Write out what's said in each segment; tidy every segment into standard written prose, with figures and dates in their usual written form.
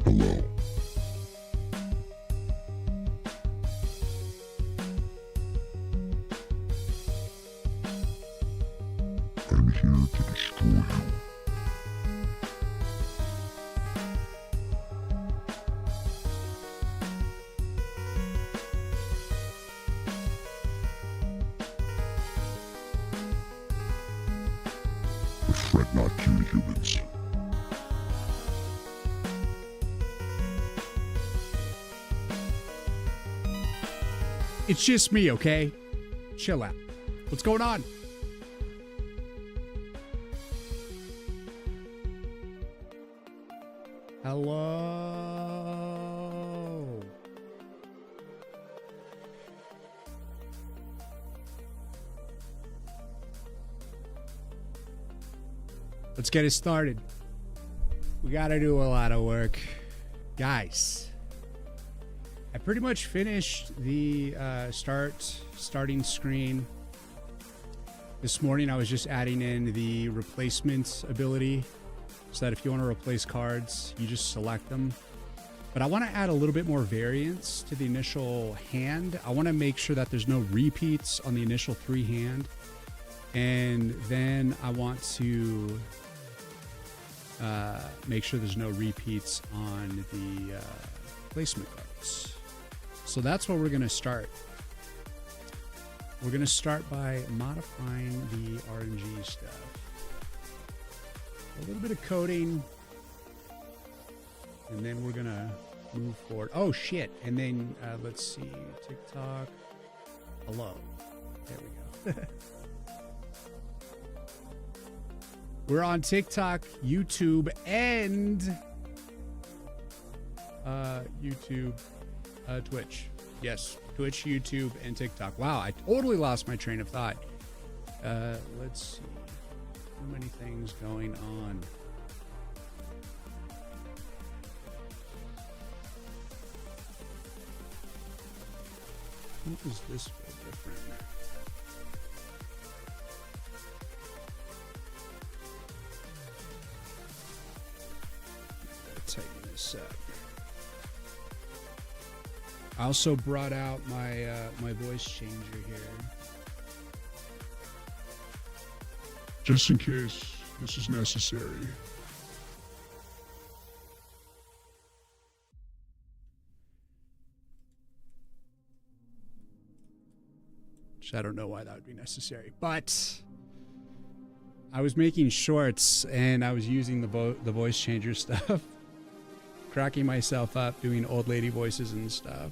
Hello. I'm here to destroy you. But fret not, you humans. It's just me, okay? Chill out. What's going on? Hello. Let's get it started. We gotta do a lot of work. Guys, I pretty much finished the starting screen. This morning I was just adding in the replacement ability so that if you want to replace cards, you just select them. But I want to add a little bit more variance to the initial hand. I want to make sure that there's no repeats on the initial 3 hand. And then I want to make sure there's no repeats on the placement cards. So that's where we're going to start. We're going to start by modifying the RNG stuff. A little bit of coding. And then we're going to move forward. Oh, shit. And then let's see. TikTok. Hello. There we go. We're on TikTok, YouTube, and Twitch. Yes, Twitch, YouTube, and TikTok. Wow, I totally lost my train of thought. Let's see. So many things going on. What does this feel different? Tighten this up. I also brought out my my voice changer here, Just in case this is necessary. which I don't know why that would be necessary, but I was making shorts and I was using the voice changer stuff, cracking myself up doing old lady voices and stuff.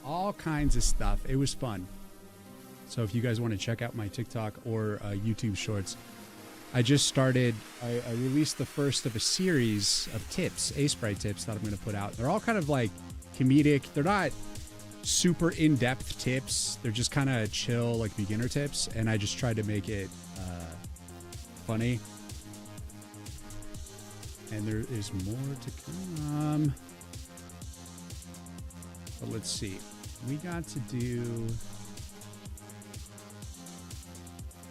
All kinds of stuff. It was fun. So if you guys want to check out my TikTok or YouTube shorts, I just started, I released the first of a series of tips, A-Sprite tips that I'm going to put out. They're all kind of like comedic. They're not super in-depth tips. They're just kind of chill, like beginner tips. And I just tried to make it funny. And there is more to come. But let's see. We got to do...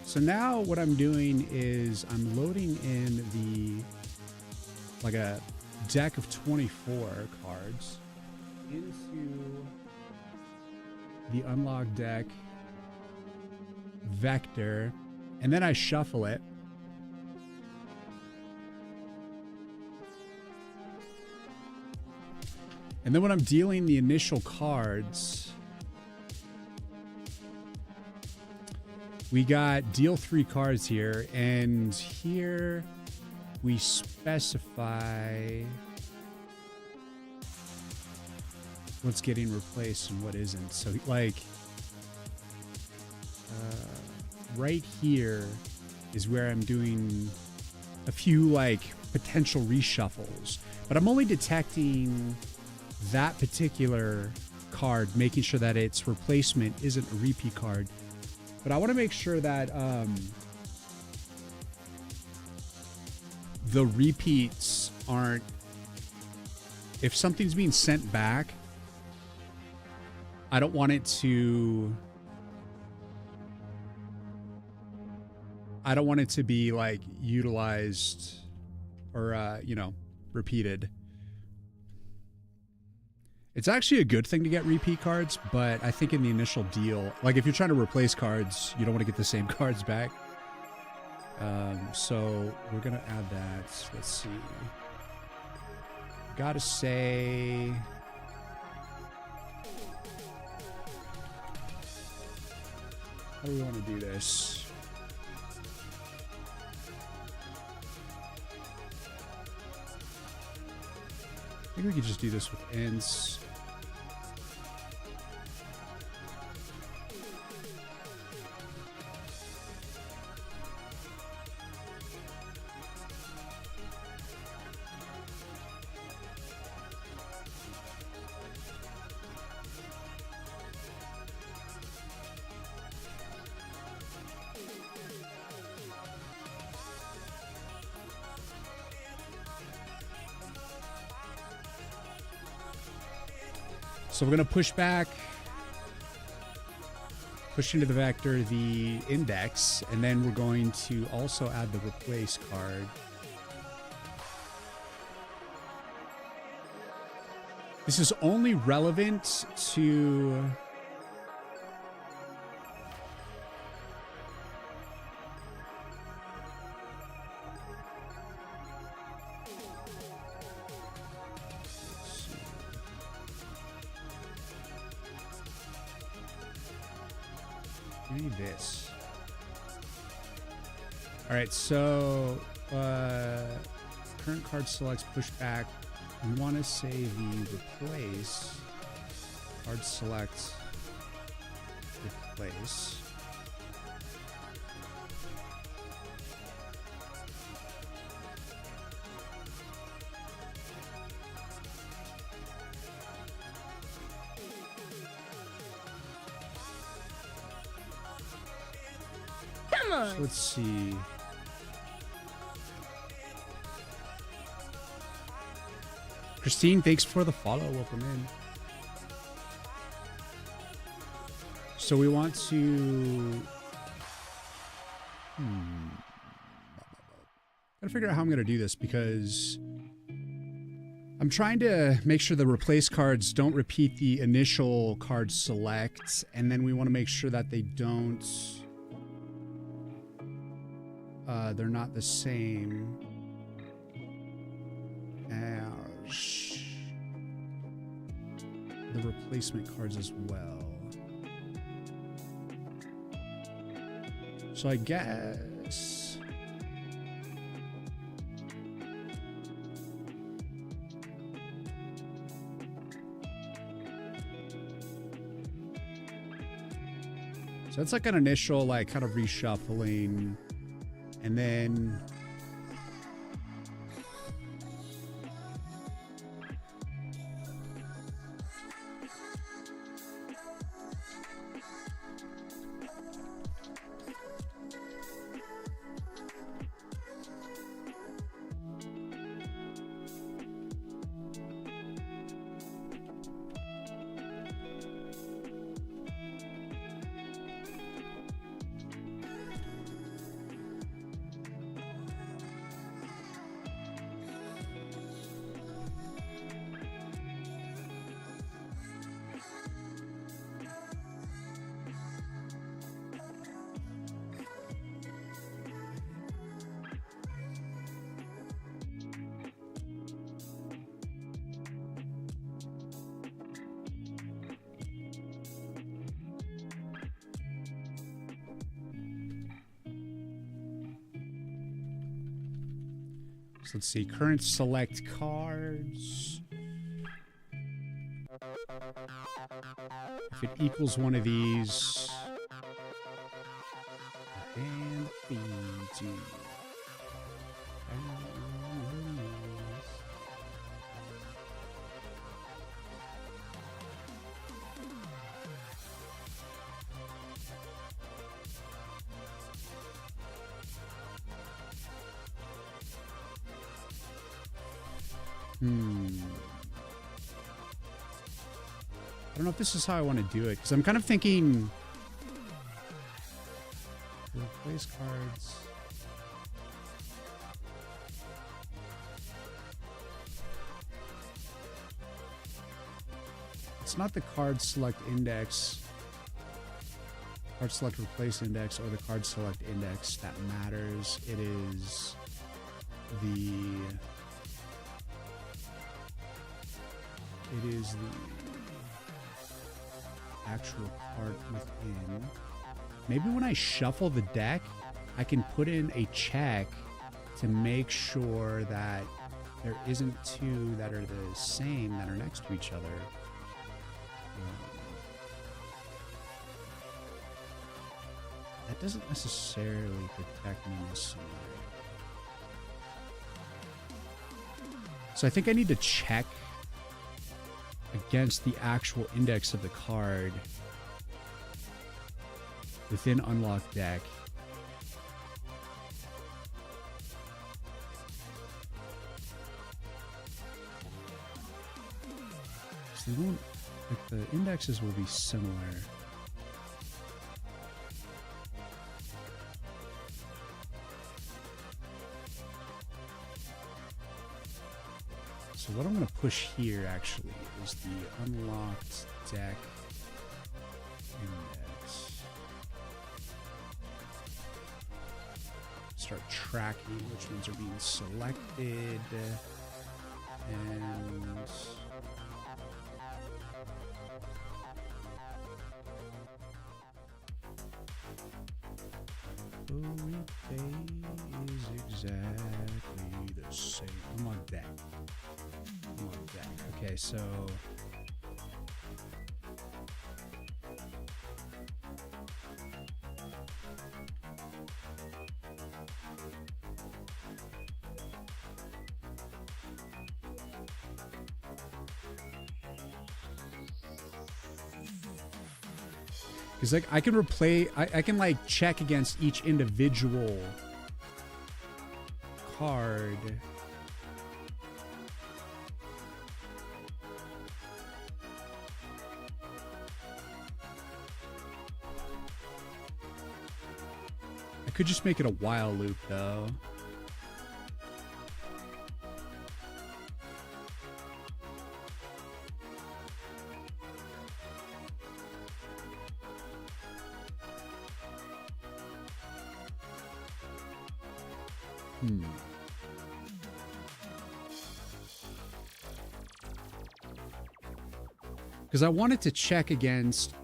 So now what I'm doing is I'm loading in the, like a deck of 24 cards into the unlock deck vector, and then I shuffle it. And then when I'm dealing the initial cards, we got deal 3 cards here, and here we specify what's getting replaced and what isn't. So like right here is where I'm doing a few like potential reshuffles, but I'm only detecting that particular card, making sure that its replacement isn't a repeat card. But I want to make sure that the repeats aren't, if something's being sent back, I don't want it to, be like utilized or, you know, repeated. It's actually a good thing to get repeat cards, but I think in the initial deal, like if you're trying to replace cards, you don't want to get the same cards back. So we're going to add that. Let's see. Gotta say... How do we want to do this? I think we could just do this with ints. So we're going to push back, push into the vector the index, and then we're going to also add the replace card. This is only relevant to... this. All right, so current card selects pushback. We want to say the replace card select replace. So let's see. Christine, thanks for the follow. Welcome in. So we want to... Gotta figure out how I'm gonna do this because I'm trying to make sure the replace cards don't repeat the initial card select, and then we want to make sure that they don't... they're not the same as the replacement cards as well. So I guess... So it's like an initial, like, kind of reshuffling. And then... So let's see, current select cards. If it equals one of these, and BG. I don't know if this is how I want to do it, because I'm kind of thinking replace cards. it's not the card select index, card select replace index, or the card select index that matters. It is the actual card within. Maybe when I shuffle the deck, I can put in a check to make sure that there isn't two that are the same that are next to each other. That doesn't necessarily protect me in this scenario. So I think I need to check against the actual index of the card within unlocked deck. So they won't, like, the indexes will be similar. So what I'm going to push here actually is the unlocked deck index. Start tracking which ones are being selected, and every day is exactly the same. Unlock deck. Unlock deck. Okay, so because like I can replay, I can like check against each individual card. I could just make it a while loop though. Because I wanted to check against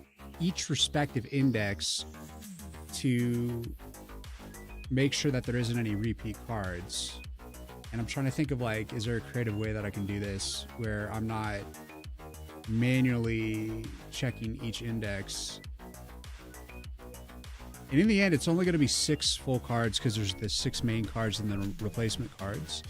each respective index to make sure that there isn't any repeat cards. And I'm trying to think of like, is there a creative way that I can do this where I'm not manually checking each index? And in the end, it's only going to be 6 full cards because there's the 6 main cards and then replacement cards.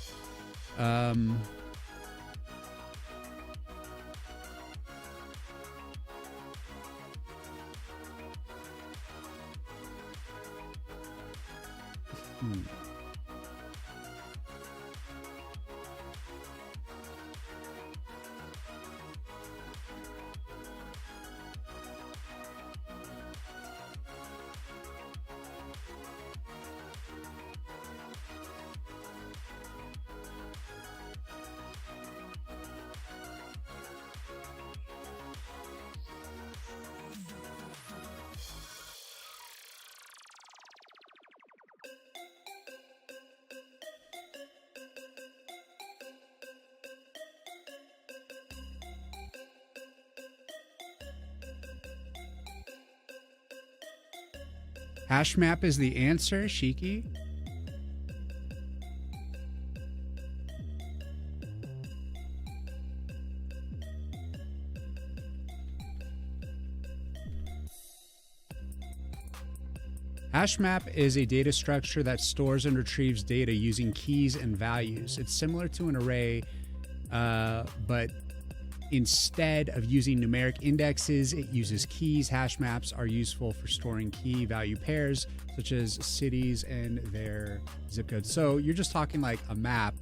Hash map is the answer, Shiki. Hash map is a data structure that stores and retrieves data using keys and values. It's similar to an array, but instead of using numeric indexes, it uses keys. Hash maps are useful for storing key value pairs, such as cities and their zip codes. So you're just talking like a map.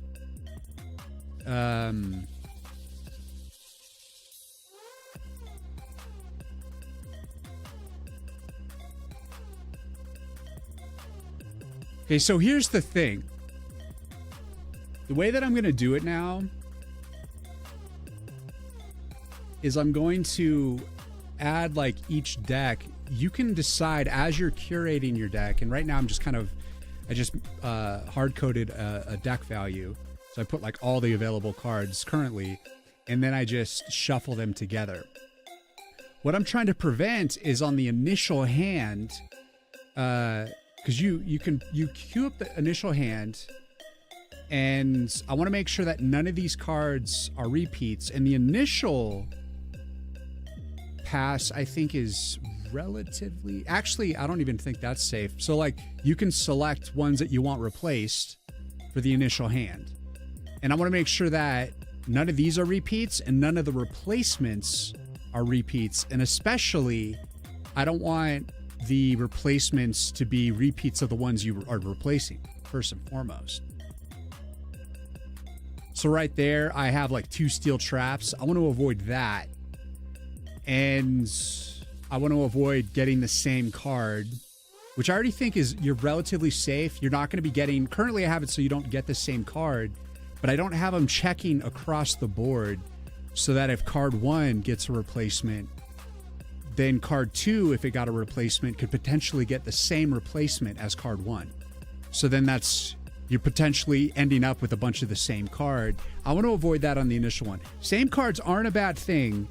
Okay, so here's the thing. The way that I'm going to do it now is I'm going to add like each deck. You can decide as you're curating your deck. And right now I'm just I just hard coded a deck value. So I put like all the available cards currently, and then I just shuffle them together. What I'm trying to prevent is on the initial hand, because you queue up the initial hand, and I want to make sure that none of these cards are repeats. And the initial pass, I think, is relatively... Actually, I don't even think that's safe. So, like, you can select ones that you want replaced for the initial hand. And I want to make sure that none of these are repeats and none of the replacements are repeats. And especially, I don't want the replacements to be repeats of the ones you are replacing, first and foremost. So right there, I have like 2 steel traps. I want to avoid that. And I want to avoid getting the same card, which I already think is you're relatively safe. You're not going to be getting... Currently, I have it so you don't get the same card, but I don't have them checking across the board so that if card 1 gets a replacement, then card 2, if it got a replacement, could potentially get the same replacement as card 1. So then that's... You're potentially ending up with a bunch of the same card. I want to avoid that on the initial one. Same cards aren't a bad thing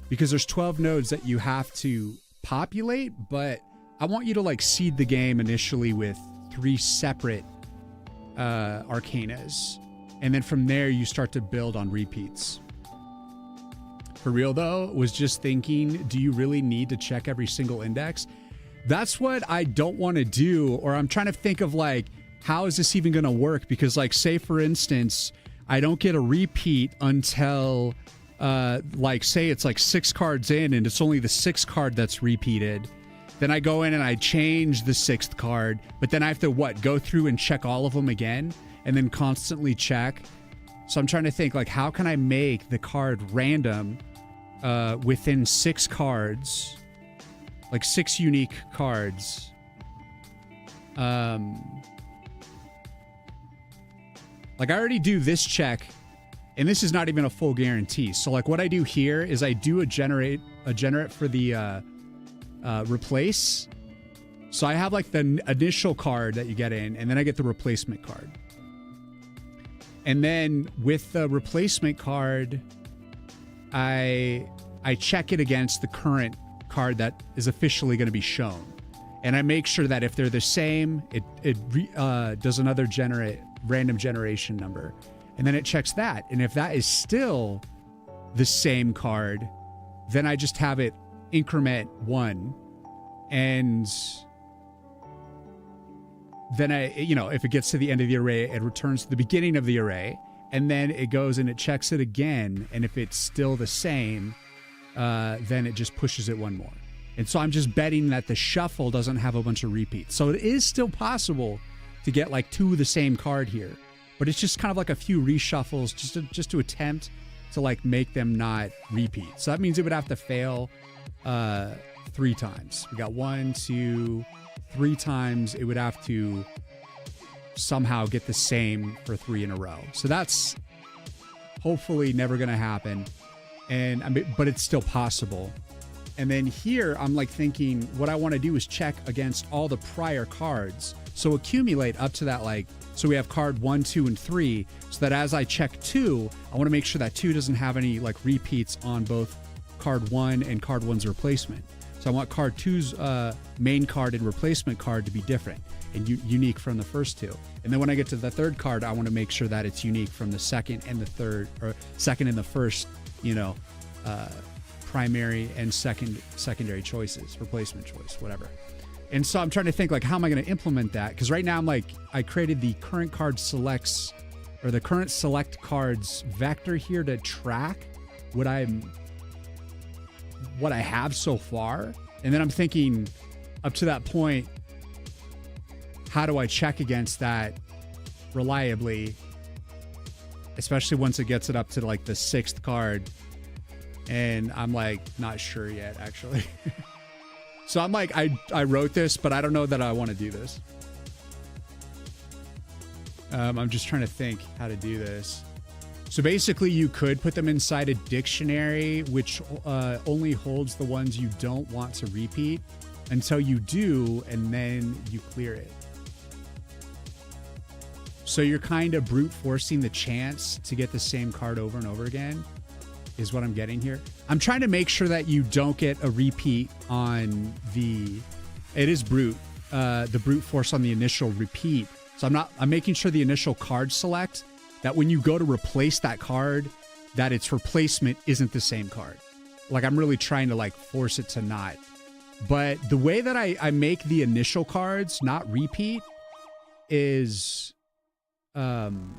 because there's 12 nodes that you have to populate, but I want you to like seed the game initially with 3 separate arcanas. And then from there, you start to build on repeats. For real though, was just thinking, do you really need to check every single index? That's what I don't want to do, or I'm trying to think of like, how is this even going to work? Because like, say for instance, I don't get a repeat until like say it's like 6 cards in and it's only the 6th card that's repeated. Then I go in and I change the 6th card, but then I have to go through and check all of them again and then constantly check. So I'm trying to think like, how can I make the card random within 6 cards, like 6 unique cards. Like I already do this check, and this is not even a full guarantee. So like what I do here is I do a generate for the replace. So I have like the initial card that you get in, and then I get the replacement card. And then with the replacement card, I check it against the current card that is officially going to be shown. And I make sure that if they're the same, it does another random generation number. And then it checks that. And if that is still the same card, then I just have it increment 1. And then if it gets to the end of the array, it returns to the beginning of the array. And then it goes and it checks it again. And if it's still the same, then it just pushes it 1 more. And so I'm just betting that the shuffle doesn't have a bunch of repeats. So it is still possible to get like 2 of the same card here, but it's just kind of like a few reshuffles just to attempt to like make them not repeat. So that means it would have to fail 3 times. We got 1, 2, 3 times. It would have to somehow get the same for 3 in a row. So that's hopefully never going to happen. But it's still possible. And then here, I'm like thinking what I want to do is check against all the prior cards. So accumulate up to that, like, so we have card 1, 2, and 3, so that as I check 2, I want to make sure that 2 doesn't have any like repeats on both card 1 and card 1's replacement. So I want card 2's main card and replacement card to be different and unique from the first 2. And then when I get to the 3rd card, I want to make sure that it's unique from the 2nd and the 3rd, or 2nd and the 1st, primary and secondary choices, replacement choice, whatever. And so I'm trying to think like, how am I going to implement that? Because right now I'm like, I created the current card selects, or the current select cards vector here to track what I have so far. And then I'm thinking up to that point, how do I check against that reliably? Especially once it gets it up to like the 6th card. And I'm like, not sure yet, actually. So I'm like, I wrote this, but I don't know that I want to do this. I'm just trying to think how to do this. So basically, you could put them inside a dictionary, which only holds the ones you don't want to repeat until you do, and then you clear it. So you're kind of brute forcing the chance to get the same card over and over again, is what I'm getting here. I'm trying to make sure that you don't get a repeat on the... It is brute. The brute force on the initial repeat. So I'm making sure the initial card select, that when you go to replace that card, that its replacement isn't the same card. Like, I'm really trying to like force it to not. But the way that I make the initial cards not repeat is originally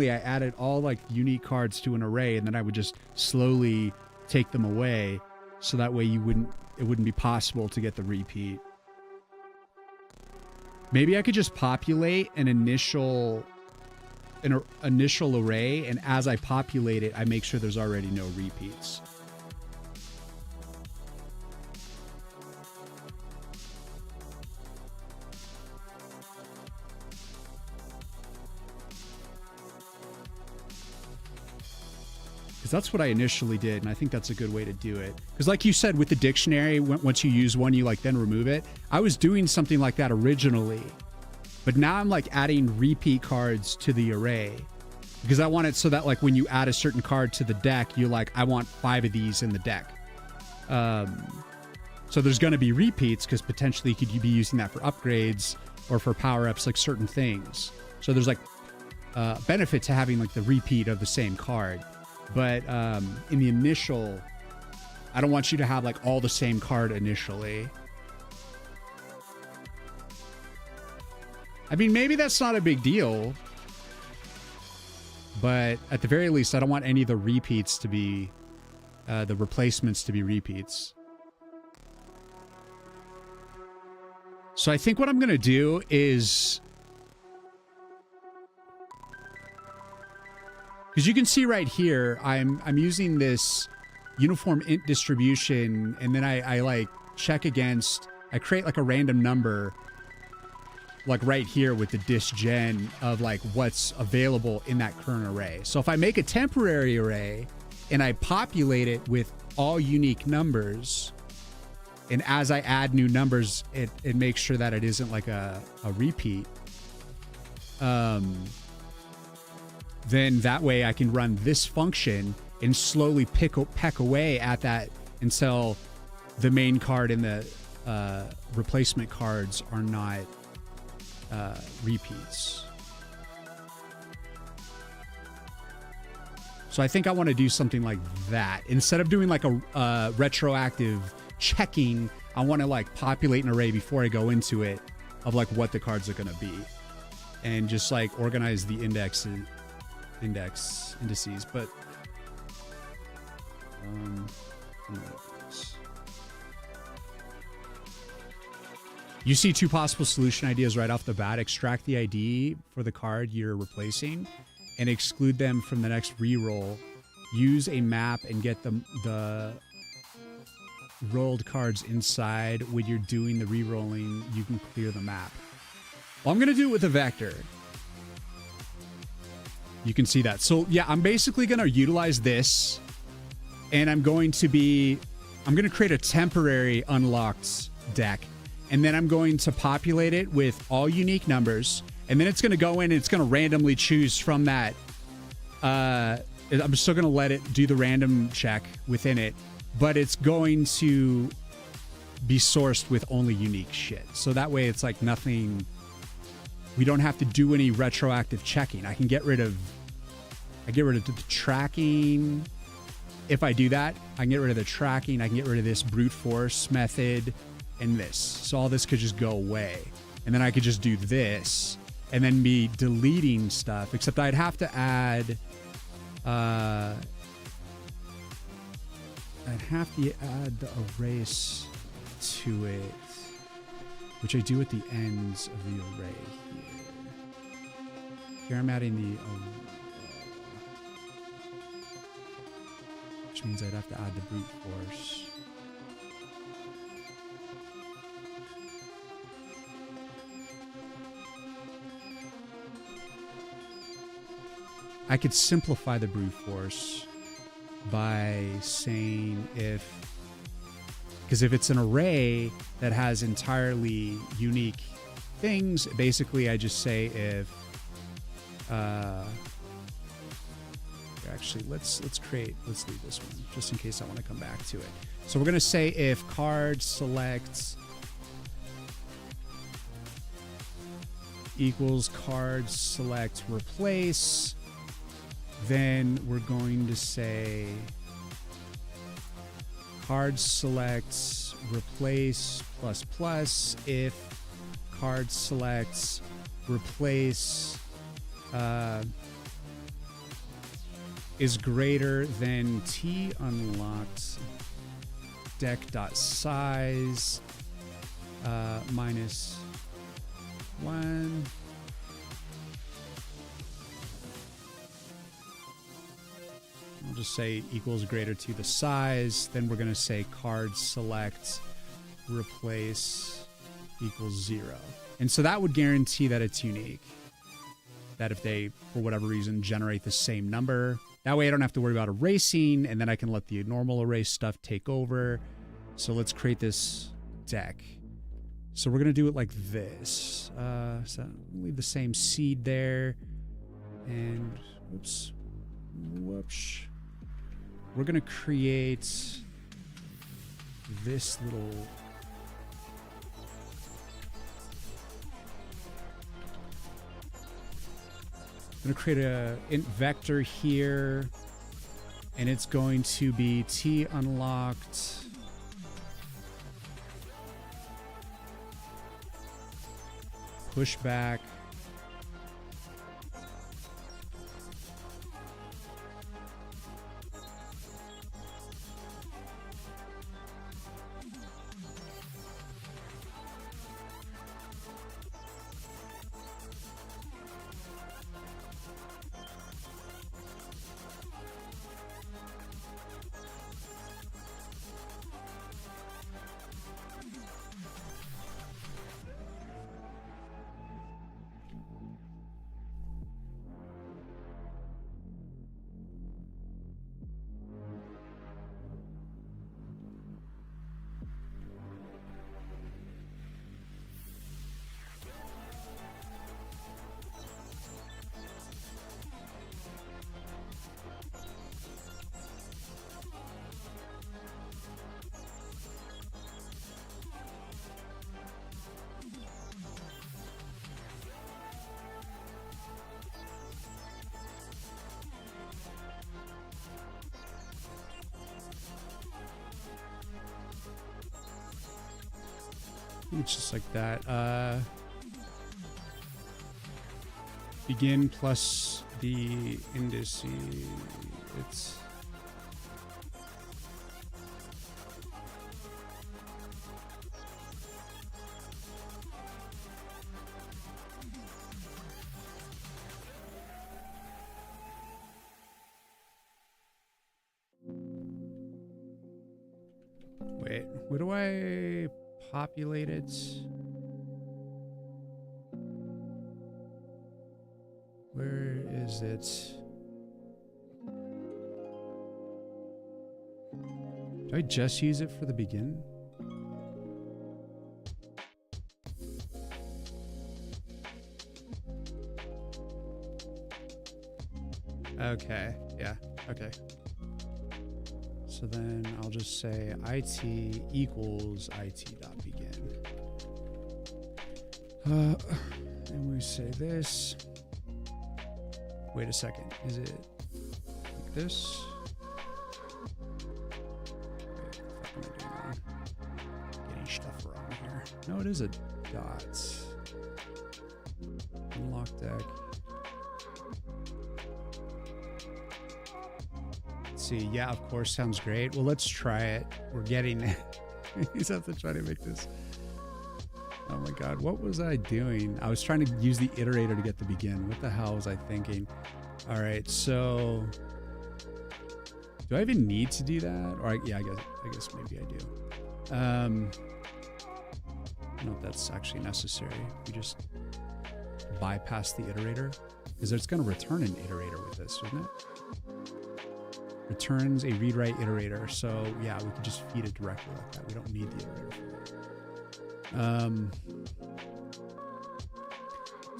I added all like unique cards to an array, and then I would just slowly take them away, so that way it wouldn't be possible to get the repeat. Maybe I could just populate an initial array, and as I populate it, I make sure there's already no repeats. That's what I initially did, and I think that's a good way to do it. Because like you said, with the dictionary, once you use one, you like then remove it. I was doing something like that originally, but now I'm like adding repeat cards to the array, because I want it so that like when you add a certain card to the deck, you're like, I want 5 of these in the deck. So there's going to be repeats, because potentially could you be using that for upgrades or for power-ups, like certain things. So there's like benefit to having like the repeat of the same card. But in the initial, I don't want you to have like all the same card initially. I mean, maybe that's not a big deal, but at the very least, I don't want any of the repeats to be, the replacements to be repeats. So I think what I'm going to do is... Because you can see right here, I'm using this uniform int distribution, and then I like check against, I create like a random number, like right here with the disgen of like what's available in that current array. So if I make a temporary array and I populate it with all unique numbers, and as I add new numbers, it makes sure that it isn't like a repeat. Then that way I can run this function and slowly peck away at that until the main card and the replacement cards are not repeats. So I think I want to do something like that. Instead of doing like a retroactive checking, I want to like populate an array before I go into it of like what the cards are going to be, and just like organize the indices. But you see 2 possible solution ideas right off the bat. Extract the ID for the card you're replacing and exclude them from the next reroll. Use a map and get the rolled cards inside. When you're doing the rerolling, you can clear the map. Well, I'm going to do it with a vector. You can see that. So yeah, I'm basically going to utilize this, and I'm going to create a temporary unlocked deck, and then I'm going to populate it with all unique numbers, and then it's going to go in and it's going to randomly choose from that. I'm still going to let it do the random check within it, but it's going to be sourced with only unique shit. So that way it's like nothing... We don't have to do any retroactive checking. I can get rid of the tracking. If I do that, I can get rid of the tracking. I can get rid of this brute force method and this. So all this could just go away. And then I could just do this and then be deleting stuff, except I'd have to add, I'd have to add the erase to it, which I do at the ends of the array here. Here I'm adding the, which means I'd have to add the brute force. I could simplify the brute force by saying because if it's an array that has entirely unique things, basically I just say if, actually let's leave this one just in case I want to come back to it. So we're going to say if card select equals card select replace, then we're going to say card select replace plus plus if card selects replace is greater than t unlocked deck.size minus 1. I'll just say equals greater to the size. Then we're going to say card select replace equals 0. And so that would guarantee that it's unique. That if they, for whatever reason, generate the same number, that way I don't have to worry about erasing, and then I can let the normal erase stuff take over. So let's create this deck. So we're going to do it like this. So leave the same seed there. And whoops. We're going to create this little... I'm going to create a int vector here, and it's going to be t unlocked pushback It's just like that. Begin plus the indices. It's wait, where do I populate it? Where is it? Do I just use it for the begin? Okay, yeah, okay. So then I'll just say it equals it.begin. And we say this. Wait a second. Is it like this? Wait, what the fuck am I doing wrong? Getting stuff wrong here. No, it is a dot. Unlock deck. See, yeah, of course, sounds great. Well, let's try it. We're getting it. You just have to try to make this. Oh my god, what was I doing? I was trying to use the iterator to get the begin. What the hell was I thinking? All right, so do I even need to do that? Or yeah, I guess maybe I do. I don't know if that's actually necessary. We just bypass the iterator. Because it's going to return an iterator with this, isn't it? Returns a read-write iterator. So yeah, we can just feed it directly like that. We don't need the iterator for that.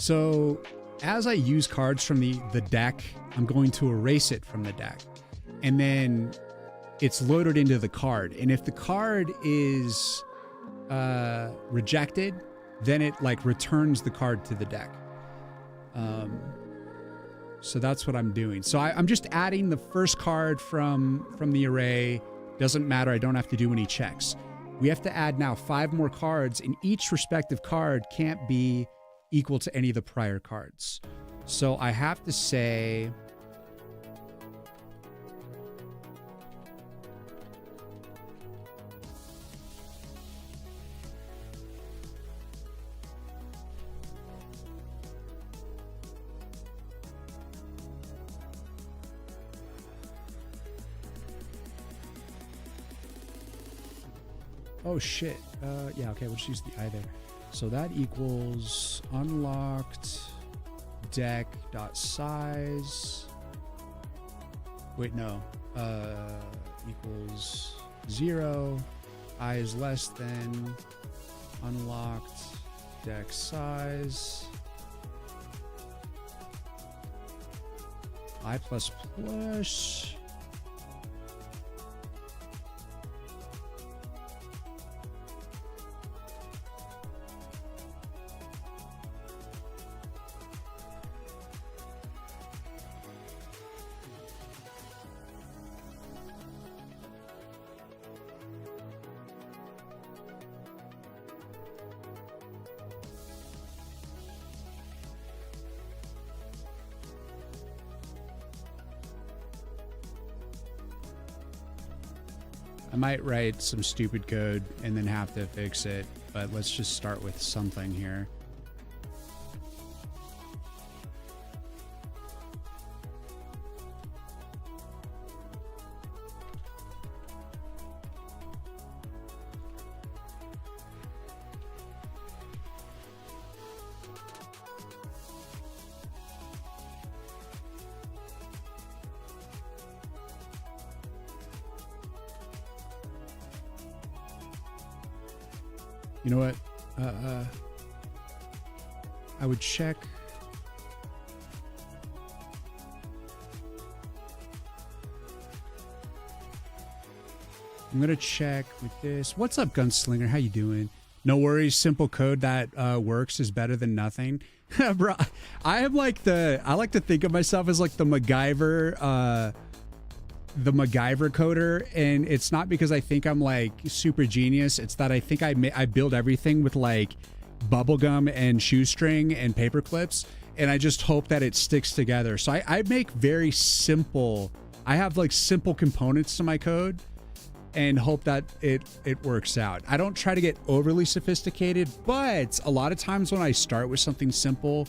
So as I use cards from the deck, I'm going to erase it from the deck. And then it's loaded into the card. And if the card is rejected, then it like returns the card to the deck. So that's what I'm doing. So I'm just adding the first card from the array. Doesn't matter. I don't have to do any checks. We have to add now 5 more cards, and each respective card can't be equal to any of the prior cards. So I have to say, oh shit. Yeah, okay, we'll just use the I there. So that equals unlocked deck dot size. Wait, no. Equals 0. I is less than unlocked deck size. I plus plus. I might write some stupid code and then have to fix it, but let's just start with something here. You know what? I would check. I'm gonna check with this. What's up, Gunslinger? How you doing? No worries. Simple code that works is better than nothing. Bro, I like to think of myself as like the MacGyver coder, and it's not because I think I'm like super genius. It's that I think I build everything with like bubblegum and shoestring and paper clips, and I just hope that it sticks together. So I make very simple, I have like simple components to my code and hope that it works out. I don't try to get overly sophisticated, but a lot of times when I start with something simple,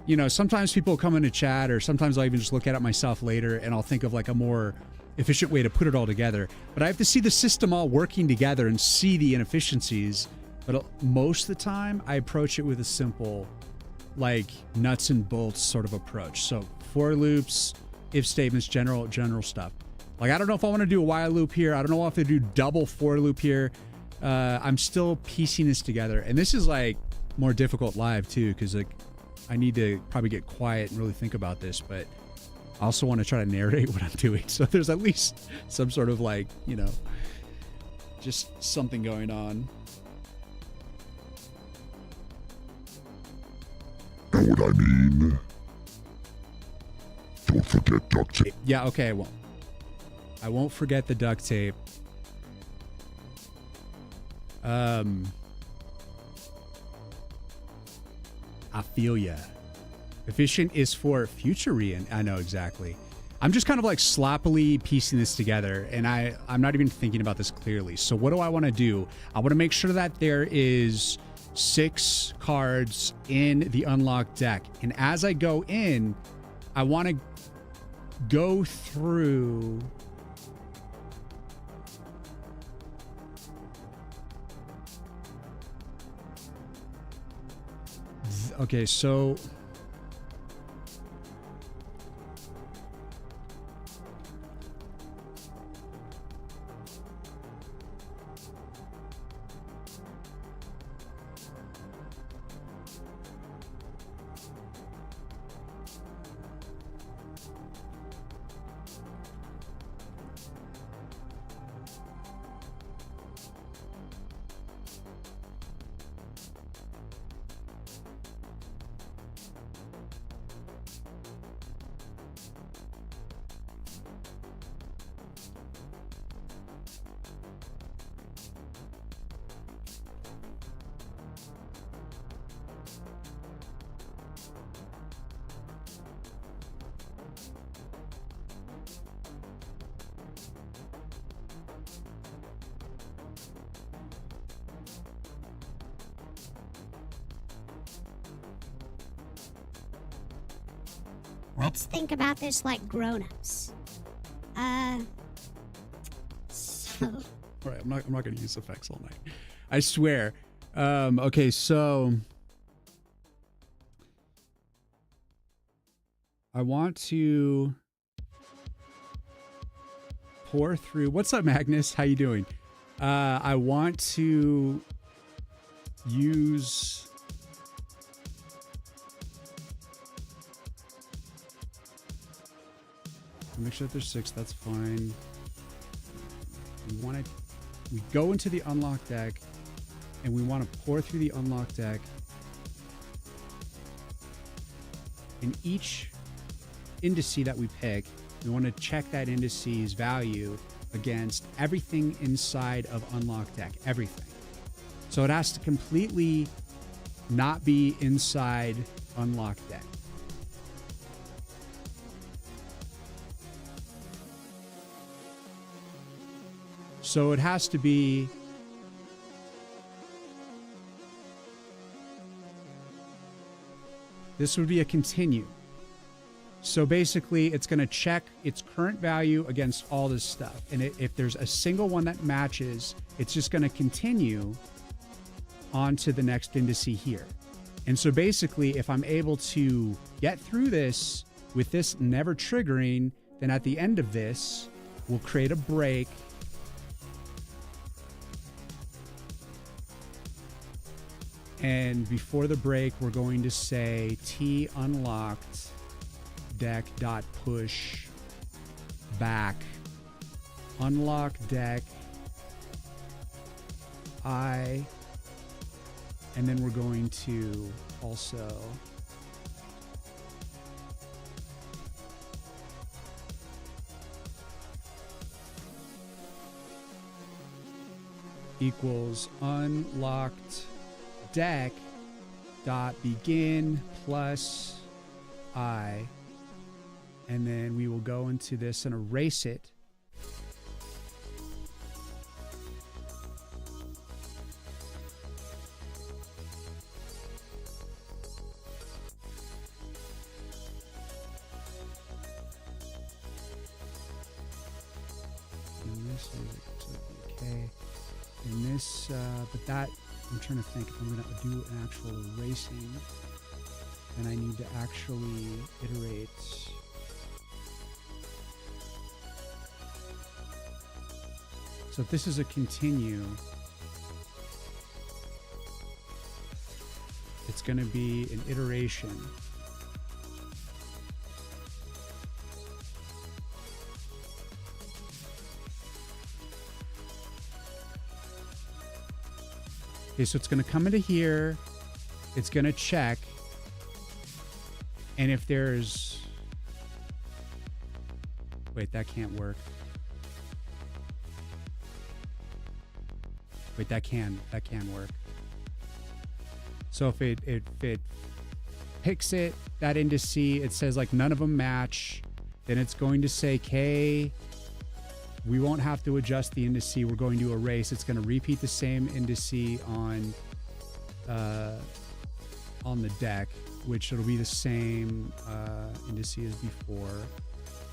you know, sometimes people come into chat, or sometimes I'll even just look at it myself later and I'll think of like a more efficient way to put it all together. But I have to see the system all working together and see the inefficiencies. But most of the time I approach it with a simple, like nuts and bolts sort of approach. So for loops, if statements, general stuff. Like, I don't know if I want to do a while loop here. I don't know if I do double for loop here. I'm still piecing this together. And this is like more difficult live too, because like I need to probably get quiet and really think about this, but I also want to try to narrate what I'm doing. So there's at least some sort of like, you know, just something going on. Know what I mean? Don't forget duct tape. Yeah, okay, well, I won't forget the duct tape. I feel ya. Efficient is for future I know exactly. I'm just kind of like sloppily piecing this together, and I'm not even thinking about this clearly. So what do I want to do? I want to make sure that there is 6 cards in the unlocked deck. And as I go in, I want to go through okay, so let's think about this like grown-ups. So All right, I'm not going to use effects all night. I swear. Okay, so I want to pour through. What's up, Magnus? How you doing? I want to use make sure that there's 6. That's fine. We go into the unlock deck, and we want to pour through the unlock deck. In each indice that we pick, we want to check that indice's value against everything inside of unlock deck. Everything. So it has to completely not be inside unlock deck. So it has to be this would be a continue. So basically it's going to check its current value against all this stuff. And if there's a single one that matches, it's just going to continue on to the next indice here. And so basically if I'm able to get through this with this never triggering, then at the end of this, we'll create a break. And before the break, we're going to say T unlocked deck dot push back unlock deck I, and then we're going to also equals unlocked deck dot begin plus I, and then we will go into this and erase it. And this is okay. And this, but that, I'm trying to think if I'm going to do an actual erasing, then I need to actually iterate. So if this is a continue, it's going to be an iteration. Okay, so it's going to come into here. It's going to check. And if there's... Wait, that can't work. Wait, that can work. So if it picks it, that indice, it says like none of them match, then it's going to say K. We won't have to adjust the indice. We're going to erase. It's going to repeat the same indice on the deck, which it'll be the same indice as before.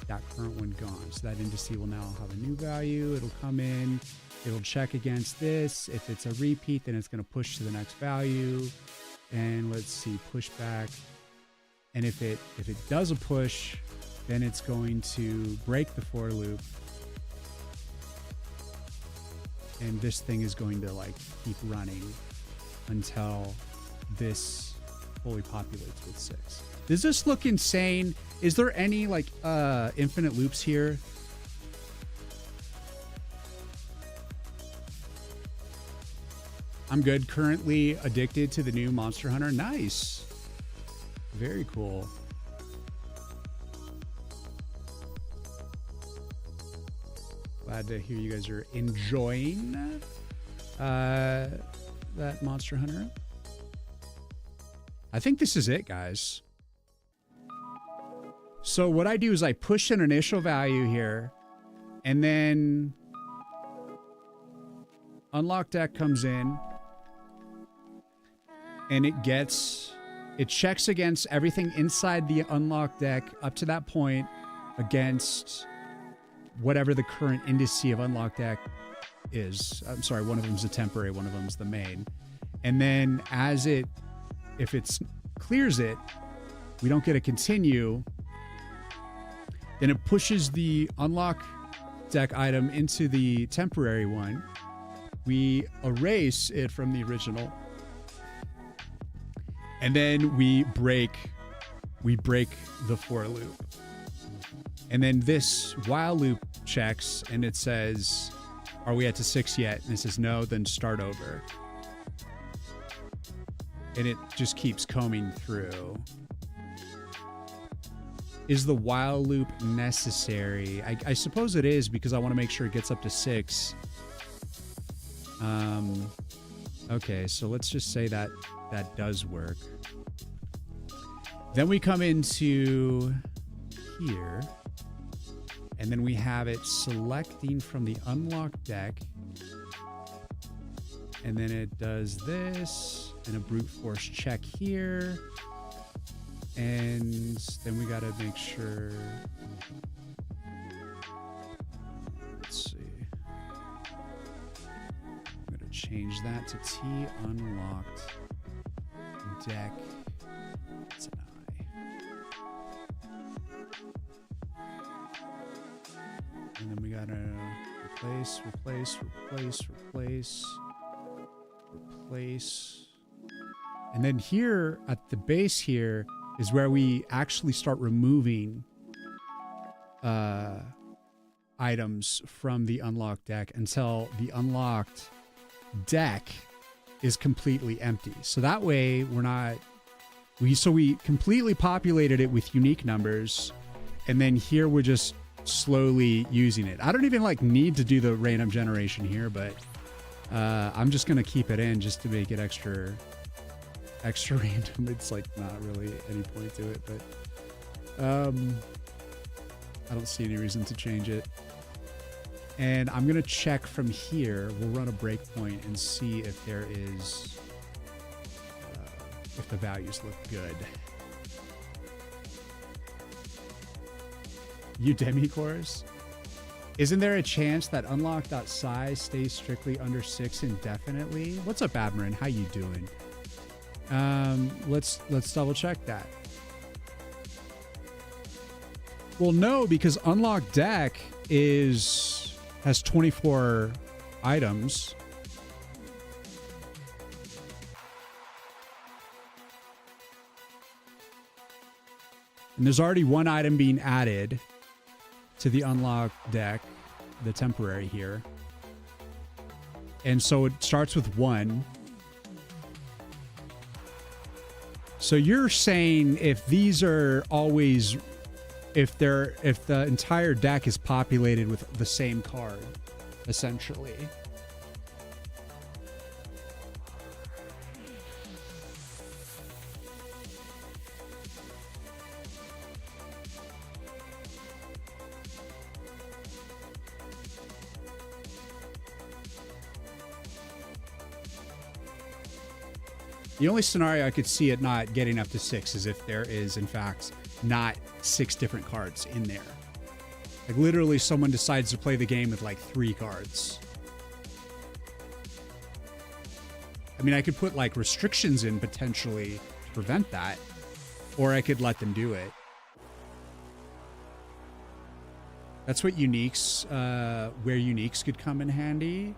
That current one gone. So that indice will now have a new value. It'll come in. It'll check against this. If it's a repeat, then it's going to push to the next value. And let's see, push back. And if it does a push, then it's going to break the for loop. And this thing is going to like keep running until this fully populates with 6. Does this look insane? Is there any like infinite loops here? I'm good. Currently addicted to the new Monster Hunter. Nice. Very cool. Glad to hear you guys are enjoying that Monster Hunter. I think this is it, guys. So what I do is I push an initial value here, and then unlock deck comes in, and it gets It checks against everything inside the unlocked deck up to that point against whatever the current indice of unlocked deck is. I'm sorry, one of them's a temporary, one of them's the main. And then if it clears it, we don't get a continue, then it pushes the unlock deck item into the temporary one. We erase it from the original. And then we break the for loop. And then this while loop checks and it says, are we at to 6 yet? And it says no, then start over. And it just keeps combing through. Is the while loop necessary? I suppose it is, because I want to make sure it gets up to 6. Okay, so let's just say that does work. Then we come into here, and then we have it selecting from the unlocked deck, and then it does this, and a brute force check here, and then we got to make sure. Let's see. I'm going to change that to T unlocked deck. It's an I. And then we got to replace. And then here at the base here is where we actually start removing items from the unlocked deck until the unlocked deck is completely empty. So that way we completely populated it with unique numbers, and then here we're just slowly using it. I don't even need to do the random generation here, but I'm just gonna keep it in just to make it extra random. It's not really any point to it, but I don't see any reason to change it. And I'm gonna check from here. We'll run a breakpoint and see if there is if the values look good. Udemy course. Isn't there a chance that unlock.size stays strictly under 6 indefinitely? What's up, Admirin? How you doing? Let's double check that. Well, no, because unlock deck has 24 items. And there's already one item being added to the unlock deck, the temporary here. And so it starts with 1. So you're saying if these are always, if the entire deck is populated with the same card, essentially. The only scenario I could see it not getting up to 6 is if there is, in fact, not 6 different cards in there. Literally someone decides to play the game with 3 cards. I mean, I could put restrictions in potentially to prevent that, or I could let them do it. That's what uniques, where uniques could come in handy.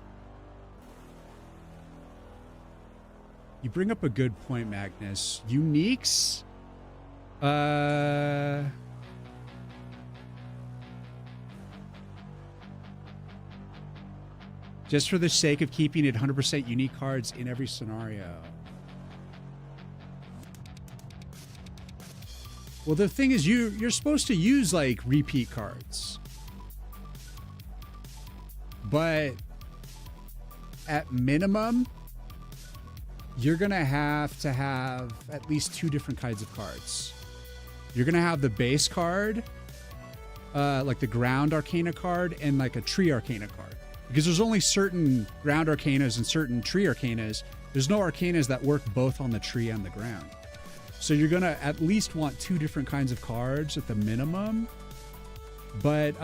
You bring up a good point, Magnus. Uniques? Just for the sake of keeping it 100% unique cards in every scenario. Well, the thing is, you're supposed to use repeat cards. But at minimum, you're going to have at least 2 different kinds of cards. You're going to have the base card, the ground arcana card, and a tree arcana card. Because there's only certain ground arcanas and certain tree arcanas. There's no arcanas that work both on the tree and the ground. So you're going to at least want 2 different kinds of cards at the minimum. But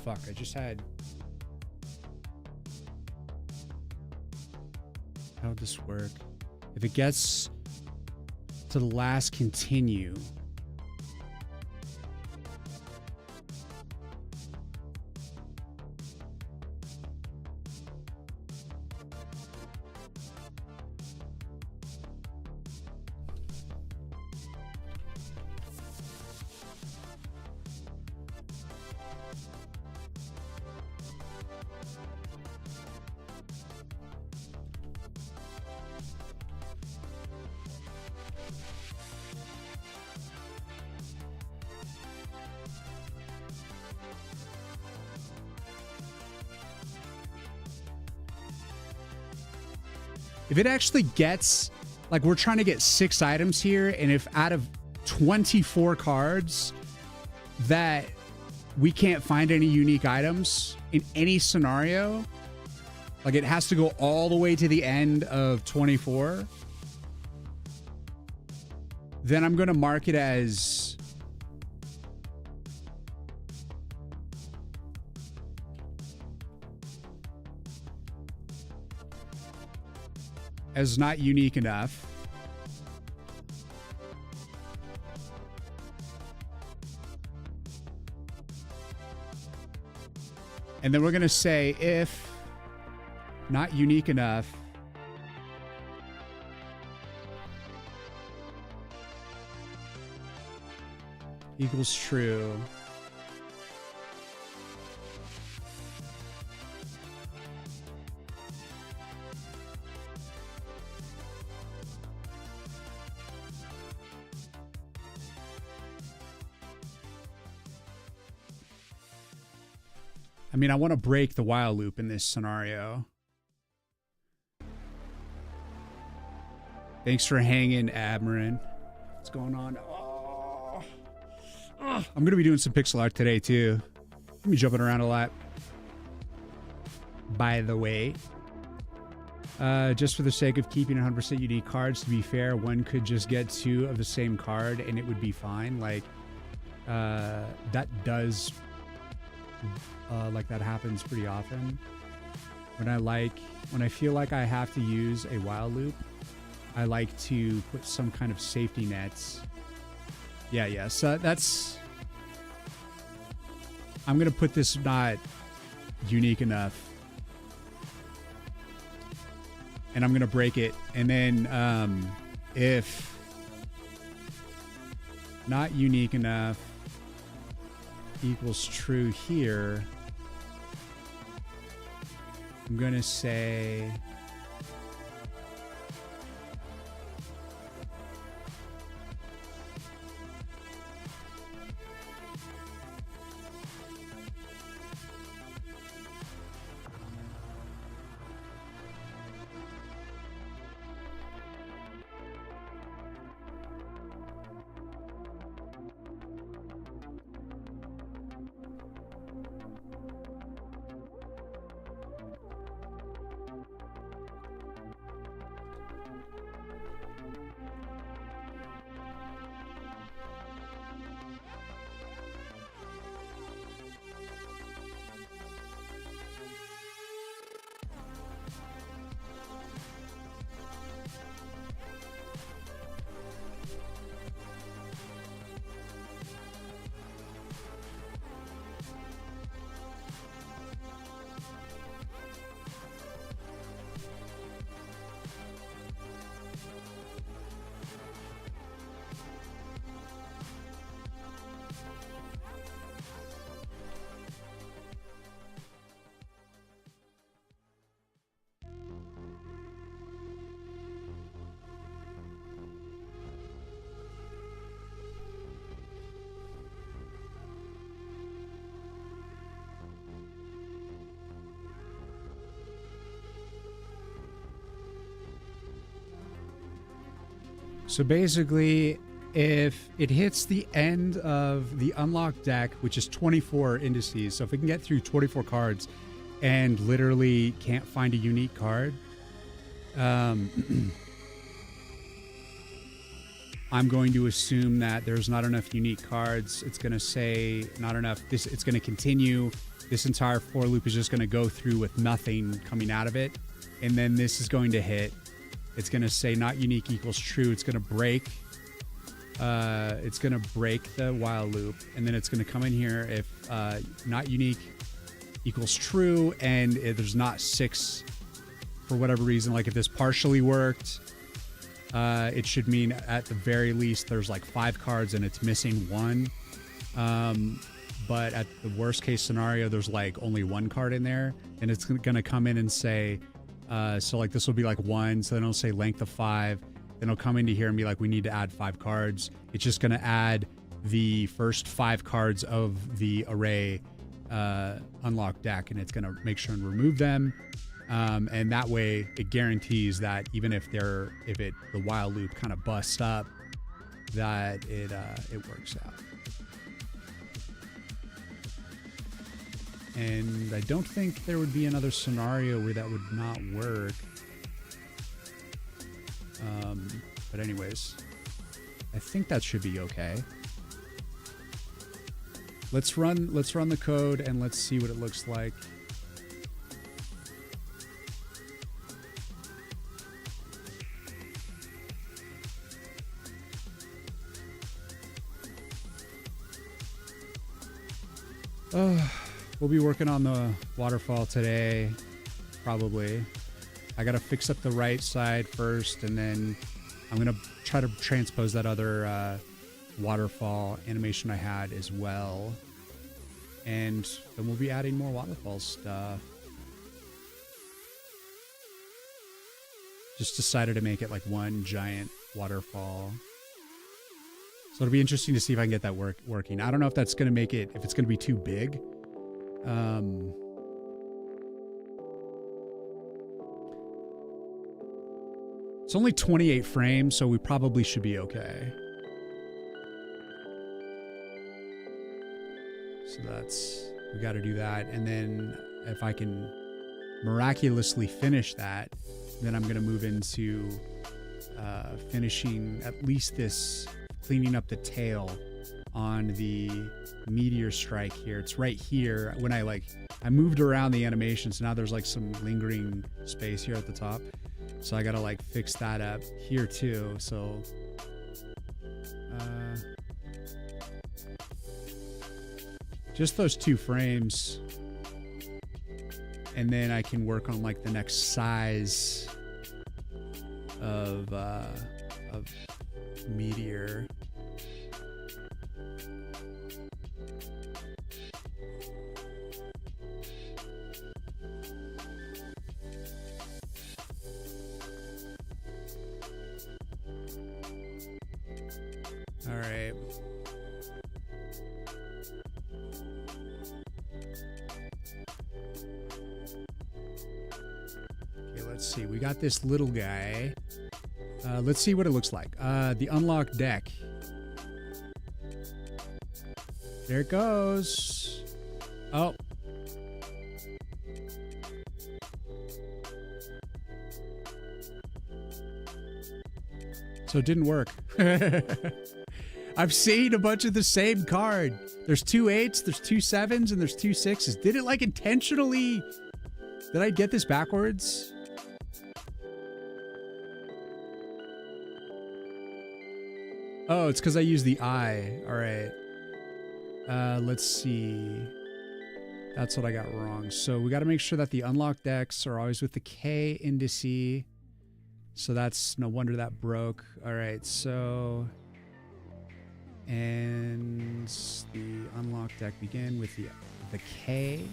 fuck, I just had... How would this work? If it gets to the last continue... If it actually gets, like, we're trying to get 6 items here, and if out of 24 cards that we can't find any unique items in any scenario, like it has to go all the way to the end of 24, then I'm going to mark it as not unique enough. And then we're going to say if not unique enough, equals true. I mean, I want to break the while loop in this scenario. Thanks for hanging, Admiran. What's going on? Oh. I'm going to be doing some pixel art today, too. I'm be jumping around a lot. By the way, just for the sake of keeping 100% unique cards, to be fair, one could just get 2 of the same card and it would be fine. Like, that does... like that happens pretty often. When I feel like I have to use a while loop, I like to put some kind of safety nets. Yeah. So that's... I'm going to put this not unique enough. And I'm going to break it. And then if not unique enough equals true here, I'm going to say... So basically, if it hits the end of the unlocked deck, which is 24 indices, so if we can get through 24 cards and literally can't find a unique card, I'm going to assume that there's not enough unique cards. It's going to say not enough. It's going to continue. This entire for loop is just going to go through with nothing coming out of it. And then this is going to hit. It's going to say not unique equals true. It's going to break. It's going to break the while loop. And then it's going to come in here if not unique equals true. And if there's not 6 for whatever reason, like if this partially worked, it should mean at the very least there's like 5 cards and it's missing 1. But at the worst case scenario, there's like only 1 card in there. And it's going to come in and say, so like this will be like 1, so then it'll say length of 5, then it'll come into here and be like, we need to add 5 cards. It's just going to add the first 5 cards of the array unlock deck, and it's going to make sure and remove them. And that way it guarantees that even if the while loop kind of busts up, that it works out. And I don't think there would be another scenario where that would not work. But anyways, I think that should be okay. Let's run the code and let's see what it looks like. We'll be working on the waterfall today, probably. I gotta fix up the right side first, and then I'm gonna try to transpose that other waterfall animation I had as well. And then we'll be adding more waterfall stuff. Just decided to make it like one giant waterfall. So it'll be interesting to see if I can get that working. I don't know if that's gonna make it, if it's gonna be too big. It's only 28 frames, so we probably should be okay. So we got to do that. And then if I can miraculously finish that, then I'm going to move into finishing at least this, cleaning up the tail on the meteor strike here. It's right here. When I moved around the animation, so now there's like some lingering space here at the top. So I gotta like fix that up here too. So just those 2 frames, and then I can work on like the next size of meteor. let's see. We got this little guy. Let's see what it looks like. The unlocked deck. There it goes. Oh. So it didn't work. I've seen a bunch of the same card. There's 2 8s, there's 2 7s, and there's 2 6s. Did it like intentionally... Did I get this backwards? Oh, it's because I used the I. All right. Let's see. That's what I got wrong. So we got to make sure that the unlocked decks are always with the K indice. So that's no wonder that broke. All right, so... And the unlocked deck begin with the K.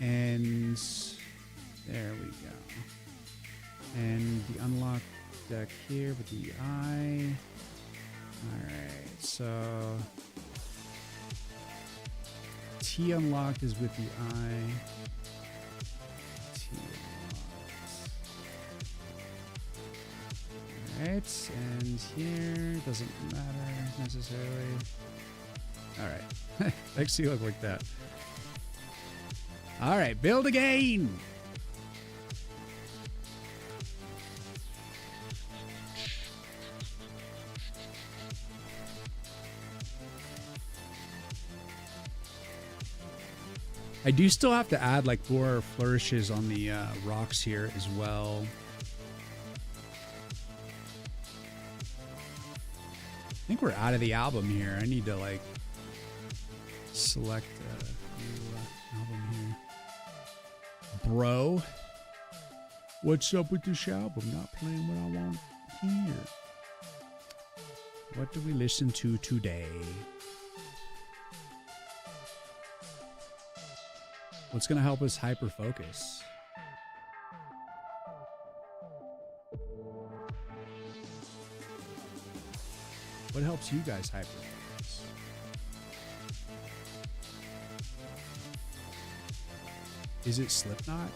And there we go. And the unlocked deck here with the I. Alright, so T unlocked is with the I. T unlocked. Alright, and here doesn't matter necessarily. Alright. Actually look like that. Alright, build again! I do still have to add like 4 flourishes on the rocks here as well. I think we're out of the album here. I need to like select a new album here. Bro, what's up with this album? Not playing what I want here. What do we listen to today? What's going to help us hyper focus? What helps you guys hyper focus? Is it Slipknot?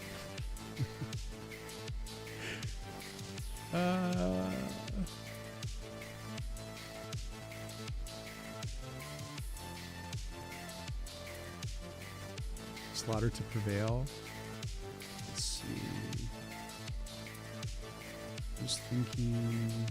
Slaughter to Prevail. Let's see. Just thinking.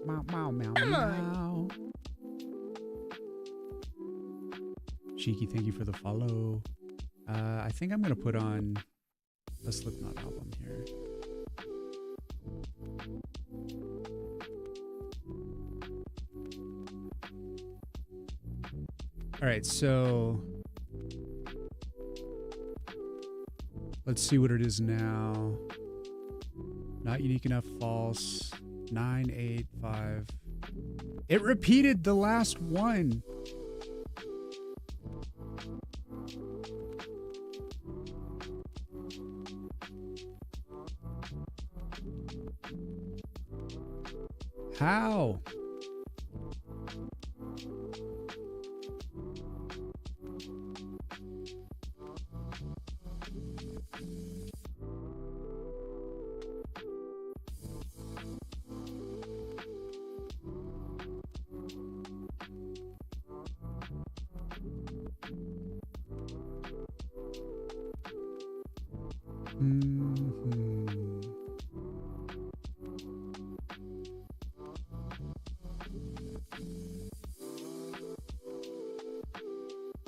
Meow, meow, meow. Cheeky, thank you for the follow. I think I'm gonna put on a Slipknot album here. All right, so let's see what it is now. Not unique enough, false. 9, 8, 5. It repeated the last one. How?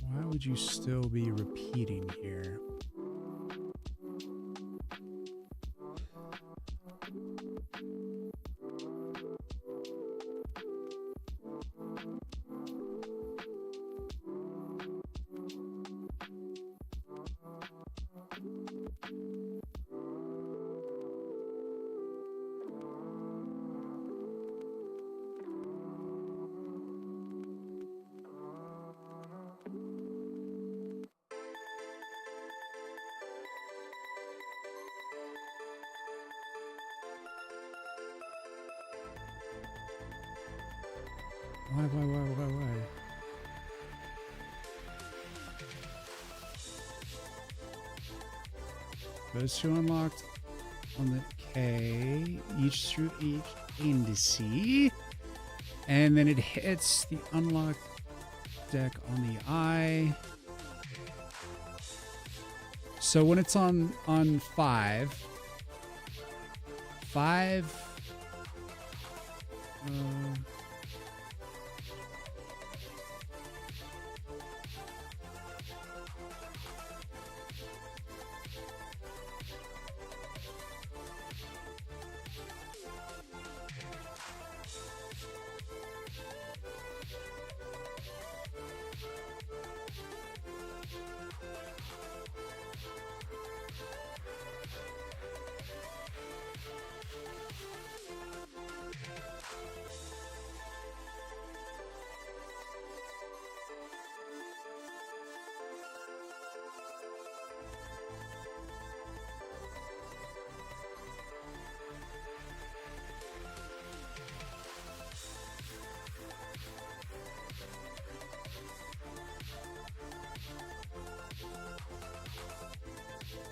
Why would you still be repeating here? Why? Those two unlocked on the K, each through each indice. And then it hits the unlocked deck on the I. So when it's on 5,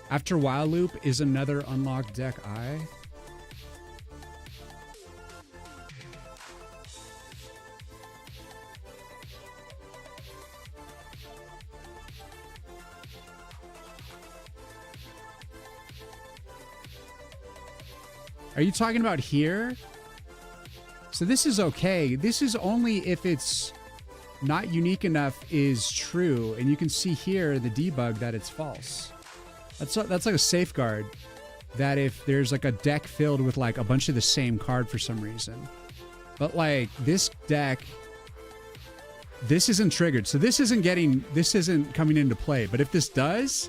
after Wild Loop is another unlocked deck I. Are you talking about here? So this is okay. This is only if it's not unique enough is true. And you can see here the debug that it's false. That's like a safeguard that if there's like a deck filled with like a bunch of the same card for some reason. But like this deck, this isn't triggered. So this isn't coming into play. But if this does,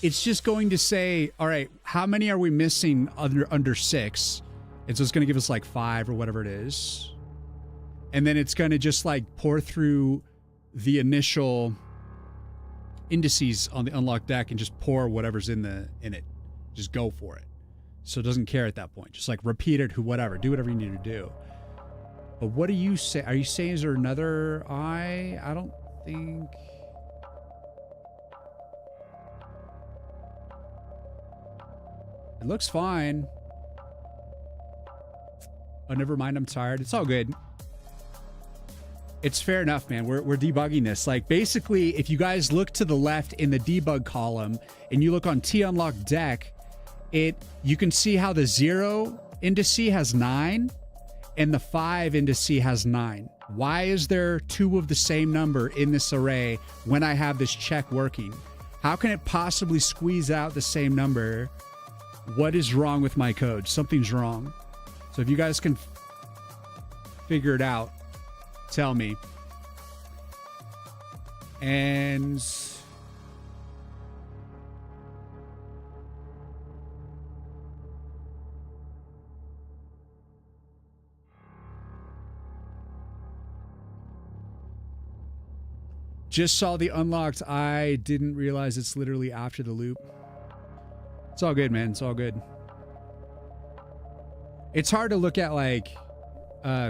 it's just going to say, all right, how many are we missing under 6? And so it's going to give us like 5 or whatever it is. And then it's going to just like pour through the initial indices on the unlocked deck and just pour whatever's in it. Just go for it. So it doesn't care at that point. Just like repeat it, whatever. Do whatever you need to do. But what do you say? Are you saying is there another I? I don't think. It looks fine. Oh, never mind. I'm tired. It's all good. It's fair enough, man. We're debugging this. Like, basically, if you guys look to the left in the debug column and you look on T unlocked deck, you can see how the 0 indice has 9 and the 5 indice has 9. Why is there 2 of the same number in this array when I have this check working? How can it possibly squeeze out the same number? What is wrong with my code? Something's wrong. So if you guys can figure it out, tell me. And just saw the unlocked. I didn't realize it's literally after the loop. It's all good, man. It's all good. It's hard to look at like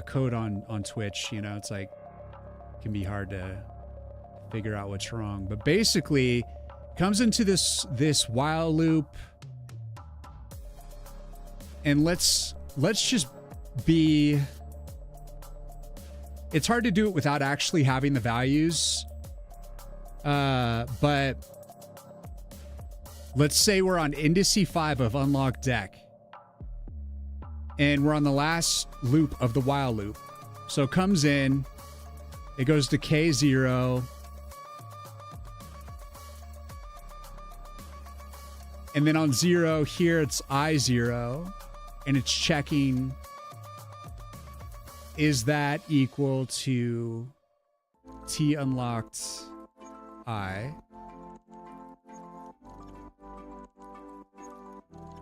code on Twitch, you know. It's like it can be hard to figure out what's wrong. But basically, comes into this while loop, and let's just be. It's hard to do it without actually having the values. But let's say we're on indice 5 of unlocked deck. And we're on the last loop of the while loop. So it comes in, it goes to K0. And then on 0, here it's I0. And it's checking, is that equal to T unlocked I?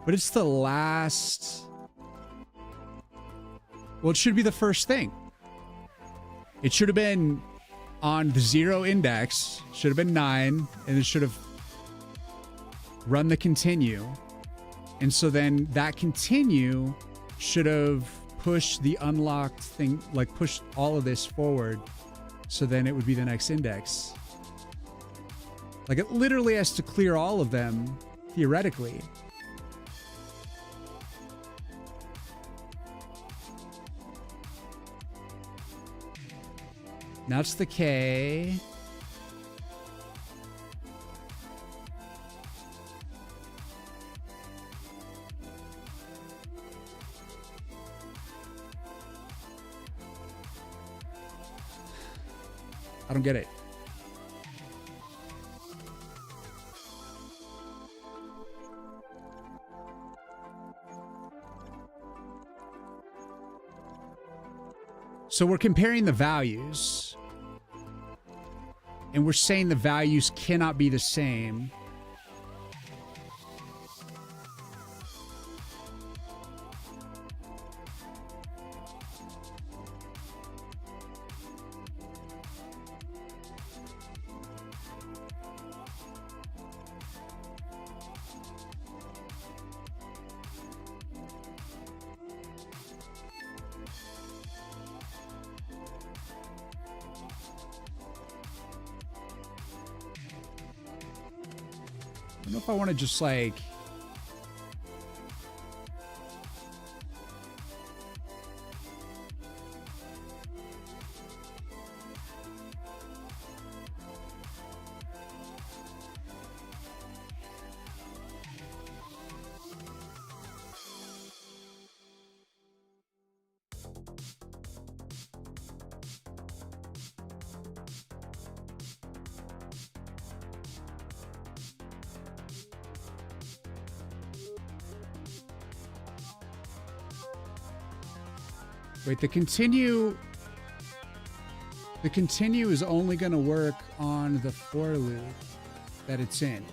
But it's the last. Well, it should be the first thing. It should have been on the 0 index, should have been 9, and it should have run the continue. And so then that continue should have push the unlocked thing, like push all of this forward, so then it would be the next index. Like it literally has to clear all of them, theoretically. Now it's the K. I don't get it. So we're comparing the values, and we're saying the values cannot be the same. I don't know if I want to just like... Wait, the continue is only going to work on the for loop that it's in.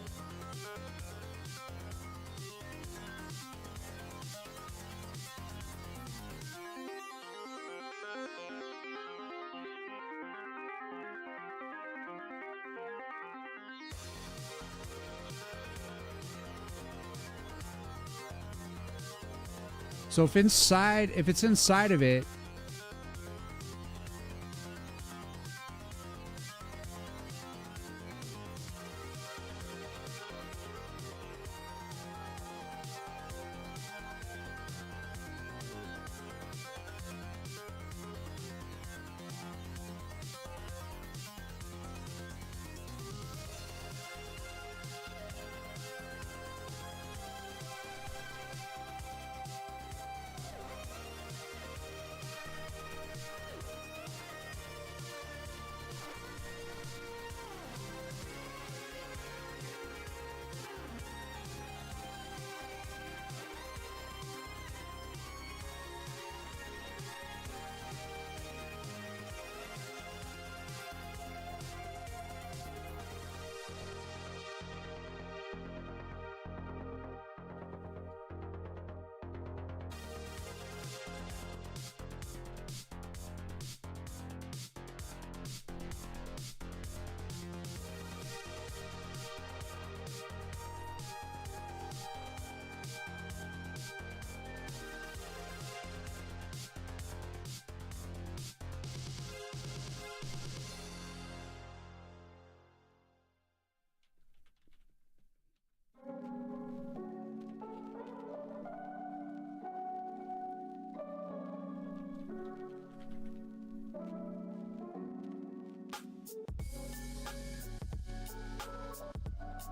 So if it's inside of it,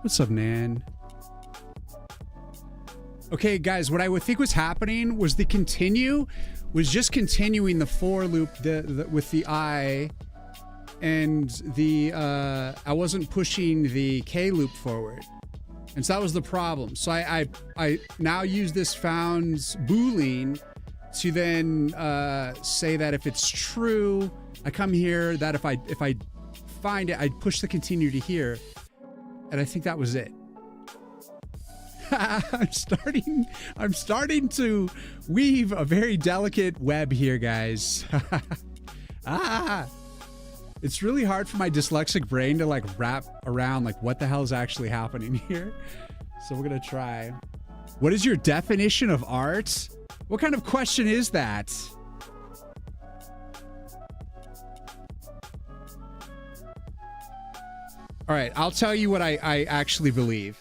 what's up, Nan? Okay, guys, what I would think was happening was the continue was just continuing the for loop with the I, and the I wasn't pushing the K loop forward, and so that was the problem. So I now use this founds boolean to then say that if it's true, I come here. That if I find it, I push the continue to here. And I think that was it. I'm starting to weave a very delicate web here, guys. It's really hard for my dyslexic brain to like wrap around like what the hell is actually happening here. So we're gonna try. What is your definition of art? What kind of question is that? All right, I'll tell you what I actually believe.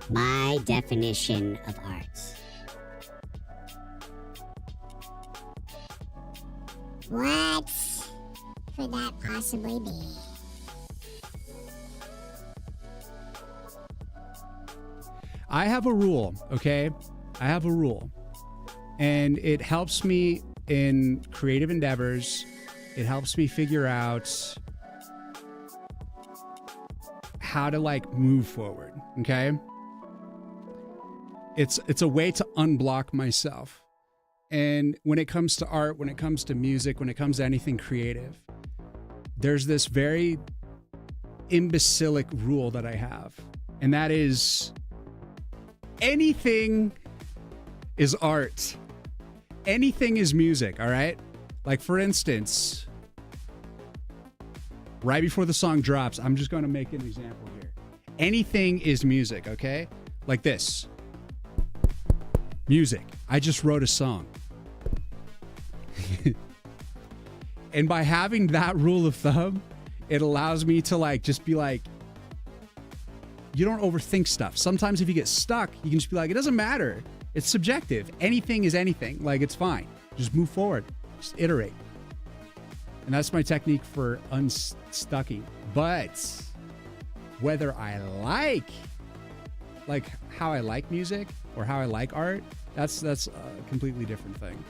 My definition of art. What could that possibly be? I have a rule, okay? I have a rule. And it helps me in creative endeavors. It helps me figure out how to like move forward, okay? It's a way to unblock myself. And when it comes to art, when it comes to music, when it comes to anything creative, there's this very imbecilic rule that I have. And that is anything is art. Anything is music, all right? Like for instance, right before the song drops, I'm just going to make an example here. Anything is music, okay? Like this. Music. I just wrote a song. And by having that rule of thumb, it allows me to like just be like, you don't overthink stuff. Sometimes if you get stuck, you can just be like, it doesn't matter. It's subjective. Anything is anything. Like it's fine. Just move forward. Just iterate. And that's my technique for unstucking. But whether I like how I like music or how I like art, that's a completely different thing.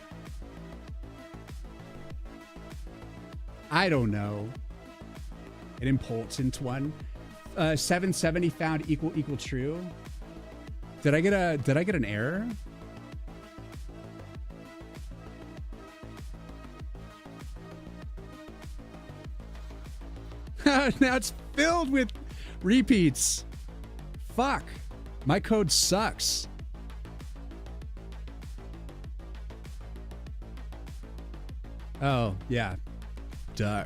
I don't know. An important one. 770 found equal true. Did I get an error? Now it's filled with repeats. Fuck. My code sucks. Oh, yeah. Duh.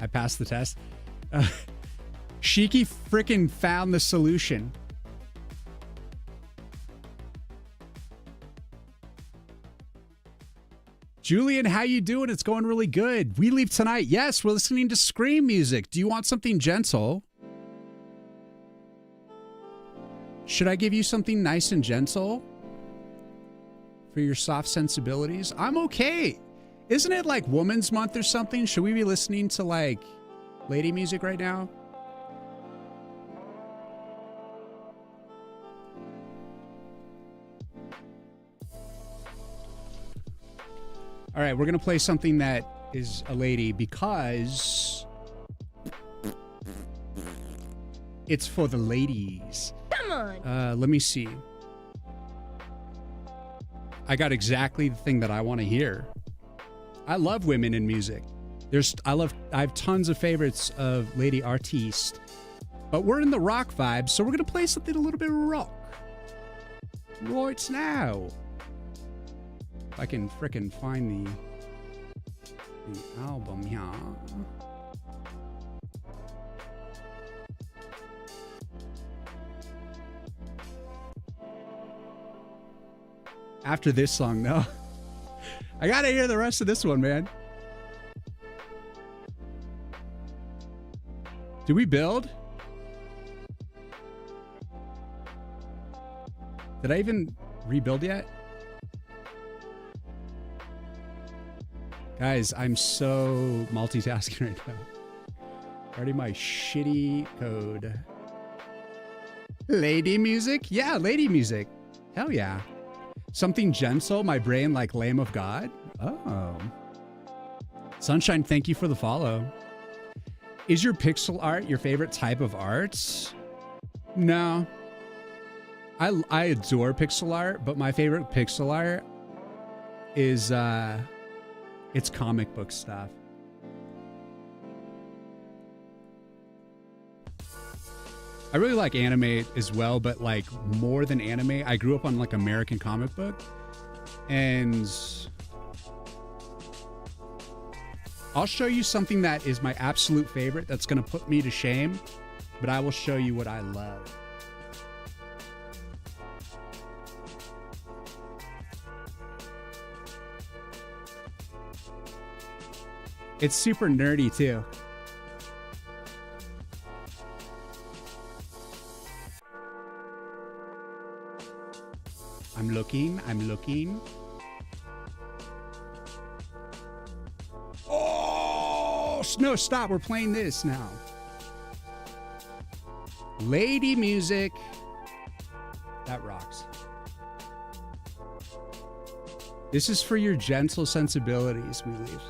I passed the test. Shiki frickin' found the solution. Julian, how you doing? It's going really good. We leave tonight. Yes, we're listening to Scream music. Do you want something gentle? Should I give you something nice and gentle for your soft sensibilities? I'm okay. Isn't it like Women's Month or something? Should we be listening to like lady music right now? All right, we're going to play something that is a lady because it's for the ladies. Come on. Let me see. I got exactly the thing that I want to hear. I love women in music. I have tons of favorites of lady artistes, but we're in the rock vibe, so we're going to play something a little bit rock right now. If I can frickin' find the album here. After this song, though. I gotta hear the rest of this one, man. Did we build? Did I even rebuild yet? Guys, I'm so multitasking right now. Already my shitty code. Lady music? Yeah, lady music. Hell yeah. Something gentle, my brain like Lamb of God. Oh. Sunshine, thank you for the follow. Is your pixel art your favorite type of art? No. I adore pixel art, but my favorite pixel art is it's comic book stuff. I really like anime as well, but like more than anime, I grew up on like American comic book, and I'll show you something that is my absolute favorite that's going to put me to shame, but I will show you what I love. It's super nerdy too. I'm looking. Oh, no, stop. We're playing this now. Lady music. That rocks. This is for your gentle sensibilities, we leave.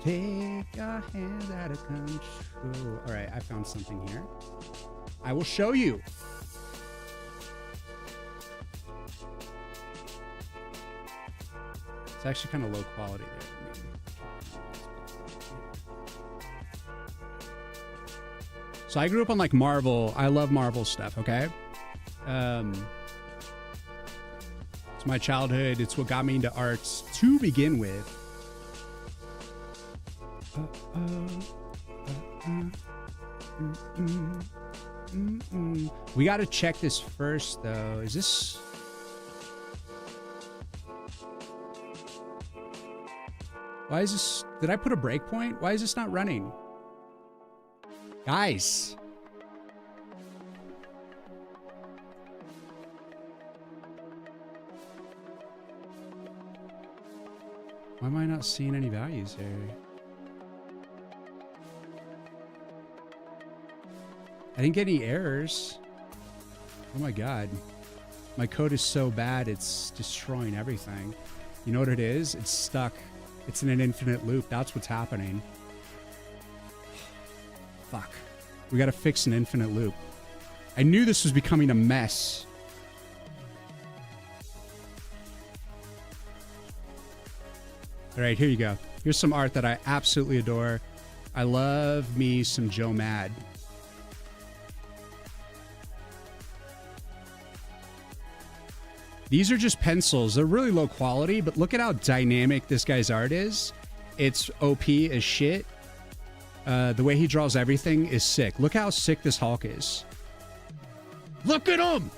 Take your hands out of control. All right, I found something here. I will show you. It's actually kind of low quality there. So I grew up on like Marvel. I love Marvel stuff, okay? It's my childhood. It's what got me into arts to begin with. We got to check this first, though. Is this... Why is this... Did I put a breakpoint? Why is this not running? Guys. Why am I not seeing any values here? I didn't get any errors. Oh my god. My code is so bad, it's destroying everything. You know what it is? It's stuck. It's in an infinite loop. That's what's happening. Fuck. We gotta fix an infinite loop. I knew this was becoming a mess. All right, here you go. Here's some art that I absolutely adore. I love me some Joe Mad. These are just pencils. They're really low quality, but look at how dynamic this guy's art is. It's OP as shit. The way he draws everything is sick. Look how sick this Hulk is. Look at him!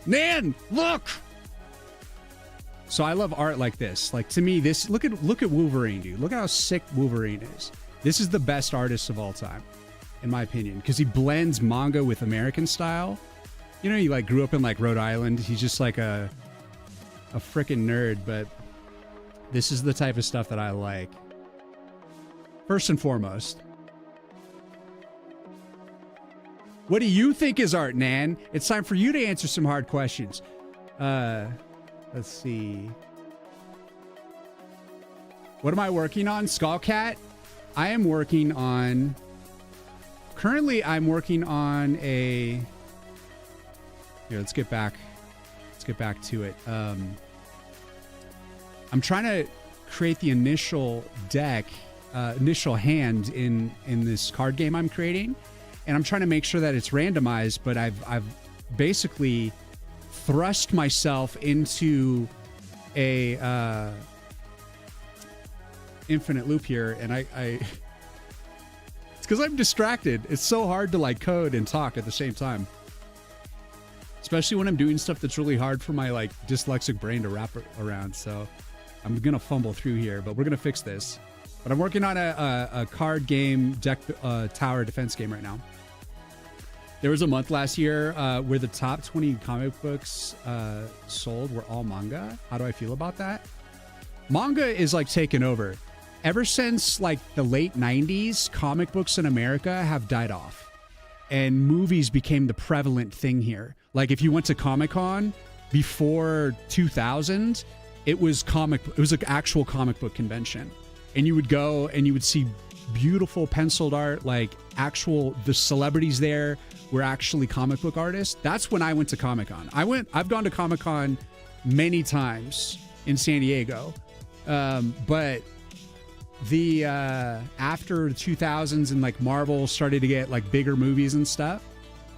Nan, look! So I love art like this. Like, to me, this... Look at Wolverine, dude. Look at how sick Wolverine is. This is the best artist of all time, in my opinion, because he blends manga with American style. You know, he like grew up in like Rhode Island. He's just like a freaking nerd, but this is the type of stuff that I like. First and foremost. What do you think is art, Nan? It's time for you to answer some hard questions. Let's see. What am I working on? Skullcat? I am working on... Currently, I'm working on a... Here, let's get back to it. I'm trying to create the initial deck, initial hand in this card game I'm creating, and I'm trying to make sure that it's randomized. But I've basically thrust myself into a infinite loop here, and I it's because I'm distracted. It's so hard to like code and talk at the same time. Especially when I'm doing stuff that's really hard for my like dyslexic brain to wrap around. So I'm gonna fumble through here, but we're gonna fix this. But I'm working on a card game deck tower defense game right now. There was a month last year where the top 20 comic books sold were all manga. How do I feel about that? Manga is like taken over. Ever since like the late 90s, comic books in America have died off. And movies became the prevalent thing here. Like if you went to Comic-Con, before 2000, it was an actual comic book convention. And you would go and you would see beautiful penciled art, like the celebrities there were actually comic book artists. That's when I went to Comic-Con. I've gone to Comic-Con many times in San Diego. But the after the 2000s and like Marvel started to get like bigger movies and stuff,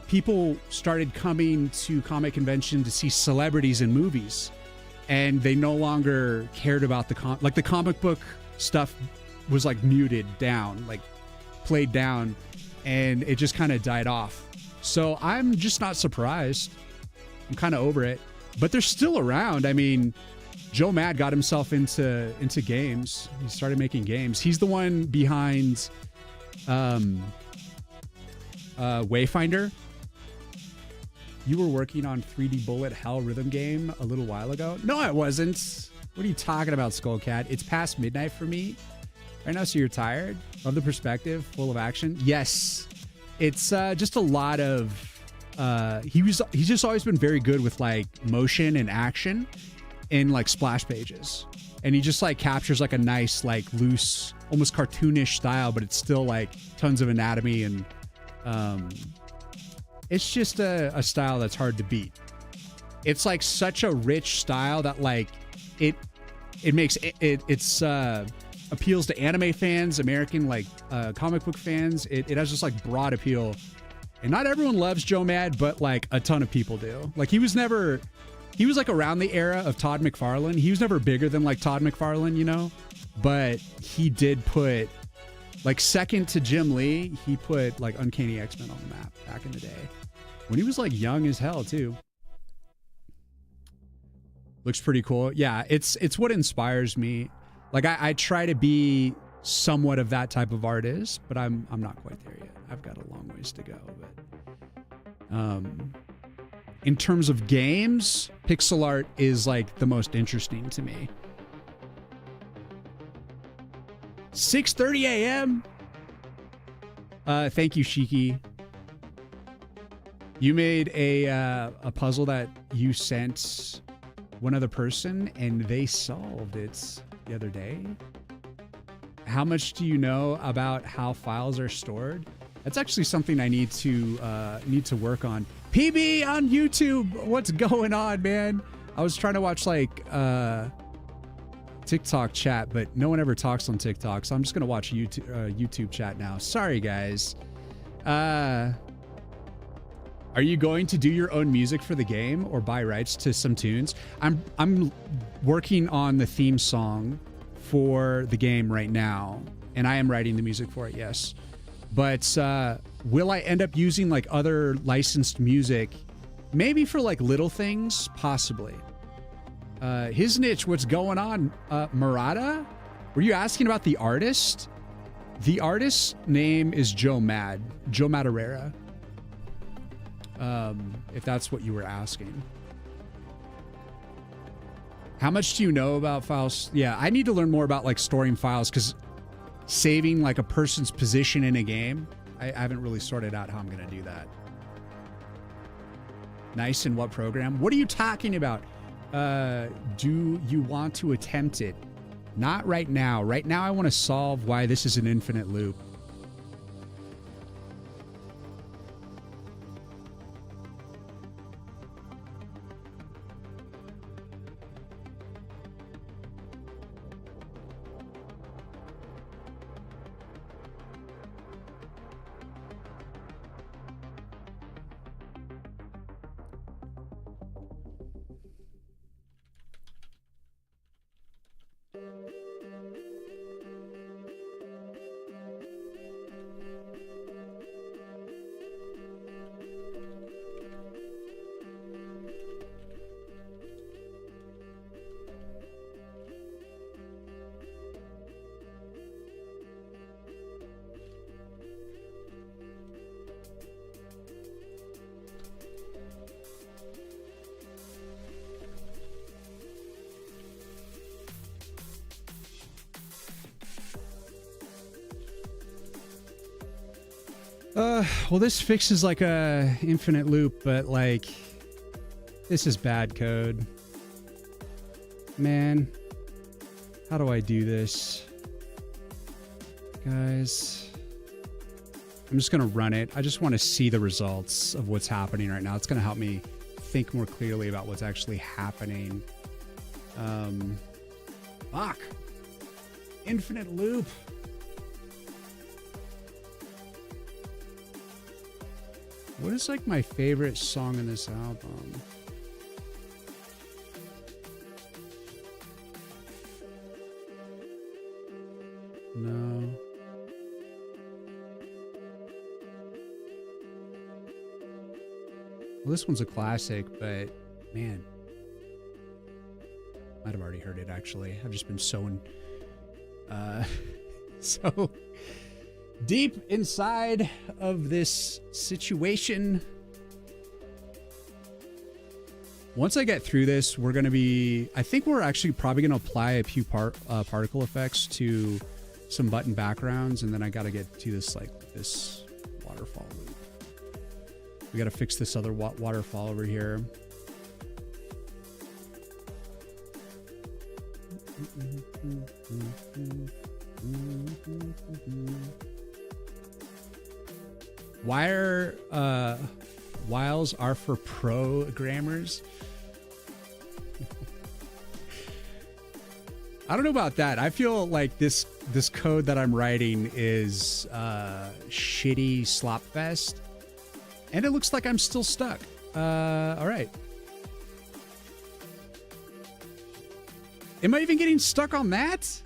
people started coming to comic convention to see celebrities in movies, and they no longer cared about the comic book stuff was like muted down, like played down, and it just kind of died off. So I'm just not surprised. I'm kind of over it, but they're still around. I mean, Joe Mad got himself into games. He started making games. He's the one behind Wayfinder. You were working on 3D Bullet Hell rhythm game a little while ago. No, I wasn't. What are you talking about, Skullcat? It's past midnight for me right now, so you're tired? Love the perspective, full of action. Yes, it's just a lot of. He's just always been very good with like motion and action in like splash pages, and he just like captures like a nice like loose, almost cartoonish style, but it's still like tons of anatomy, and it's just a style that's hard to beat. It's like such a rich style that like it makes it's appeals to anime fans, American like comic book fans. It has just like broad appeal, and not everyone loves Joe Mad, but like a ton of people do. Like he was like around the era of Todd McFarlane. He was never bigger than like Todd McFarlane, you know, but he did put like second to Jim Lee. He put like Uncanny X-Men on the map back in the day when he was like young as hell too. Looks pretty cool. Yeah, it's what inspires me. Like I try to be somewhat of that type of artist, but I'm not quite there yet. I've got a long ways to go. But in terms of games, pixel art is like the most interesting to me. 6:30 a.m. Thank you, Shiki. You made a puzzle that you sent one other person, and they solved it the other day. How much do you know about how files are stored? That's actually something I need to work on. PB on YouTube, what's going on, man? I was trying to watch like TikTok chat, but no one ever talks on TikTok, so I'm just gonna watch YouTube chat now. Sorry, guys. Are you going to do your own music for the game or buy rights to some tunes? I'm working on the theme song for the game right now, and I am writing the music for it, yes. But will I end up using like other licensed music? Maybe for like little things, possibly. His niche, what's going on? Murata? Were you asking about the artist? The artist's name is Joe Mad. Joe Madureira. If that's what you were asking. How much do you know about files? Yeah, I need to learn more about like storing files, because saving like a person's position in a game, I haven't really sorted out how I'm going to do that. Nice. In what program? What are you talking about? Do you want to attempt it? Not right now. Right now, I want to solve why this is an infinite loop. Well, this fixes like a infinite loop, but like This is bad code. Man, how do I do this? Guys, I'm just going to run it. I just want to see the results of what's happening right now. It's going to help me think more clearly about what's actually happening. Fuck. Infinite loop. What is like my favorite song in this album? No. Well, this one's a classic, but man, might have already heard it actually. I've just been so so deep inside of this situation. Once I get through this, we're going to be, I think we're actually probably going to apply a few particle effects to some button backgrounds, and then I got to get to this, like, this waterfall loop. We got to fix this other waterfall over here. Whiles are for programmers. I don't know about that. I feel like this code that I'm writing is shitty slop fest, and it looks like I'm still stuck. All right. Am I even getting stuck on that?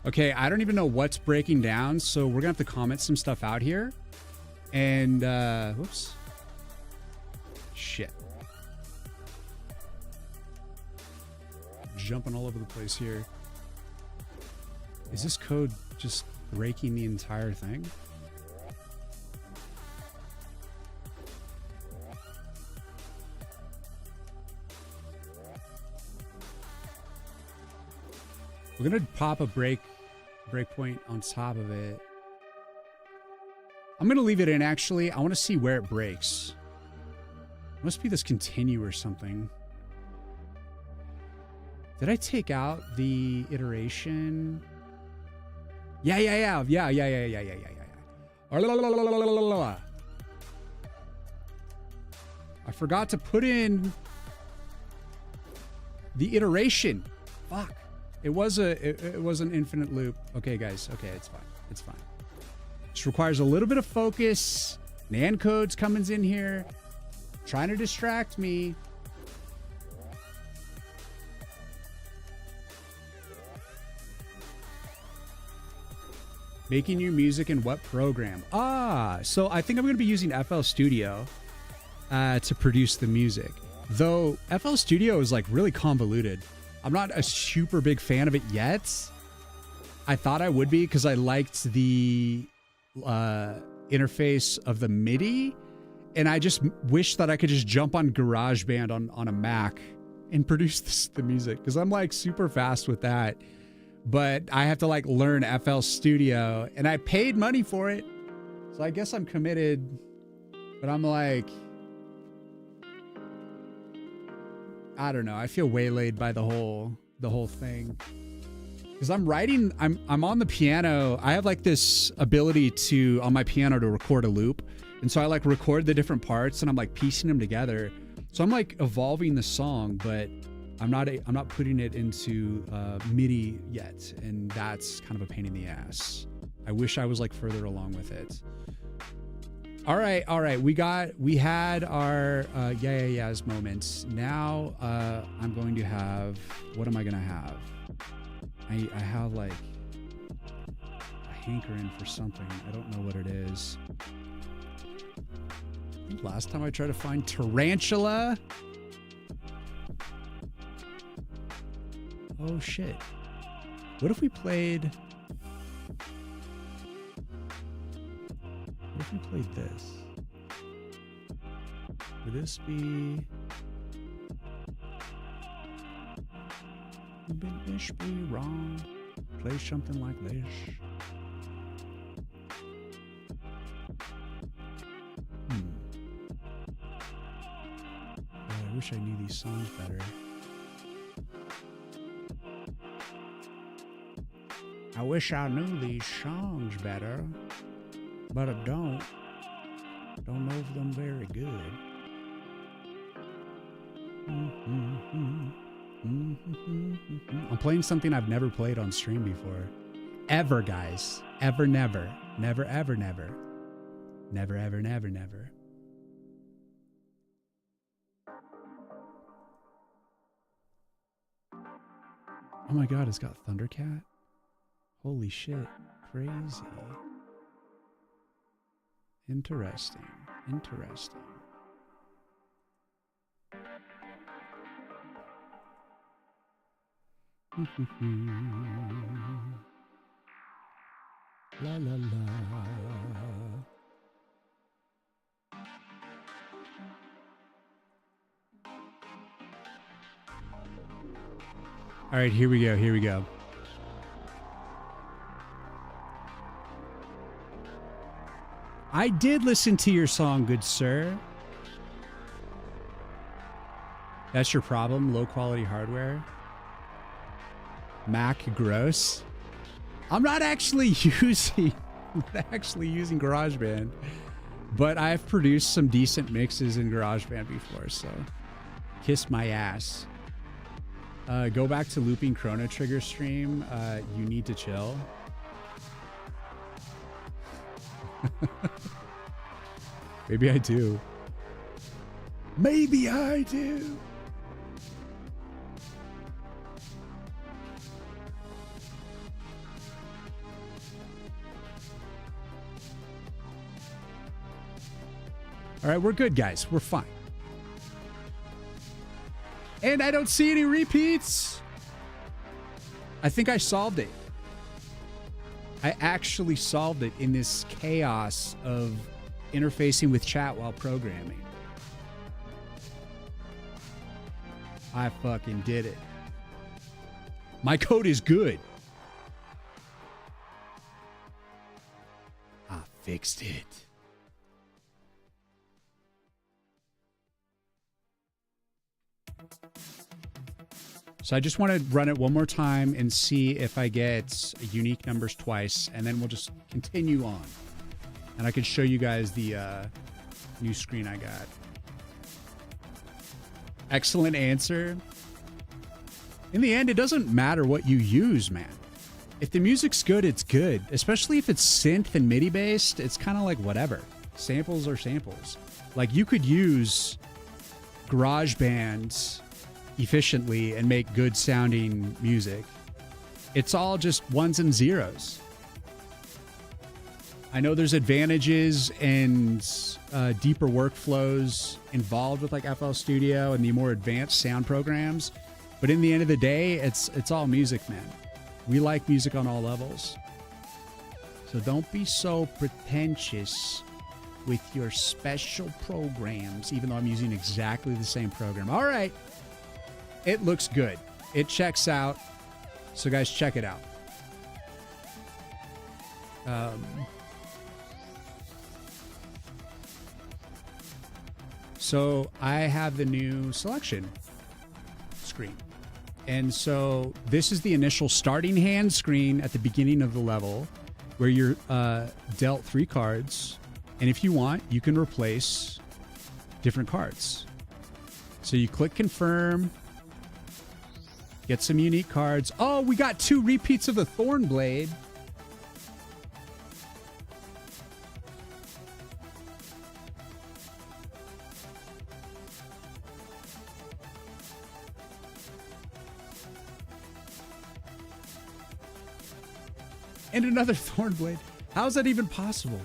Okay, I don't even know what's breaking down, so we're gonna have to comment some stuff out here. And, whoops. Shit. Jumping all over the place here. Is this code just breaking the entire thing? We're gonna pop a breakpoint on top of it. I'm gonna leave it in actually. I want to see where it breaks. It must be this continue or something. Did I take out the iteration? Yeah. I forgot to put in the iteration. Fuck. It was an infinite loop. Okay, guys. Okay, it's fine. It's fine. Just requires a little bit of focus. Nan code's coming in here, trying to distract me. Making your music in what program? So I think I'm going to be using FL Studio to produce the music. Though FL Studio is like really convoluted. I'm not a super big fan of it yet. I thought I would be because I liked the interface of the MIDI, and I just wish that I could just jump on GarageBand on a Mac and produce the music, because I'm like super fast with that. But I have to like learn FL Studio, and I paid money for it, so I guess I'm committed. But I'm like, I don't know. I feel waylaid by the whole thing, because I'm writing. I'm on the piano. I have like this ability to on my piano to record a loop, and so I like record the different parts, and I'm like piecing them together. So I'm like evolving the song, but I'm not putting it into MIDI yet, and that's kind of a pain in the ass. I wish I was like further along with it. All right. We had our yeahs moments. Now I'm going to have, what am I gonna have? I have like a hankering for something. I don't know what it is. I think last time I tried to find Tarantula. Oh shit. What if we played... What if we played this? Would this be... Would this be wrong? Play something like this. I wish I knew these songs better. I wish I knew these songs better, but I don't. Don't know if them very good. I'm playing something I've never played on stream before. Ever, guys. Ever, never. Never, ever, never. Never, ever, never, never. Oh my god, it's got Thundercat? Holy shit. Crazy. Interesting. Interesting. La la la. All right, here we go. Here we go. I did listen to your song, good sir. That's your problem, low quality hardware. Mac gross. I'm not actually using GarageBand, but I've produced some decent mixes in GarageBand before, so kiss my ass. Go back to looping Chrono Trigger stream. You need to chill. Maybe I do. Maybe I do. All right, we're good, guys. We're fine. And I don't see any repeats. I think I solved it. I actually solved it in this chaos of interfacing with chat while programming. I fucking did it. My code is good. I fixed it. So I just want to run it one more time and see if I get unique numbers twice, and then we'll just continue on. And I can show you guys the new screen I got. Excellent answer. In the end, it doesn't matter what you use, man. If the music's good, it's good. Especially if it's synth and MIDI based, it's kind of like whatever. Samples are samples. Like you could use GarageBand efficiently and make good sounding music. It's all just ones and zeros. I know there's advantages and deeper workflows involved with like FL Studio and the more advanced sound programs, but in the end of the day, it's all music, man. We like music on all levels. So don't be so pretentious with your special programs, even though I'm using exactly the same program. All right. It looks good. It checks out. So guys, check it out. So I have the new selection screen. And so this is the initial starting hand screen at the beginning of the level where you're dealt 3 cards. And if you want, you can replace different cards. So you click confirm. Get some unique cards. Oh, we got 2 repeats of the Thornblade. And another Thornblade. How is that even possible?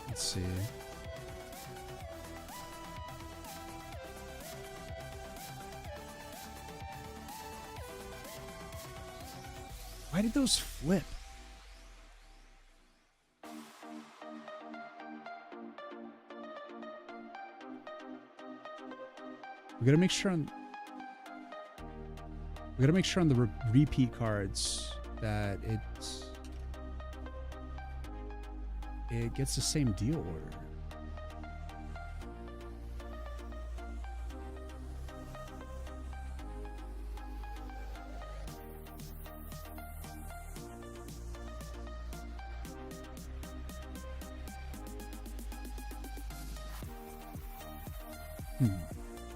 Let's see. Why did those flip? We gotta make sure on. We gotta make sure on the repeat cards that it gets the same deal order.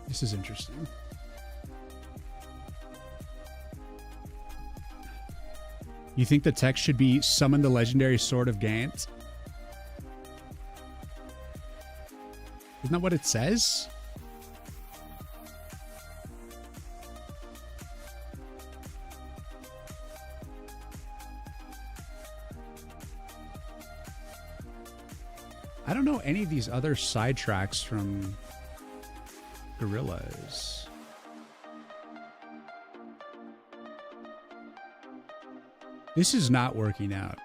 This is interesting. You think the text should be summon the legendary sword of Gant? Isn't that what it says? I don't know any of these other sidetracks from Gorillas. This is not working out.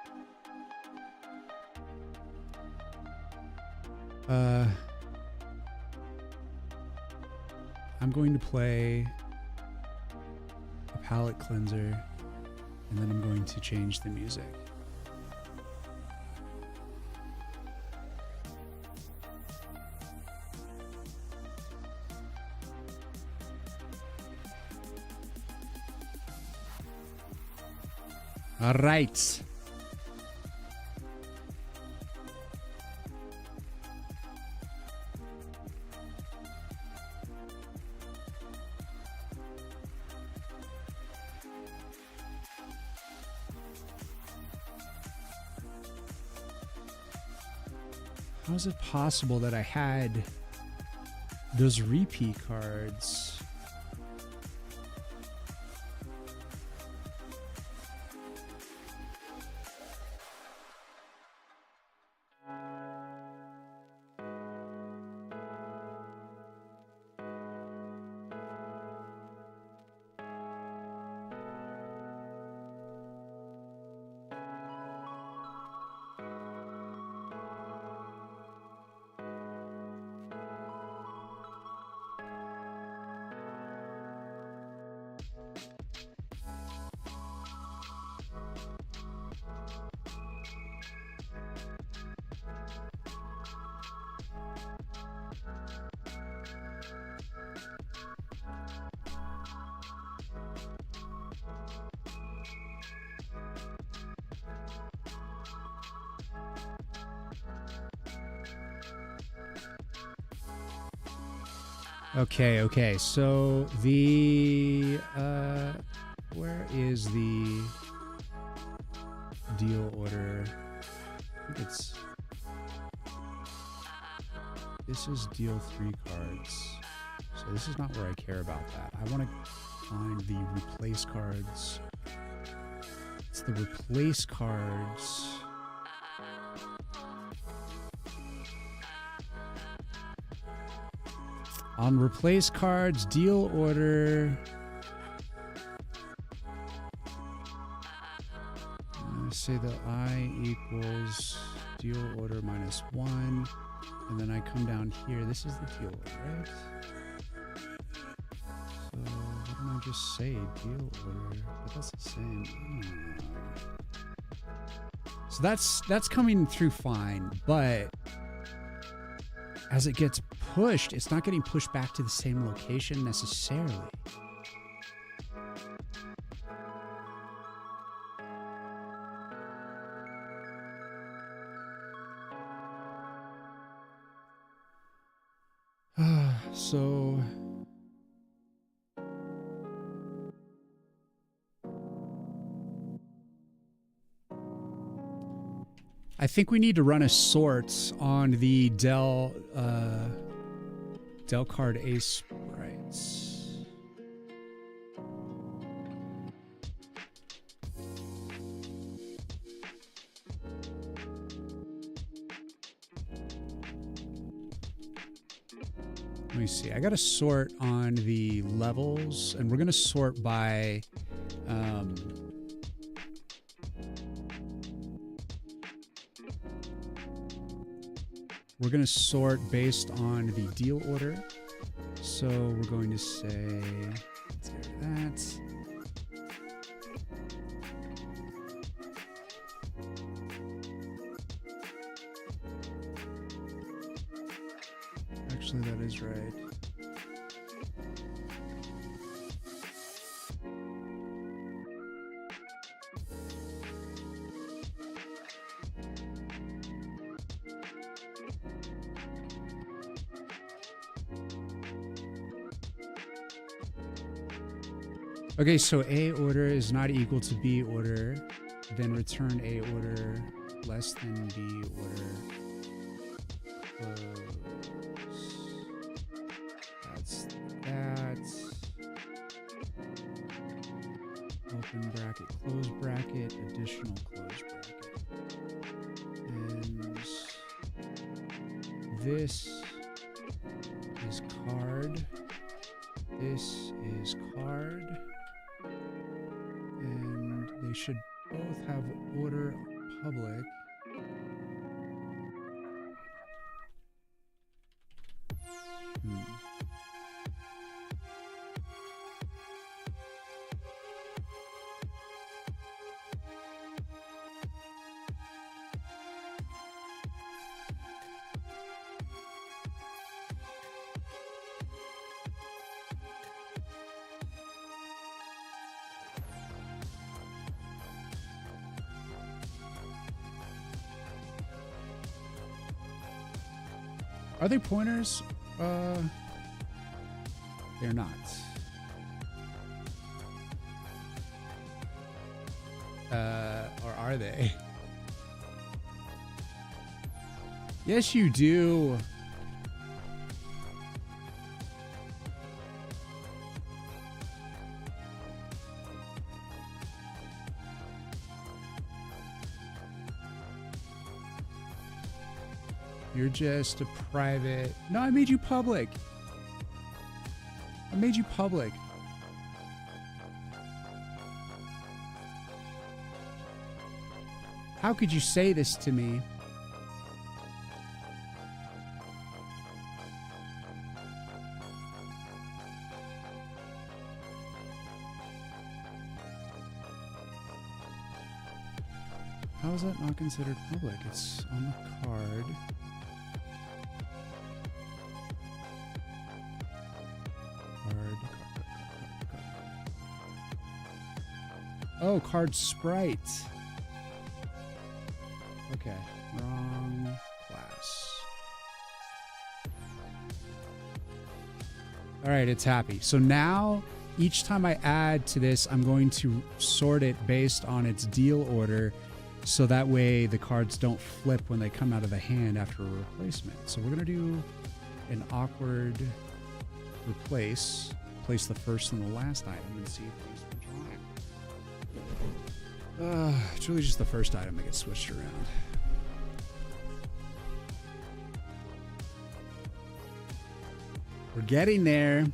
I'm going to play a palette cleanser, and then I'm going to change the music. All right. How is it possible that I had those repeat cards? Okay, so the where is the deal order? I think this is deal 3 cards. So this is not where I care about that. I want to find the replace cards. It's the replace cards. On replace cards, deal order. Say that I equals deal order -1. And then I come down here. This is the deal order, right? So what did I just say? Deal order. But that's the same. So that's coming through fine, but as it gets pushed, it's not getting pushed back to the same location necessarily. So I think we need to run a sort on the Dell card A sprites. Let me see. I got to sort on the levels, and we're going to sort by we're going to sort based on the deal order. So we're going to say, let's get rid of that. Actually, that is right. Okay, so A order is not equal to B order, then return A order less than B order. That's that. Open bracket, close bracket, additional close bracket. And this is card. This is card. And they should both have order public. Are they pointers? They're not. Or are they? Yes, you do. You're just a private. No, I made you public. I made you public. How could you say this to me? How is that not considered public? It's on the card. Oh, card sprite. Okay, wrong class. All right, it's happy. So now, each time I add to this, I'm going to sort it based on its deal order, so that way the cards don't flip when they come out of the hand after a replacement. So we're gonna do an awkward replace. Place the first and the last item and see if these will draw. It's really just the first item that gets switched around. We're getting there.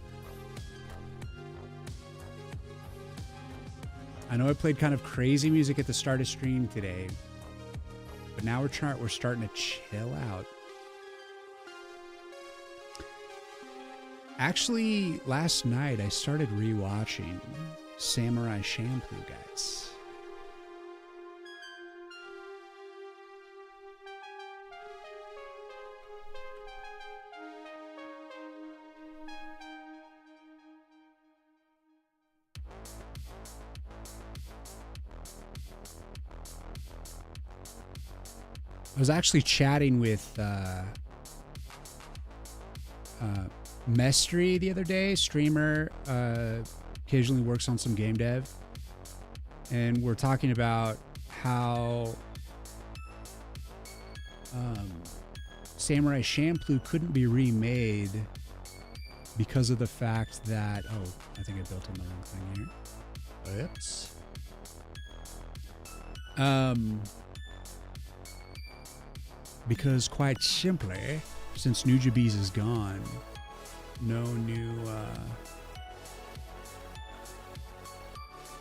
I know I played kind of crazy music at the start of stream today, but now we're starting to chill out. Actually, last night I started rewatching Samurai Champloo, guys. I was actually chatting with Mestry the other day, streamer, occasionally works on some game dev, and we're talking about how Samurai Champloo couldn't be remade because of the fact that, oh, I think I built in the wrong thing here. Oops. Because quite simply, since Nujabes is gone, no new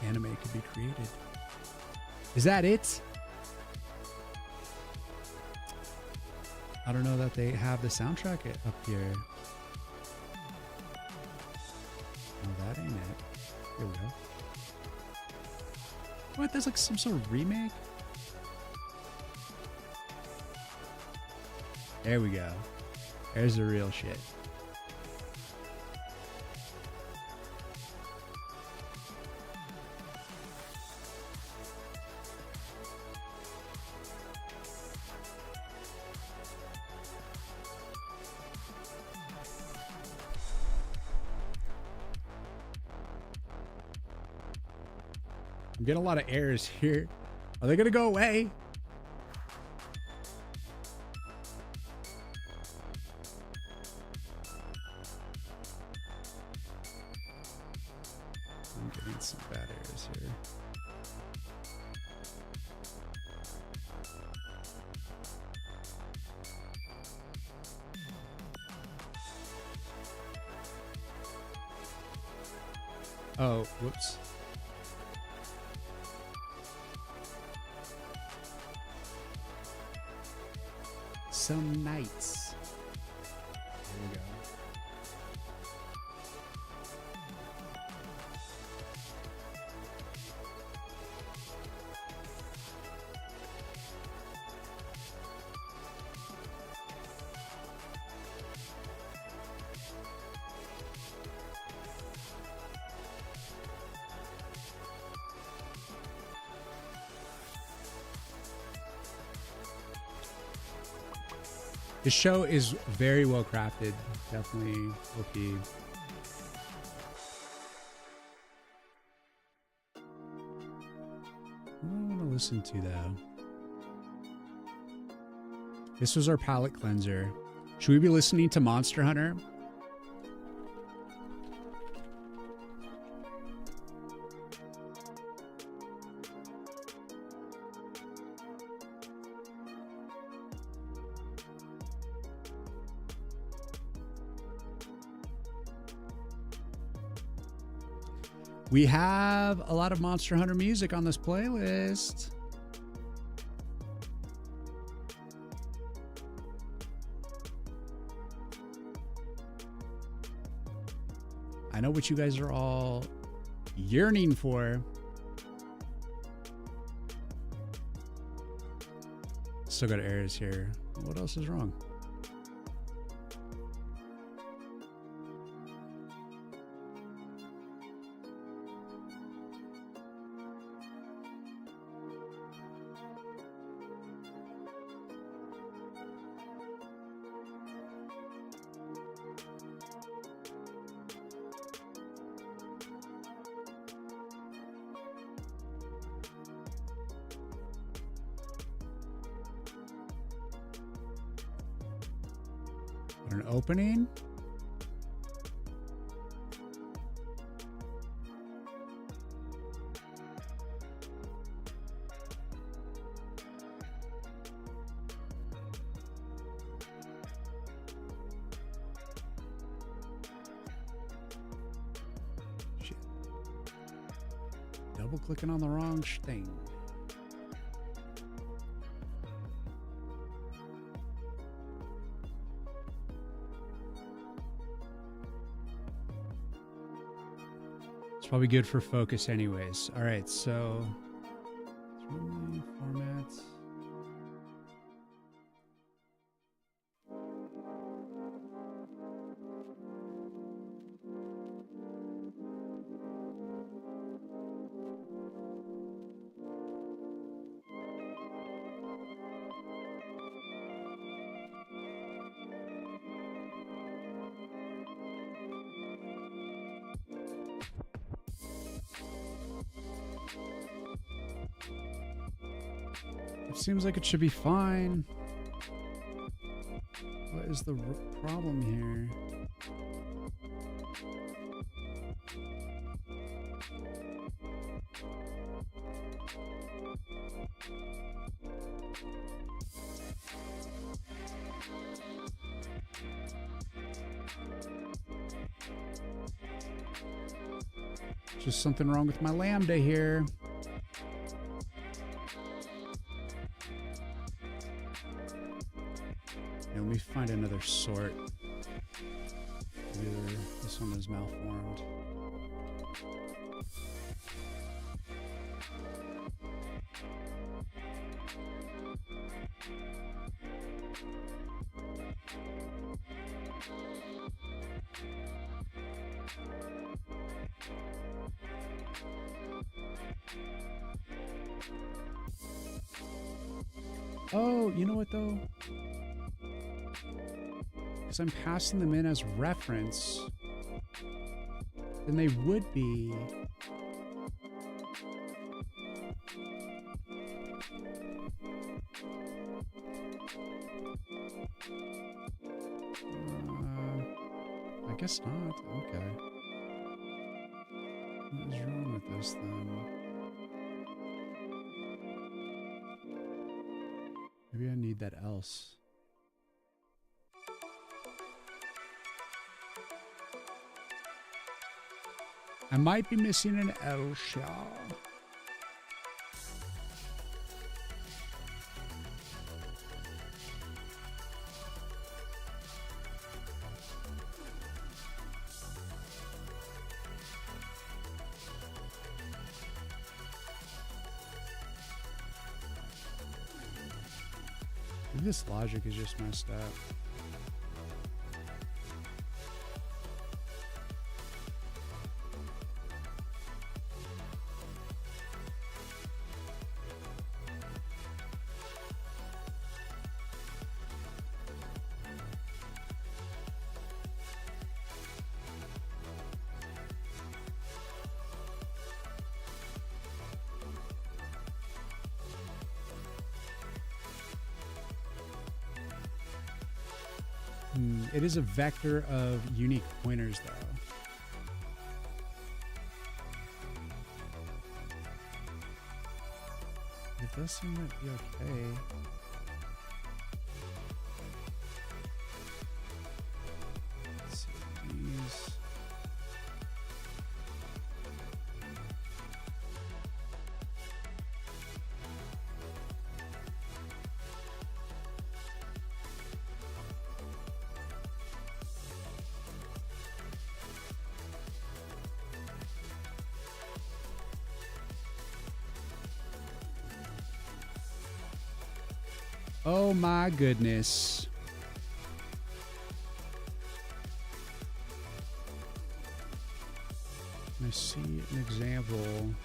anime could be created. Is that it? I don't know that they have the soundtrack up here. No, that ain't it. Here we go. What? There's like some sort of remake? There we go. There's the real shit. I'm getting a lot of errors here. Are they gonna go away? I'm getting some bad errors here. Oh, whoops. Some nights. There we go. The show is very well crafted. Definitely OP. What do I want to listen to though? This was our palate cleanser. Should we be listening to Monster Hunter? We have a lot of Monster Hunter music on this playlist. I know what you guys are all yearning for. Still got errors here. What else is wrong? An opening. Shit. Double clicking on the wrong thing. Probably good for focus anyways. All right, so formats. It seems like it should be fine. What is the problem here? Just something wrong with my lambda here. Let me find another sort. Either this one is malformed. Oh, you know what though? Because I'm passing them in as reference, then they would be. I guess not. Okay. What is wrong with this then? Maybe I need that else. I might be missing an L shell. Maybe this logic is just messed up. It is a vector of unique pointers, though. It does seem to be okay. Let's see these. Oh my goodness. I see an example.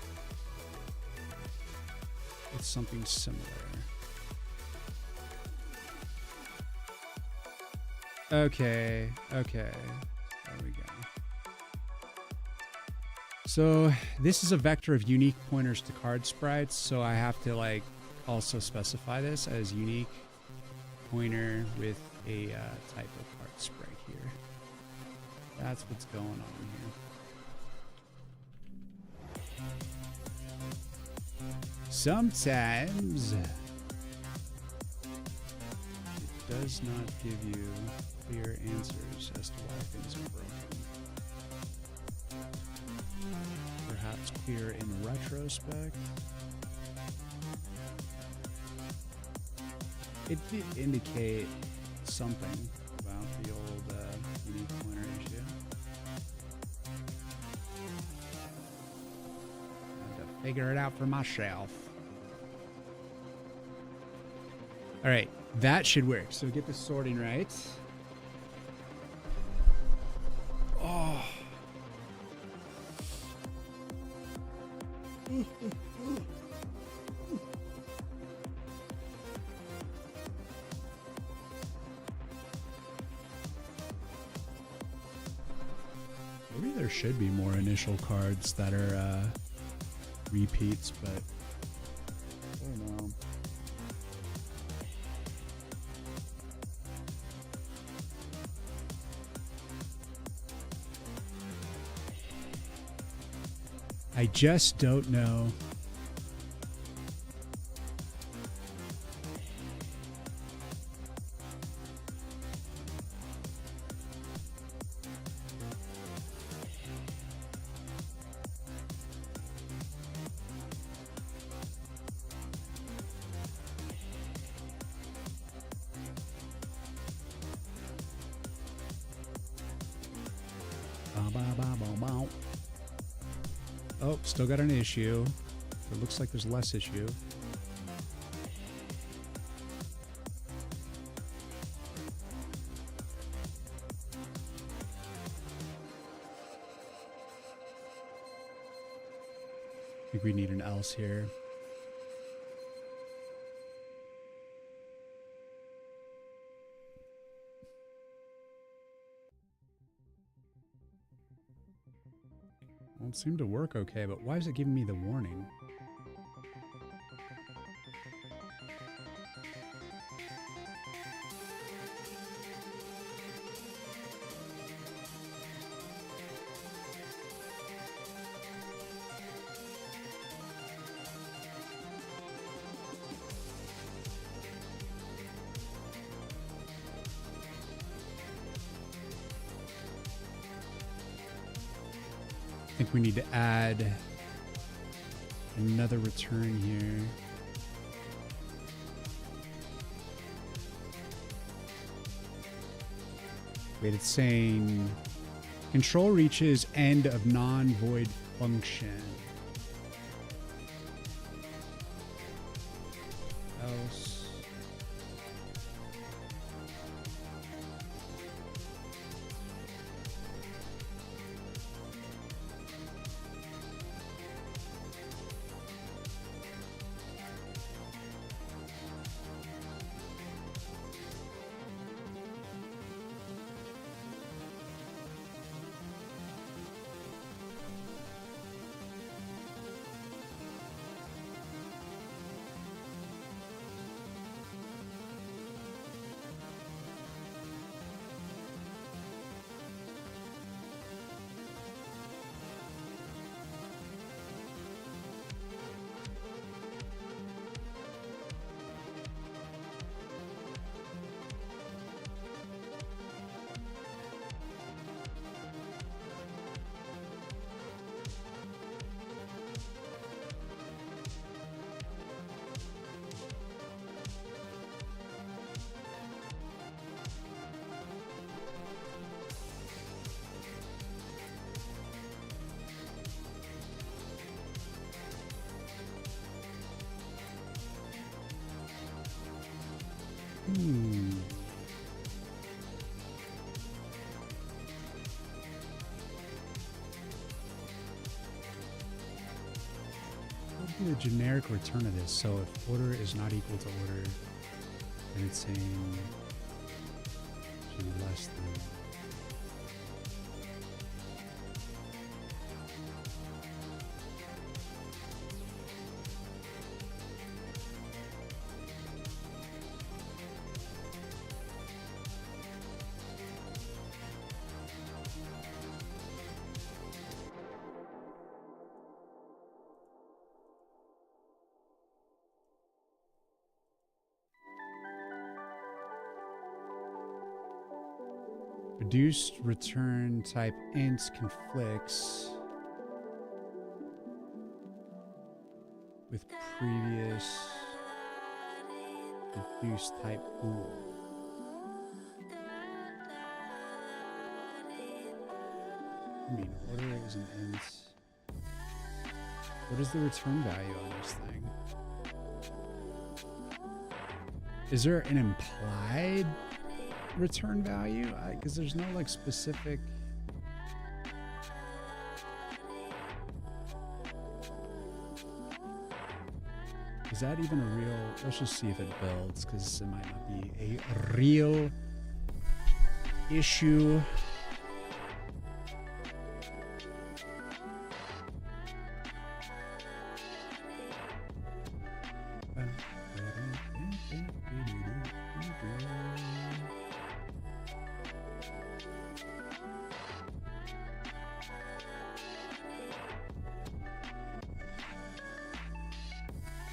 It's something similar. Okay, okay. There we go. So this is a vector of unique pointers to card sprites, so I have to like also specify this as unique pointer with a type of card sprite here. That's what's going on here. Sometimes it does not give you clear answers as to why things are broken. Perhaps clear in retrospect. It did indicate something about the old unique pointer issue. I have to figure it out for myself. All right, that should work. So get the sorting right. Oh. Maybe there should be more initial cards that are repeats, but I don't know. I just don't know. Oh, still got an issue. It looks like there's less issue. I think we need an else here. Well, it seemed to work okay, but why is it giving me the warning? I think we need to add another return here. Wait, it's saying control reaches end of non-void function. Else. What would be the generic return of this? So if order is not equal to order, then it's saying should be less than. Reduced return type int conflicts with previous reduced type bool. I mean, order is an int. What is the return value on this thing? Is there an implied return value? Because there's no like specific. Is that even a real? Let's just see if it builds, because it might not be a real issue.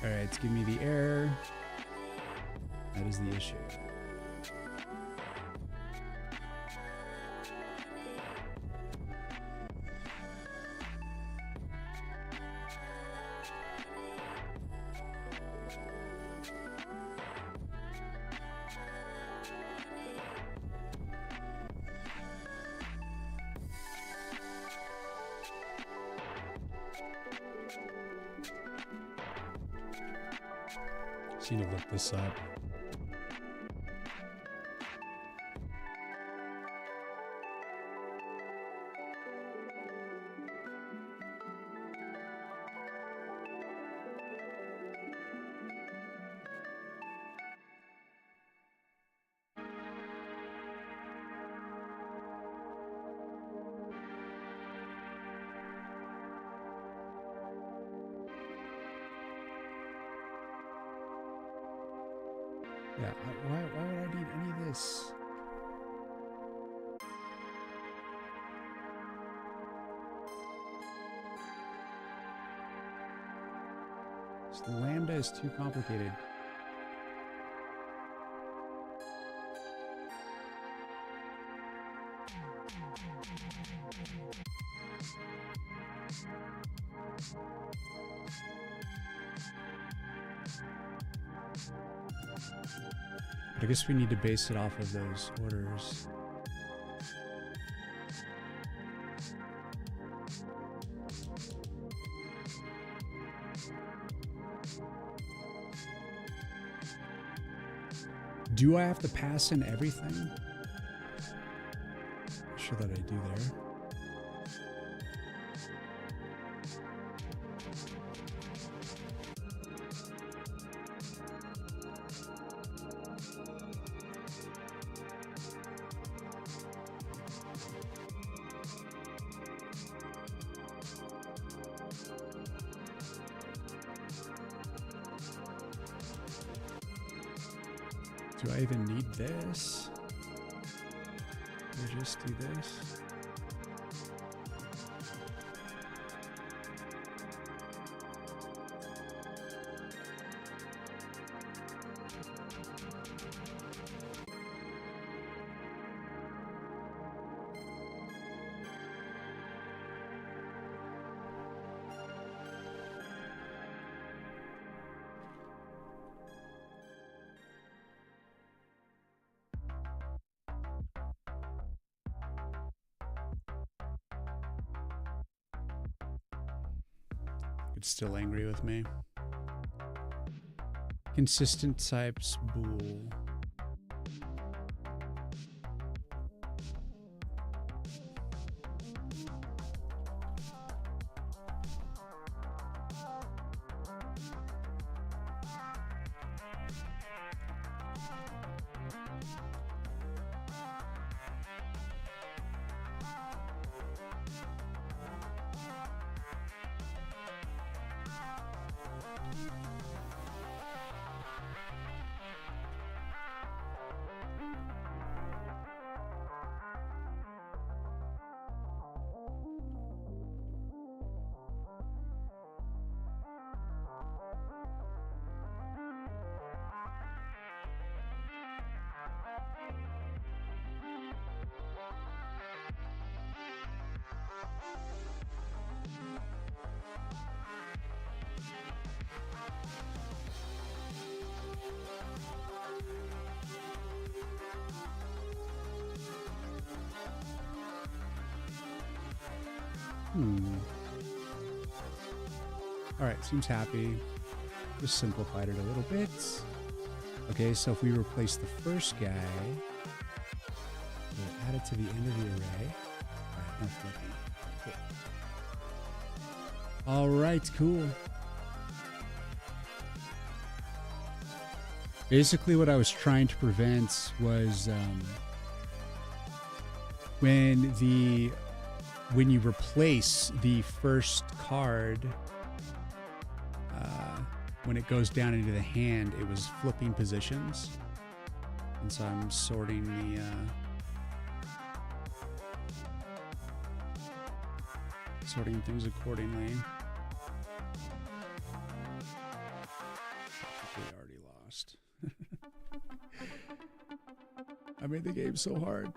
All right, give me the error. That is the issue. Just need to look this up. Yeah, why would I need any of this? The lambda is too complicated. But I guess we need to base it off of those orders. Do I have to pass in everything? Not sure that I do there. Do I even need this? Or just do this? It's still angry with me. Consistent types bool. All right, seems happy. Just simplified it a little bit. Okay, so if we replace the first guy, we'll add it to the end of the array. All right, no flipping. Cool. All right, cool. Basically, what I was trying to prevent was when you replace the first card, when it goes down into the hand, it was flipping positions, and so I'm sorting things accordingly. made the game so hard.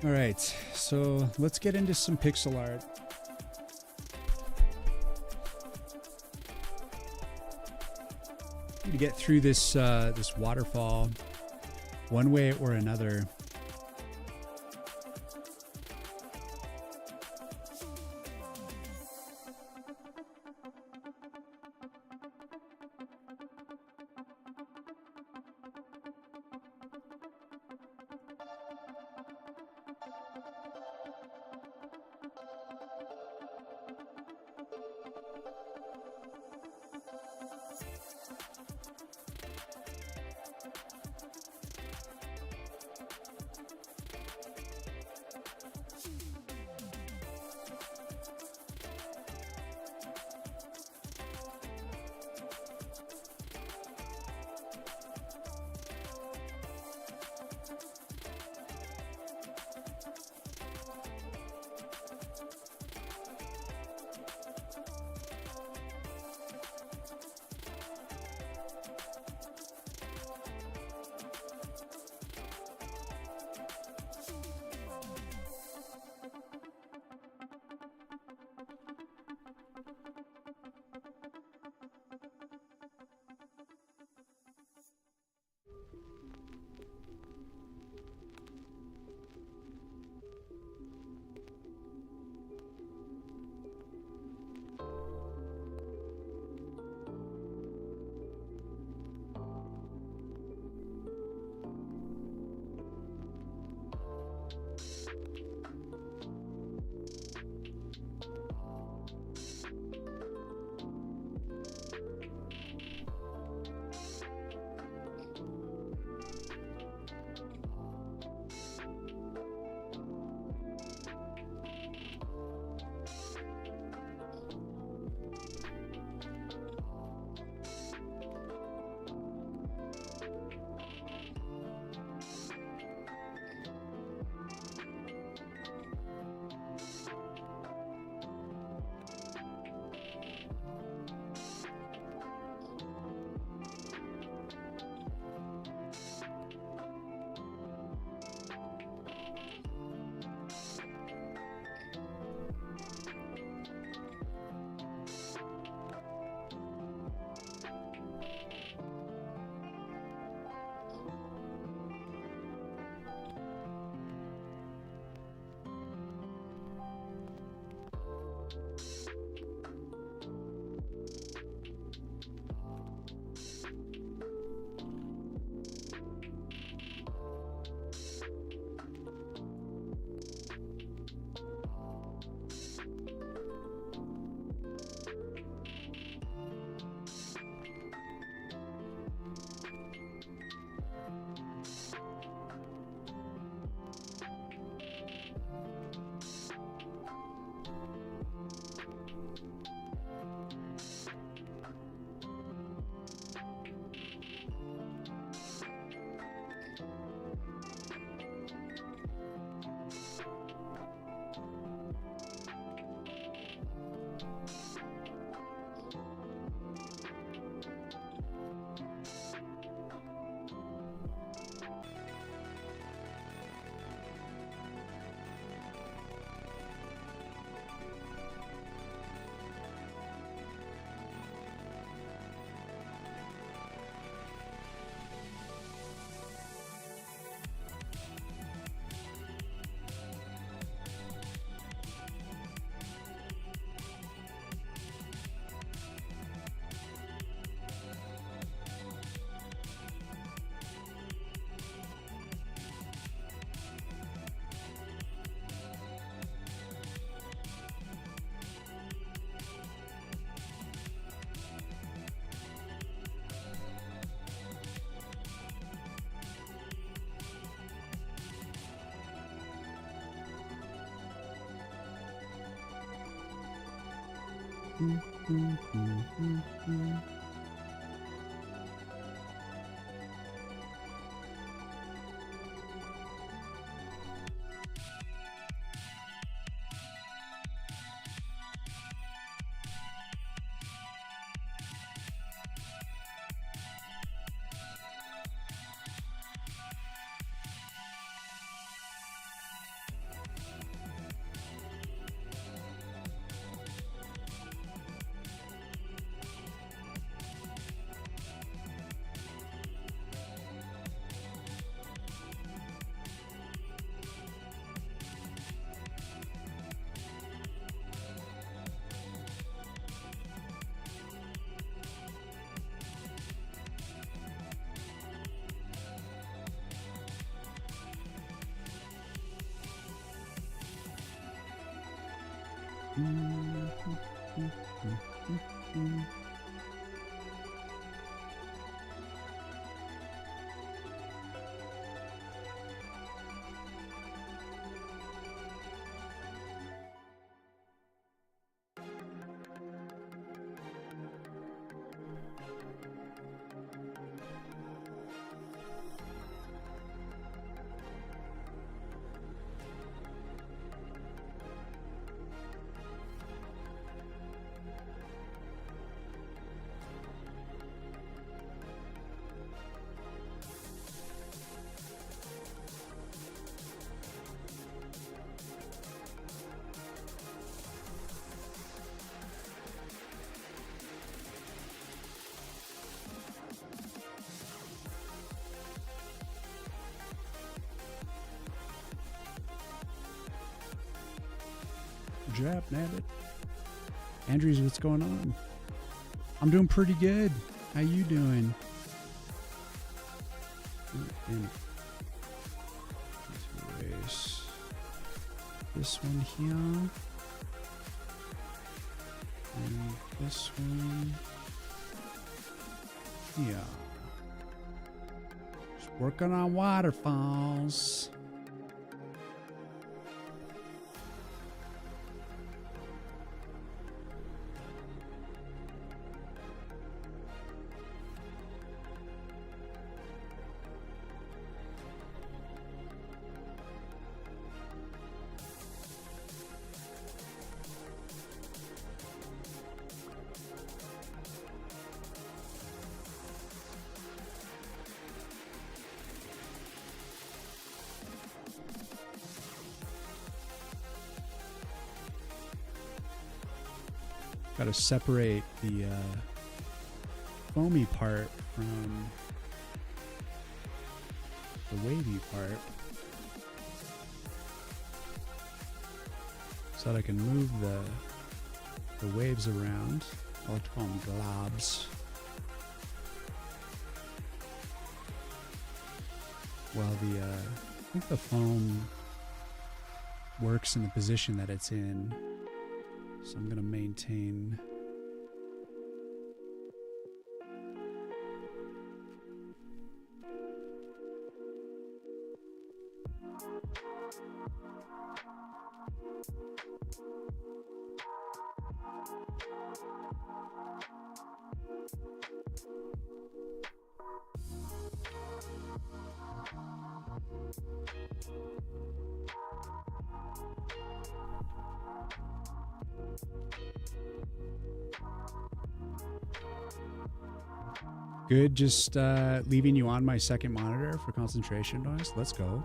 All right, so let's get into some pixel art. Need to get through this this waterfall one way or another. Jap, nabbit. Andrews, what's going on? I'm doing pretty good. How you doing? Erase this one here. And this one here. Just working on waterfalls. Got to separate the foamy part from the wavy part so that I can move the waves around. I like to call them globs. While I think the foam works in the position that it's in. So I'm going to maintain good. Just leaving you on my second monitor for concentration noise. Let's go.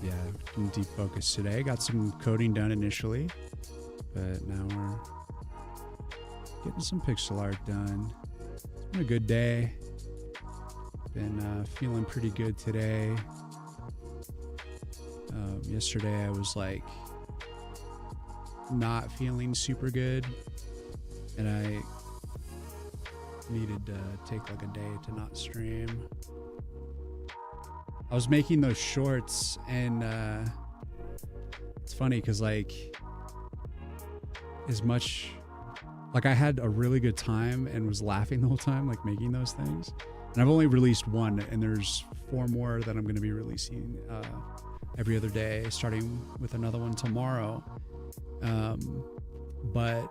Yeah, in deep focus today. Got some coding done initially, but now we're getting some pixel art done. It's been a good day. Been feeling pretty good today. Yesterday I was like not feeling super good, and I needed to take like a day to not stream. I was making those shorts, and it's funny because like as much like I had a really good time and was laughing the whole time like making those things, and I've only released one, and there's 4 more that I'm going to be releasing every other day, starting with another one tomorrow. But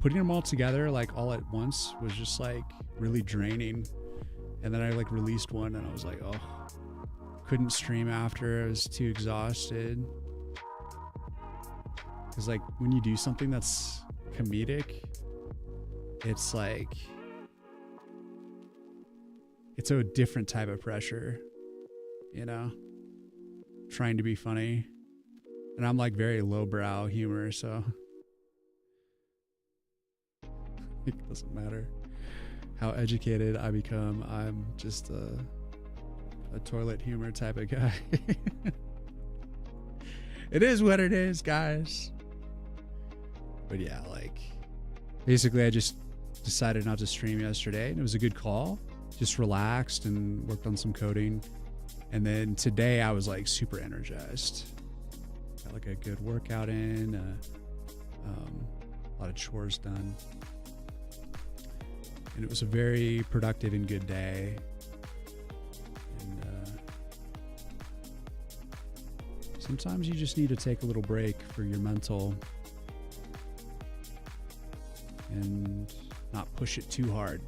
putting them all together like all at once was just like really draining. And then I like released one and I was like, oh, couldn't stream after. I was too exhausted. Because like when you do something that's comedic, it's like, it's a different type of pressure, you know, trying to be funny. And I'm like very lowbrow humor, so it doesn't matter how educated I become. I'm just a toilet humor type of guy. It is what it is, guys. But yeah, like basically I just decided not to stream yesterday, and it was a good call. Just relaxed and worked on some coding. And then today I was like super energized. Got like a good workout in, a lot of chores done. And it was a very productive and good day. And sometimes you just need to take a little break for your mental and not push it too hard.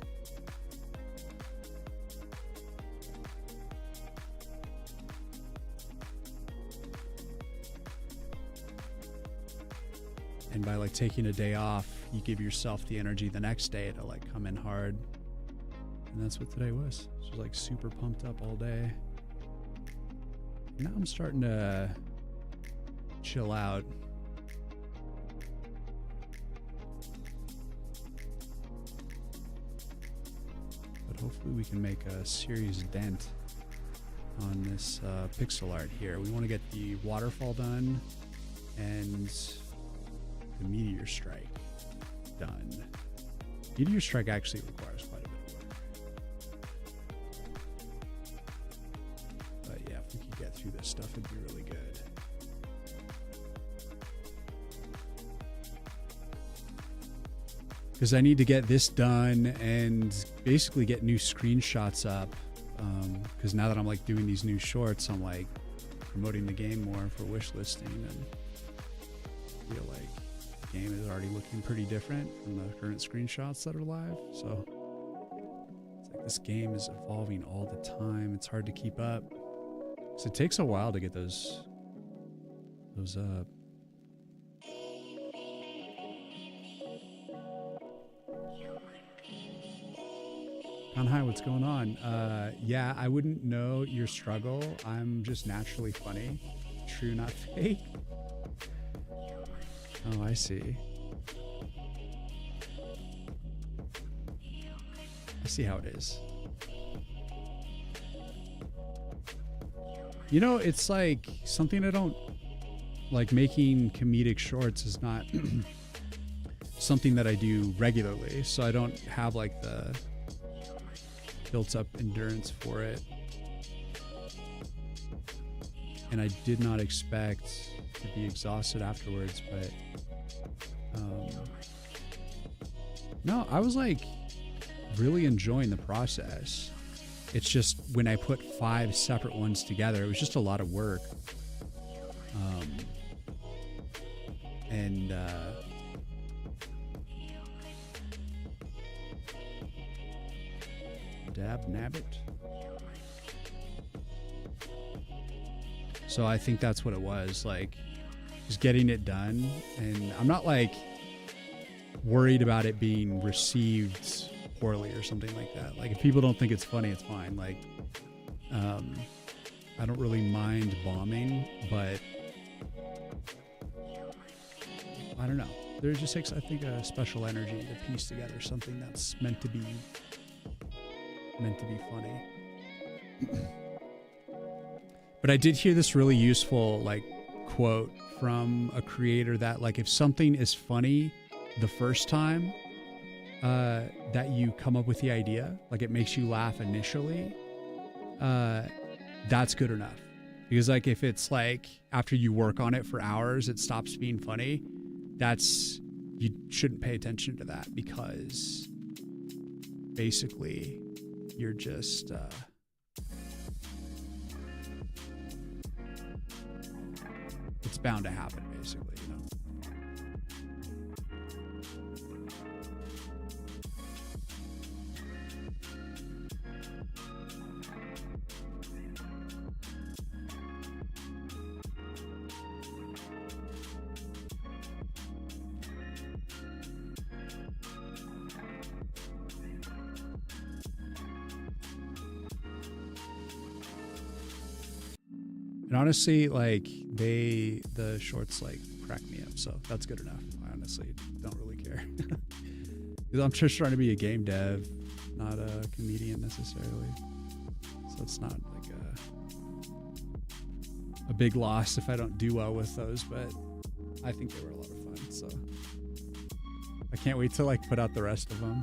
And by like taking a day off, you give yourself the energy the next day to like come in hard. And that's what today was. It was like super pumped up all day. Now I'm starting to chill out. But hopefully we can make a serious dent on this pixel art here. We want to get the waterfall done and the meteor strike done. Meteor strike actually requires quite a bit of work. But yeah, if we could get through this stuff, it'd be really good. Because I need to get this done and basically get new screenshots up. Because now that I'm like doing these new shorts, I'm like promoting the game more for wish listing, and I feel like game is already looking pretty different from the current screenshots that are live. So it's like this game is evolving all the time. It's hard to keep up. So it takes a while to get those up. On hi, what's going on? Yeah, I wouldn't know your struggle. I'm just naturally funny. True, not fake. Oh, I see. I see how it is. You know, it's like something I don't like. Making comedic shorts is not something that I do regularly, so I don't have like the built up endurance for it. And I did not expect to be exhausted afterwards, but no, I was like really enjoying the process. It's just when I put 5 separate ones together, it was just a lot of work. And dab nabbit. So I think that's what it was, like just getting it done. And I'm not like worried about it being received poorly or something like that. Like if people don't think it's funny, it's fine. Like I don't really mind bombing, but I don't know. There just takes, I think, a special energy to piece together something that's meant to be funny. But I did hear this really useful like quote from a creator that like if something is funny the first time that you come up with the idea, like it makes you laugh initially, that's good enough. Because like if it's like after you work on it for hours it stops being funny, that's, you shouldn't pay attention to that, because basically you're just bound to happen, basically, you know. And honestly, like the shorts like crack me up, so that's good enough. I honestly don't really care. I'm just trying to be a game dev, not a comedian necessarily. So it's not like a big loss if I don't do well with those, but I think they were a lot of fun. So I can't wait to like put out the rest of them.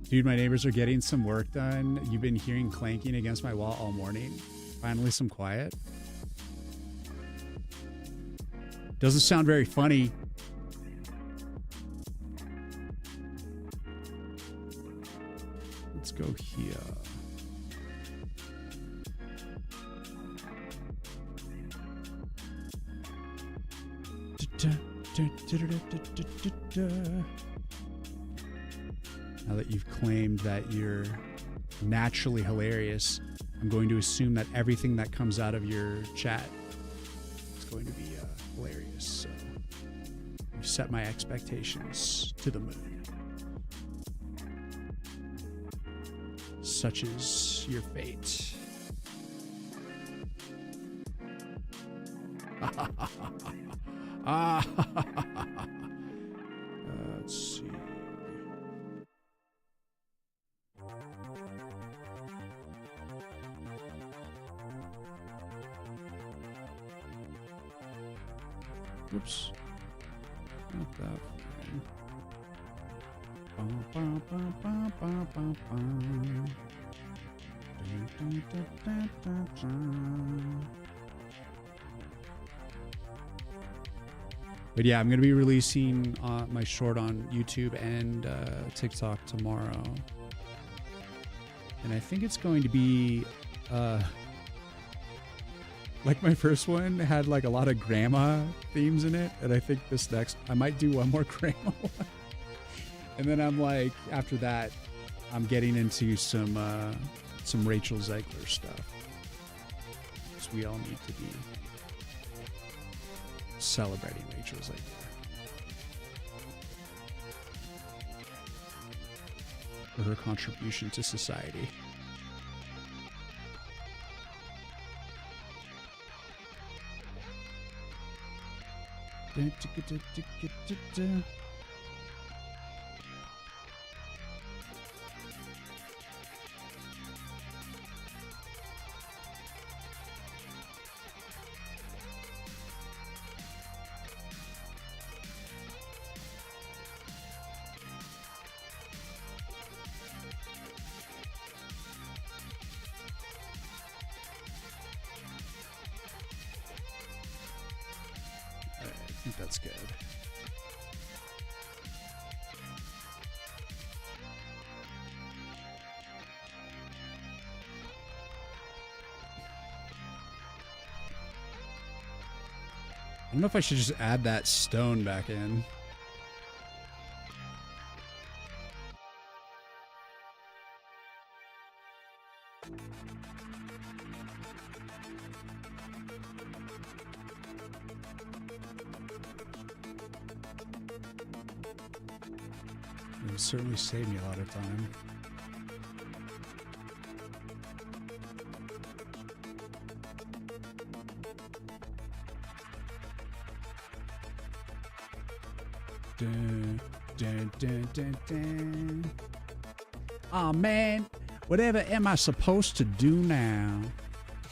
Dude, my neighbors are getting some work done. You've been hearing clanking against my wall all morning. Finally, some quiet. Doesn't sound very funny. Let's go here. Now that you've claimed that you're naturally hilarious, I'm going to assume that everything that comes out of your chat is going to be hilarious. So you've set my expectations to the moon. Such is your fate. Let's see. Oops. Not that one. But yeah, I'm going to be releasing my short on YouTube and TikTok tomorrow. And I think it's going to be... like my first one had like a lot of grandma themes in it, and I think this next I might do one more grandma one. And then I'm like, after that, I'm getting into some Rachel Zegler stuff. Because we all need to be celebrating Rachel Zegler for her contribution to society. I think that's good. I don't know if I should just add that stone back in. It would certainly save me a lot of time. Dun, dun, dun, dun, dun. Oh man, whatever am I supposed to do now?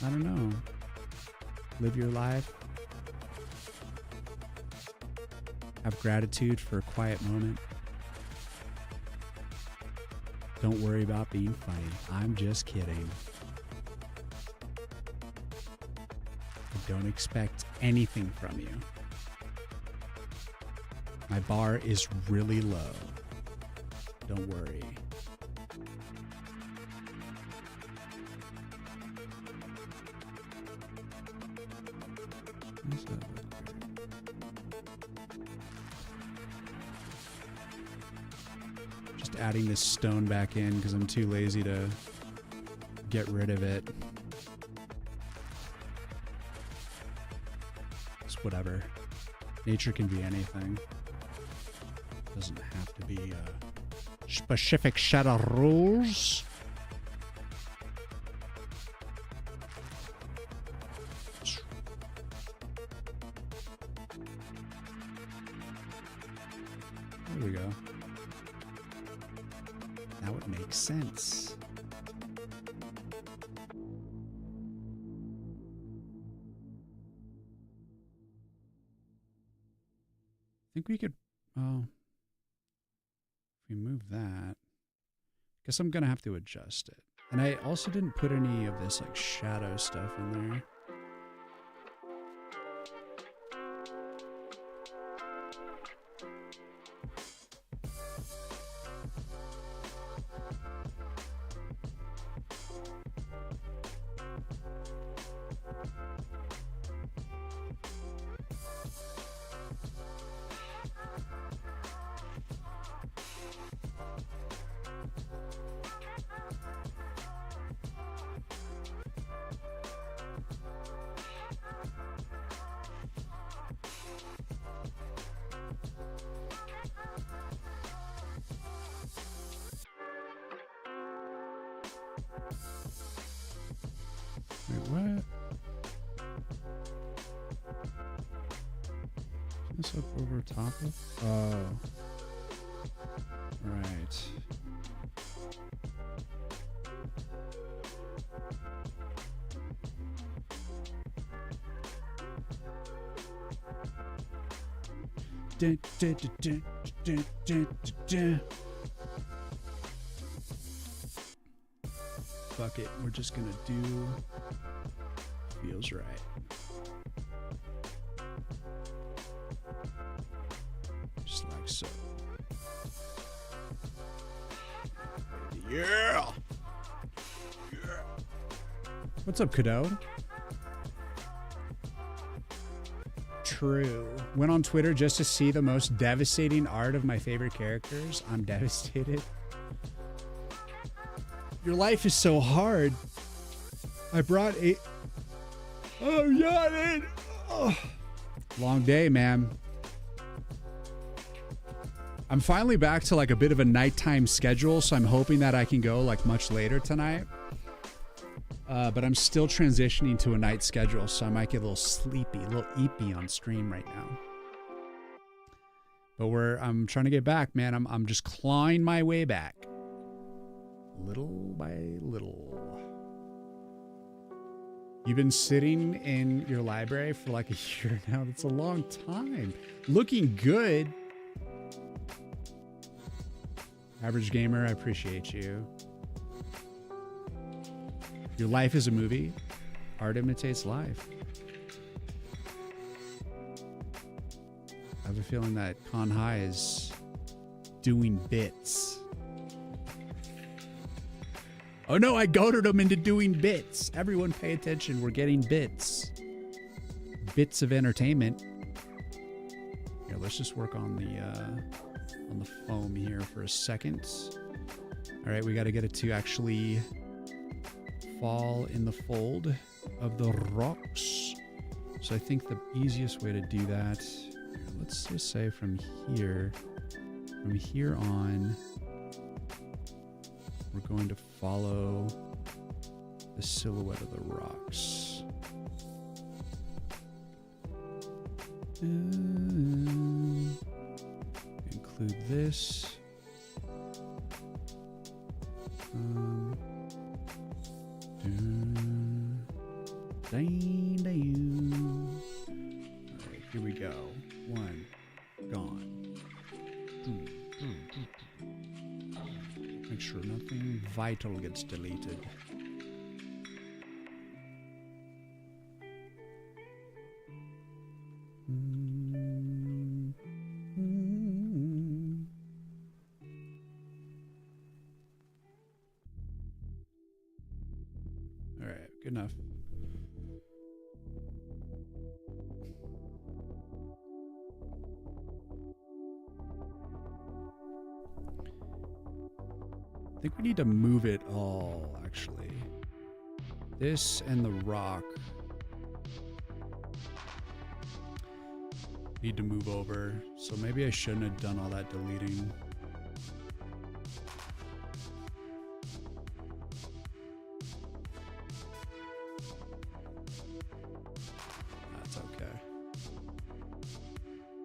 I don't know. Live your life. Have gratitude for a quiet moment. Don't worry about being funny. I'm just kidding. I don't expect anything from you. My bar is really low. Don't worry. How's that look weird? Just adding this stone back in because I'm too lazy to get rid of it. It's whatever. Nature can be anything. Doesn't have to be a specific set of rules. There we go. Now it makes sense. I think we could, oh, if we move that, guess I'm gonna have to adjust it. And I also didn't put any of this like shadow stuff in there. Wait, what? Is this up over top of? Oh. Right. Dun, dun, dun, dun, dun, dun, dun. Fuck it, we're just gonna do feels right. Just like so. Yeah! Yeah! What's up, Cadeau? True. Went on Twitter just to see the most devastating art of my favorite characters. I'm devastated. Your life is so hard. I brought a... Oh, yeah, oh. Long day, man. I'm finally back to like a bit of a nighttime schedule, so I'm hoping that I can go like much later tonight. But I'm still transitioning to a night schedule, so I might get a little sleepy, a little eepy on stream right now. But I'm trying to get back, man. I'm just clawing my way back. Little by little. You've been sitting in your library for like a year now. That's a long time. Looking good. Average gamer, I appreciate you. Your life is a movie. Art imitates life. I have a feeling that Con High is doing bits. Oh no, I goaded them into doing bits. Everyone pay attention. We're getting bits. Bits of entertainment. Here, let's just work on the foam here for a second. All right, we got to get it to actually fall in the fold of the rocks. So I think the easiest way to do that, let's just say from here on, we're going to follow the silhouette of the rocks. Include this. Alright, here we go. One, gone. Make sure nothing vital gets deleted. Alright, good enough. think we need to move it all, actually. This and the rock need to move over. So maybe I shouldn't have done all that deleting. That's okay.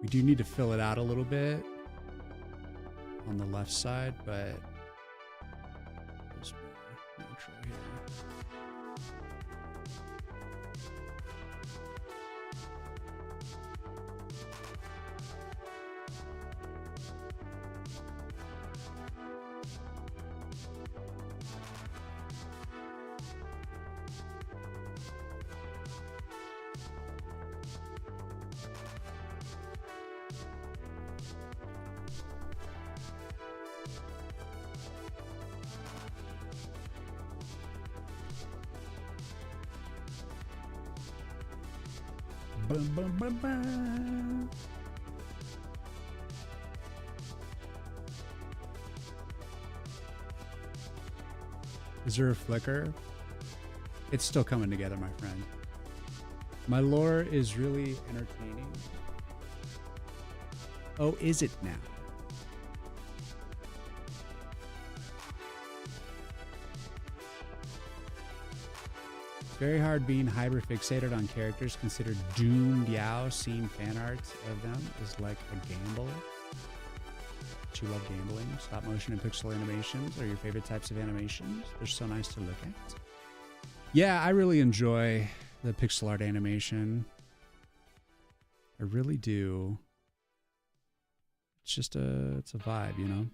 We do need to fill it out a little bit on the left side, but it's more natural here. Bum, bum, bum, bum. Is there a flicker? It's still coming together, my friend. My lore is really entertaining. Oh, is it now? Very hard being hyper-fixated on characters considered doomed. Yao, seeing fan art of them is like a gamble. But you love gambling. Stop motion and pixel animations are your favorite types of animations. They're so nice to look at. Yeah, I really enjoy the pixel art animation. I really do. It's just it's a vibe, you know?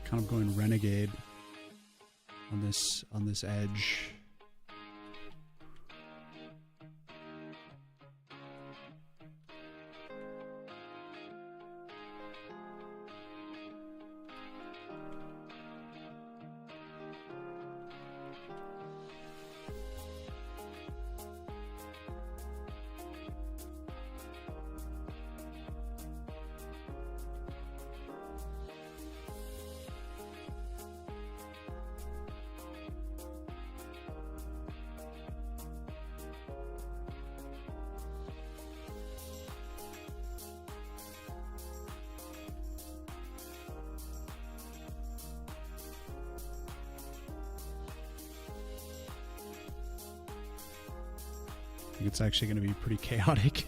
Kind of going renegade on this edge. I think it's actually going to be pretty chaotic.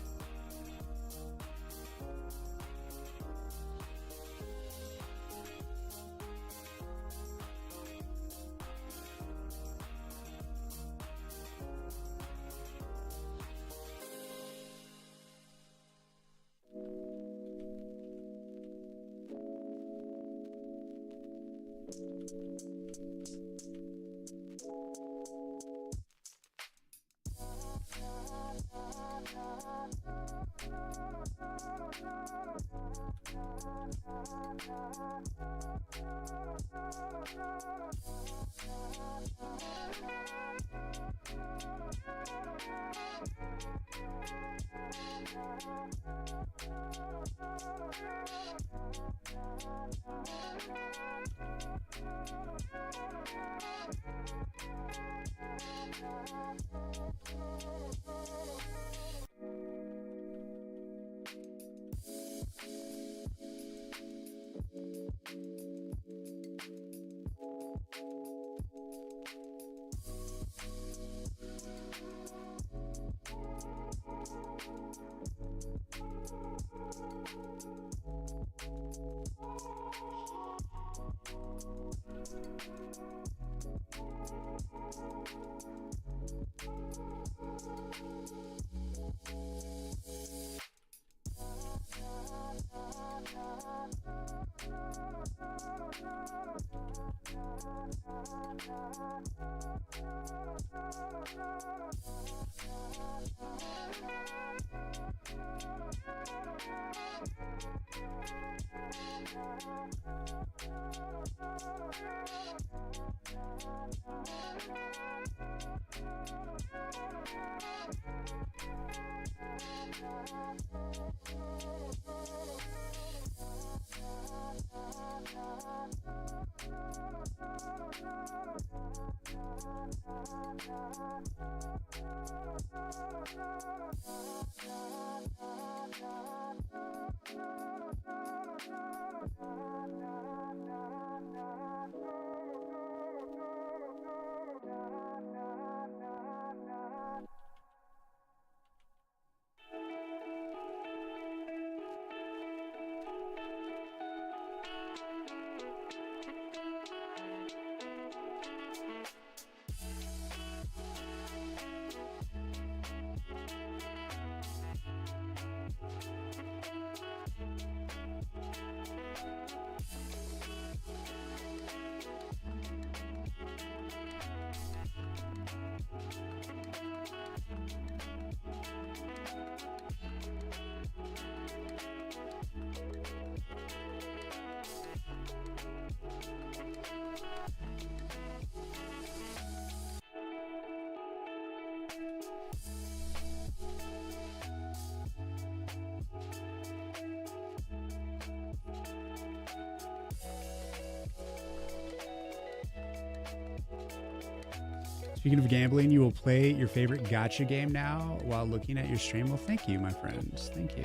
Speaking of gambling, you will play your favorite gacha game now while looking at your stream. Well, thank you, my friends. Thank you.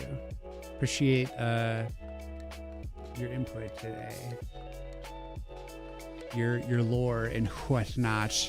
Appreciate your input today. Your lore and whatnot.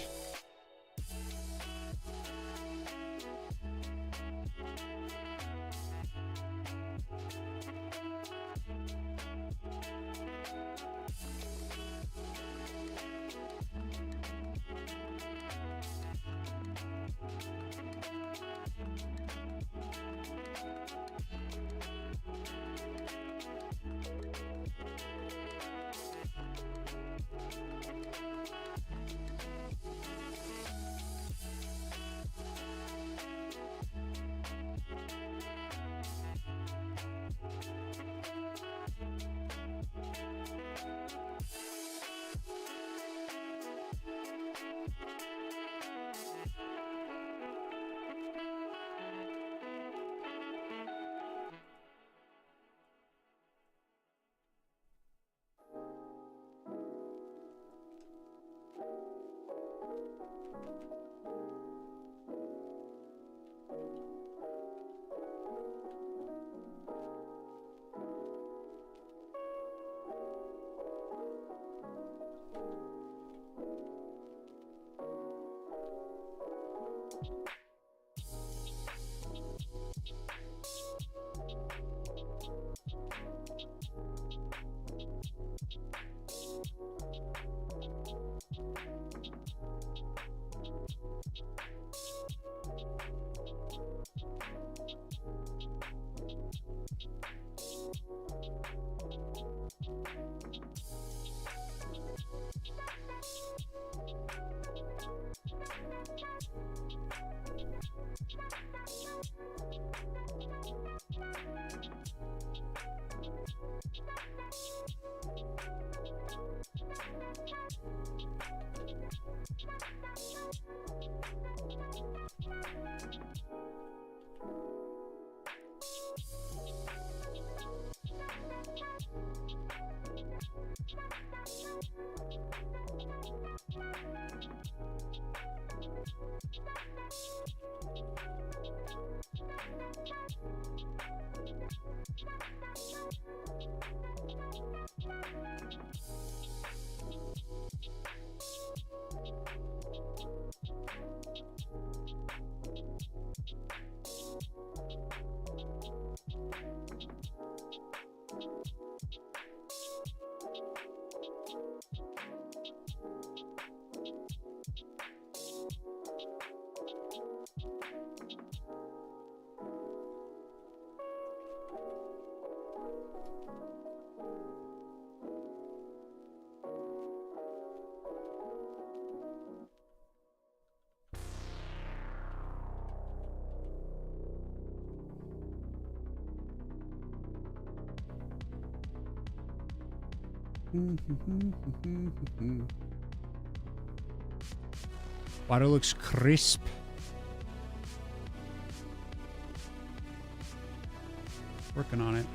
Water looks crisp. Working on it.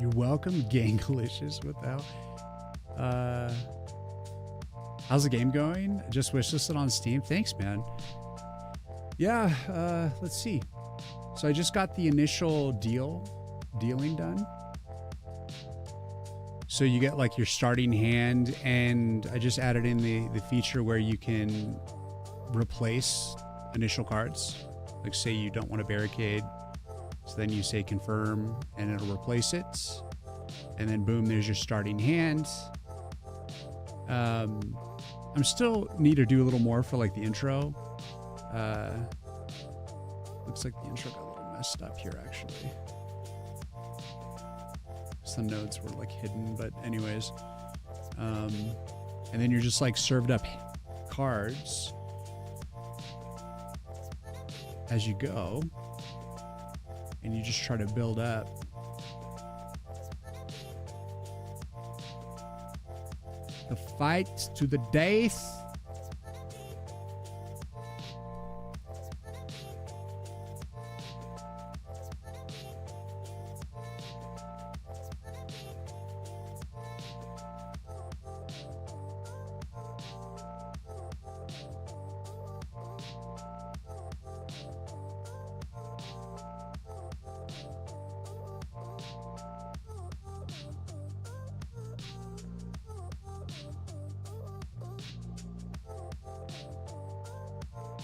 You're welcome, Ganglicious. What the hell? How's the game going? Just wishlisted on Steam. Thanks, man. Yeah, let's see. So I just got the initial dealing done. So you get like your starting hand, and I just added in the feature where you can replace initial cards. Like say you don't want a barricade, so then you say confirm and it'll replace it. And then boom, there's your starting hand. I'm still need to do a little more for like the intro. Looks like the intro got a little messed up here actually. Some nodes were like hidden, but anyways. And then you're just like served up cards as you go, and you just try to build up. The fight to the death.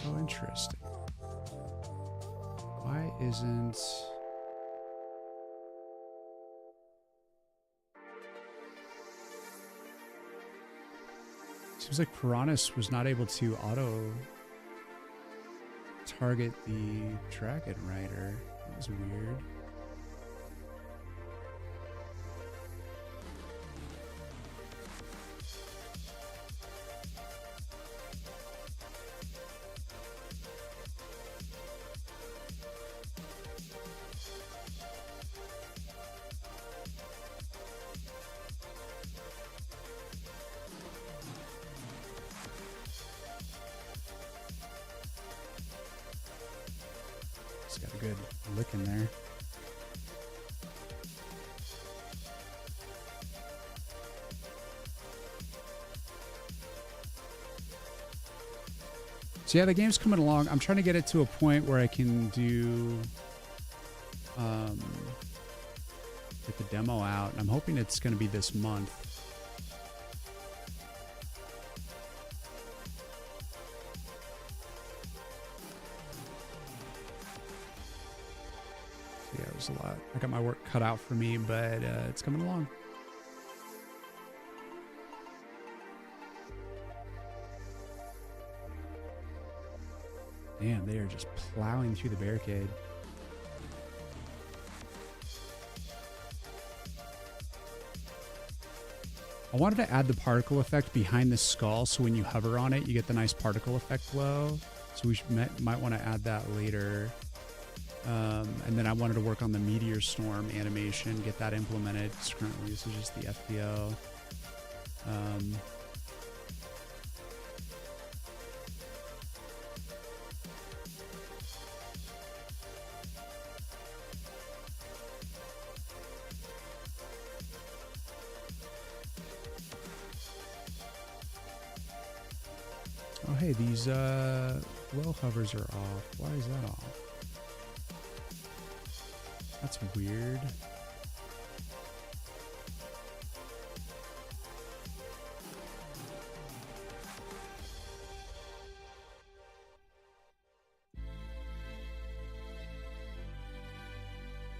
Oh, interesting. Why isn't... Seems like Piranhas was not able to auto target the Dragon Rider. That was weird. It's got a good lick in there. So yeah, the game's coming along. I'm trying to get it to a point where I can do get the demo out, and I'm hoping it's going to be this month. So yeah, it was a lot. I got my work cut out for me, but it's coming along. Damn, they are just plowing through the barricade. I wanted to add the particle effect behind the skull, so when you hover on it, you get the nice particle effect glow. So we might want to add that later. And then I wanted to work on the meteor storm animation, get that implemented. Currently, this is just the FPO. Oh, hey, these glow hovers are off. Why is that off? That's weird.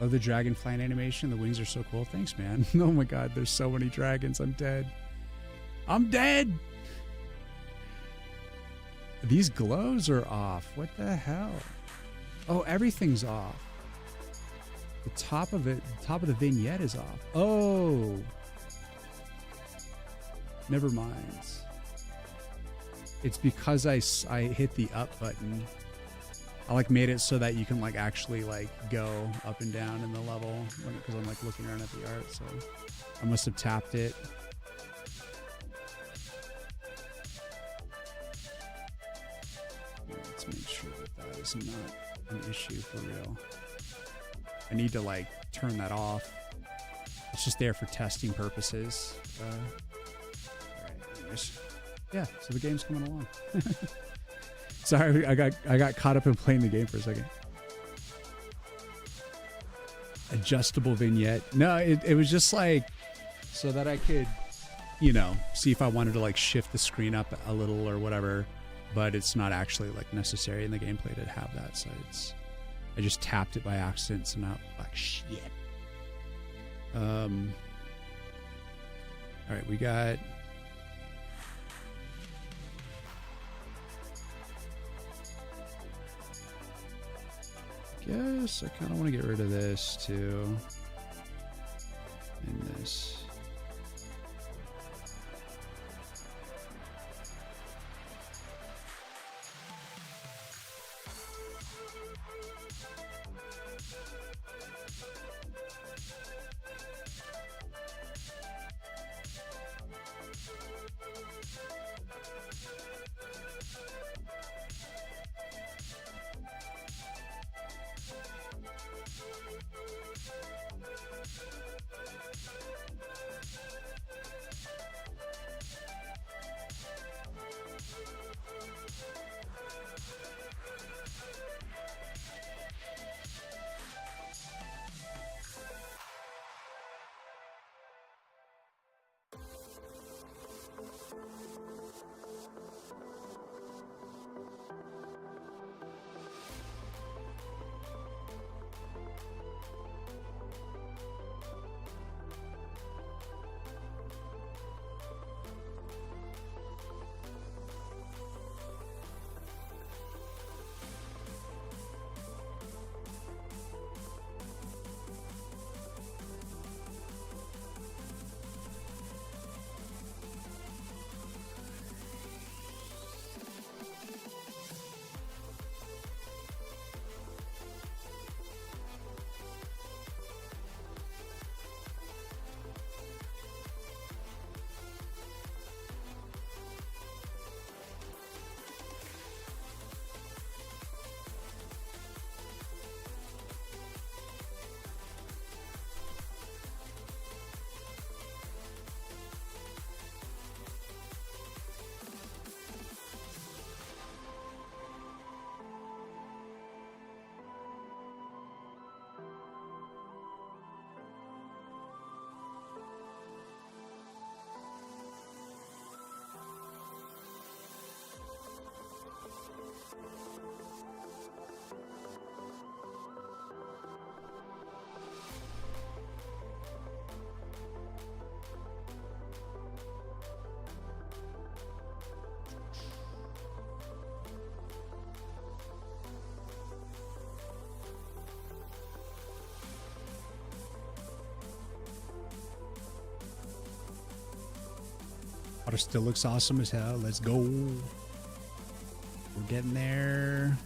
Oh, the dragonfly animation. The wings are so cool. Thanks, man. Oh my god, there's so many dragons. I'm dead. I'm dead! These glows are off. What the hell? Oh, everything's off. The top of it, the top of the vignette is off. Oh. Never mind. It's because I hit the up button. I like made it so that you can like actually like go up and down in the level because I'm like looking around at the art. So I must have tapped it. Let's make sure that that is not an issue for real. I need to like turn that off. It's just there for testing purposes. All right, anyways. Yeah, so the game's coming along. Sorry, I got caught up in playing the game for a second. adjustable vignette. No, it was just like so that I could, see if I wanted to like shift the screen up a little or whatever. But it's not actually like necessary in the gameplay to have that. So I just tapped it by accident. So now like shit. All right, we got. I guess I kind of want to get rid of this too. And this. Water still looks awesome as hell. Let's go. We're getting there.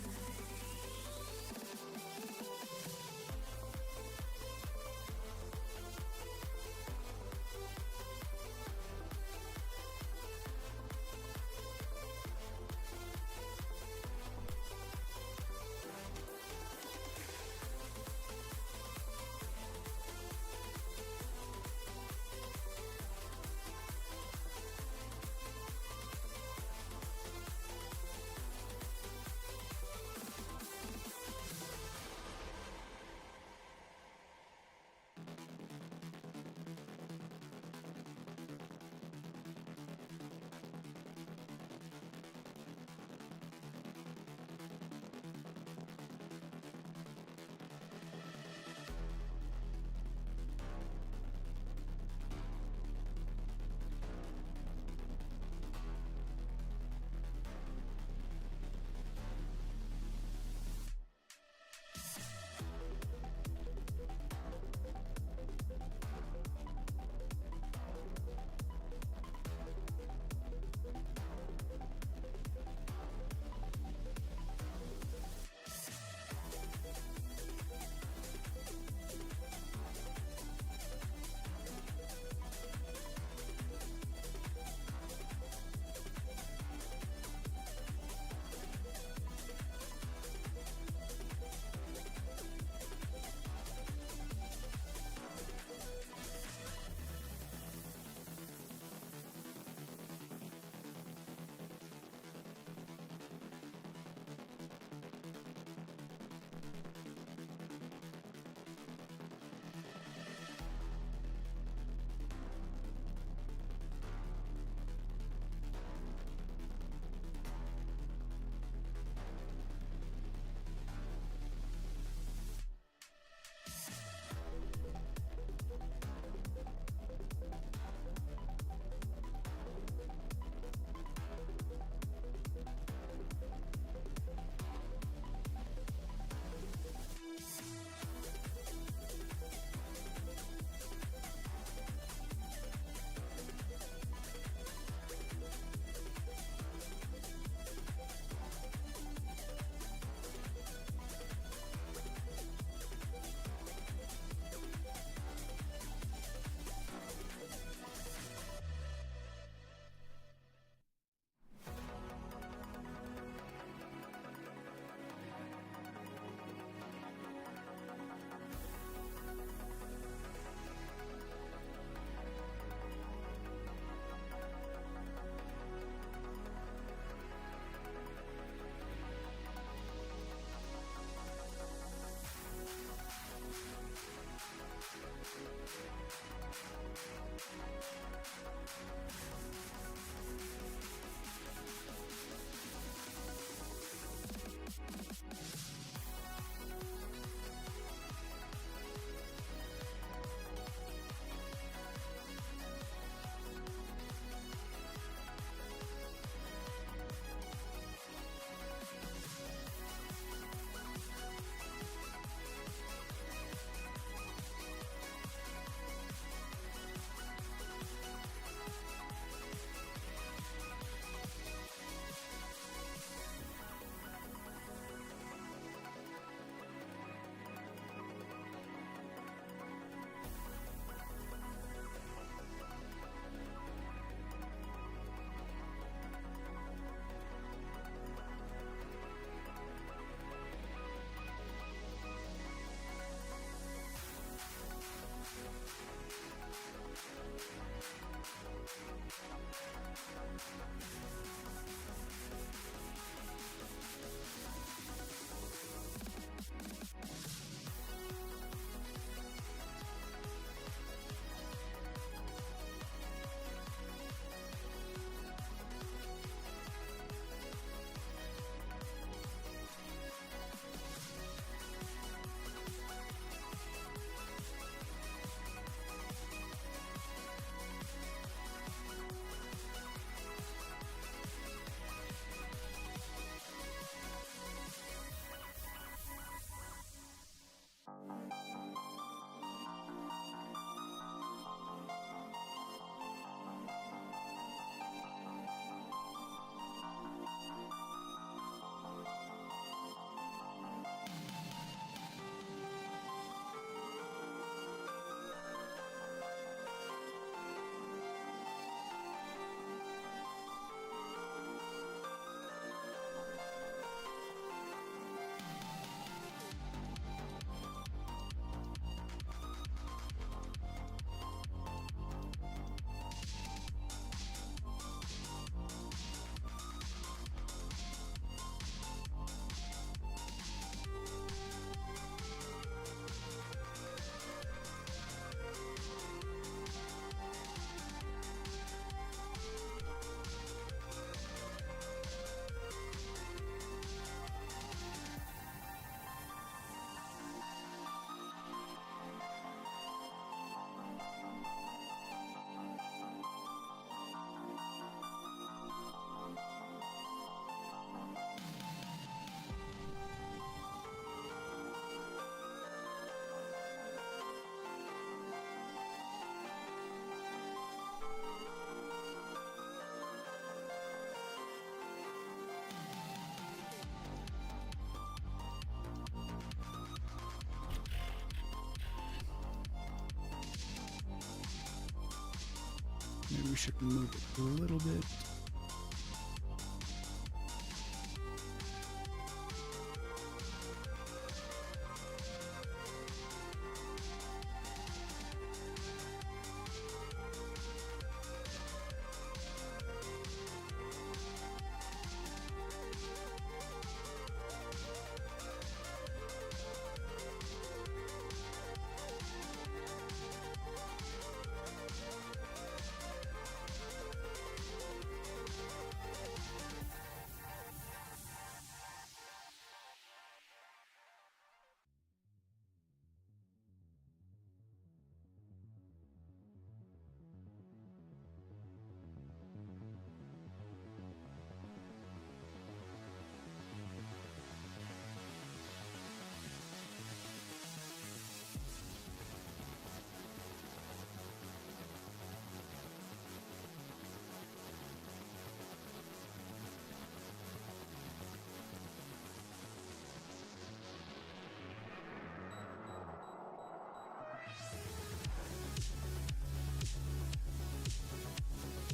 we should move it a little bit.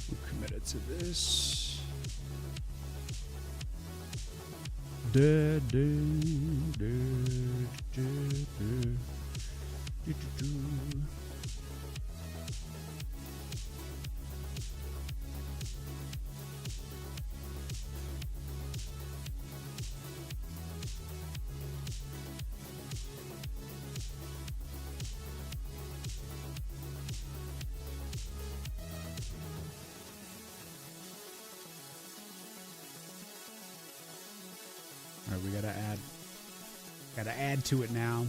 I'm committed to this. Da, da, da, da, da, da, da, da. All right, we gotta add to it now.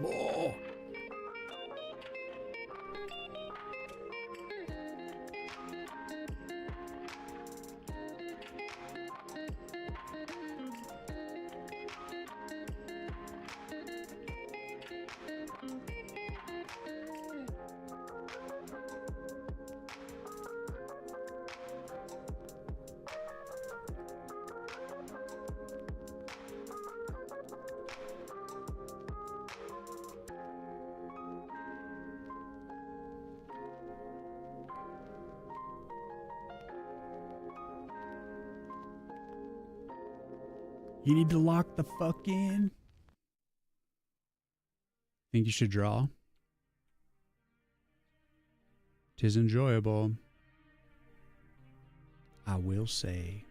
More. You need to lock the fuck in. Think you should draw? 'Tis enjoyable, I will say.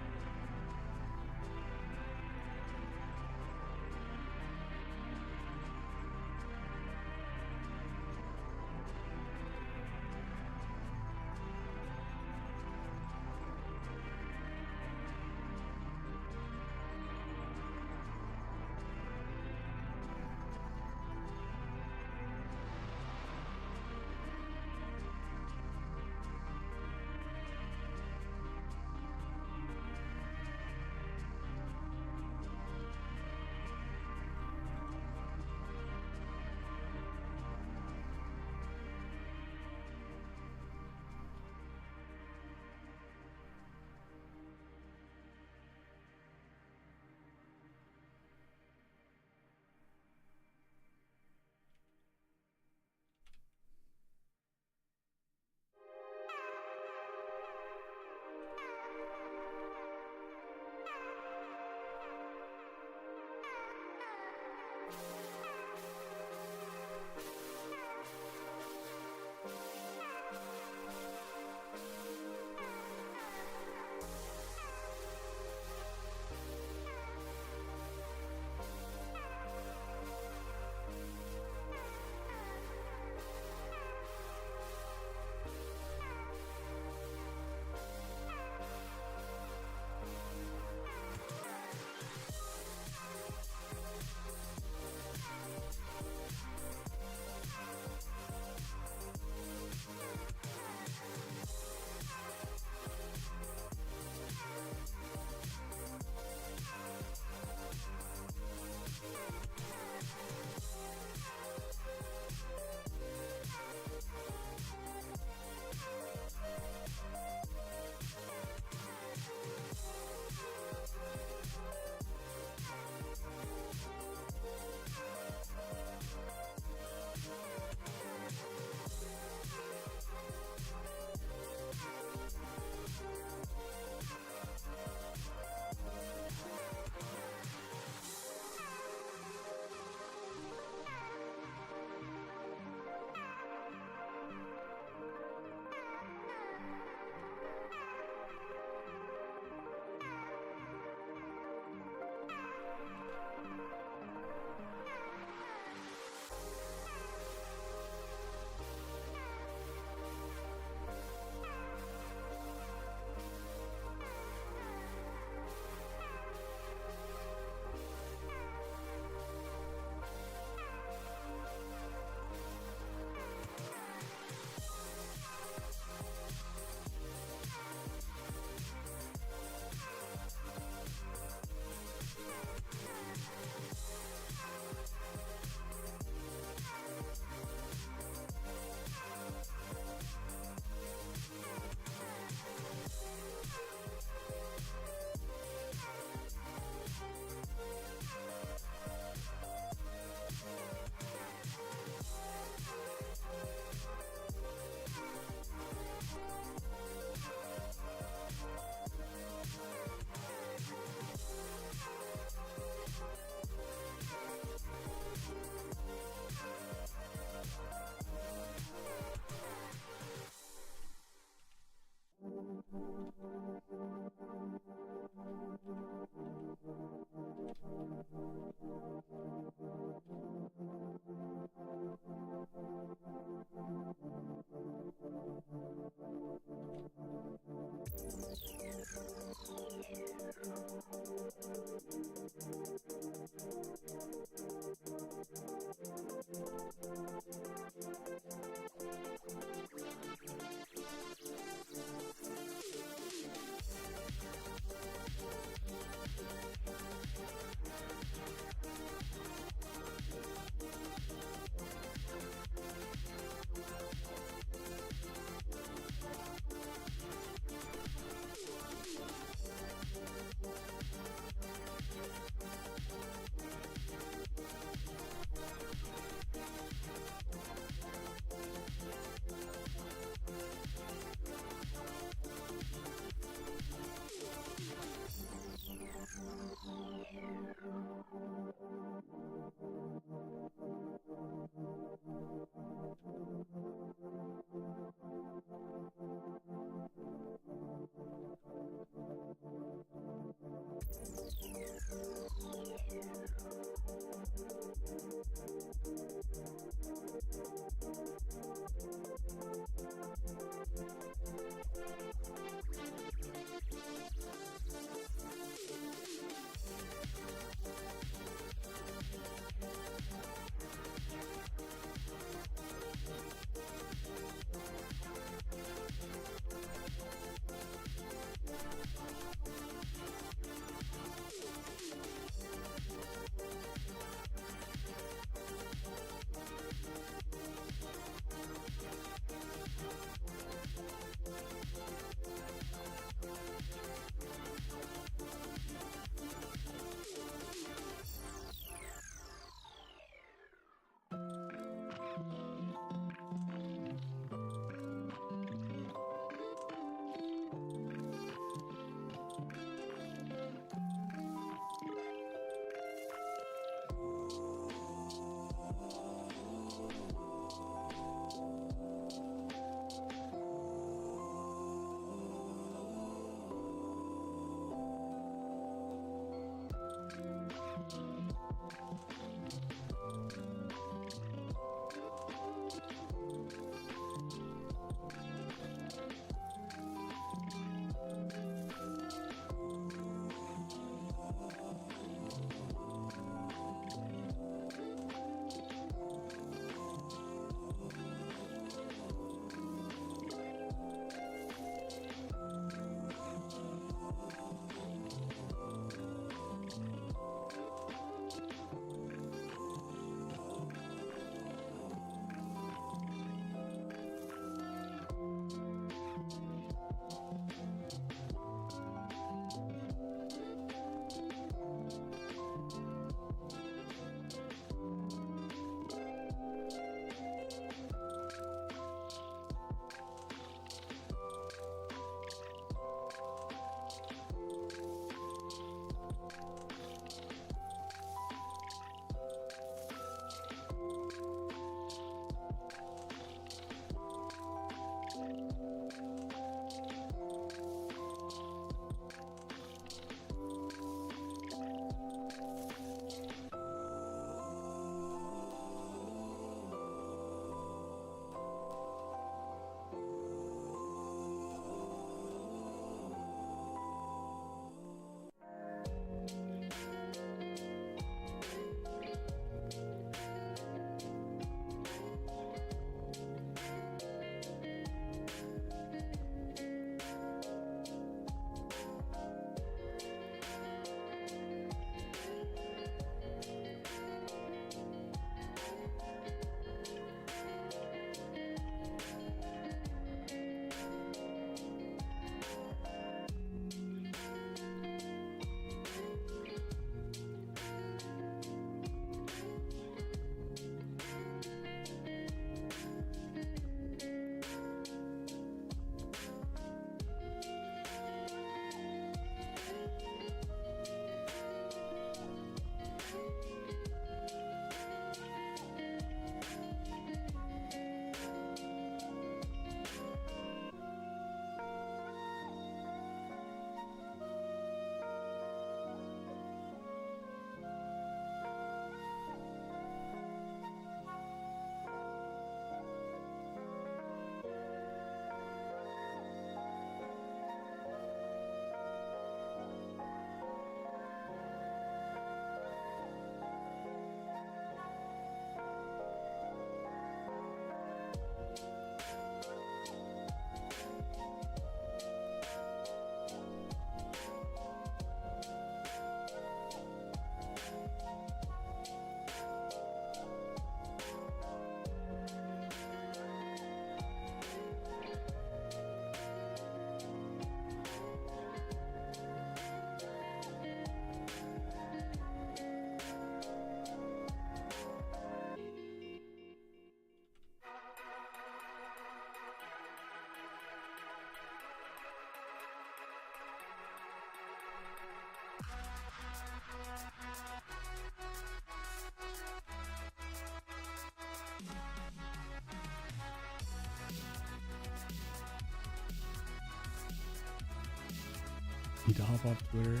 Need to hop off Twitter.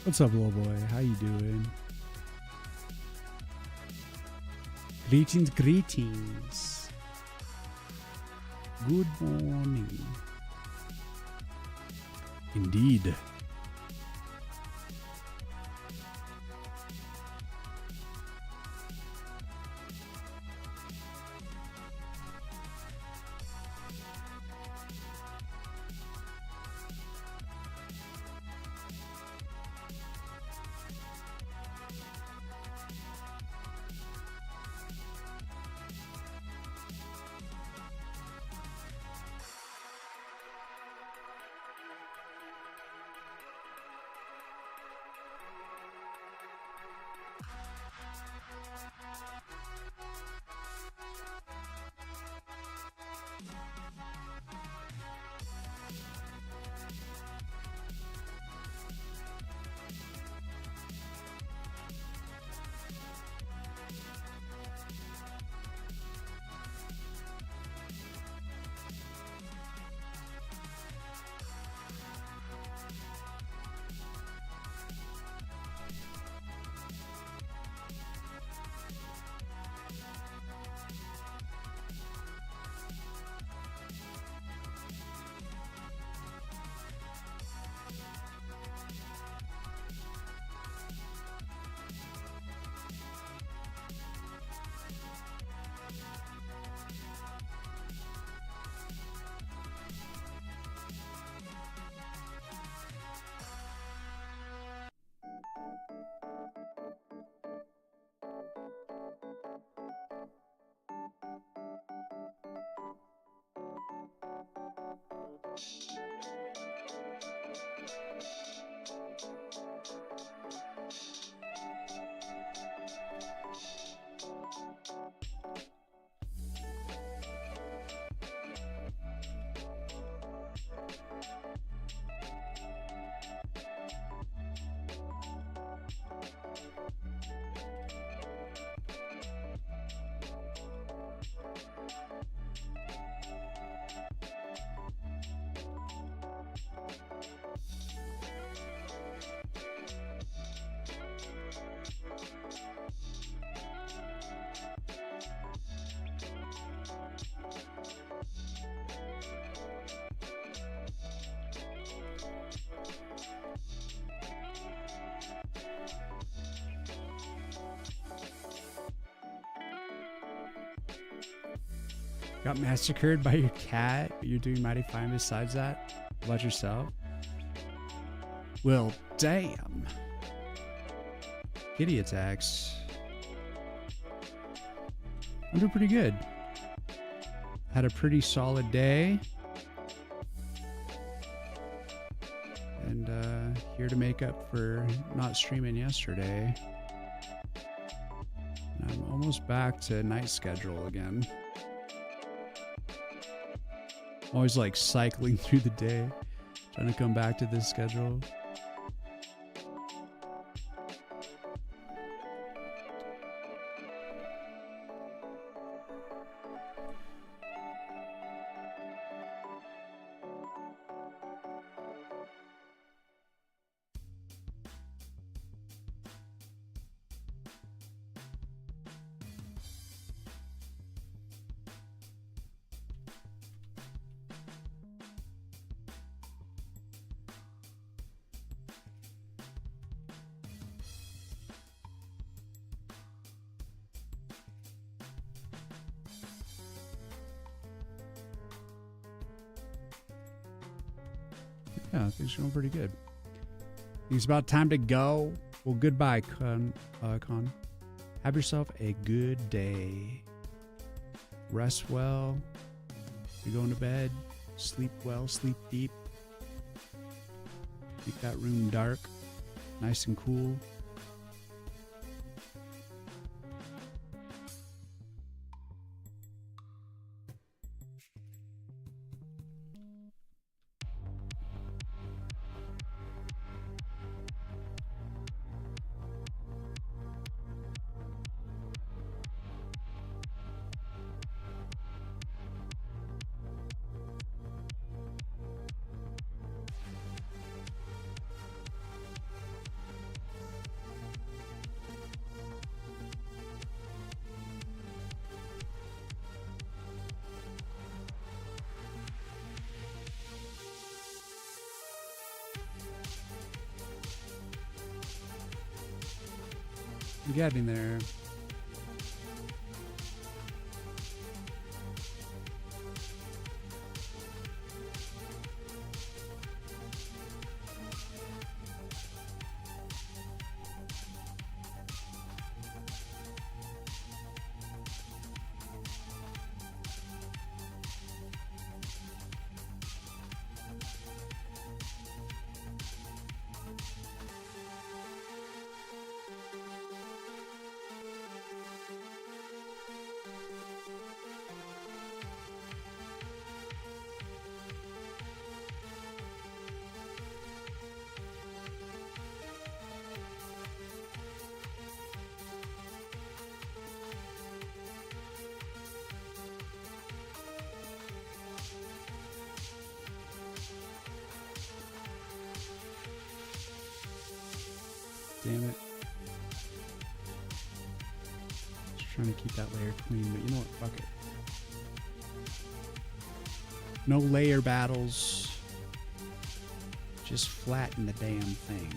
What's up, little boy? How you doing? Greetings, greetings. Good morning. Indeed. Got massacred by your cat, but you're doing mighty fine besides that? How about yourself? Well, damn. Kitty attacks. I'm doing pretty good. Had a pretty solid day. And here to make up for not streaming yesterday. And I'm almost back to night schedule again. I'm always like cycling through the day, trying to come back to this schedule. Yeah, things are going pretty good. It's about time to go. Well, goodbye, Con. Have yourself a good day. Rest well. You're going to bed. Sleep well. Sleep deep. Keep that room dark. Nice and cool. I'm getting there. Damn it. Just trying to keep that layer clean, but you know what? Fuck it. No layer battles. Just flatten the damn thing.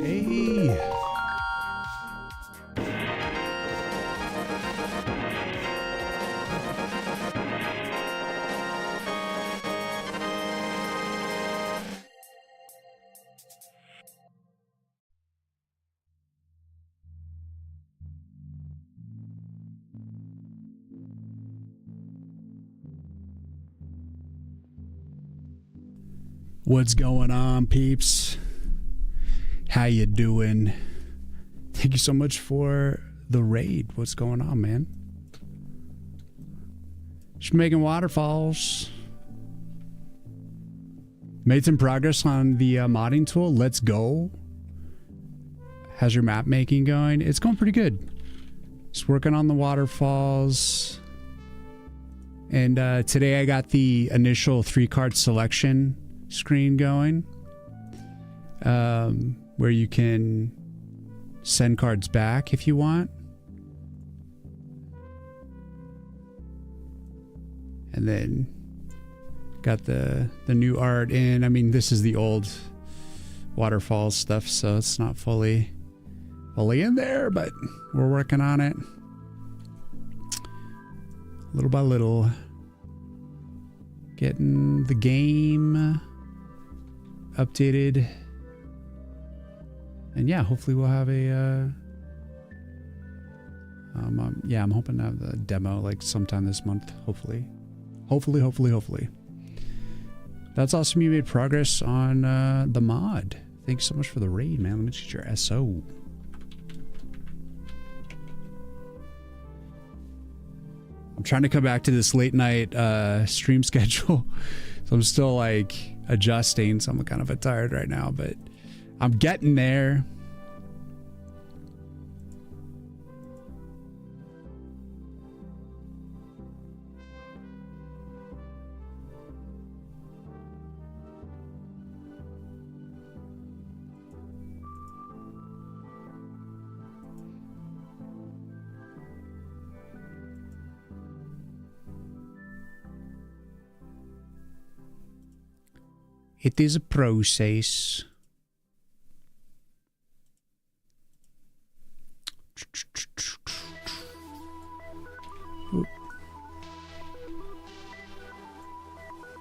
Hey. What's going on, peeps? How you doing? Thank you so much for the raid. What's going on, man? Just making waterfalls. Made some progress on the modding tool. Let's go. How's your map making going? It's going pretty good. Just working on the waterfalls. And today I got the initial 3-card selection screen going, where you can send cards back if you want. And then got the new art in. I mean, this is the old waterfall stuff, so it's not fully in there, but we're working on it little by little, getting the game updated. And yeah, hopefully we'll have a yeah, I'm hoping to have the demo like sometime this month, hopefully. That's awesome. You made progress on the mod. Thanks so much for the raid, man. Let me get your SO. I'm trying to come back to this late night stream schedule. So I'm still like adjusting. So I'm kind of tired right now, but I'm getting there. It is a process.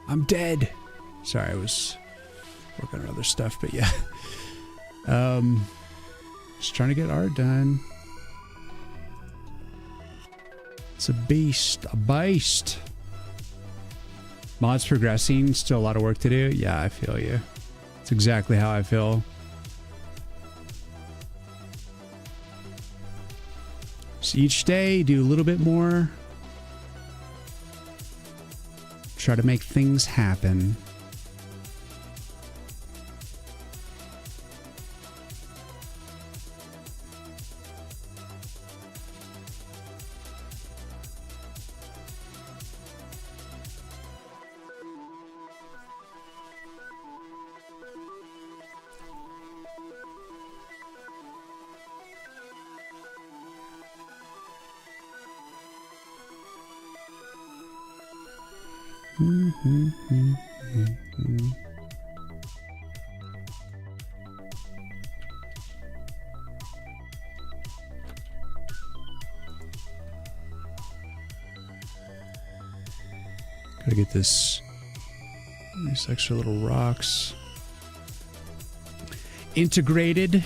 I'm dead. Sorry, I was working on other stuff, but yeah. Just trying to get art done. It's a beast. A beast. Mod's progressing, still a lot of work to do. Yeah, I feel you. It's exactly how I feel. So each day, do a little bit more. Try to make things happen. Gotta get these extra little rocks integrated.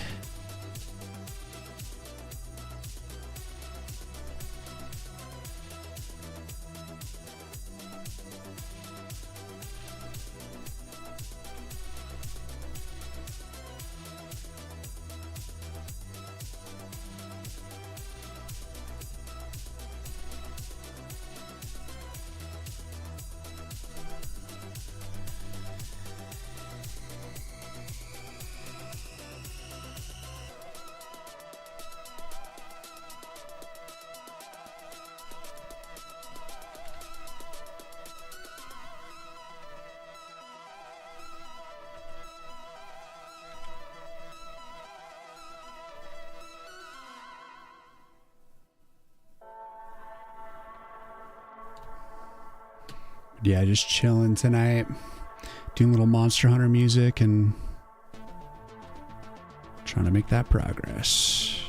Yeah, just chilling tonight, doing a little Monster Hunter music and trying Trying to make that progress.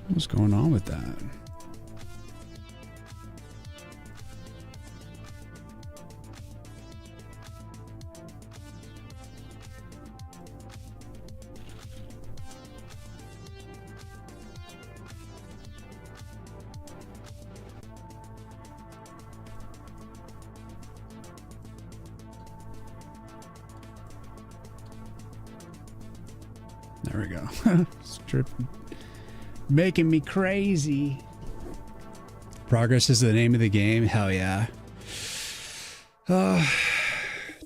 What's going on with that? There we go. Stripping. Making me crazy. Progress is the name of the game. Hell yeah.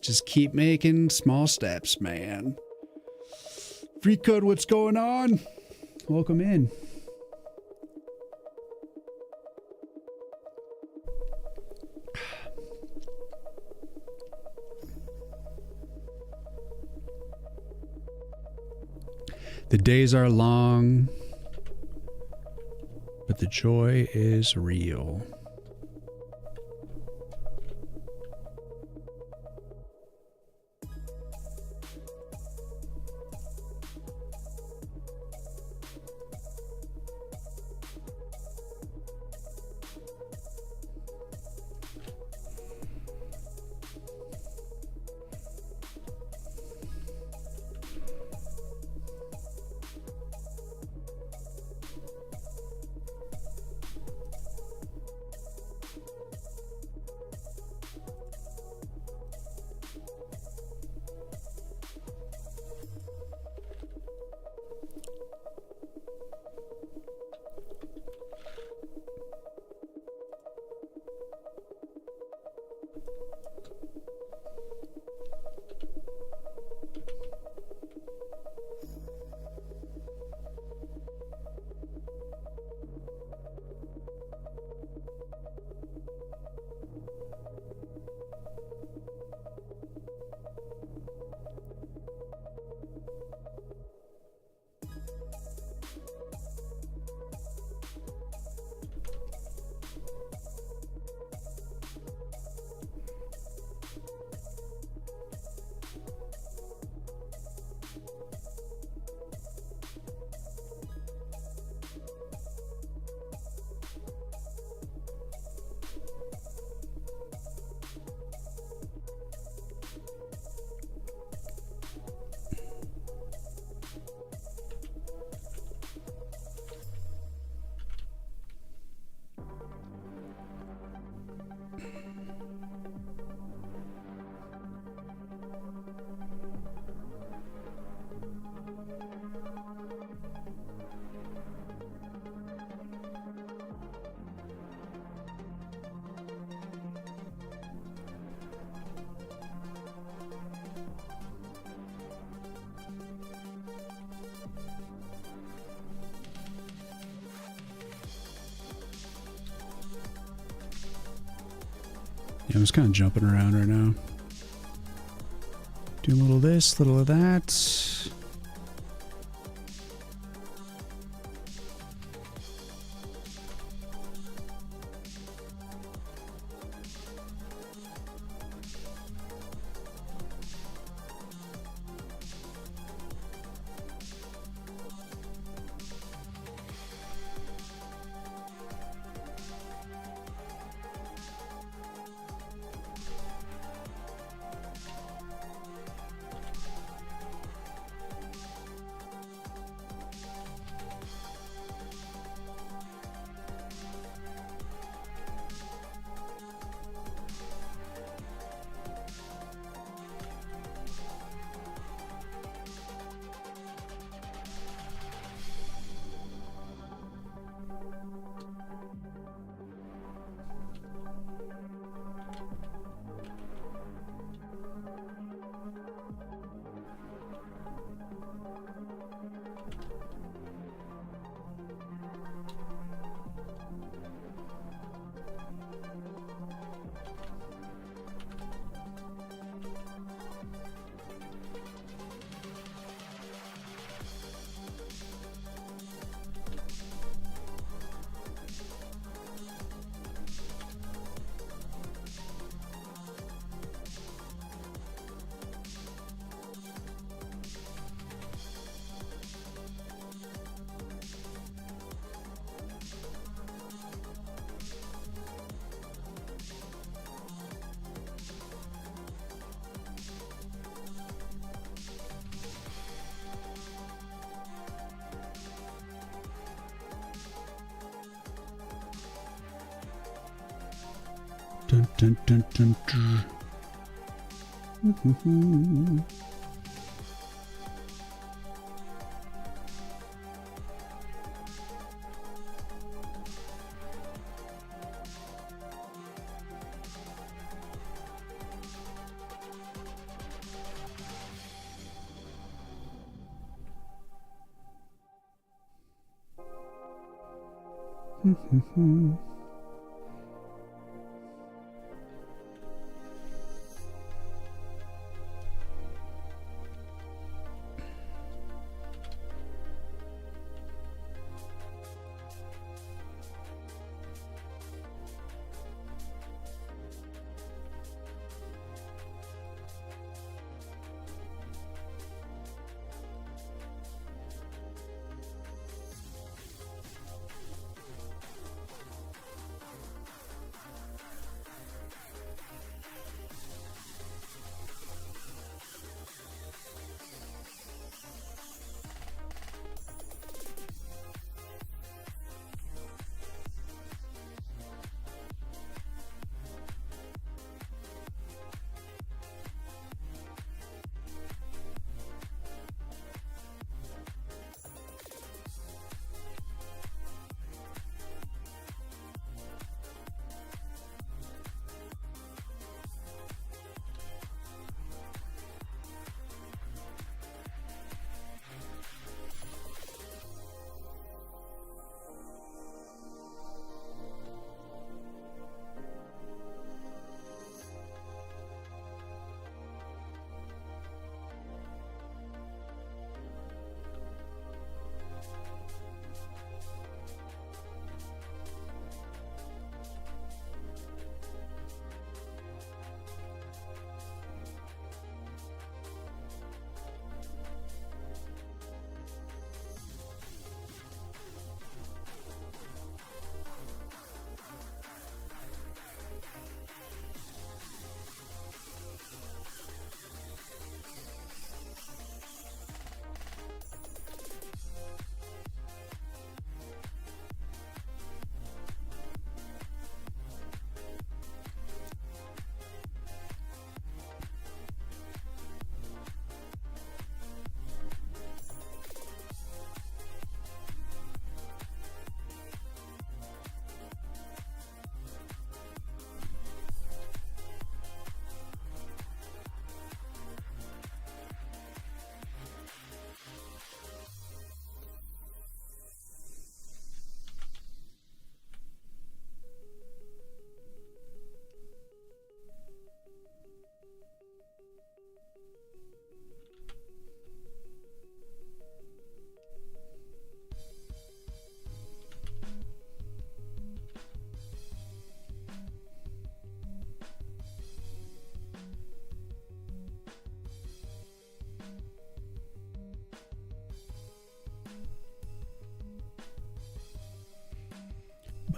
Just keep making small steps, man. Free code, what's going on? Welcome in. The days are long, but the joy is real. Yeah, I'm just kind of jumping around right now. Doing a little of this, a little of that. Dun, dun, dun, dun, dun.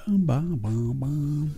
Bum, bum, bum, bum.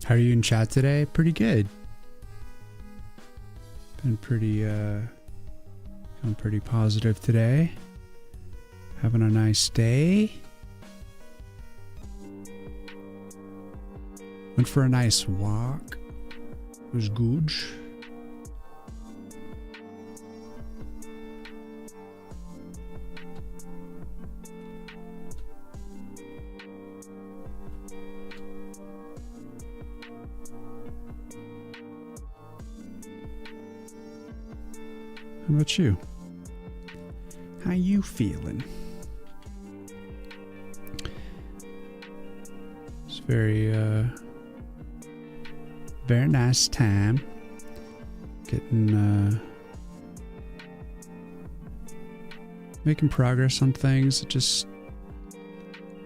How are you in chat today? Pretty good. Been pretty feeling pretty positive today. Having a nice day. Went for a nice walk. It was good. How about you? How you feeling? It's very nice time. Getting making progress on things, just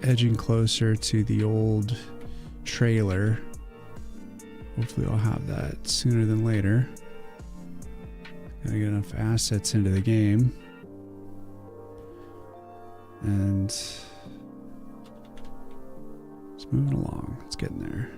edging closer to the old trailer. Hopefully I'll have that sooner than later. Gotta get enough assets into the game. And it's moving along. It's getting there.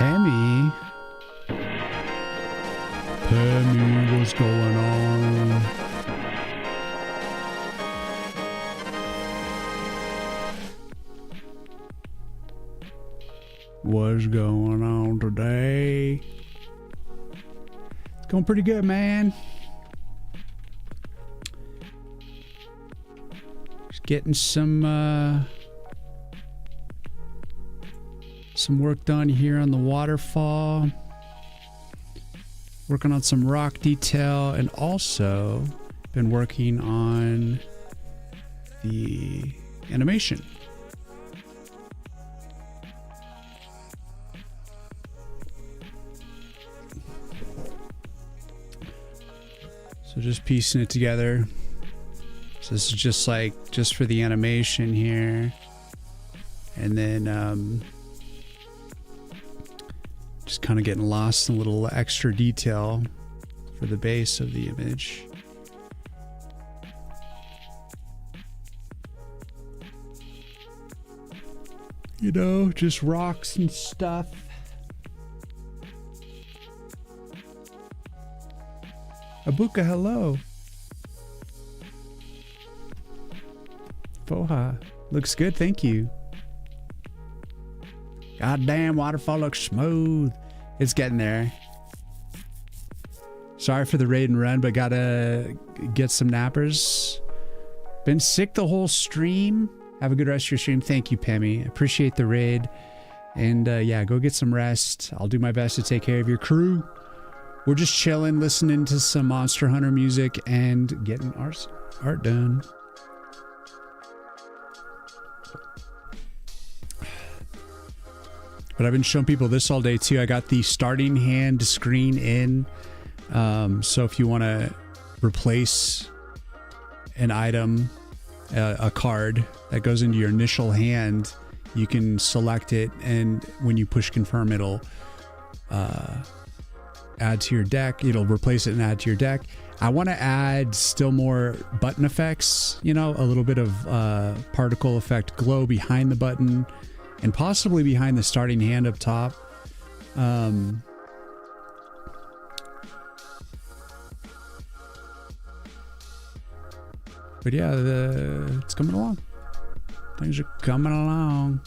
Pammy. Pammy, what's going on? What's going on today? It's going pretty good, man. Just getting some work done here on the waterfall. Working on some rock detail, and also been working on the animation. So just piecing it together. So this is just for the animation here. And then just kind of getting lost in a little extra detail for the base of the image. You know, just rocks and stuff. Abuka, hello. Foha. Looks good, thank you. Goddamn, waterfall looks smooth. It's getting there. Sorry for the raid and run, but gotta get some nappers. Been sick the whole stream. Have a good rest of your stream. Thank you, Pemmy. Appreciate the raid. And yeah, go get some rest. I'll do my best to take care of your crew. We're just chilling, listening to some Monster Hunter music and getting our art done. But I've been showing people this all day too. I got the starting hand screen in. So if you want to replace an item, a card that goes into your initial hand, you can select it, and when you push confirm, it'll add to your deck. It'll replace it and add to your deck. I want to add still more button effects, you know, a little bit of particle effect glow behind the button and possibly behind the starting hand up top. But yeah, it's coming along. Things are coming along.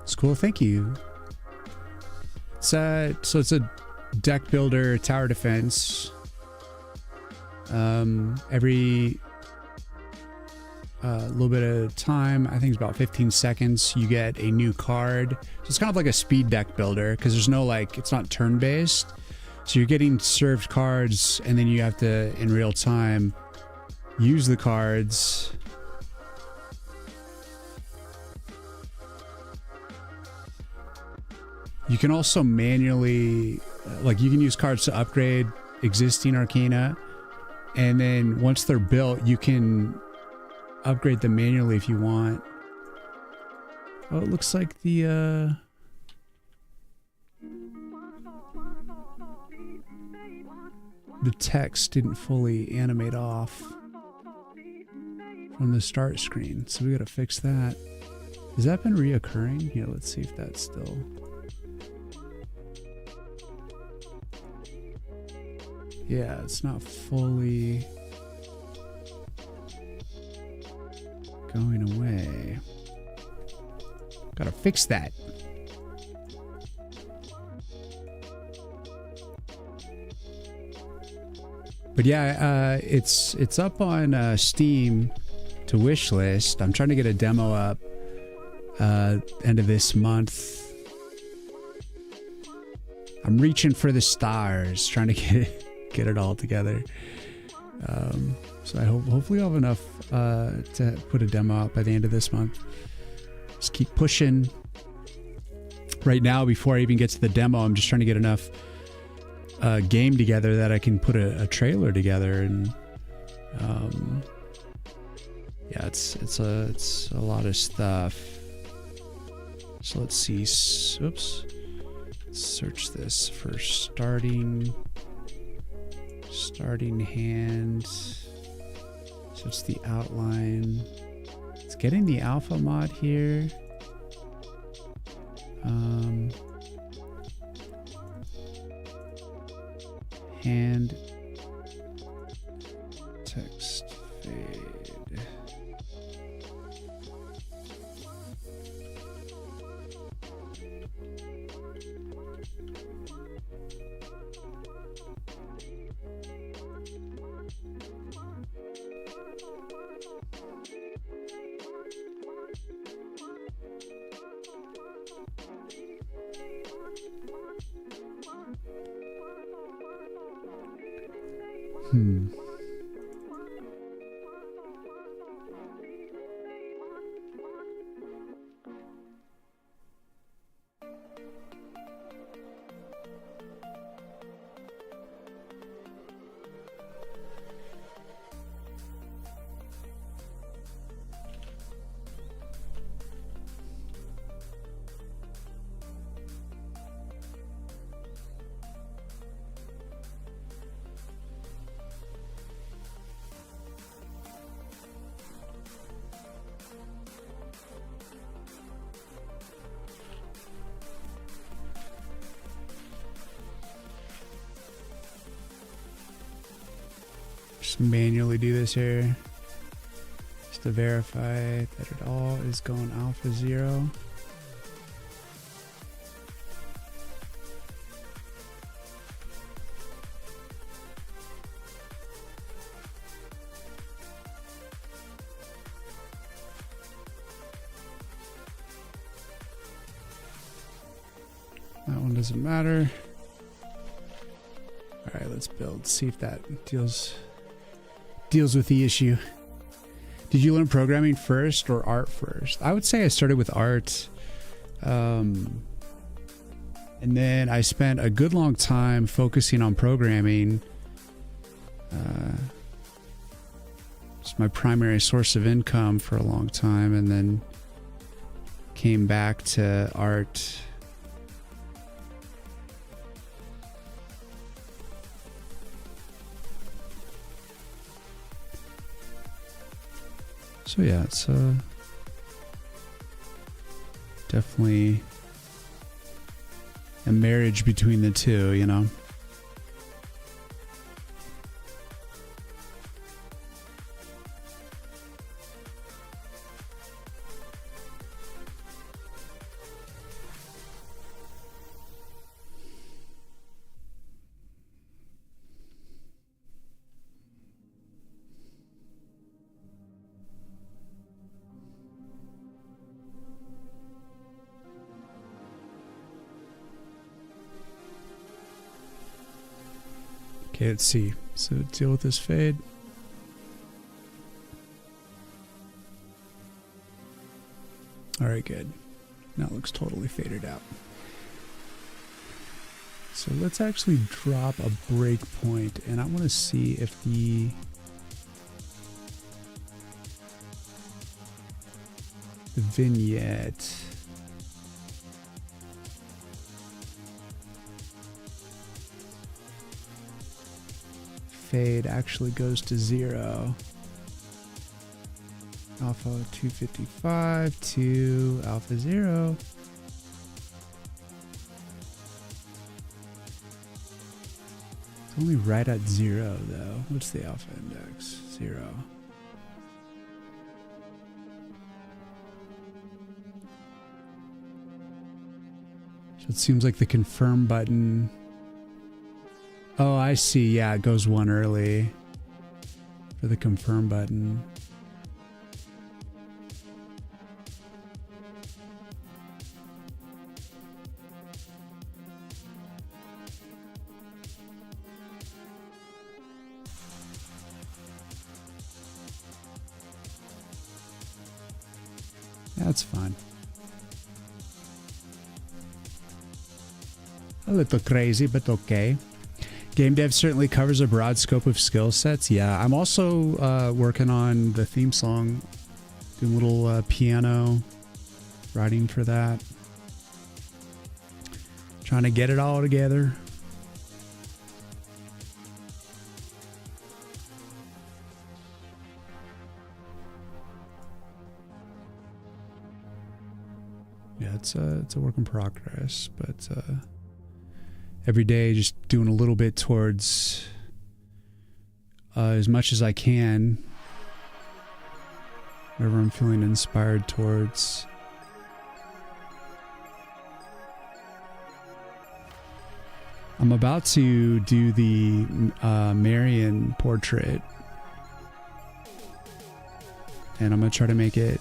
It's cool, thank you. So it's a deck builder, tower defense. Every little bit of time, I think it's about 15 seconds, you get a new card. So it's kind of like a speed deck builder because there's no it's not turn based. So you're getting served cards and then you have to, in real time, use the cards. You can also manually, you can use cards to upgrade existing Arcana. And then once they're built, you can upgrade them manually if you want. Oh, it looks like the text didn't fully animate off from the start screen. So we gotta fix that. Has that been reoccurring? Yeah, let's see if that's still... Yeah, it's not fully going away. Gotta fix that. But yeah, it's up on Steam to wish list. I'm trying to get a demo up end of this month. I'm reaching for the stars, trying to get it all together. So I hopefully I'll have enough to put a demo out by the end of this month. Just keep pushing. Right now, before I even get to the demo, I'm just trying to get enough game together that I can put a trailer together. And yeah, it's a lot of stuff. So let's see. Oops. Search this for starting hand. So it's the outline. It's getting the alpha mod here. Hand text fade. Hmm. Just manually do this here. Just to verify that it all is going alpha 0. That one doesn't matter. All right, let's build. See if that deals with the issue. Did you learn programming first or art first? I would say I started with art. And then I spent a good long time focusing on programming. It's my primary source of income for a long time, and then came back to art. So yeah, it's definitely a marriage between the two, you know. Okay, let's see. So deal with this fade. All right, good. Now it looks totally faded out. So let's actually drop a breakpoint, and I want to see if the vignette fade actually goes to 0. Alpha 255 to alpha 0. It's only right at 0 though. What's the alpha index? 0. So it seems like the confirm button. Oh, I see. Yeah, it goes 1 early for the confirm button. That's fine. A little crazy, but okay. Game dev certainly covers a broad scope of skill sets. Yeah, I'm also working on the theme song, doing a little piano writing for that. Trying to get it all together. Yeah, it's a work in progress, but every day just doing a little bit towards as much as I can, whatever I'm feeling inspired towards. I'm about to do the Marion portrait, and I'm going to try to make it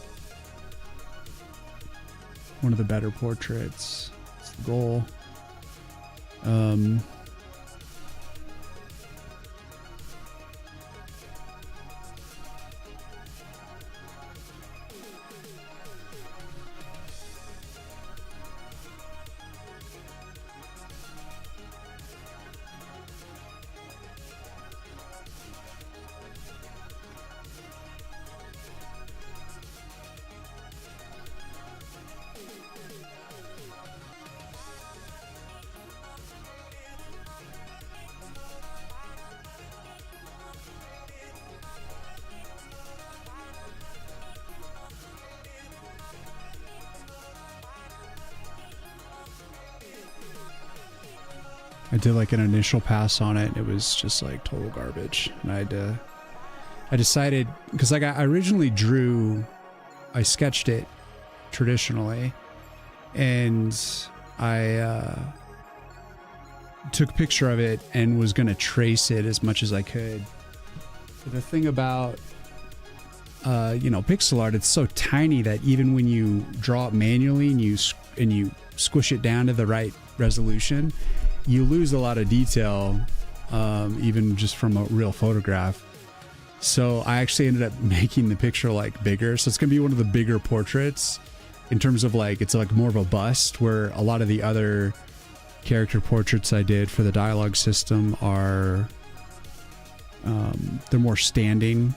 one of the better portraits. That's the goal. I did like an initial pass on it, and it was just like total garbage. And I decided, because like I originally I sketched it traditionally, and I took a picture of it and was going to trace it as much as I could. But the thing about pixel art, it's so tiny that even when you draw it manually and you squish it down to the right resolution, you lose a lot of detail, even just from a real photograph. So I actually ended up making the picture like bigger. So it's gonna be one of the bigger portraits in terms of like, it's like more of a bust, where a lot of the other character portraits I did for the dialogue system are, they're more standing.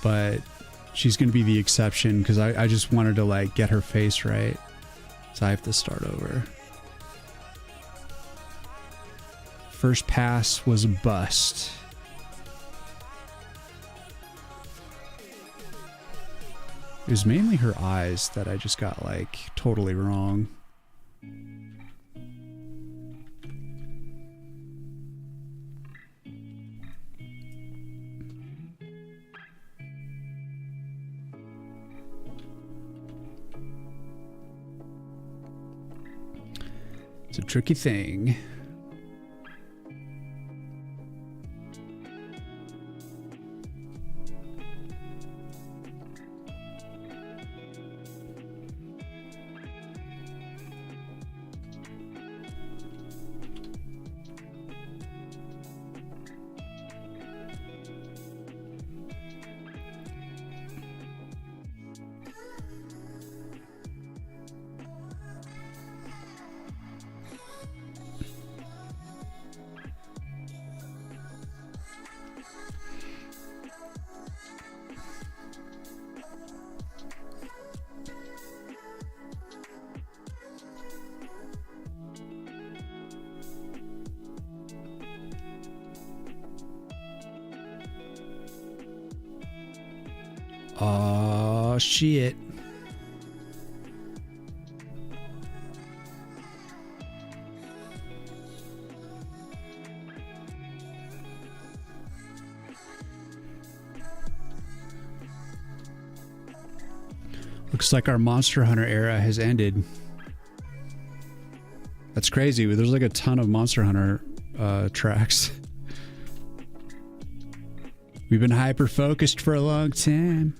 But she's going to be the exception, because I just wanted to like get her face right. So I have to start over. First pass was a bust. It was mainly her eyes that I just got like totally wrong. It's a tricky thing. Oh, shit. Looks like our Monster Hunter era has ended. That's crazy. There's like a ton of Monster Hunter tracks. We've been hyper-focused for a long time.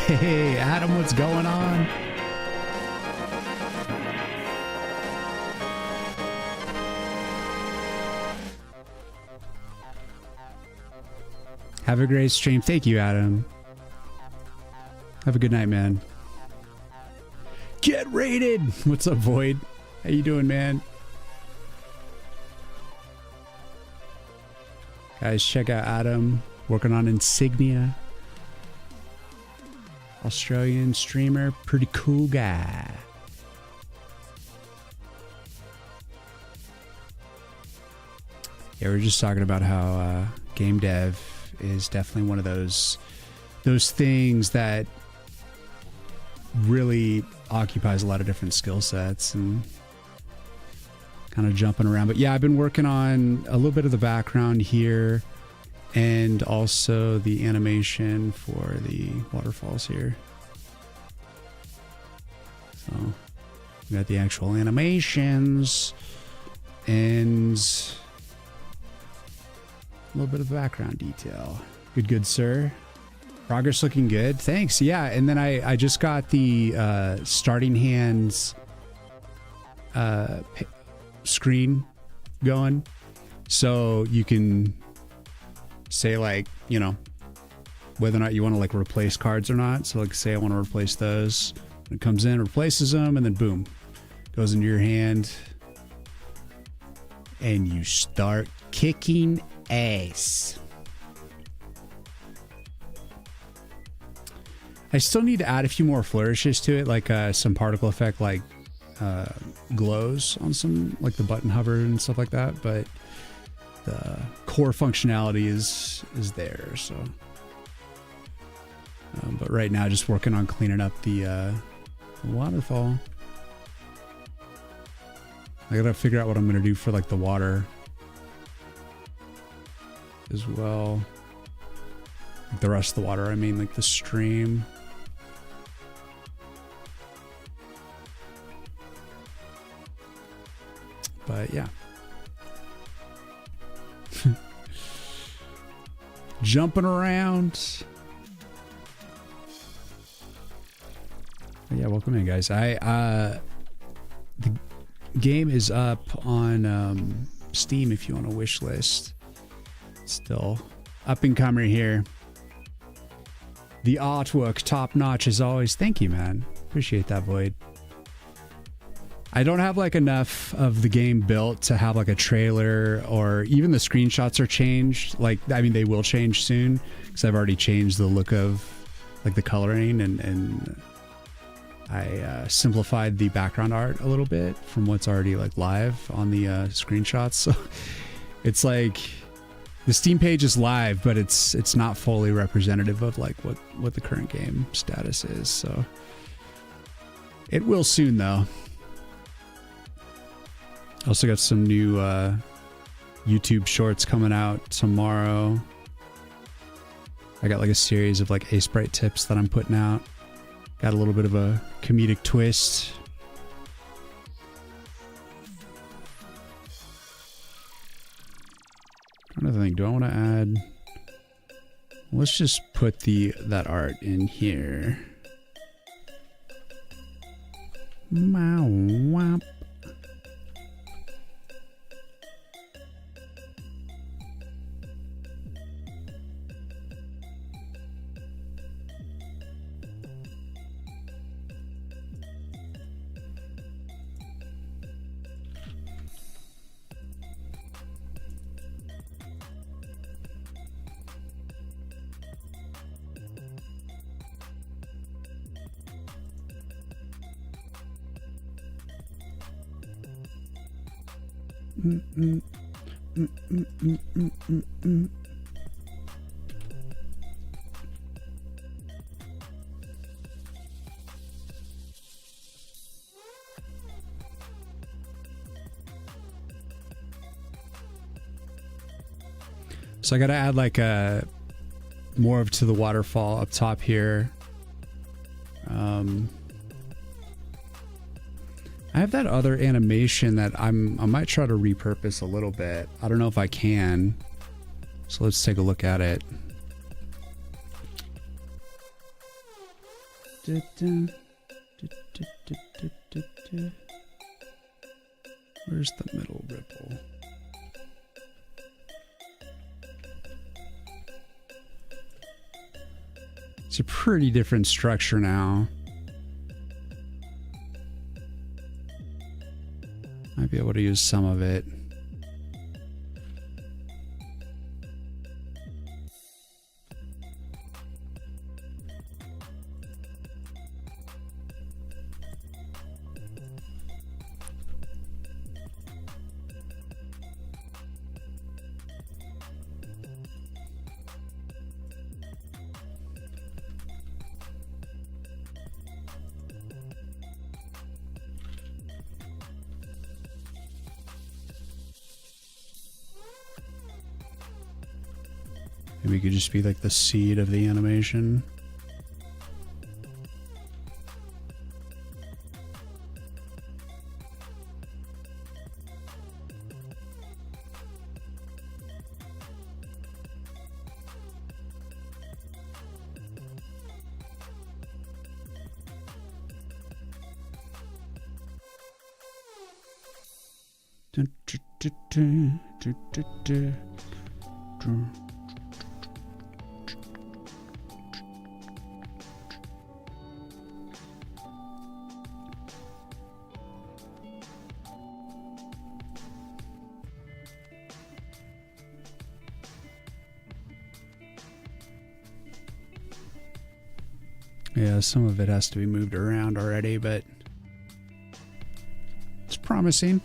Hey, Adam, what's going on? Have a great stream. Thank you, Adam. Have a good night, man. Get raided. What's up, Void? How you doing, man? Guys, check out Adam working on Insignia. Australian streamer, pretty cool guy. Yeah, we're just talking about how game dev is definitely one of those things that really occupies a lot of different skill sets and kind of jumping around. But yeah, I've been working on a little bit of the background here, and also the animation for the waterfalls here. So we got the actual animations and a little bit of background detail. Good, sir. Progress looking good. Thanks. Yeah, and then I just got the starting hands screen going, so you can say, like, you know, whether or not you want to like replace cards or not. So like, say I want to replace those. It comes in, replaces them, and then boom, goes into your hand, and you start kicking ass. I still need to add a few more flourishes to it, like some particle effect, like glows on some, like the button hover and stuff like that. But the core functionality is there. So, but right now, just working on cleaning up the waterfall. I gotta figure out what I'm gonna do for like the water as well. Like the rest of the water, I mean, like the stream. But yeah. Jumping around. But yeah, welcome in, guys. The game is up on Steam if you want a wish list. Still up and coming here. The artwork top notch as always. Thank you, man. Appreciate that, Void. I don't have like enough of the game built to have like a trailer, or even the screenshots are changed. Like, I mean, they will change soon because I've already changed the look of like the coloring, and I simplified the background art a little bit from what's already like live on the screenshots. So it's like the Steam page is live, but it's not fully representative of like what the current game status is. So it will soon though. Also got some new YouTube shorts coming out tomorrow. I got like a series of like Sprite tips that I'm putting out. Got a little bit of a comedic twist. I'm trying to think, do I want to add... Let's just put that art in here. Wow. So I got to add like more of to the waterfall up top here. I have that other animation that I might try to repurpose a little bit. I don't know if I can. So let's take a look at it. Where's the middle ripple? It's a pretty different structure now. Might be able to use some of it. Maybe it could just be like the seed of the animation. Yeah, some of it has to be moved around already, but it's promising.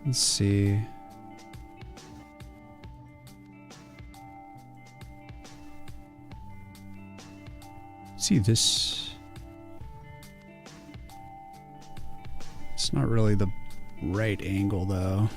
Let's see. See this. It's not really the right angle though.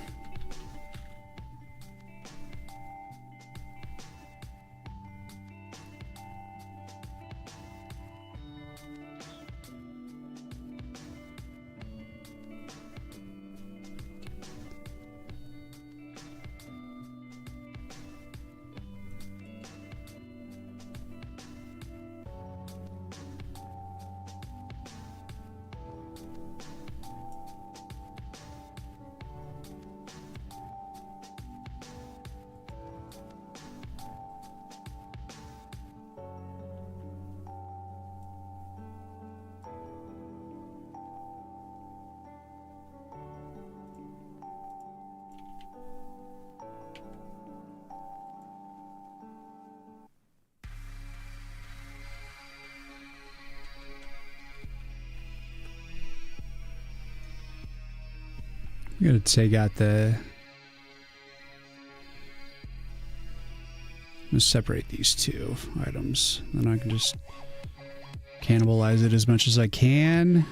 I'm gonna take out the... I'm gonna separate these two items. Then I can just cannibalize it as much as I can.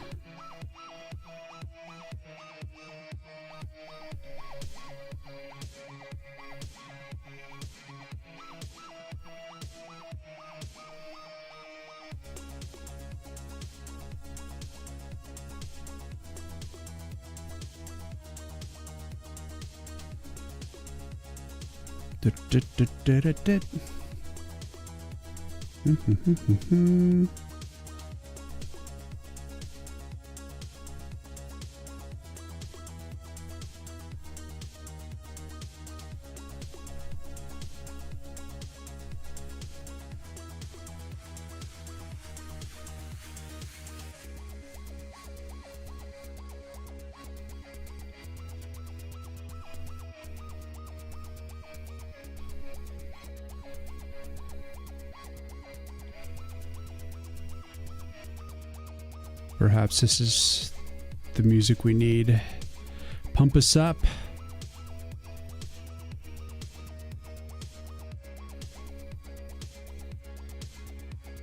Perhaps this is the music we need. Pump us up.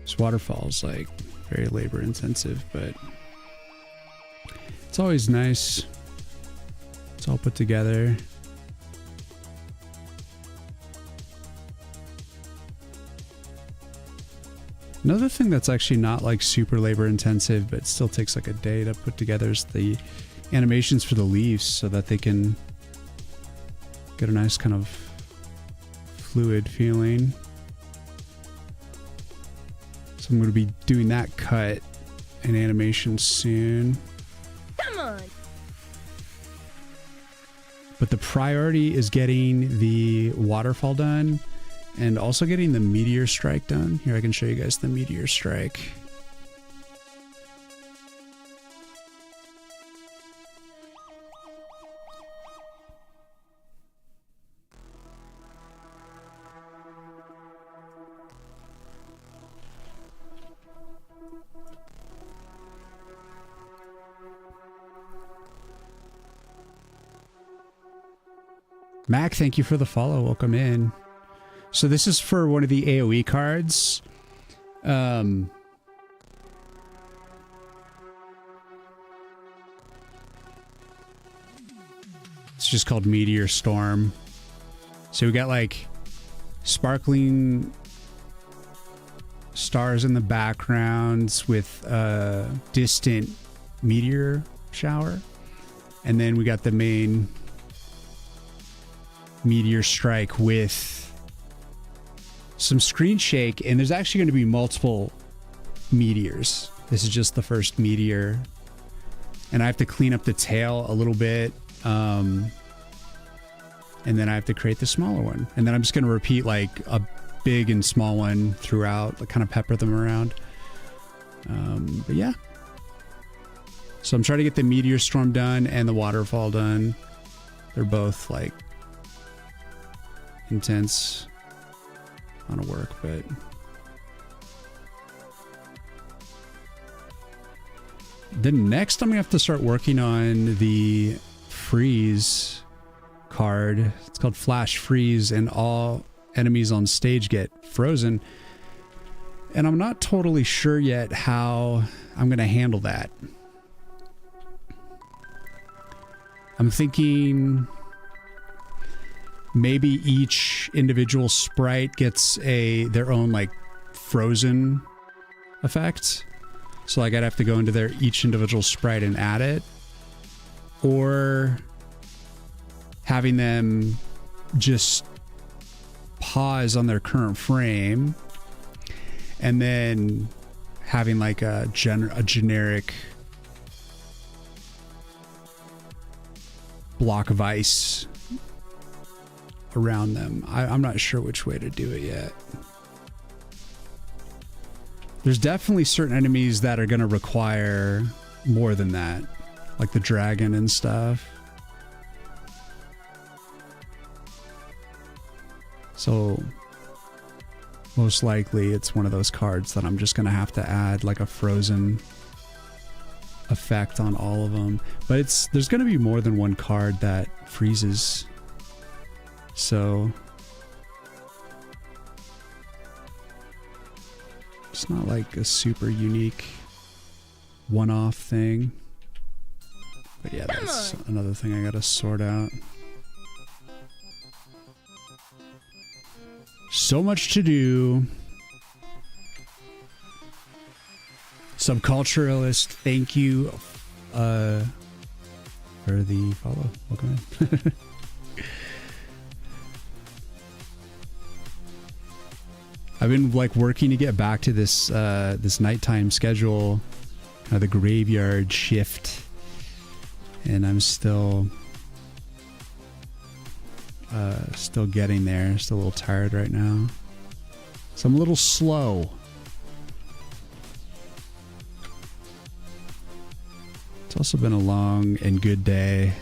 This waterfall's like very labor intensive, but it's always nice. It's all put together. Another thing that's actually not like super labor intensive, but still takes like a day to put together is the animations for the leaves so that they can get a nice kind of fluid feeling. So I'm going to be doing that cut in animation soon. Come on. But the priority is getting the waterfall done. And also getting the meteor strike done. Here, I can show you guys the meteor strike. Mac, thank you for the follow. Welcome in. So this is for one of the AoE cards. It's just called Meteor Storm. So we got like sparkling stars in the backgrounds with a distant meteor shower. And then we got the main meteor strike with some screen shake. And there's actually going to be multiple meteors. This is just the first meteor. And I have to clean up the tail a little bit. And then I have to create the smaller one. And then I'm just going to repeat like a big and small one throughout, like kind of pepper them around. But yeah. So I'm trying to get the meteor storm done and the waterfall done. They're both like intense amount of work, but then next I'm gonna have to start working on the freeze card. It's called Flash Freeze, and all enemies on stage get frozen. And I'm not totally sure yet how I'm gonna handle that. I'm thinking maybe each individual sprite gets their own like frozen effect. So like I'd have to go into each individual sprite and add it, or having them just pause on their current frame and then having like a generic block of ice around them. I'm not sure which way to do it yet. There's definitely certain enemies that are going to require more than that, like the dragon and stuff. So most likely it's one of those cards that I'm just going to have to add like a frozen effect on all of them. But there's going to be more than one card that freezes. So it's not like a super unique one-off thing. But yeah, that's another thing I gotta sort out. So much to do. Subculturalist, thank you for the follow. Welcome in. I've been like working to get back to this this nighttime schedule, the graveyard shift, and I'm still getting there. Still a little tired right now, so I'm a little slow. It's also been a long and good day,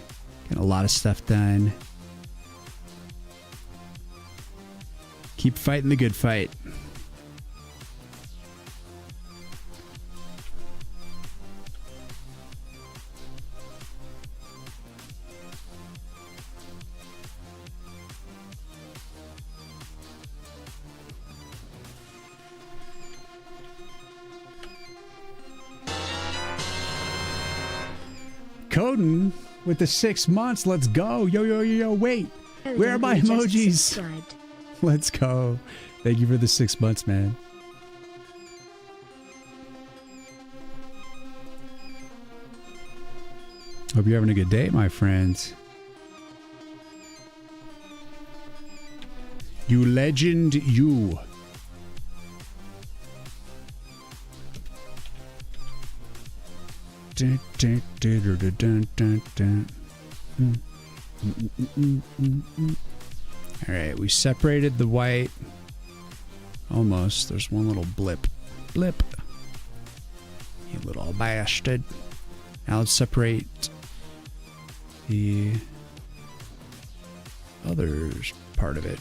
getting a lot of stuff done. Keep fighting the good fight. Coden with the 6 months. Let's go. Yo, yo, yo, yo. Wait. Where are my emojis? Let's go. Thank you for the 6 months, man. Hope you're having a good day, my friends. You legend, you. Dun, dun, dun, dun, dun, dun, dun. All right, we separated the white. Almost. There's one little blip. Blip. You little bastard. Now let's separate the other part of it.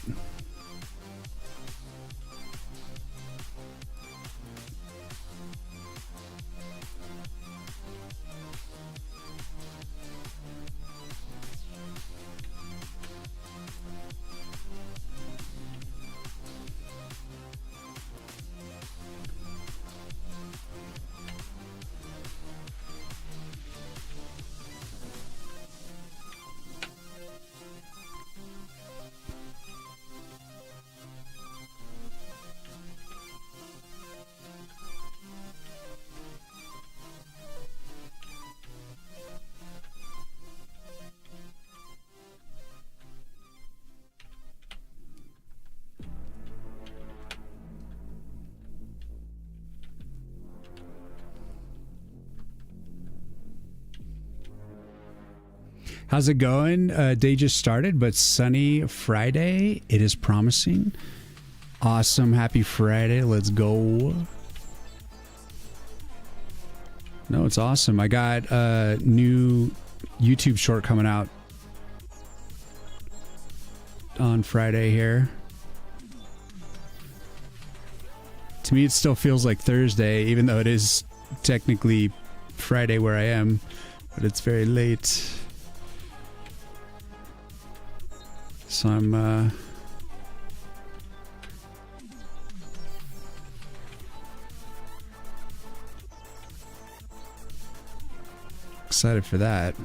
How's it going? Day just started, but sunny Friday. It is promising. Awesome. Happy Friday. Let's go. No, it's awesome. I got a new YouTube short coming out on Friday here. To me, it still feels like Thursday, even though it is technically Friday where I am, but it's very late. So I'm excited for that.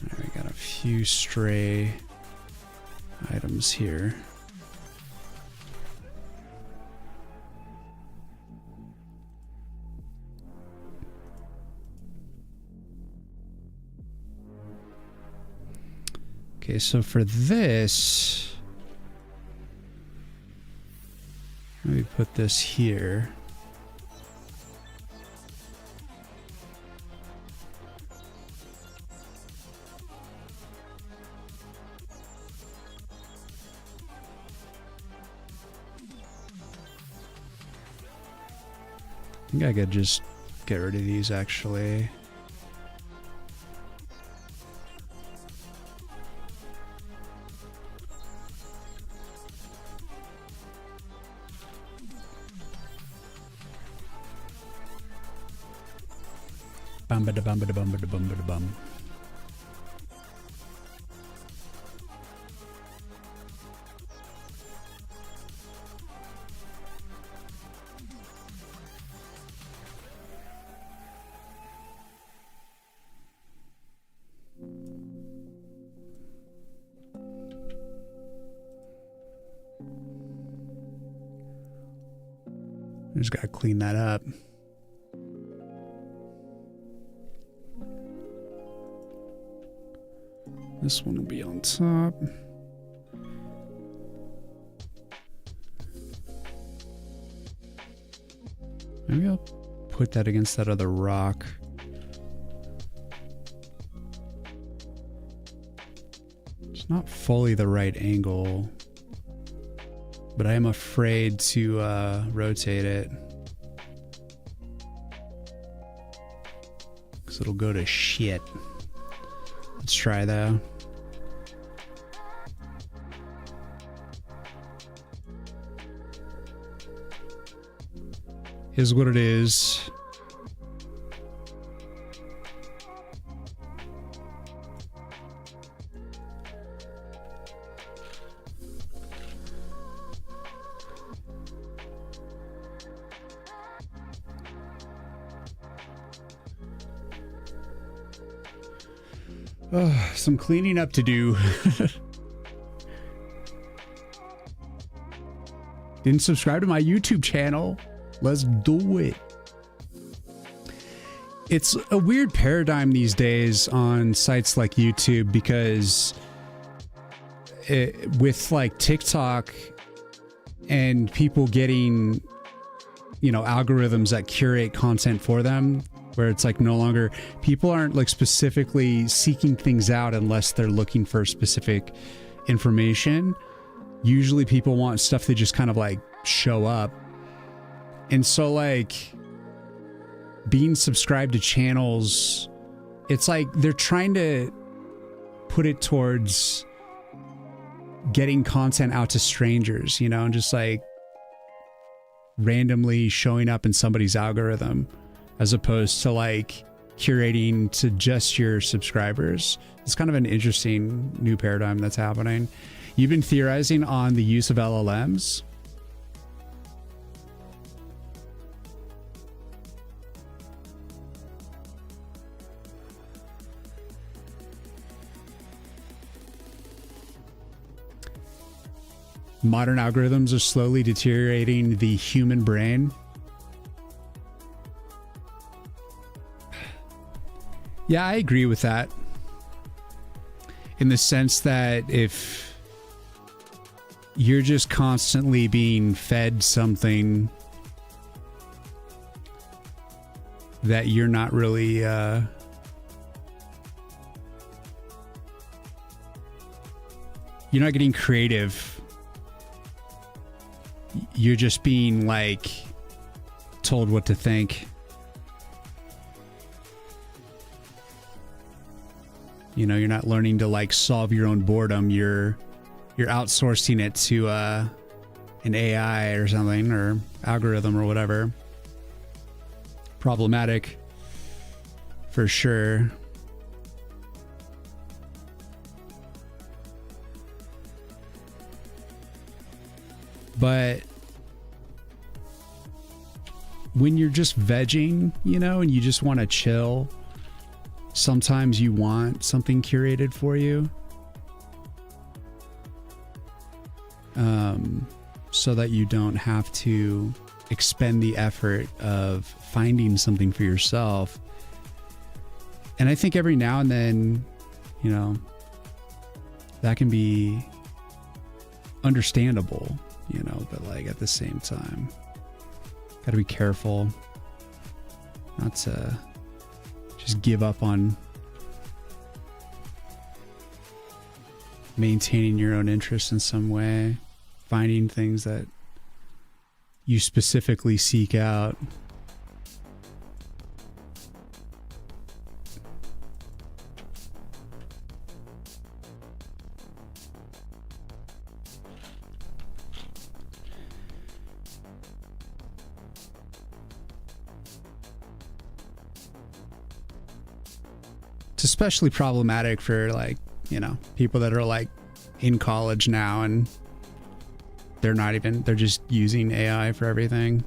All right, we got a few stray items here. Okay, so for this, let me put this here. I think I could just get rid of these actually. Bum ba da bum ba da bum ba da bum ba da bum. I just gotta clean that up. This one will be on top. Maybe I'll put that against that other rock. It's not fully the right angle, but I am afraid to rotate it, because it'll go to shit. Let's try though. Is what it is. Oh, some cleaning up to do. Didn't subscribe to my YouTube channel. Let's do it. It's a weird paradigm these days on sites like YouTube, because with like TikTok and people getting, you know, algorithms that curate content for them, where it's like no longer, people aren't like specifically seeking things out unless they're looking for specific information. Usually people want stuff that just kind of like show up. And so like being subscribed to channels, it's like they're trying to put it towards getting content out to strangers, you know, and just like randomly showing up in somebody's algorithm, as opposed to like curating to just your subscribers. It's kind of an interesting new paradigm that's happening. You've been theorizing on the use of LLMs. Modern algorithms are slowly deteriorating the human brain. Yeah, I agree with that. In the sense that if you're just constantly being fed something that you're not really you're not getting creative. You're just being like told what to think. You know, you're not learning to like solve your own boredom. You're outsourcing it to an AI or something, or algorithm or whatever. Problematic for sure. But when you're just vegging, you know, and you just want to chill, sometimes you want something curated for you. So that you don't have to expend the effort of finding something for yourself. And I think every now and then, you know, that can be understandable, you know, but like at the same time, gotta be careful not to just give up on maintaining your own interest in some way, finding things that you specifically seek out. It's especially problematic for, like, you know, people that are like in college now and they're just using AI for everything.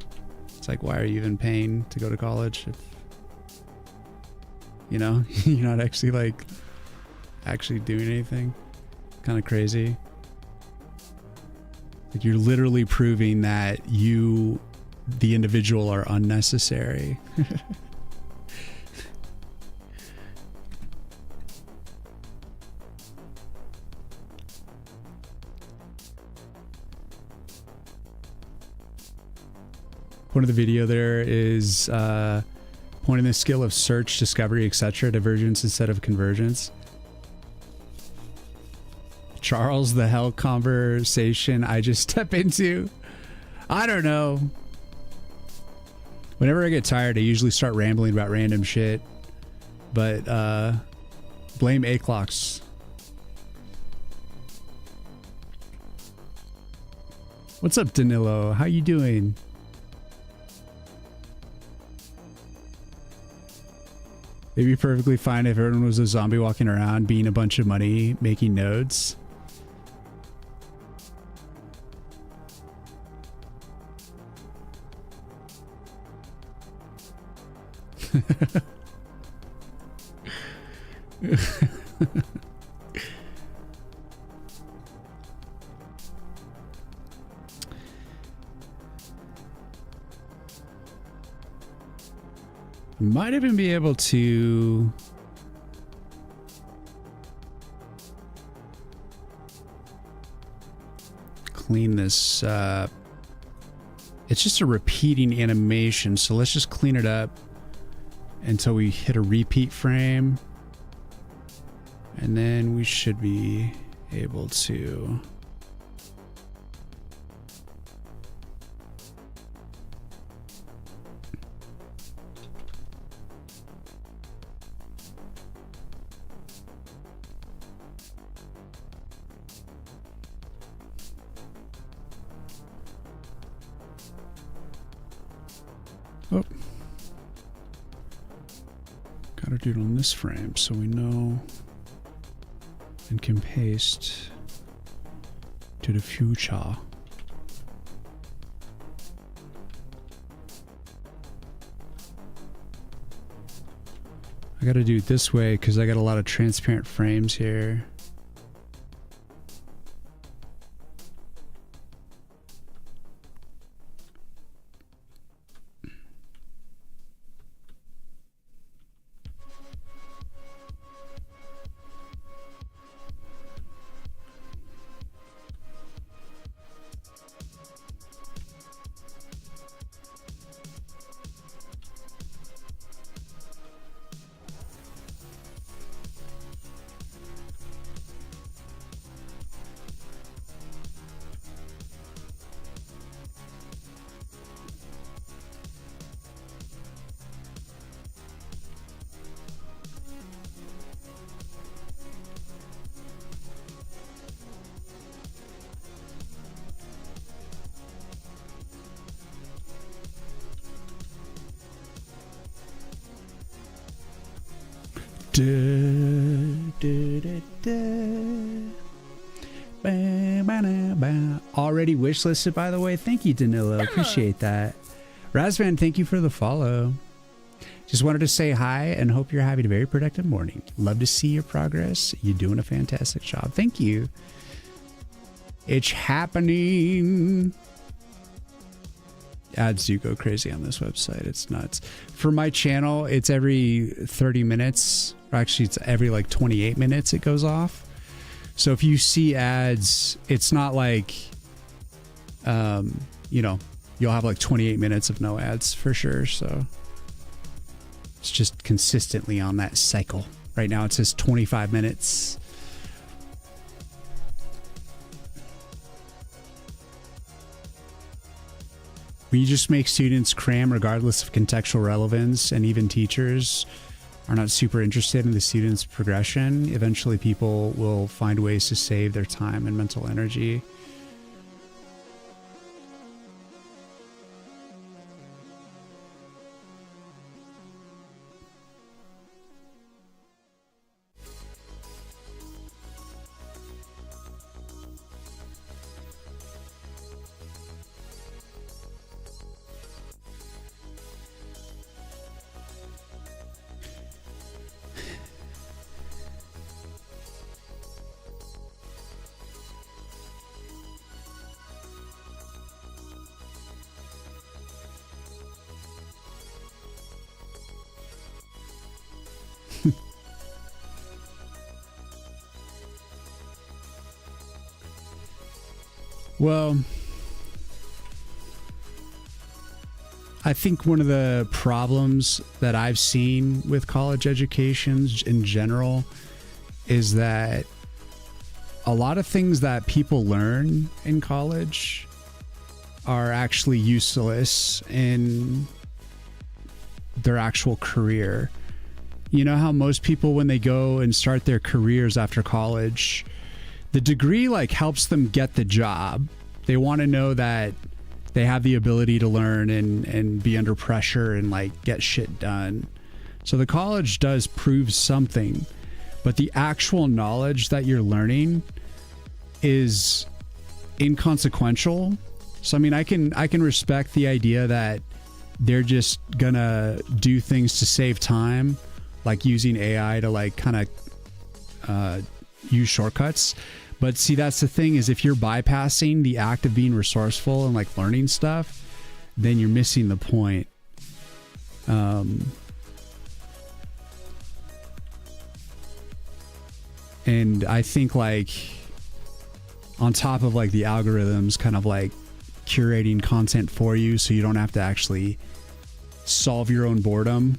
It's like, why are you even paying to go to college if, you know, you're not actually doing anything? Kind of crazy. Like, you're literally proving that you, the individual, are unnecessary. Point of the video there is pointing the skill of search, discovery, etc. Divergence instead of convergence. Charles, the hell conversation I just step into. I don't know. Whenever I get tired, I usually start rambling about random shit. But blame A-clocks. What's up, Danilo? How you doing? It'd be perfectly fine if everyone was a zombie walking around being a bunch of money making nodes. Might even be able to clean this up. It's just a repeating animation, so let's just clean it up until we hit a repeat frame, and then we should be able to gotta do it on this frame so we know and can paste to the future. I gotta do it this way because I got a lot of transparent frames here. Already wishlisted, by the way. Thank you, Danilo. Appreciate that. Razvan, thank you for the follow. Just wanted to say hi and hope you're having a very productive morning. Love to see your progress. You're doing a fantastic job. Thank you. It's happening. Ads do go crazy on this website. It's nuts. For my channel, it's every 30 minutes. Or actually, it's every like 28 minutes it goes off. So if you see ads, it's not like, you know, you'll have like 28 minutes of no ads for sure. So it's just consistently on that cycle. Right now it says 25 minutes. We just make students cram regardless of contextual relevance, and even teachers are not super interested in the student's progression. Eventually people will find ways to save their time and mental energy. Well, I think one of the problems that I've seen with college educations in general is that a lot of things that people learn in college are actually useless in their actual career. You know how most people, when they go and start their careers after college, the degree like helps them get the job. They want to know that they have the ability to learn and be under pressure and like get shit done. So the college does prove something, but the actual knowledge that you're learning is inconsequential. So I mean, I can respect the idea that they're just gonna do things to save time, like using AI to like kind of use shortcuts. But see, that's the thing, is if you're bypassing the act of being resourceful and like learning stuff, then you're missing the point. And I think like on top of like the algorithms kind of like curating content for you so you don't have to actually solve your own boredom,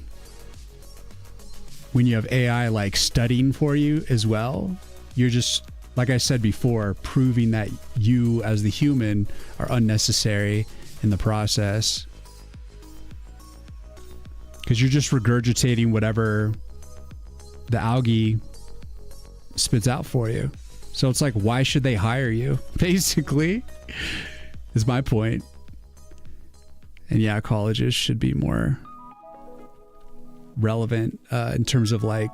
when you have AI like studying for you as well, you're just, like I said before, proving that you as the human are unnecessary in the process. Because you're just regurgitating whatever the algae spits out for you. So it's like, why should they hire you? Basically, is my point. And yeah, colleges should be more relevant in terms of like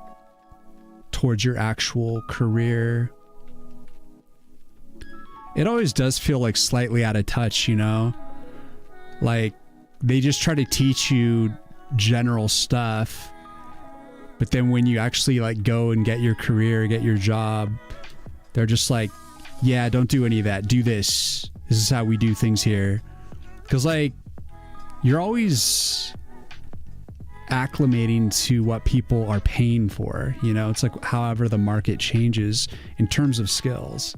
towards your actual career. It always does feel like slightly out of touch, you know? Like they just try to teach you general stuff, but then when you actually like go and get your career, get your job, they're just like, yeah, don't do any of that. Do this. This is how we do things here. Because like you're always acclimating to what people are paying for, you know? It's like however the market changes in terms of skills.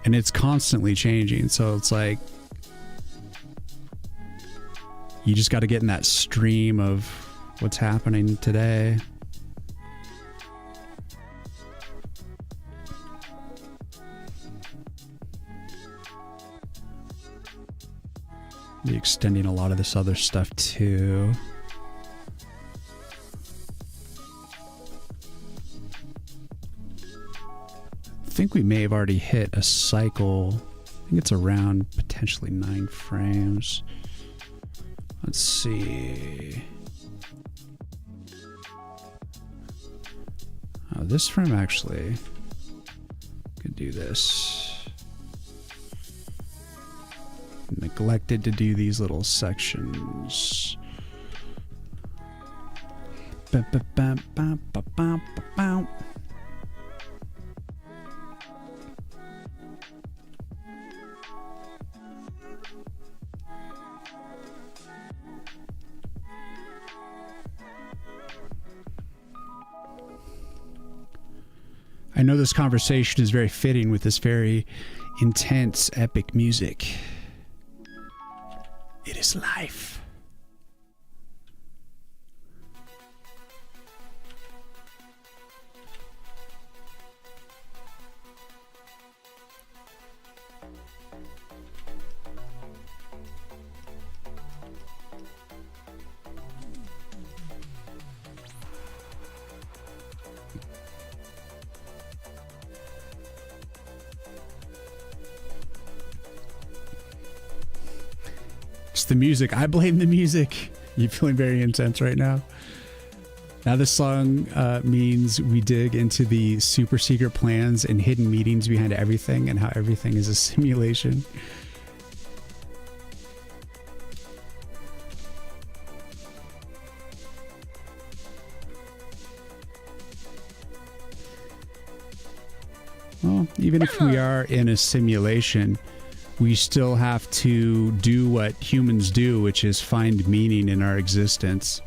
And it's constantly changing. So it's like, you just got to get in that stream of what's happening today. Be extending a lot of this other stuff too. I think we may have already hit a cycle. I think it's around potentially 9 frames. Let's see. Oh, this frame actually could do this. Neglected to do these little sections. I know this conversation is very fitting with this very intense, epic music. It is life. It's the music. I blame the music. You feeling very intense right now? Now this song means we dig into the super secret plans and hidden meetings behind everything and how everything is a simulation. Well, even if we are in a simulation, we still have to do what humans do, which is find meaning in our existence.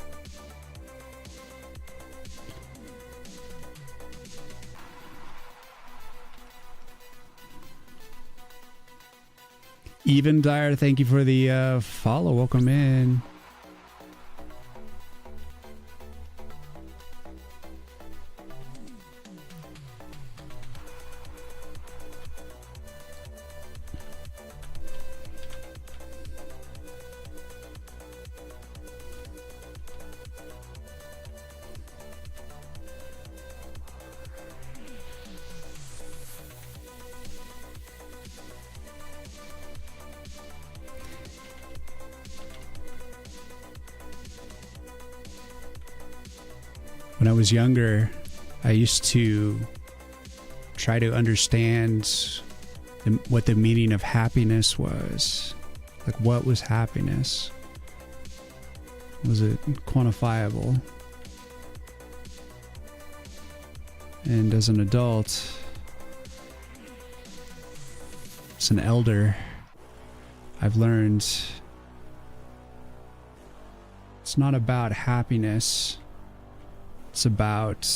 Even Dyer, thank you for the follow. Welcome in. When I was younger, I used to try to understand what the meaning of happiness was. Like, what was happiness? Was it quantifiable? And as an adult, as an elder, I've learned it's not about happiness. It's about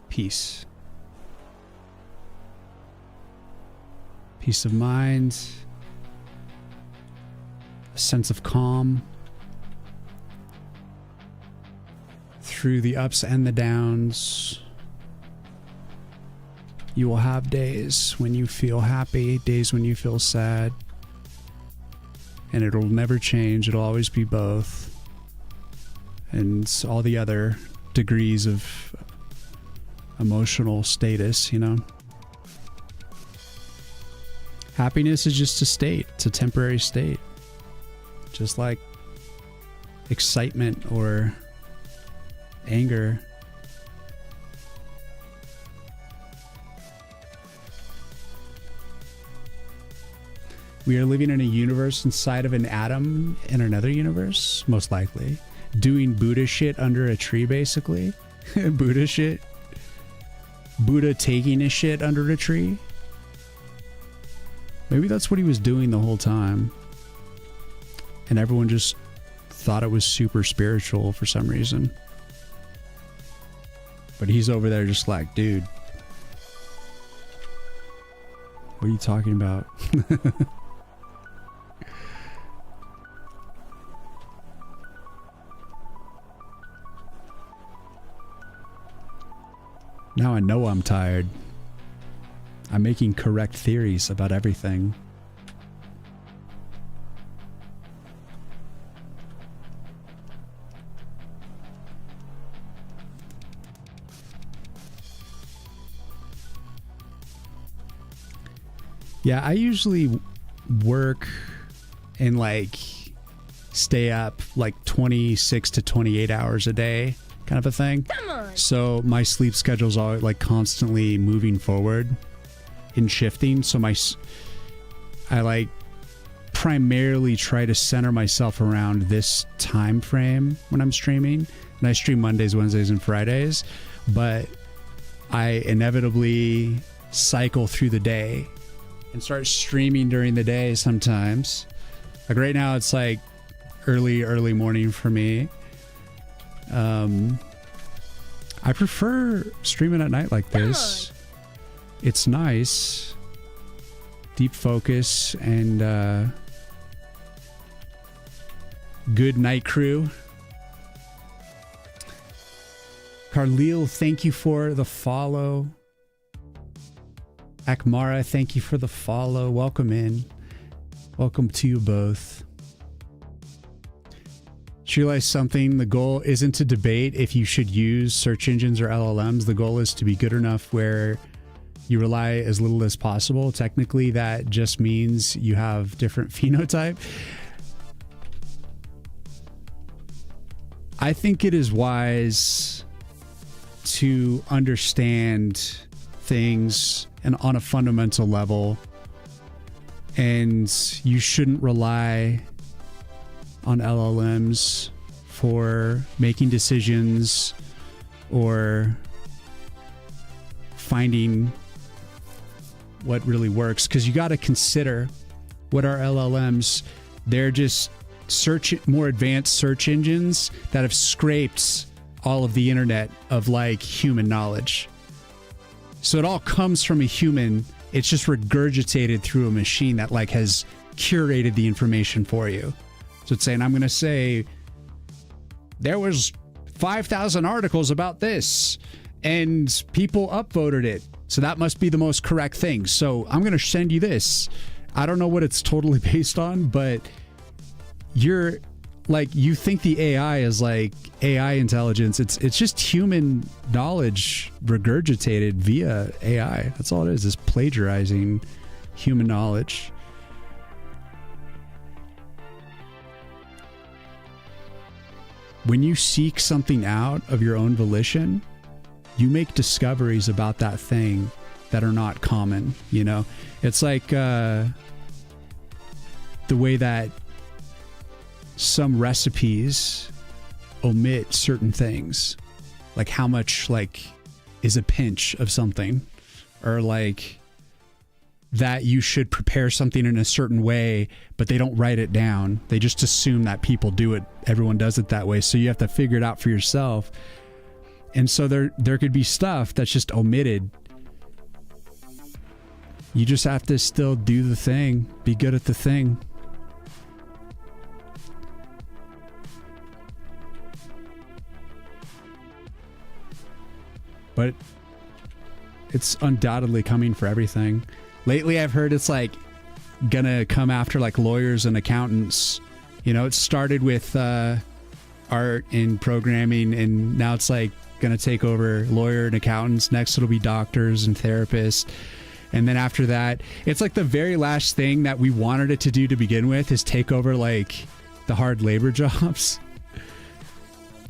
peace. Peace of mind, a sense of calm through the ups and the downs. You will have days when you feel happy, days when you feel sad, and it'll never change. It'll always be both. And all the other degrees of emotional status, you know. Happiness is just a state. It's a temporary state. Just like excitement or anger. We are living in a universe inside of an atom in another universe, most likely. Doing Buddha shit under a tree, basically. Buddha shit. Buddha taking a shit under a tree. Maybe that's what he was doing the whole time. And everyone just thought it was super spiritual for some reason. But he's over there just like, dude, what are you talking about? Now I know I'm tired. I'm making correct theories about everything. Yeah, I usually work in like stay up like 26 to 28 hours a day kind of a thing. Come on. So my sleep schedule's all like constantly moving forward and shifting. So I like primarily try to center myself around this time frame when I'm streaming. And I stream Mondays, Wednesdays, and Fridays, but I inevitably cycle through the day and start streaming during the day sometimes. Like right now it's like early morning for me. I prefer streaming at night like this. It's nice. Deep focus and good night crew. Carleel, thank you for the follow. Akmara, thank you for the follow. Welcome in. Welcome to you both. Just realized something. The goal isn't to debate if you should use search engines or LLMs. The goal is to be good enough where you rely as little as possible. Technically, that just means you have different phenotype. I think it is wise to understand things and on a fundamental level, and you shouldn't rely on LLMs for making decisions or finding what really works, because you got to consider what are LLMs. They're just more advanced search engines that have scraped all of the internet of like human knowledge. So it all comes from a human. It's just regurgitated through a machine that like has curated the information for you. So it's saying, I'm going to say there was 5,000 articles about this and people upvoted it. So that must be the most correct thing. So I'm going to send you this. I don't know what it's totally based on, but you're like, you think the AI is like AI intelligence. It's just human knowledge regurgitated via AI. That's all it is plagiarizing human knowledge. When you seek something out of your own volition, you make discoveries about that thing that are not common, you know? It's like the way that some recipes omit certain things, like how much like is a pinch of something, or like that you should prepare something in a certain way, but they don't write it down. They just assume that people do it. Everyone does it that way. So you have to figure it out for yourself. And so there could be stuff that's just omitted. You just have to still do the thing, be good at the thing. But it's undoubtedly coming for everything. Lately, I've heard it's like gonna come after like lawyers and accountants. You know, it started with art and programming, and now it's like gonna take over lawyer and accountants. Next, it'll be doctors and therapists. And then after that, it's like the very last thing that we wanted it to do to begin with is take over like the hard labor jobs.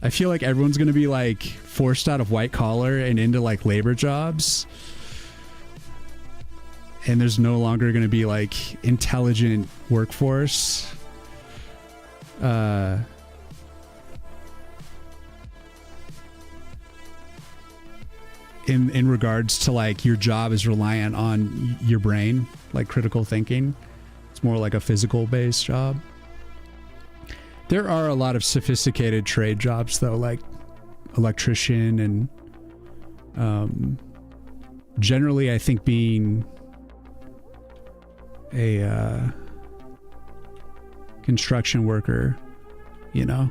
I feel like everyone's gonna be like forced out of white collar and into like labor jobs. And there's no longer going to be like intelligent workforce. In regards to like your job is reliant on your brain, like critical thinking. It's more like a physical based job. There are a lot of sophisticated trade jobs though, like electrician and generally I think being a construction worker, you know,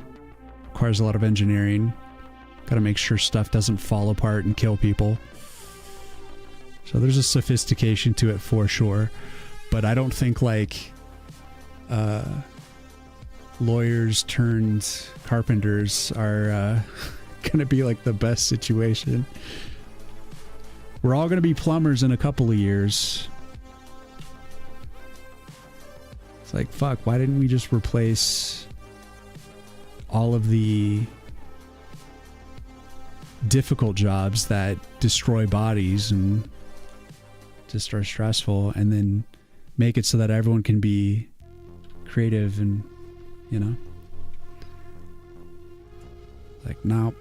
requires a lot of engineering. Got to make sure stuff doesn't fall apart and kill people. So there's a sophistication to it for sure. But I don't think like lawyers turned carpenters are going to be like the best situation. We're all going to be plumbers in a couple of years. It's like, fuck, why didn't we just replace all of the difficult jobs that destroy bodies and just are stressful, and then make it so that everyone can be creative and, you know, like, nope.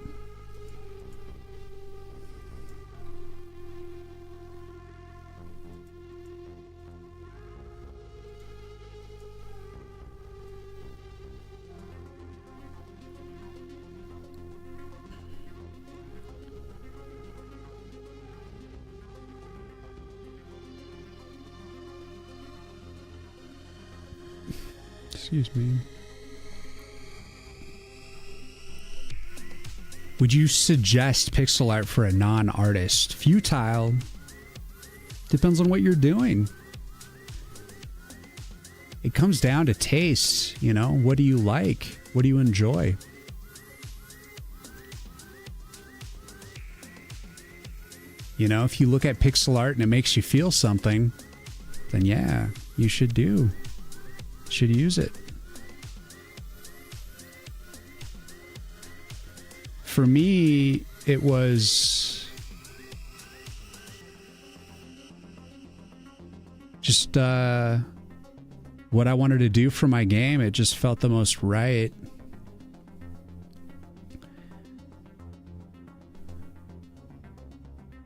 Excuse me. Would you suggest pixel art for a non-artist? Futile. Depends on what you're doing. It comes down to taste, you know? What do you like? What do you enjoy? You know, if you look at pixel art and it makes you feel something, then yeah, you should use it. For me, it was just what I wanted to do for my game. It just felt the most right.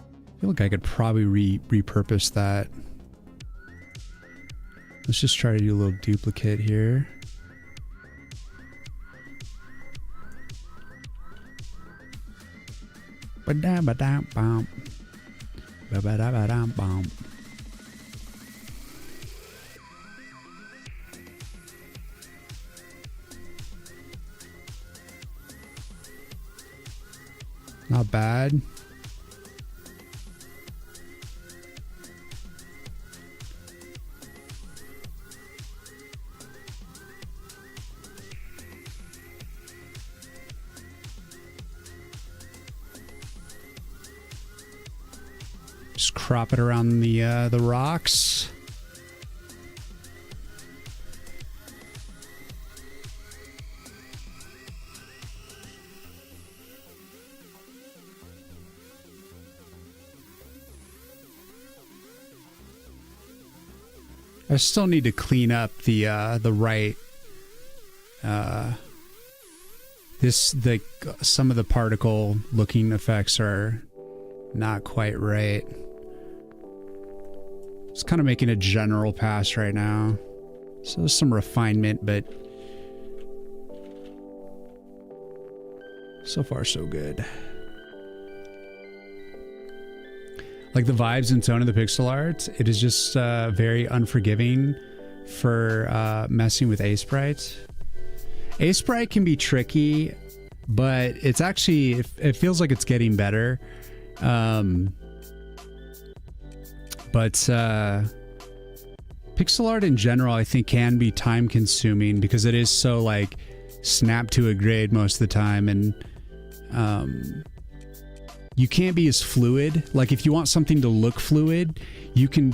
I feel like I could probably repurpose that. Let's just try to do a little duplicate here. Ba-da-ba-da-bum. Ba-ba-da-ba-da-bum. Not bad. Just crop it around the rocks. I still need to clean up the right. Some of the particle looking effects are not quite right. Just kind of making a general pass right now. So there's some refinement, but so far so good. Like the vibes and tone of the pixel art, it is just very unforgiving for messing with A-Sprite. A-Sprite can be tricky, but it's actually, it feels like it's getting better. But pixel art in general, I think, can be time consuming because it is so like snap to a grade most of the time, and you can't be as fluid. Like if you want something to look fluid, you can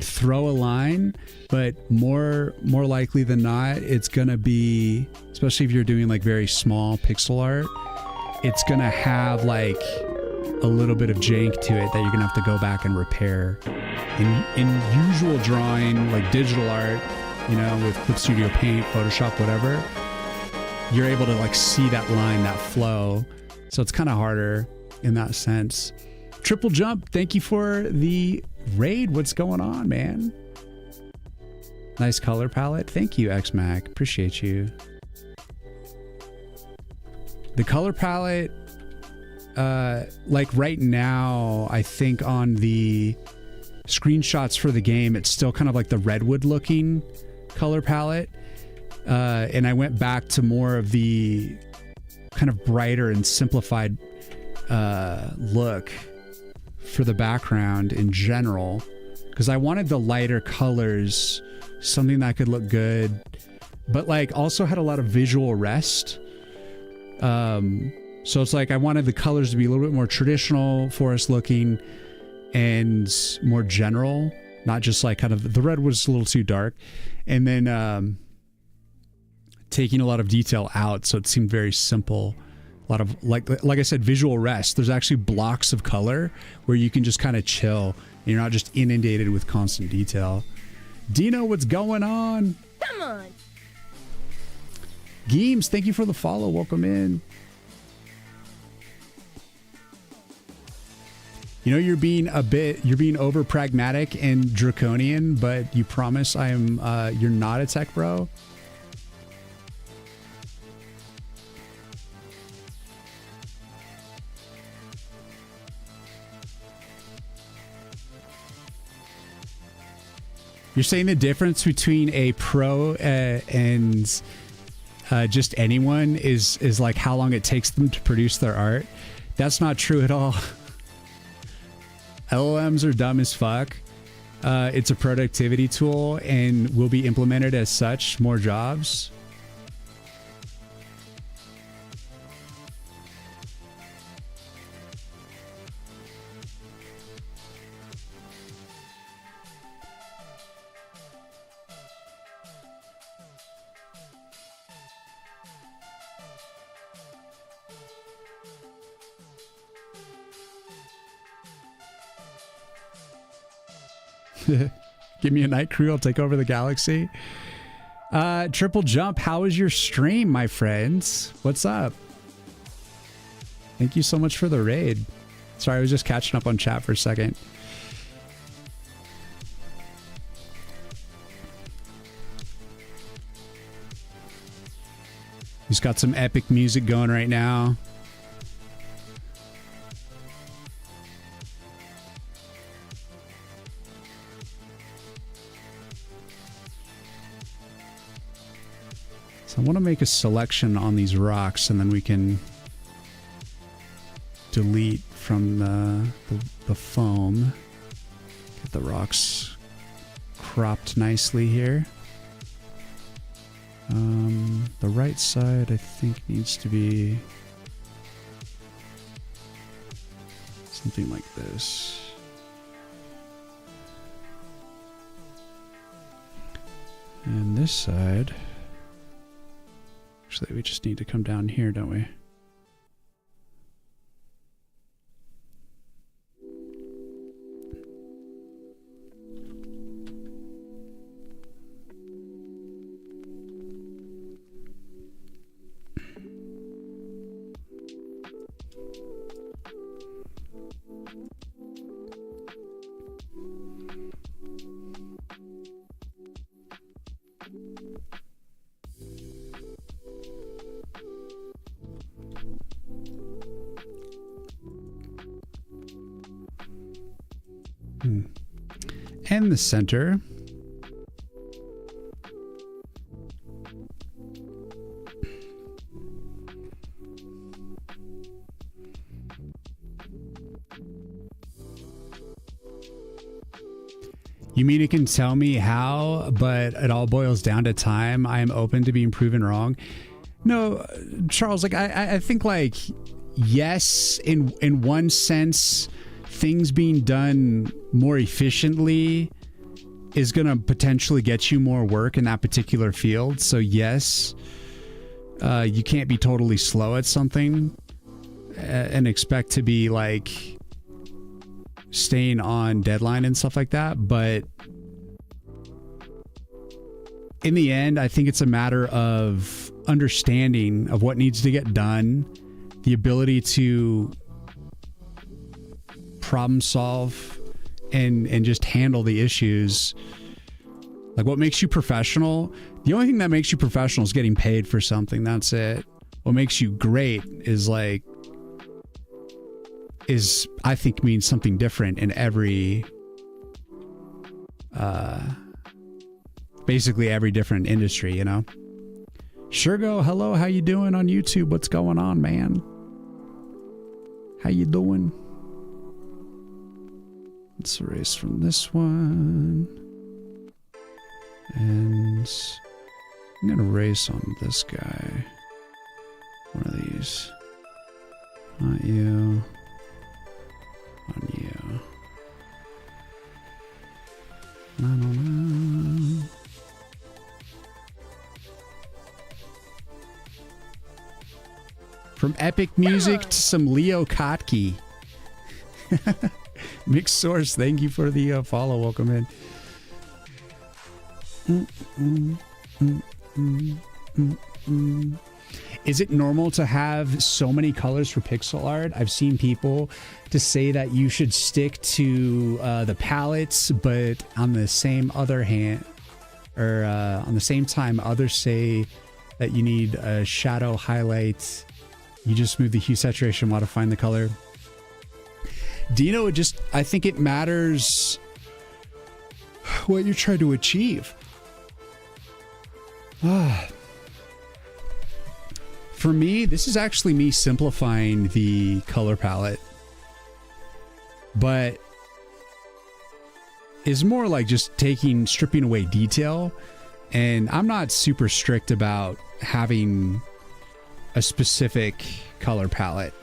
throw a line, but more likely than not, it's gonna be, especially if you're doing like very small pixel art, it's gonna have like a little bit of jank to it that you're gonna have to go back and repair. In usual drawing, like digital art, you know, with Clip Studio Paint, Photoshop, whatever, you're able to like see that line, that flow. So it's kind of harder in that sense. Triple Jump, thank you for the raid. What's going on, man? Nice color palette. Thank you, XMac. Appreciate you. The color palette, like right now, I think on the screenshots for the game, it's still kind of like the redwood looking color palette. And I went back to more of the kind of brighter and simplified look for the background in general, because I wanted the lighter colors, something that could look good, but like also had a lot of visual rest. So it's like I wanted the colors to be a little bit more traditional, forest looking, and more general, not just like kind of the red was a little too dark. And then taking a lot of detail out, so it seemed very simple. A lot of, like I said, visual rest. There's actually blocks of color where you can just kind of chill. And you're not just inundated with constant detail. Dino, what's going on? Come on. Geems, thank you for the follow. Welcome in. You know, you're being over pragmatic and draconian, but you promise you're not a tech bro. You're saying the difference between a pro and just anyone is like how long it takes them to produce their art. That's not true at all. LLMs are dumb as fuck. It's a productivity tool and will be implemented as such. More jobs. Give me a night crew, I'll take over the galaxy. Triple Jump, how is your stream, my friends? What's up? Thank you so much for the raid. Sorry, I was just catching up on chat for a second. He's got some epic music going right now. I want to make a selection on these rocks and then we can delete from the foam. Get the rocks cropped nicely here. The right side I think needs to be something like this. And this side, actually, we just need to come down here, don't we? And the center. You mean it can tell me how, but it all boils down to time? I am open to being proven wrong. No, Charles, like I think like yes, in one sense, things being done more efficiently is going to potentially get you more work in that particular field. So yes, you can't be totally slow at something and expect to be like staying on deadline and stuff like that. But in the end, I think it's a matter of understanding of what needs to get done, the ability to problem solve and just handle the issues. Like what makes you professional? The only thing that makes you professional is getting paid for something. That's it. What makes you great is I think means something different in every basically every different industry, you know. Shergo, hello, how you doing on YouTube? What's going on, man? How you doing? Let's erase from this one. And I'm gonna erase on this guy. One of these. Not you. On you. No. From epic music to some Leo Kottke. Mixed Source, thank you for the follow. Welcome in. Is it normal to have so many colors for pixel art? I've seen people to say that you should stick to the palettes, but on the same other hand, or on the same time, others say that you need a shadow highlight. You just move the hue saturation, modifying the color. Dino, I think it matters what you're trying to achieve. For me, this is actually me simplifying the color palette, but is more like just stripping away detail. And I'm not super strict about having a specific color palette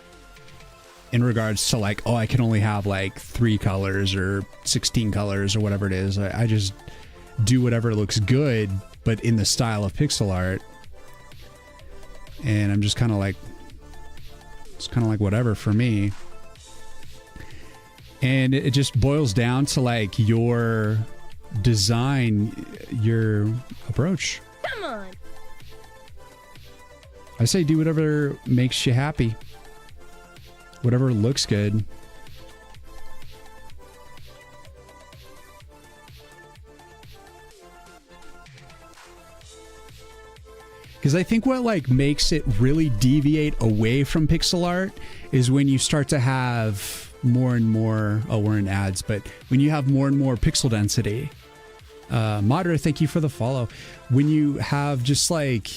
in regards to like, oh, I can only have like 3 colors or 16 colors or whatever it is. I just do whatever looks good, but in the style of pixel art. And I'm just kind of like, it's kind of like whatever for me. And it just boils down to like your design, your approach. Come on. I say do whatever makes you happy. Whatever looks good. Because I think what like makes it really deviate away from pixel art is when you start to have more and more, oh, we're in ads, but when you have more and more pixel density. Moderator, thank you for the follow. When you have just like,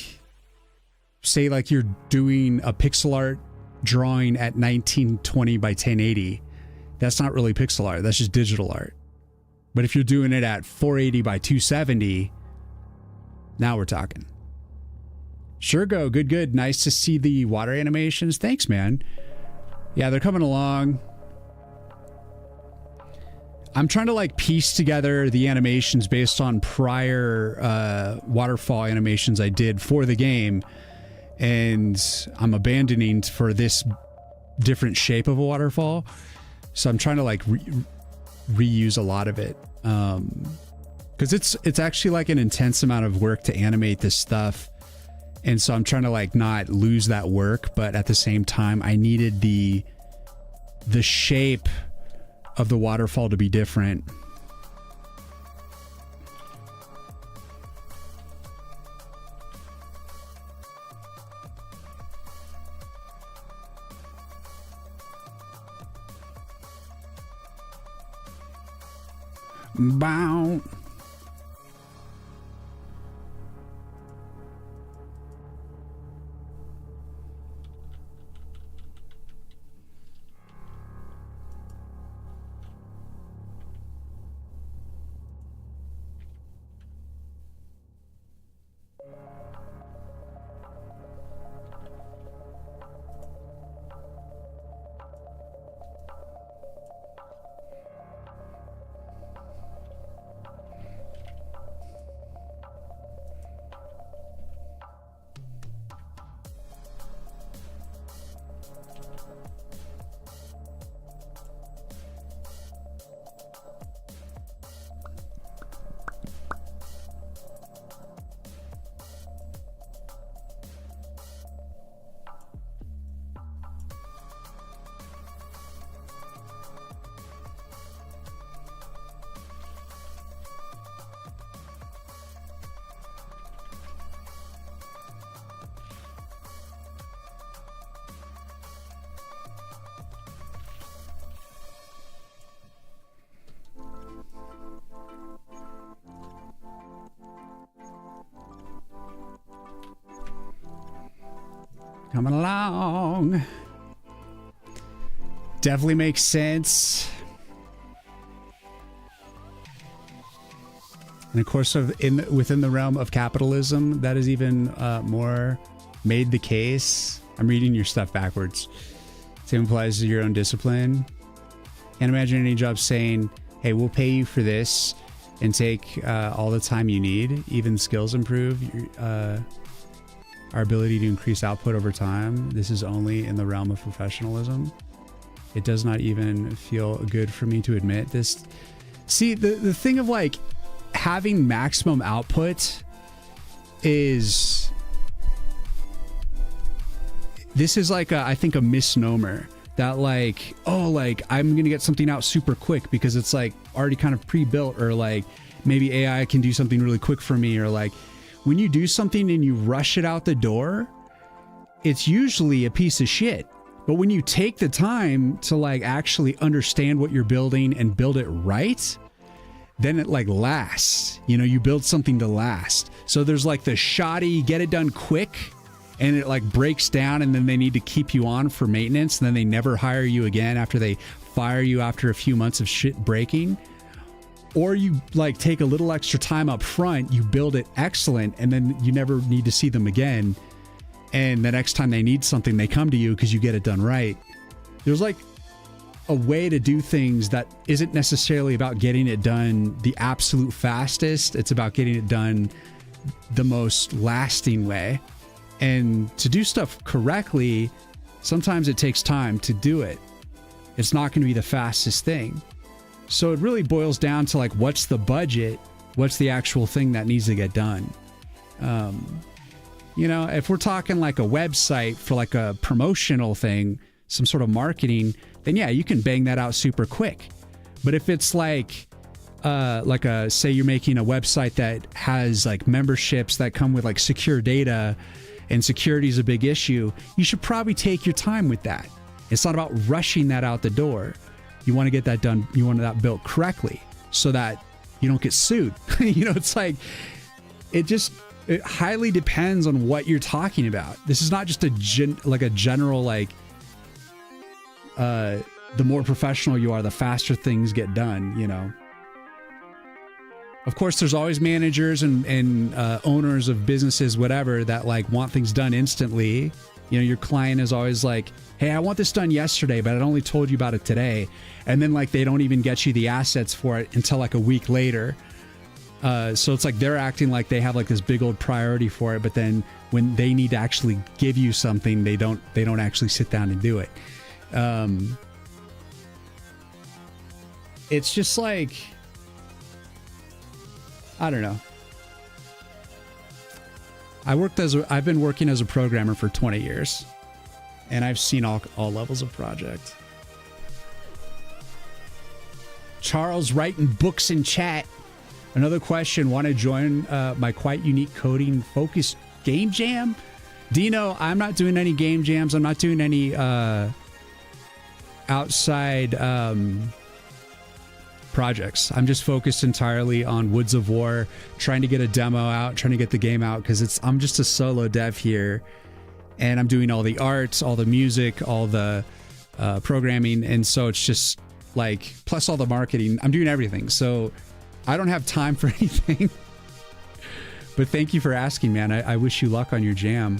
say like you're doing a pixel art drawing at 1920 by 1080, that's not really pixel art, that's just digital art. But if you're doing it at 480 by 270, now we're talking. Sure, go. Good. Nice to see the water animations. Thanks, man. Yeah, they're coming along. I'm trying to like piece together the animations based on prior waterfall animations I did for the game, and I'm abandoning for this different shape of a waterfall. So I'm trying to like reuse a lot of it, because it's actually like an intense amount of work to animate this stuff. And so I'm trying to like not lose that work, but at the same time, I needed the shape of the waterfall to be different. Bow. Coming along. Definitely makes sense. And of course, within the realm of capitalism, that is even more made the case. I'm reading your stuff backwards. Same applies to your own discipline. Can't imagine any job saying, hey, we'll pay you for this and take all the time you need. Even skills improve. our ability to increase output over time. This is only in the realm of professionalism. It does not even feel good for me to admit this. See, the thing of like having maximum output is, this is like I think a misnomer that like, oh, like I'm going to get something out super quick because it's like already kind of pre-built, or like maybe AI can do something really quick for me, or like when you do something and you rush it out the door, it's usually a piece of shit. But when you take the time to like actually understand what you're building and build it right, then it like lasts. You know, you build something to last. So there's like the shoddy, get it done quick, and it like breaks down, and then they need to keep you on for maintenance, and then they never hire you again after they fire you after a few months of shit breaking. Or you like take a little extra time up front, you build it excellent, and then you never need to see them again. And the next time they need something, they come to you because you get it done right. There's like a way to do things that isn't necessarily about getting it done the absolute fastest. It's about getting it done the most lasting way. And to do stuff correctly, sometimes it takes time to do it. It's not going to be the fastest thing. So it really boils down to like, what's the budget? What's the actual thing that needs to get done? You know, if we're talking like a website for like a promotional thing, some sort of marketing, then yeah, you can bang that out super quick. But if it's like say you're making a website that has like memberships that come with like secure data, and security is a big issue, you should probably take your time with that. It's not about rushing that out the door. You want to get that done. You want that built correctly so that you don't get sued. You know, it's like, it highly depends on what you're talking about. This is not just a general, like, the more professional you are, the faster things get done, you know. Of course, there's always managers and owners of businesses, whatever, that like want things done instantly. You know, your client is always like, hey, I want this done yesterday, but I only told you about it today. And then like they don't even get you the assets for it until like a week later. So it's like they're acting like they have like this big old priority for it, but then when they need to actually give you something, they don't actually sit down and do it. It's just like, I don't know. I've been working as a programmer for 20 years, and I've seen all levels of project. Charles writing books in chat. Another question, want to join my quite unique coding focused game jam? Dino, I'm not doing any game jams. I'm not doing any outside projects. I'm just focused entirely on Woods of War, trying to get a demo out, trying to get the game out, because I'm just a solo dev here, and I'm doing all the art, all the music, all the programming, and so it's just like, plus all the marketing. I'm doing everything, so I don't have time for anything. But thank you for asking, man. I wish you luck on your jam.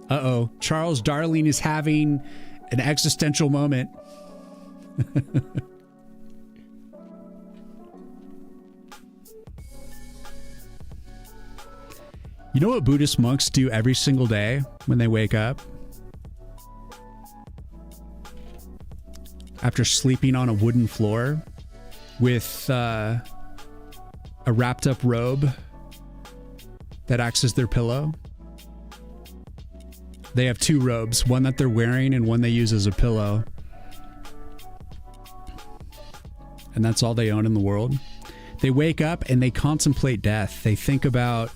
Uh-oh. Charles Darling is having an existential moment. You know what Buddhist monks do every single day when they wake up? After sleeping on a wooden floor with a wrapped up robe that acts as their pillow. They have two robes, one that they're wearing and one they use as a pillow. And that's all they own in the world. They wake up and they contemplate death. They think about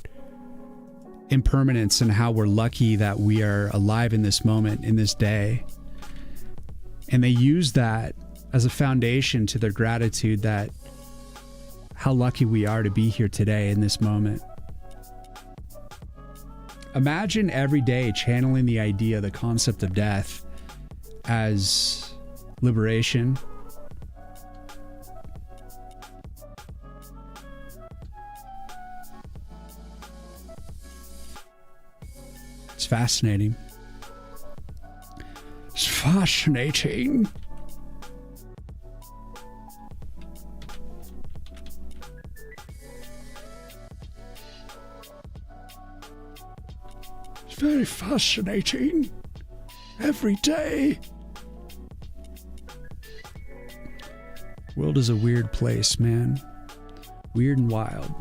impermanence and how we're lucky that we are alive in this moment, in this day. And they use that as a foundation to their gratitude, that how lucky we are to be here today in this moment. Imagine every day channeling the idea, the concept of death as liberation. It's fascinating. fascinating. It's very fascinating. Every day. World is a weird place, man. Weird and wild.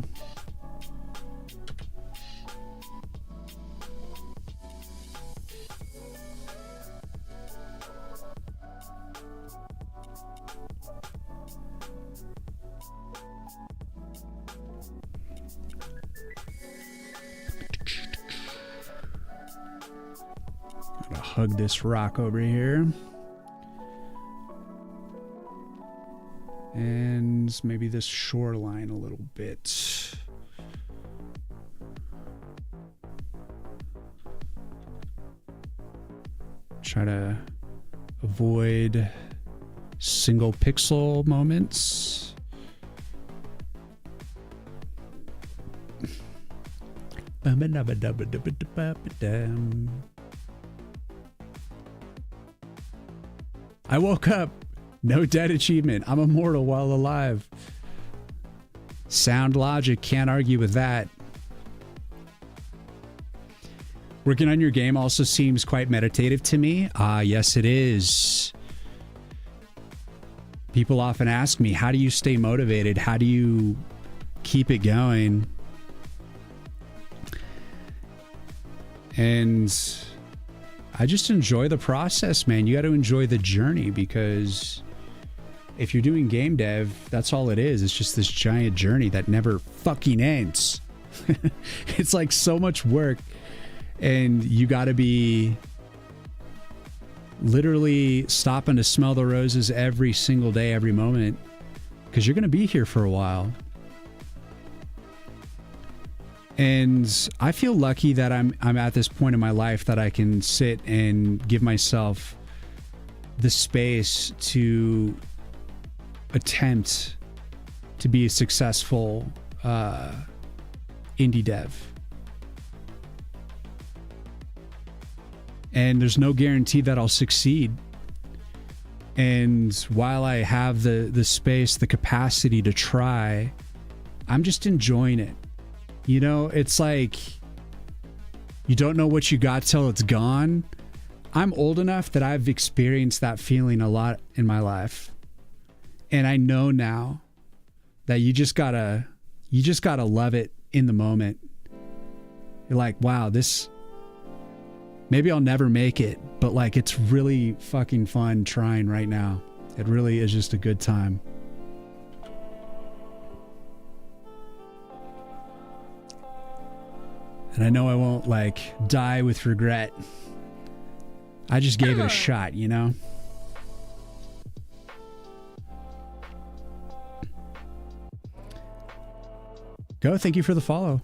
Gotta hug this rock over here. And maybe this shoreline a little bit. Try to avoid single pixel moments. I woke up. No dead achievement. I'm immortal while alive. Sound logic. Can't argue with that. Working on your game also seems quite meditative to me. Ah, yes, it is. People often ask me, how do you stay motivated? How do you keep it going? And I just enjoy the process, man. You got to enjoy the journey, because if you're doing game dev, that's all it is. It's just this giant journey that never fucking ends. It's like so much work, and you got to be literally stopping to smell the roses every single day, every moment, because you're going to be here for a while. And I feel lucky that I'm at this point in my life that I can sit and give myself the space to attempt to be a successful indie dev. And there's no guarantee that I'll succeed. And while I have the space, the capacity to try, I'm just enjoying it. You know, it's like you don't know what you got till it's gone. I'm old enough that I've experienced that feeling a lot in my life. And I know now that you just gotta love it in the moment. You're like, wow, maybe I'll never make it, but like, it's really fucking fun trying right now. It really is just a good time. And I know I won't like die with regret. I just gave it a shot, you know? Go, thank you for the follow.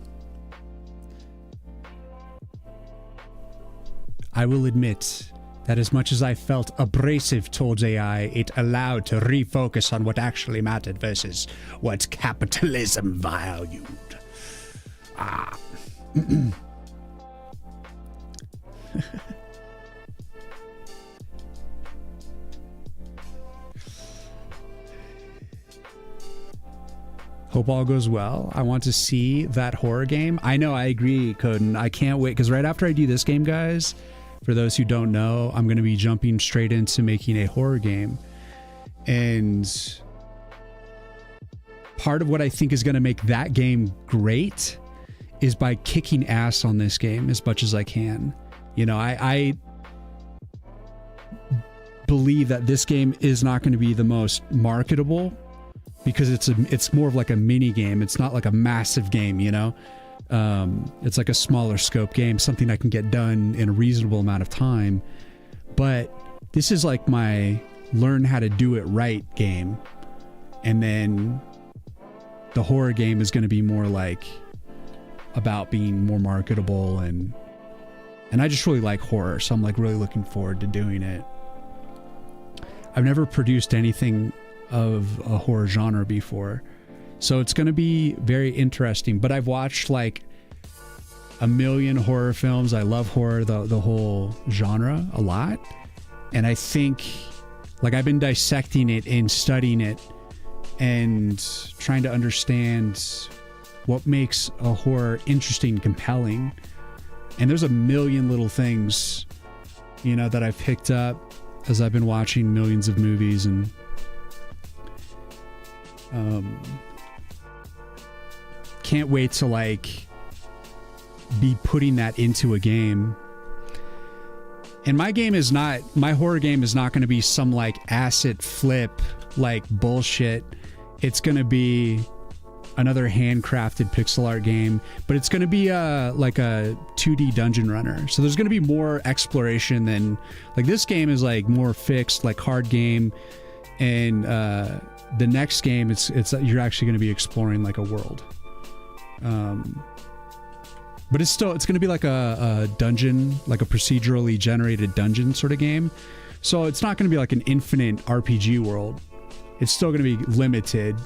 I will admit that as much as I felt abrasive towards AI, it allowed to refocus on what actually mattered versus what capitalism valued. Ah. Hope all goes well. I want to see that horror game. I know, I agree, Coden. I can't wait, because right after I do this game, guys, for those who don't know, I'm going to be jumping straight into making a horror game. And part of what I think is going to make that game great is by kicking ass on this game as much as I can. You know, I believe that this game is not going to be the most marketable, because it's more of like a mini game. It's not like a massive game, you know? It's like a smaller scope game, something I can get done in a reasonable amount of time. But this is like my learn how to do it right game. And then the horror game is going to be more like about being more marketable, and I just really like horror, so I'm like really looking forward to doing it. I've never produced anything of a horror genre before, so it's going to be very interesting. But I've watched like a million horror films. I love horror, the whole genre, a lot. And I think, like, I've been dissecting it and studying it and trying to understand what makes a horror interesting, compelling. And there's a million little things, you know, that I've picked up as I've been watching millions of movies, and can't wait to like be putting that into a game. And my horror game is not going to be some like asset flip like bullshit. It's going to be another handcrafted pixel art game, but it's going to be like a 2D dungeon runner. So there's going to be more exploration than, like, this game is like more fixed, like hard game, and the next game it's you're actually going to be exploring like a world. But it's going to be like a dungeon, like a procedurally generated dungeon sort of game. So it's not going to be like an infinite RPG world. It's still going to be limited.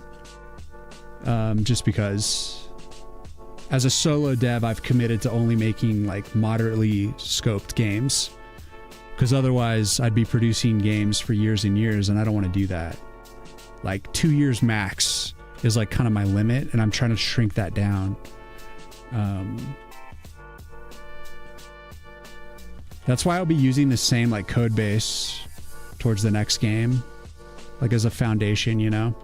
Just because as a solo dev, I've committed to only making like moderately scoped games, because otherwise I'd be producing games for years and years, and I don't want to do that. Like 2 years max is like kind of my limit, and I'm trying to shrink that down. That's why I'll be using the same like code base towards the next game, like as a foundation, you know?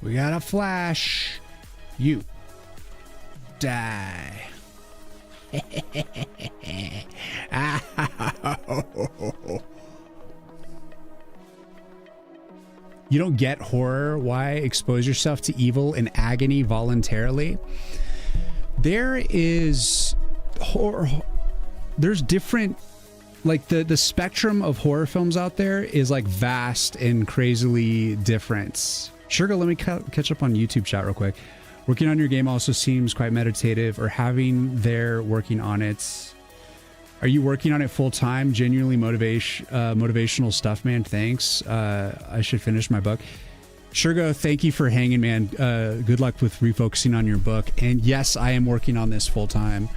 We got a flash. You die. You don't get horror? Why expose yourself to evil and agony voluntarily? There is horror. There's different, like the spectrum of horror films out there is like vast and crazily different. Sugar, let me catch up on YouTube chat real quick. Working on your game also seems quite meditative, or having there working on it. Are you working on it full time? Genuinely motivational stuff, man. Thanks. I should finish my book. Sugar, thank you for hanging, man. Good luck with refocusing on your book. And yes, I am working on this full time.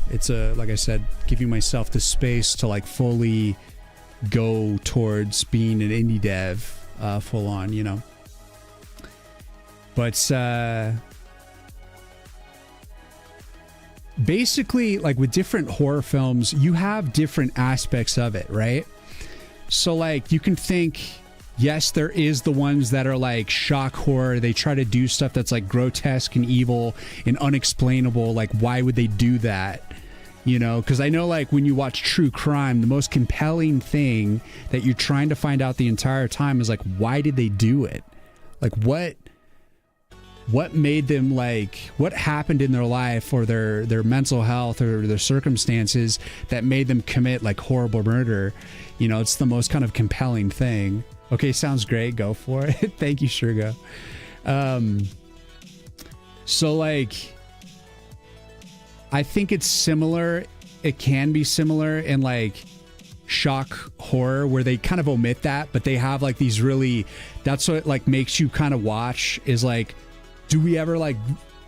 It's like I said, giving myself the space to like fully go towards being an indie dev, full on, you know. But basically, like with different horror films, you have different aspects of it, right? So like you can think, yes, there is the ones that are like shock horror. They try to do stuff that's like grotesque and evil and unexplainable. Like, why would they do that? You know, because I know like when you watch true crime, the most compelling thing that you're trying to find out the entire time is like, why did they do it? Like, what made them, like, what happened in their life or their mental health or their circumstances that made them commit like horrible murder? You know, it's the most kind of compelling thing. Okay, sounds great. Go for it. Thank you, Shergo. So like, I think it's similar. It can be similar in like shock horror where they kind of omit that, but they have like these really, that's what like makes you kind of watch is like, do we ever like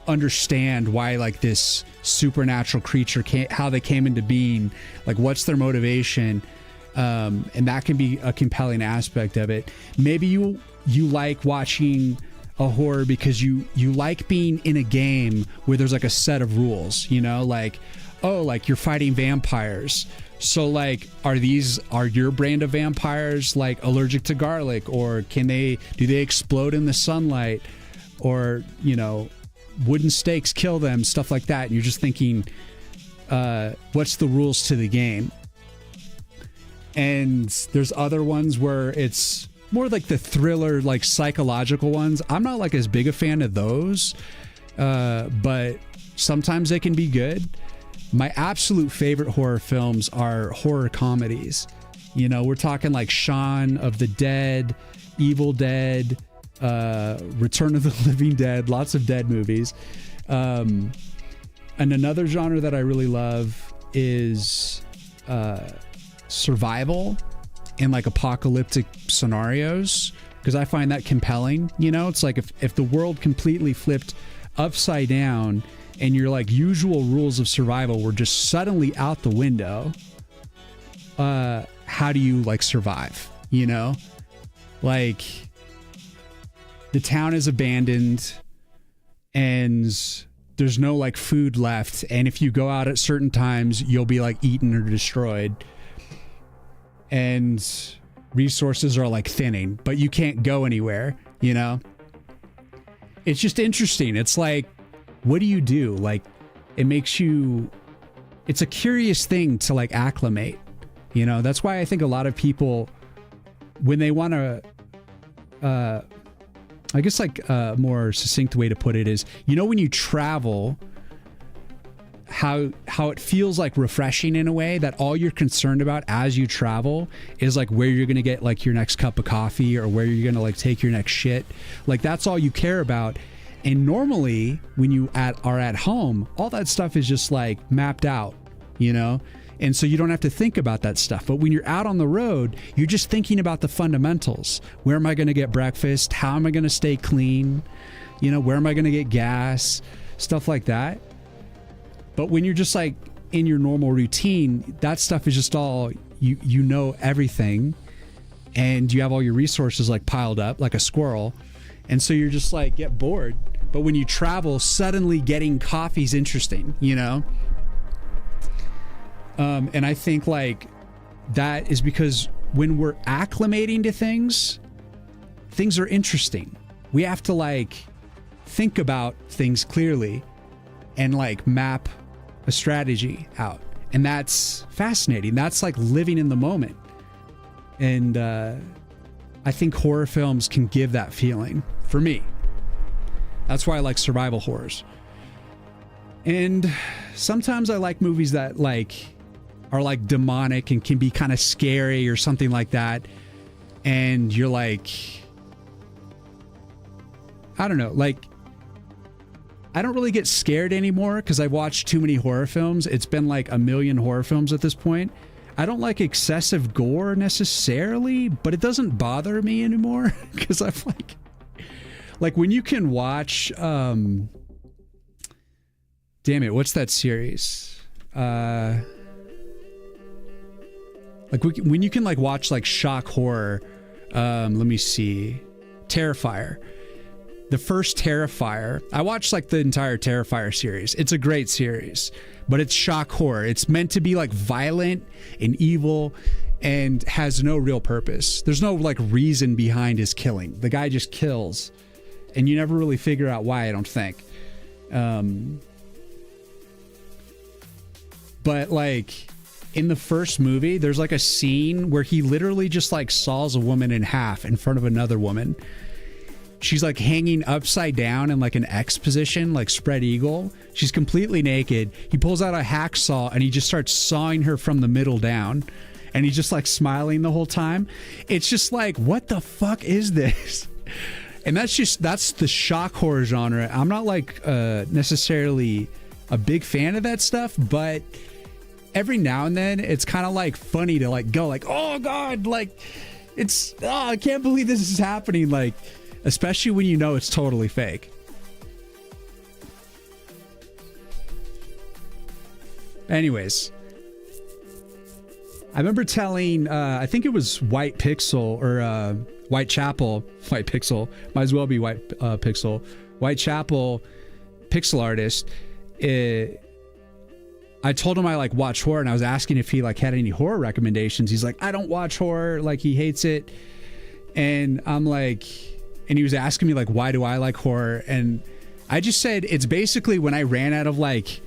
understand why like this supernatural creature how they came into being, like what's their motivation, and that can be a compelling aspect of it. Maybe you like watching a horror because you like being in a game where there's like a set of rules, you know, like, oh, like you're fighting vampires, so like are your brand of vampires like allergic to garlic, or do they explode in the sunlight, or you know, wooden stakes kill them, stuff like that. And you're just thinking, what's the rules to the game? And there's other ones where it's more like the thriller, like psychological ones. I'm not like as big a fan of those, but sometimes they can be good. My absolute favorite horror films are horror comedies. You know, we're talking like Shaun of the Dead, Evil Dead, Return of the Living Dead, lots of dead movies. And another genre that I really love is survival in like apocalyptic scenarios, because I find that compelling. You know, it's like if the world completely flipped upside down and your like usual rules of survival were just suddenly out the window, how do you like survive? You know, like the town is abandoned and there's no like food left, and if you go out at certain times you'll be like eaten or destroyed, and resources are like thinning, but you can't go anywhere, you know? It's just interesting. It's like, what do you do? Like, it's a curious thing to like acclimate, you know? That's why I think a lot of people, when they want to, I guess like a more succinct way to put it is, you know, when you travel, how it feels like refreshing in a way that all you're concerned about as you travel is like where you're going to get like your next cup of coffee or where you're going to like take your next shit. Like that's all you care about. And normally when you are at home, all that stuff is just like mapped out, you know? And so you don't have to think about that stuff. But when you're out on the road, you're just thinking about the fundamentals. Where am I going to get breakfast? How am I going to stay clean? You know, where am I going to get gas? Stuff like that. But when you're just like in your normal routine, that stuff is just all, you know everything, and you have all your resources like piled up like a squirrel. And so you're just like get bored. But when you travel, suddenly getting coffee's interesting, you know? And I think like that is because when we're acclimating to things are interesting. We have to like think about things clearly and like map a strategy out. And that's fascinating. That's like living in the moment. And I think horror films can give that feeling for me. That's why I like survival horrors. And sometimes I like movies that like are like demonic and can be kind of scary or something like that. And you're like, I don't know, like I don't really get scared anymore because I've watched too many horror films. It's been like a million horror films at this point. I don't like excessive gore necessarily, but it doesn't bother me anymore because I'm like when you can watch, damn it, what's that series? Like when you can like watch like shock horror, let me see, Terrifier. The first Terrifier, I watched like the entire Terrifier series. It's a great series, but it's shock horror. It's meant to be like violent and evil and has no real purpose. There's no like reason behind his killing. The guy just kills and you never really figure out why, I don't think. But like in the first movie, there's like a scene where he literally just like saws a woman in half in front of another woman. She's like hanging upside down in like an X position, like spread eagle. She's completely naked. He pulls out a hacksaw and he just starts sawing her from the middle down. And he's just like smiling the whole time. It's just like, what the fuck is this? And that's the shock horror genre. I'm not like necessarily a big fan of that stuff, but every now and then it's kind of like funny to like go like, oh God, like it's, oh, I can't believe this is happening. Like, especially when you know it's totally fake. Anyways, I remember telling, I think it was White Pixel or Whitechapel, White Pixel, might as well be White Pixel, Whitechapel pixel artist. I told him I like watch horror, and I was asking if he like had any horror recommendations. He's like, I don't watch horror, like he hates it. And I'm like, and he was asking me like, why do I like horror? And I just said, it's basically when I ran out of like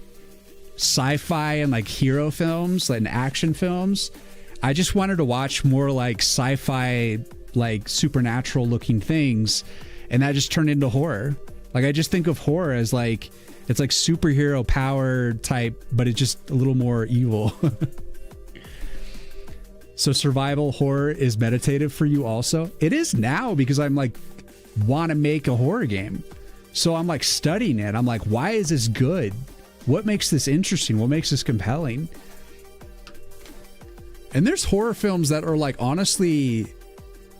sci-fi and like hero films, like action films, I just wanted to watch more like sci-fi, like supernatural looking things, and that just turned into horror. Like I just think of horror as like, it's like superhero power type, but it's just a little more evil. So survival horror is meditative for you also? It is now, because I'm like want to make a horror game, so I'm like studying it. I'm like, why is this good? What makes this interesting? What makes this compelling? And there's horror films that are like honestly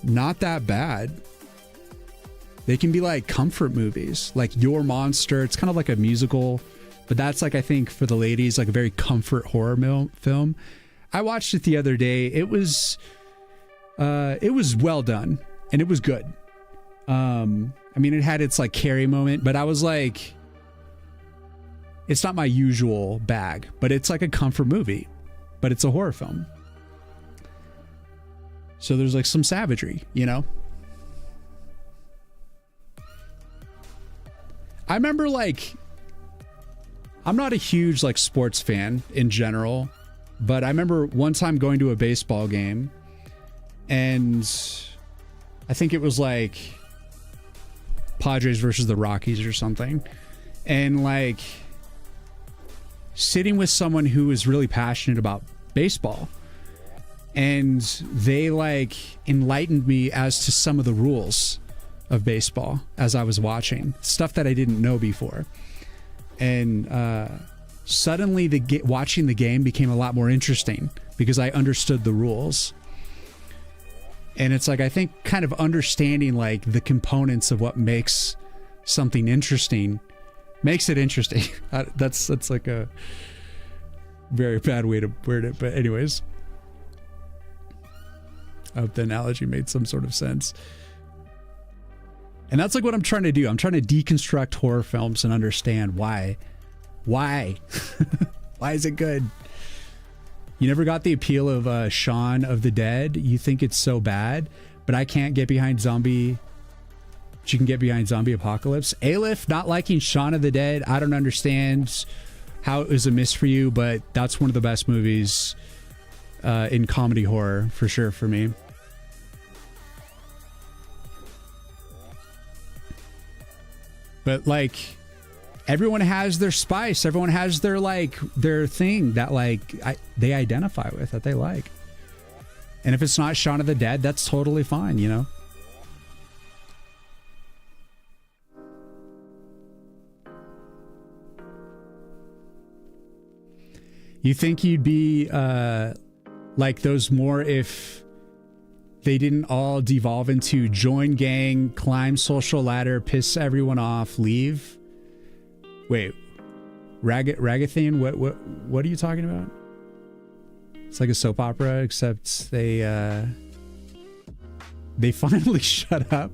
not that bad. They can be like comfort movies, like Your Monster. It's kind of like a musical, but that's like, I think for the ladies, like a very comfort horror film. I watched it the other day. It was well done, and it was good. I mean, it had its like Carrie moment, but I was like, it's not my usual bag, but it's like a comfort movie, but it's a horror film. So there's like some savagery, you know? I remember like, I'm not a huge like sports fan in general, but I remember one time going to a baseball game, and I think it was like Padres versus the Rockies or something. And like sitting with someone who is really passionate about baseball, and they like enlightened me as to some of the rules of baseball as I was watching, stuff that I didn't know before. And suddenly watching the game became a lot more interesting because I understood the rules. And it's like, I think kind of understanding like the components of what makes something interesting makes it interesting. That's like a very bad way to word it, but anyways, I hope the analogy made some sort of sense. And that's like what I'm trying to do. I'm trying to deconstruct horror films and understand why. Why is it good? You never got the appeal of Shaun of the Dead. You think it's so bad, but I can't get behind zombie. But you can get behind zombie apocalypse. Aleph not liking Shaun of the Dead. I don't understand how it was a miss for you, but that's one of the best movies in comedy horror for sure for me. But like, everyone has their spice. Everyone has their like their thing that like they identify with, that they like. And if it's not Shaun of the Dead, that's totally fine, you know. You think you'd be like those more if they didn't all devolve into join gang, climb social ladder, piss everyone off, leave? Wait, Ragathon? What are you talking about? It's like a soap opera, except they finally shut up.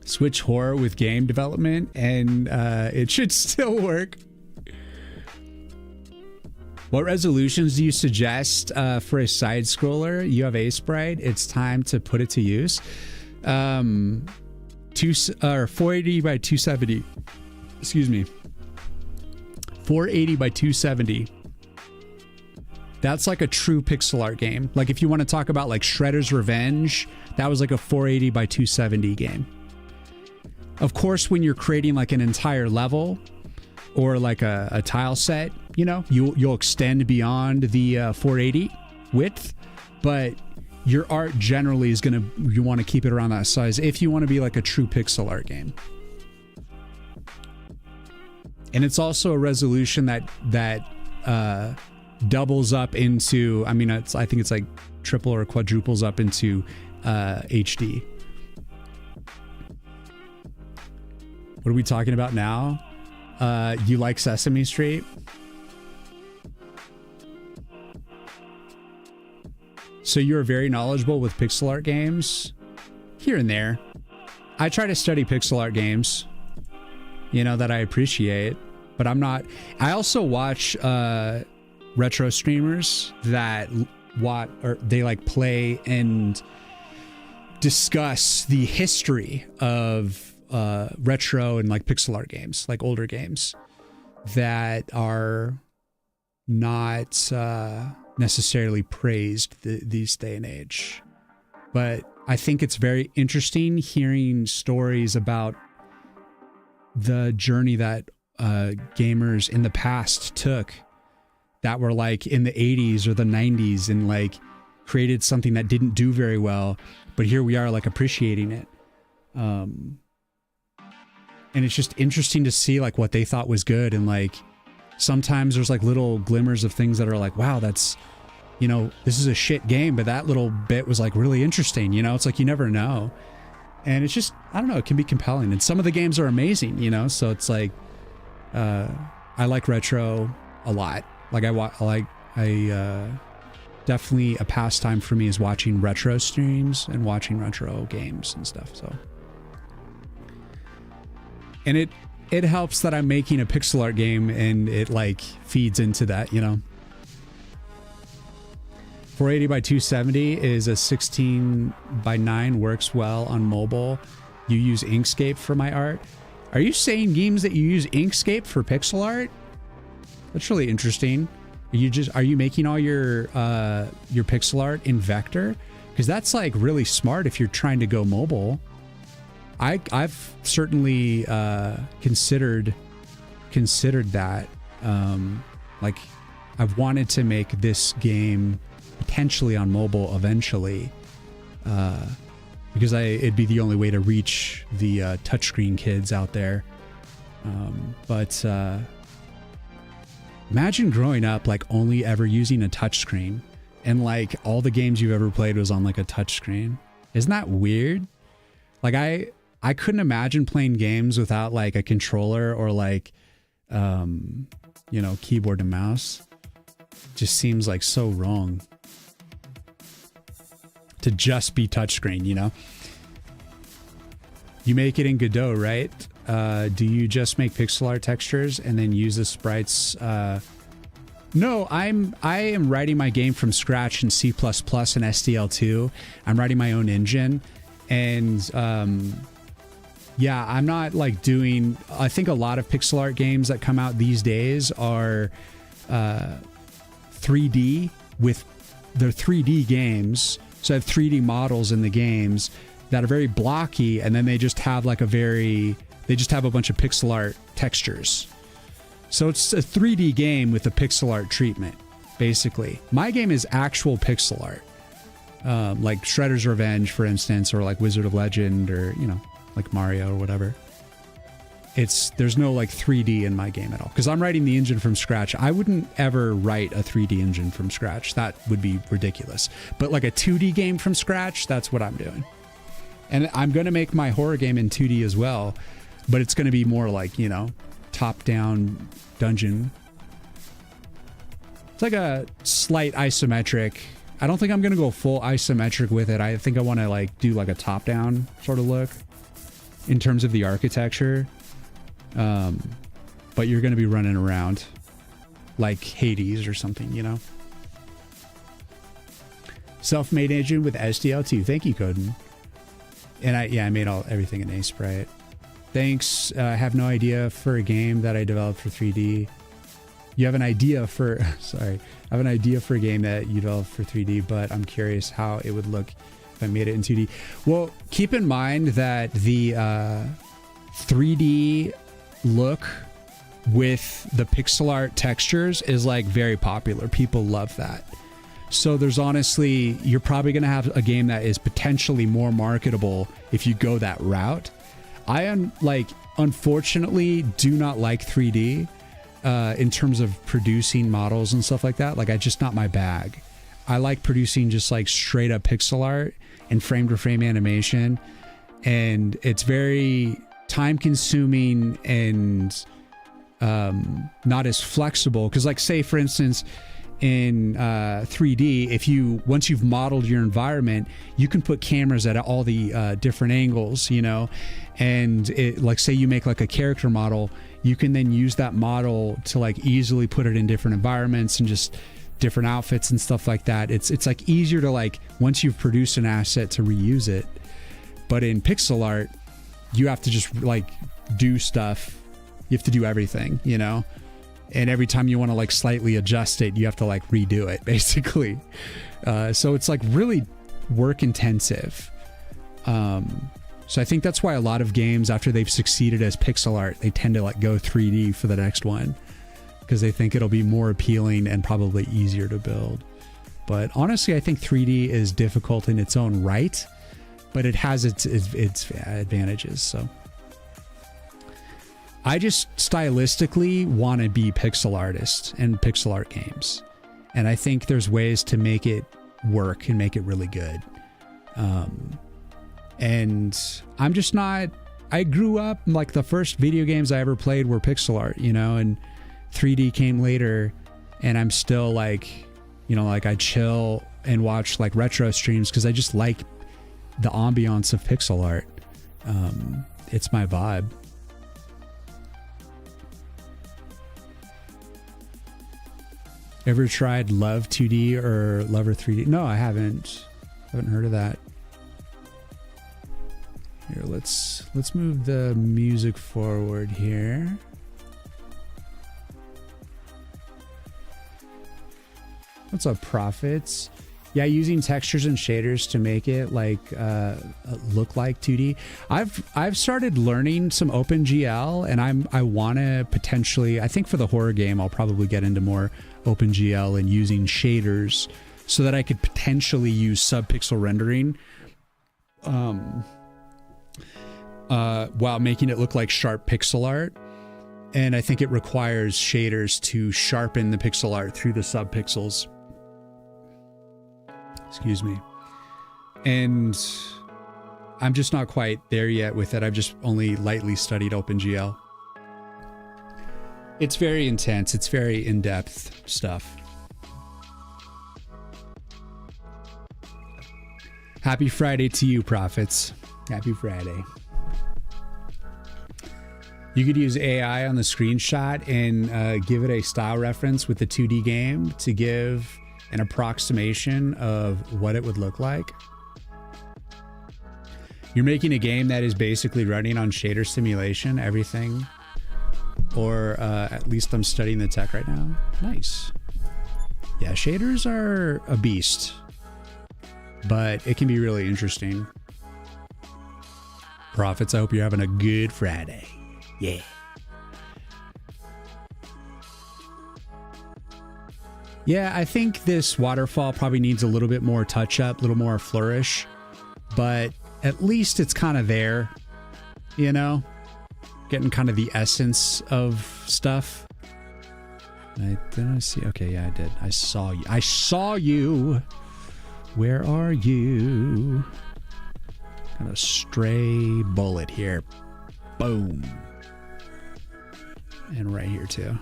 Switch horror with game development, and it should still work. What resolutions do you suggest for a side scroller? You have Asebrite. It's time to put it to use. 480 by 270. Excuse me. 480 by 270. That's like a true pixel art game. Like if you want to talk about like Shredder's Revenge, that was like a 480 by 270 game. Of course, when you're creating like an entire level or like a tile set, you know, you'll extend beyond the 480 width, but your art generally is you want to keep it around that size if you want to be like a true pixel art game. And it's also a resolution that doubles up into, I mean, I think it's like triple or quadruples up into HD. What are we talking about now? You like Sesame Street? So you're very knowledgeable with pixel art games? Here and there. I try to study pixel art games, you know, that I appreciate, but I'm not. I also watch retro streamers that they like play and discuss the history of retro and like pixel art games, like older games that are not necessarily praised these day and age. But I think it's very interesting hearing stories about the journey that gamers in the past took that were like in the 80s or the 90s and like created something that didn't do very well, but here we are like appreciating it. And it's just interesting to see like what they thought was good, and like sometimes there's like little glimmers of things that are like, wow, that's, you know, this is a shit game, but that little bit was like really interesting, you know? It's like you never know. And it's just, I don't know, it can be compelling. And some of the games are amazing, you know? So it's like, I like retro a lot. Like definitely a pastime for me is watching retro streams and watching retro games and stuff. So, and it helps that I'm making a pixel art game and it like feeds into that, you know? 480 by 270 is a 16 by 9, works well on mobile. You use Inkscape for my art. Are you saying games that you use Inkscape for pixel art? That's really interesting. Are you making all your pixel art in vector? Because that's like really smart if you're trying to go mobile. I've certainly considered that. Like I've wanted to make this game potentially on mobile eventually, because it'd be the only way to reach the touchscreen kids out there. But imagine growing up like only ever using a touchscreen, and like all the games you've ever played was on like a touchscreen. Isn't that weird? Like I couldn't imagine playing games without like a controller or like, you know, keyboard and mouse. Just seems like so wrong to just be touchscreen, you know? You make it in Godot, right? Do you just make pixel art textures and then use the sprites? No, I am writing my game from scratch in C++ and SDL2. I'm writing my own engine, and yeah, I'm not like doing. I think a lot of pixel art games that come out these days are 3D with their 3D games. So I have 3D models in the games that are very blocky, and then they just have like they just have a bunch of pixel art textures. So it's a 3D game with a pixel art treatment, basically. My game is actual pixel art. Like Shredder's Revenge, for instance, or like Wizard of Legend, or, you know, like Mario or whatever. There's no like 3D in my game at all, because I'm writing the engine from scratch. I wouldn't ever write a 3D engine from scratch. That would be ridiculous. But like a 2D game from scratch, that's what I'm doing. And I'm going to make my horror game in 2D as well, but it's going to be more like, you know, top-down dungeon. It's like a slight isometric. I don't think I'm going to go full isometric with it. I think I want to like do like a top-down sort of look in terms of the architecture. But you're going to be running around like Hades or something, you know? Self-made engine with SDL2. Thank you, Coden. And I made everything in A-Sprite. Thanks. I have no idea for a game that I developed for 3D. You have an idea for, sorry, I have an idea for a game that you developed for 3D, but I'm curious how it would look if I made it in 2D. Well, keep in mind that the 3D look with the pixel art textures is like very popular. People love that. So there's honestly, you're probably going to have a game that is potentially more marketable if you go that route. Unfortunately do not like 3D in terms of producing models and stuff like that. Like, I just not my bag. I like producing just like straight up pixel art and frame to frame animation, and it's very time consuming and not as flexible, because like, say for instance in 3D, if once you've modeled your environment, you can put cameras at all the different angles, you know, and it, like, say you make like a character model, you can then use that model to like easily put it in different environments and just different outfits and stuff like that. It's like easier to, like, once you've produced an asset, to reuse it. But in pixel art, you have to just like do stuff. You have to do everything, you know? And every time you want to like slightly adjust it, you have to like redo it, basically. So it's like really work intensive. So I think that's why a lot of games, after they've succeeded as pixel art, they tend to like go 3D for the next one, because they think it'll be more appealing and probably easier to build. But honestly, I think 3D is difficult in its own right, but it has its advantages. So I just stylistically want to be pixel artist and pixel art games. And I think there's ways to make it work and make it really good. And I'm just not, I grew up, like, the first video games I ever played were pixel art, you know, and 3D came later, and I'm still like, you know, like, I chill and watch like retro streams because I just like the ambiance of pixel art. It's my vibe. Ever tried Love 2D or Lover 3D? No, I haven't. Haven't heard of that. Here, let's move the music forward here. What's up, Profits? Yeah, using textures and shaders to make it like look like 2D. I've started learning some OpenGL, and I want to potentially, I think for the horror game, I'll probably get into more OpenGL and using shaders so that I could potentially use subpixel rendering while making it look like sharp pixel art. And I think it requires shaders to sharpen the pixel art through the subpixels. Excuse me. And I'm just not quite there yet with it. I've just only lightly studied OpenGL. It's very intense. It's very in-depth stuff. Happy Friday to you, Prophets. Happy Friday. You could use AI on the screenshot and give it a style reference with the 2D game to give an approximation of what it would look like. You're making a game that is basically running on shader simulation, everything. Or at least I'm studying the tech right now. Nice. Yeah, shaders are a beast, but it can be really interesting. Prophets, I hope you're having a good Friday. Yeah. Yeah, I think this waterfall probably needs a little bit more touch up, a little more flourish, but at least it's kind of there, you know, getting kind of the essence of stuff. Did I see? Okay, yeah, I did. I saw you. I saw you. Where are you? Got a stray bullet here. Boom. And right here too.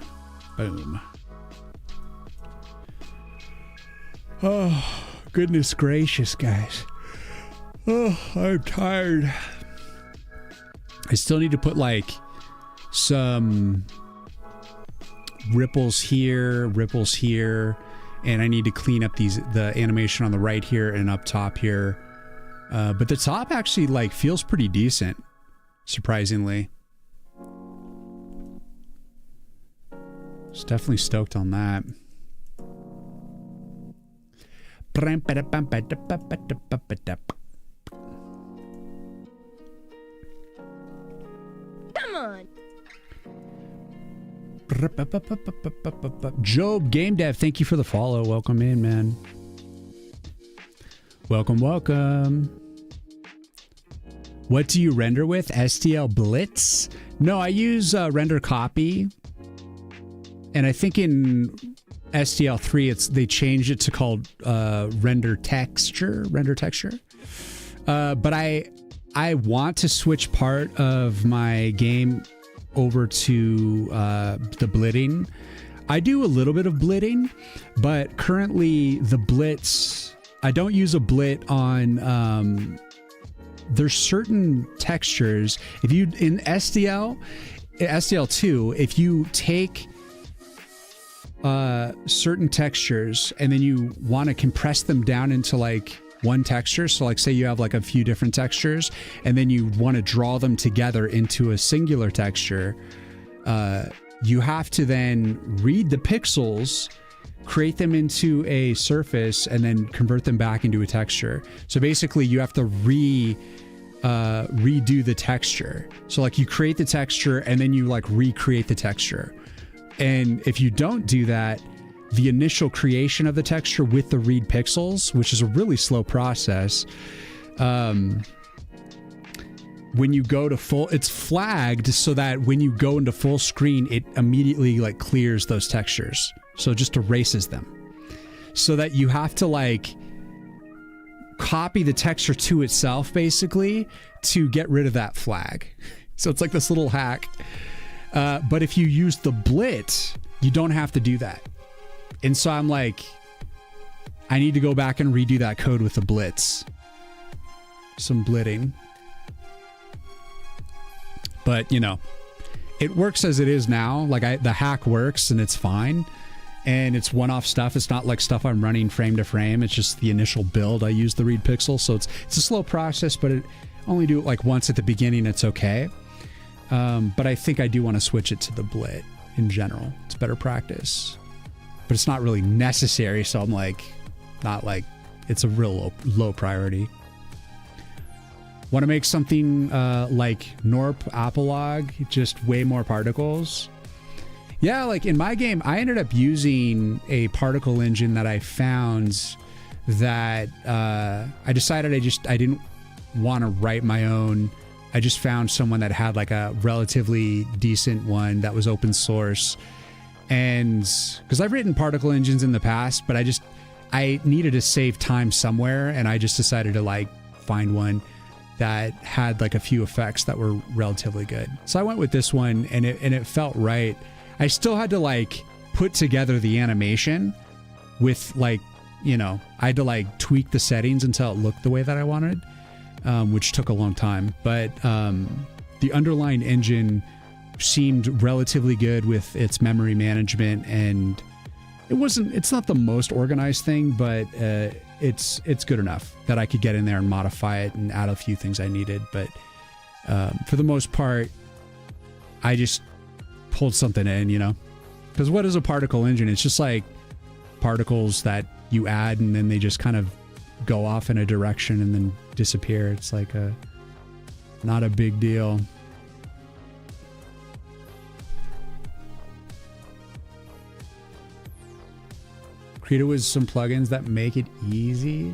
Boom. Oh, goodness gracious, guys. Oh, I'm tired. I still need to put like some ripples here, and I need to clean up the animation on the right here and up top here. But the top actually like feels pretty decent, surprisingly. Just definitely stoked on that. Come on. Job Game Dev, thank you for the follow. Welcome in, man. Welcome. What do you render with? STL Blitz? No, I use render copy. And I think in SDL3, they changed it to called render texture. But I want to switch part of my game over to the blitting. I do a little bit of blitting, but currently the blitz, I don't use a blit on, there's certain textures. If you, in SDL2, if you take certain textures and then you want to compress them down into like one texture, so like say you have like a few different textures and then you want to draw them together into a singular texture, you have to then read the pixels, create them into a surface, and then convert them back into a texture. So basically you have to redo the texture. So like you create the texture and then you like recreate the texture. And if you don't do that, the initial creation of the texture with the read pixels, which is a really slow process, when you go to full, it's flagged so that when you go into full screen, it immediately like clears those textures. So it just erases them. So that you have to like copy the texture to itself basically to get rid of that flag. So it's like this little hack. But if you use the blit, you don't have to do that. And so I'm like, I need to go back and redo that code with the blitz. Some blitting. But, you know, it works as it is now. Like the hack works and it's fine. And it's one-off stuff. It's not like stuff I'm running frame to frame. It's just the initial build. I use the read pixel. So it's a slow process, but it only do it like once at the beginning. It's okay. But I think I do want to switch it to the blit in general. It's better practice. But it's not really necessary, so I'm like, not like, it's a real low priority. Want to make something like Norp Apolog, just way more particles? Yeah, like in my game, I ended up using a particle engine that I found that I decided I didn't want to write my own. I just found someone that had like a relatively decent one that was open source. And because I've written particle engines in the past, but I needed to save time somewhere. And I just decided to like find one that had like a few effects that were relatively good. So I went with this one and it felt right. I still had to like put together the animation with like, you know, I had to like tweak the settings until it looked the way that I wanted. Which took a long time, but the underlying engine seemed relatively good with its memory management, and it's not the most organized thing, but it's good enough that I could get in there and modify it and add a few things I needed. But for the most part, I just pulled something in, you know, because what is a particle engine? It's just like particles that you add and then they just kind of go off in a direction and then disappear. It's like not a big deal. Create it with some plugins that make it easy.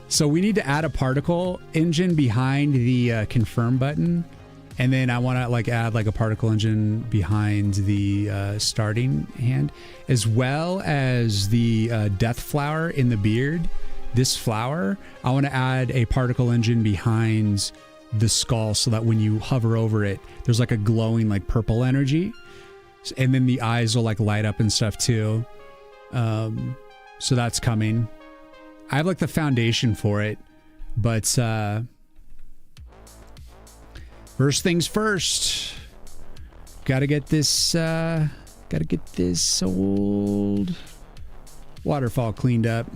So we need to add a particle engine behind the confirm button. And then I want to like add like a particle engine behind the starting hand, as well as the death flower in the beard. This flower, I want to add a particle engine behind the skull so that when you hover over it, there's like a glowing like purple energy. And then the eyes will like light up and stuff too. So that's coming. I have like the foundation for it, but first things first, gotta get this old waterfall cleaned up.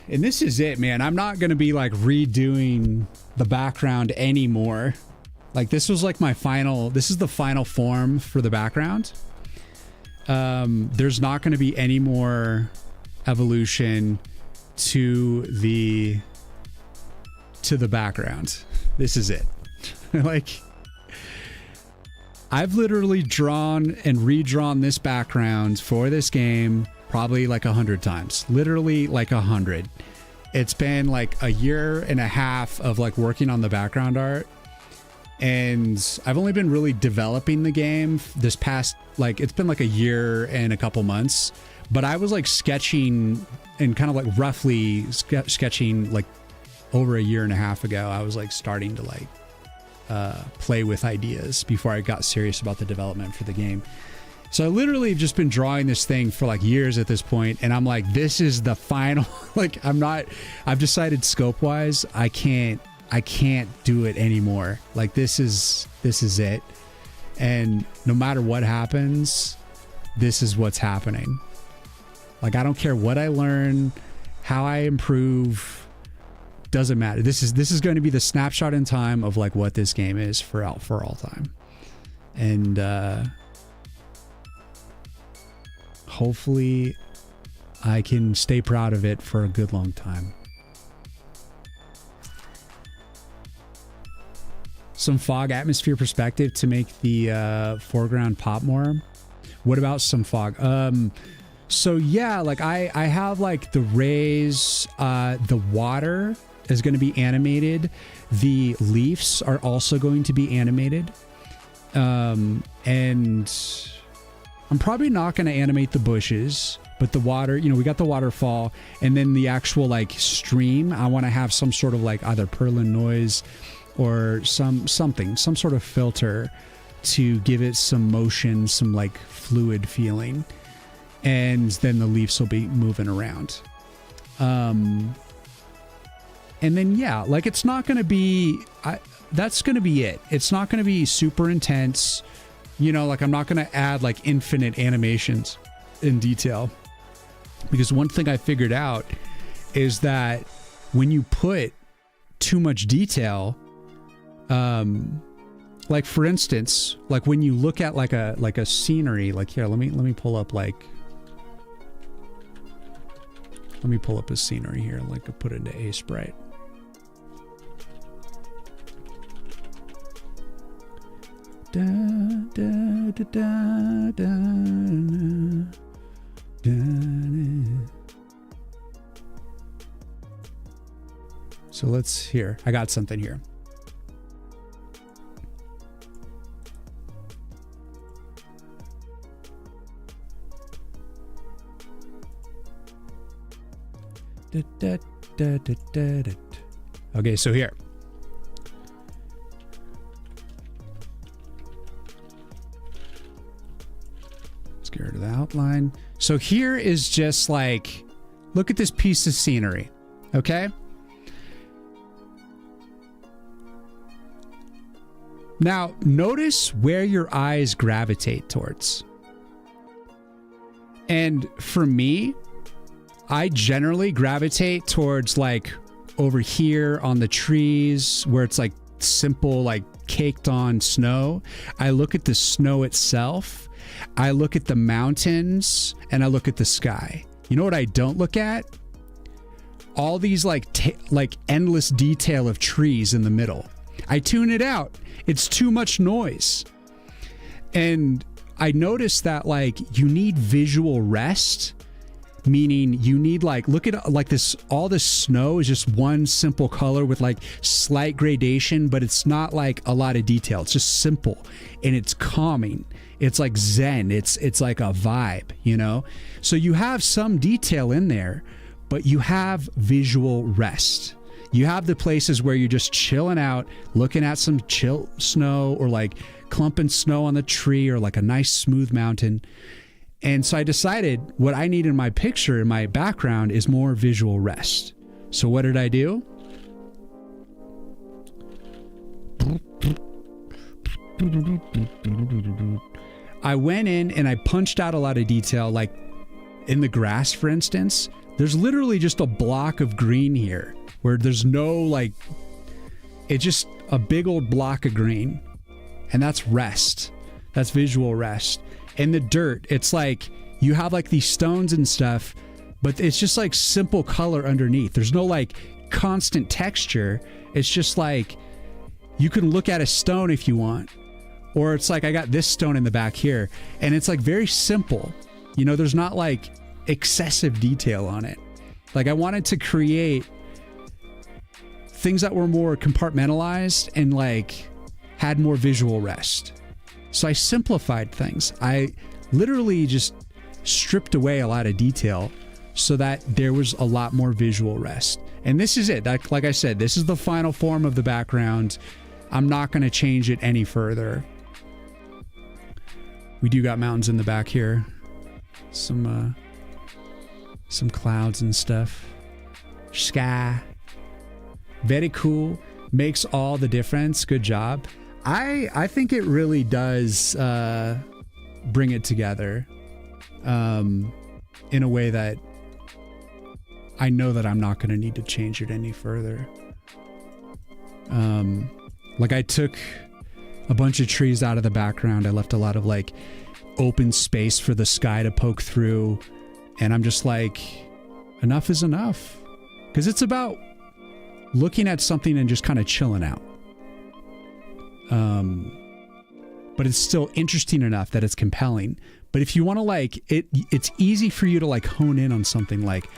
And this is it, man. I'm not gonna be like redoing the background anymore. Like this was like this is the final form for the background. There's not gonna be any more evolution to the background. This is it. Like, I've literally drawn and redrawn this background for this game probably like 100 times. Literally like 100. It's been like a year and a half of like working on the background art. And I've only been really developing the game this past, like, it's been like a year and a couple months. But I was like sketching and kind of like roughly sketching like over a year and a half ago. I was like starting to like play with ideas before I got serious about the development for the game. So I literally have just been drawing this thing for like years at this point, and I'm like, this is the final, like I've decided scope wise, I can't do it anymore. Like this is it. And no matter what happens, this is what's happening. Like, I don't care what I learn, how I improve, doesn't matter. This is going to be the snapshot in time of like what this game is for all time. And hopefully I can stay proud of it for a good long time. Some fog atmosphere perspective to make the foreground pop more. What about some fog? So yeah, like I have like the rays, the water is going to be animated. The leaves are also going to be animated. And I'm probably not going to animate the bushes, but the water, you know, we got the waterfall, and then the actual like stream, I want to have some sort of like either purlin noise or some sort of filter to give it some motion, some like fluid feeling. And then the leaves will be moving around. And then, yeah, like it's not going to be, that's going to be it. It's not going to be super intense. You know, like I'm not going to add like infinite animations in detail. Because one thing I figured out is that when you put too much detail, like for instance, like when you look at like a scenery, like here, let me pull up like, let me pull up a scenery here, like I put it into A Sprite. Da, da, da, da, da, da, da. So let's here. I got something here. Da, da, da, da, da. Okay, so here. Let's get rid of the outline. So here is just like, look at this piece of scenery, okay? Now, notice where your eyes gravitate towards. And for me, I generally gravitate towards like over here on the trees where it's like simple, like caked on snow. I look at the snow itself. I look at the mountains and I look at the sky. You know what I don't look at? All these like endless detail of trees in the middle. I tune it out. It's too much noise. And I noticed that like you need visual rest. Meaning you need like, look at like this, all this snow is just one simple color with like slight gradation, but it's not like a lot of detail. It's just simple and it's calming. It's like Zen. It's like a vibe, you know? So you have some detail in there, but you have visual rest. You have the places where you're just chilling out, looking at some chill snow or like clumping snow on the tree or like a nice smooth mountain. And so I decided what I need in my picture, in my background, is more visual rest. So what did I do? I went in and I punched out a lot of detail, like in the grass, for instance. There's literally just a block of green here where there's no like, it's just a big old block of green. And that's rest. That's visual rest. In the dirt, it's like you have like these stones and stuff, but it's just like simple color underneath. There's no like constant texture. It's just like you can look at a stone if you want, Or it's like I got this stone in the back here, and it's like very simple. You know, there's not like excessive detail on it. Like I wanted to create things that were more compartmentalized and like had more visual rest. So I simplified things. I literally just stripped away a lot of detail so that there was a lot more visual rest. And this is it. Like I said, this is the final form of the background. I'm not going to change it any further. We do got mountains in the back here. Some clouds and stuff. Sky. Very cool. Makes all the difference. Good job. I think it really does bring it together in a way that I know that I'm not going to need to change it any further. Like I took a bunch of trees out of the background. I left a lot of like open space for the sky to poke through. And I'm just like, enough is enough. Because it's about looking at something and just kind of chilling out. But it's still interesting enough that it's compelling. But if you want to like it, it's easy for you to like hone in on something like,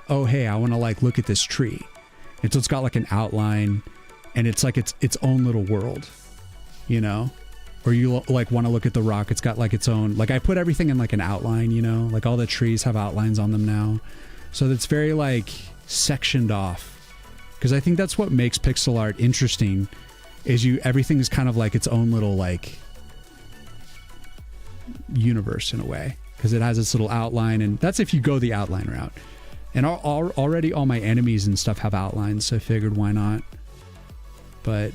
oh, hey, I want to like look at this tree. It's got like an outline and it's like its own little world, you know? Or you like want to look at the rock. It's got like its own, like I put everything in like an outline, you know, like all the trees have outlines on them now. So it's very like sectioned off. Because I think that's what makes pixel art interesting is everything is kind of like its own little like universe in a way. Because it has its little outline, and that's if you go the outline route. And already all my enemies and stuff have outlines, so I figured why not. But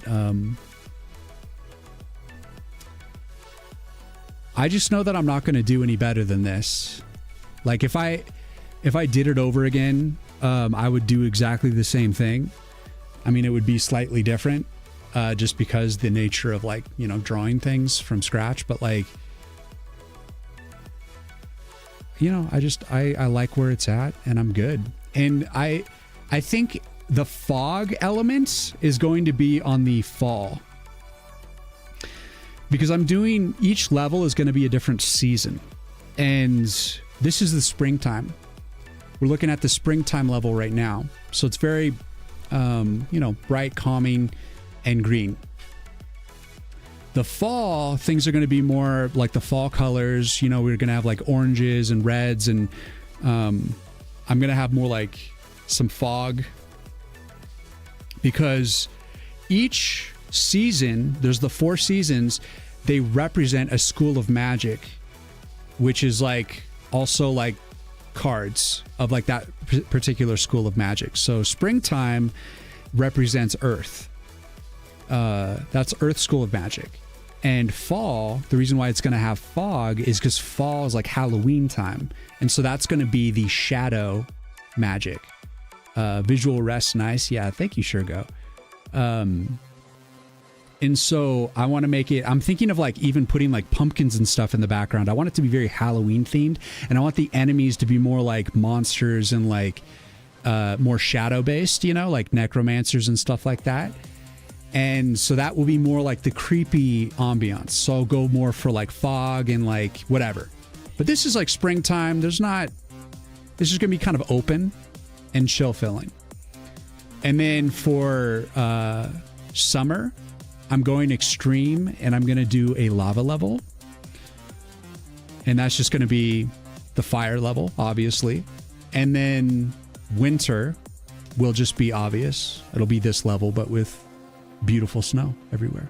I just know that I'm not going to do any better than this. Like if I did it over again, I would do exactly the same thing. I mean, it would be slightly different, just because the nature of like, you know, drawing things from scratch. But like, you know, I like where it's at and I'm good. And I think the fog element is going to be on the fall. Because I'm doing, each level is going to be a different season. And this is the springtime. We're looking at the springtime level right now. So it's very, you know, bright, calming, and green. The fall, things are going to be more like the fall colors. You know, we're going to have like oranges and reds, and I'm going to have more like some fog. Because each season, there's the 4 seasons, they represent a school of magic, which is like also like cards of like that particular school of magic. So springtime represents Earth. That's Earth School of Magic. And fall, the reason why it's going to have fog is because fall is like Halloween time. And so that's going to be the shadow magic. Visual rest, nice. Yeah, thank you, Shergo. And so I want to make it, I'm thinking of like even putting like pumpkins and stuff in the background. I want it to be very Halloween themed. And I want the enemies to be more like monsters and like more shadow based, you know, like necromancers and stuff like that. And so that will be more like the creepy ambiance. So I'll go more for like fog and like whatever. But this is like springtime. This is going to be kind of open and chill filling. And then for summer, I'm going extreme and I'm going to do a lava level. And that's just going to be the fire level, obviously. And then winter will just be obvious. It'll be this level, but with beautiful snow everywhere.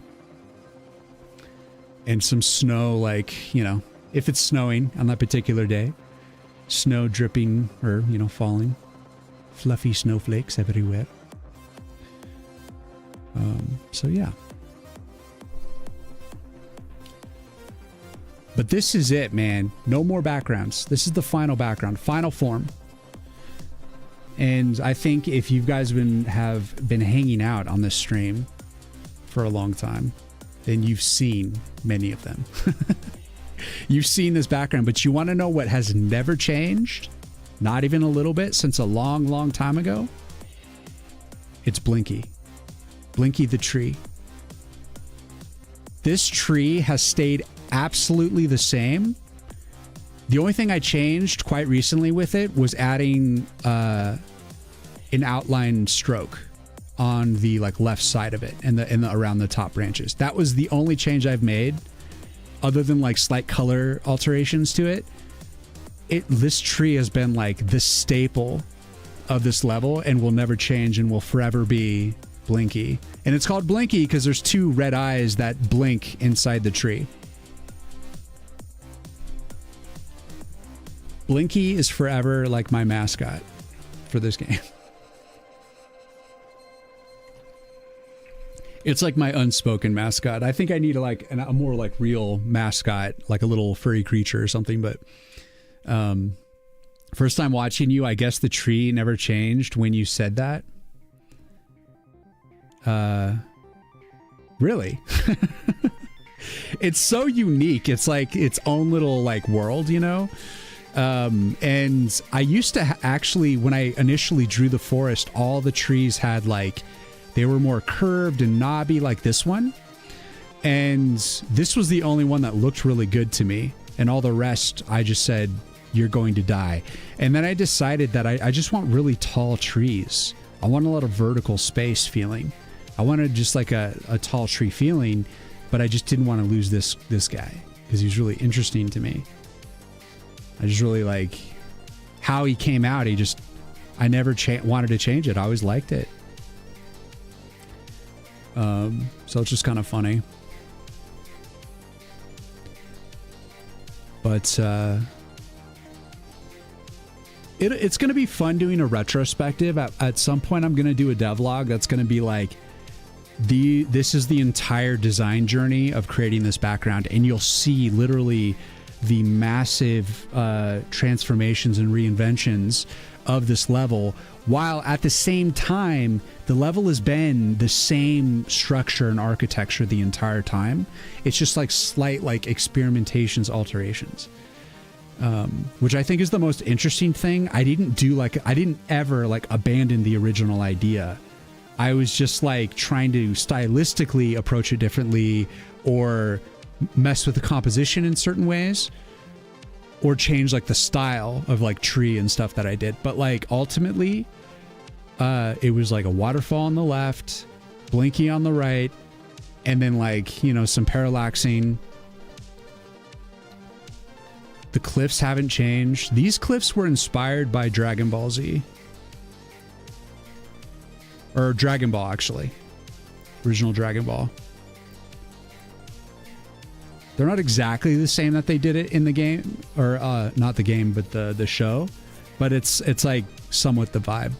And some snow, like, you know, if it's snowing on that particular day, snow dripping or, you know, falling, fluffy snowflakes everywhere. So yeah. But this is it, man. No more backgrounds. This is the final background, final form. And I think if you guys have been hanging out on this stream for a long time, then you've seen many of them. You've seen this background, but you want to know what has never changed? Not even a little bit, since a long, long time ago? It's Blinky. Blinky the tree. this tree has stayed absolutely the same. The only thing I changed quite recently with it was adding an outline stroke on the like left side of it and the around the top branches. That was the only change I've made, other than like slight color alterations to it. This tree has been like the staple of this level and will never change and will forever be Blinky. And it's called Blinky because there's 2 red eyes that blink inside the tree. Blinky is forever like my mascot for this game. It's like my unspoken mascot. I think I need like a more like real mascot, like a little furry creature or something. But first time watching you, I guess the tree never changed when you said that. Really? It's so unique. It's like its own little like world, you know? And I used to actually, when I initially drew the forest, all the trees had like, they were more curved and knobby like this one. And this was the only one that looked really good to me. And all the rest, I just said, you're going to die. And then I decided that I just want really tall trees. I want a lot of vertical space feeling. I wanted just like a tall tree feeling, but I just didn't want to lose this guy because he's really interesting to me. I just really like how he came out. I never wanted to change it. I always liked it. So it's just kind of funny. But it's going to be fun doing a retrospective. At some point, I'm going to do a devlog that's going to be like, this is the entire design journey of creating this background, and you'll see literally the massive transformations and reinventions of this level, while at the same time the level has been the same structure and architecture the entire time. It's just like slight like experimentations, alterations, which I think is the most interesting thing. I didn't ever like abandon the original idea. I was just like trying to stylistically approach it differently, or mess with the composition in certain ways, or change like the style of like tree and stuff that I did. But like ultimately, it was like a waterfall on the left, Blinky on the right, and then like, you know, some parallaxing. The cliffs haven't changed. These cliffs were inspired by Dragon Ball Z. Or Dragon Ball, actually. Original Dragon Ball. They're not exactly the same that they did it in the game, or not the game, but the show. But it's like somewhat the vibe.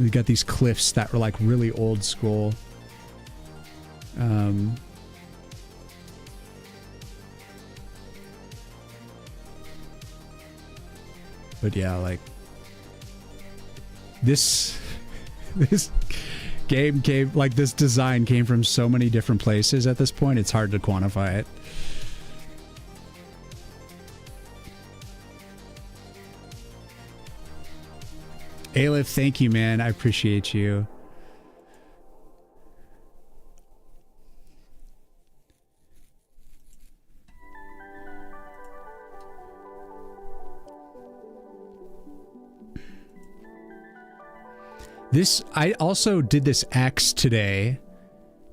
We got these cliffs that were like really old school. But yeah, like this game came, like this design came from so many different places at this point, it's hard to quantify it. Aleph, thank you, man. I appreciate you. I also did this X today.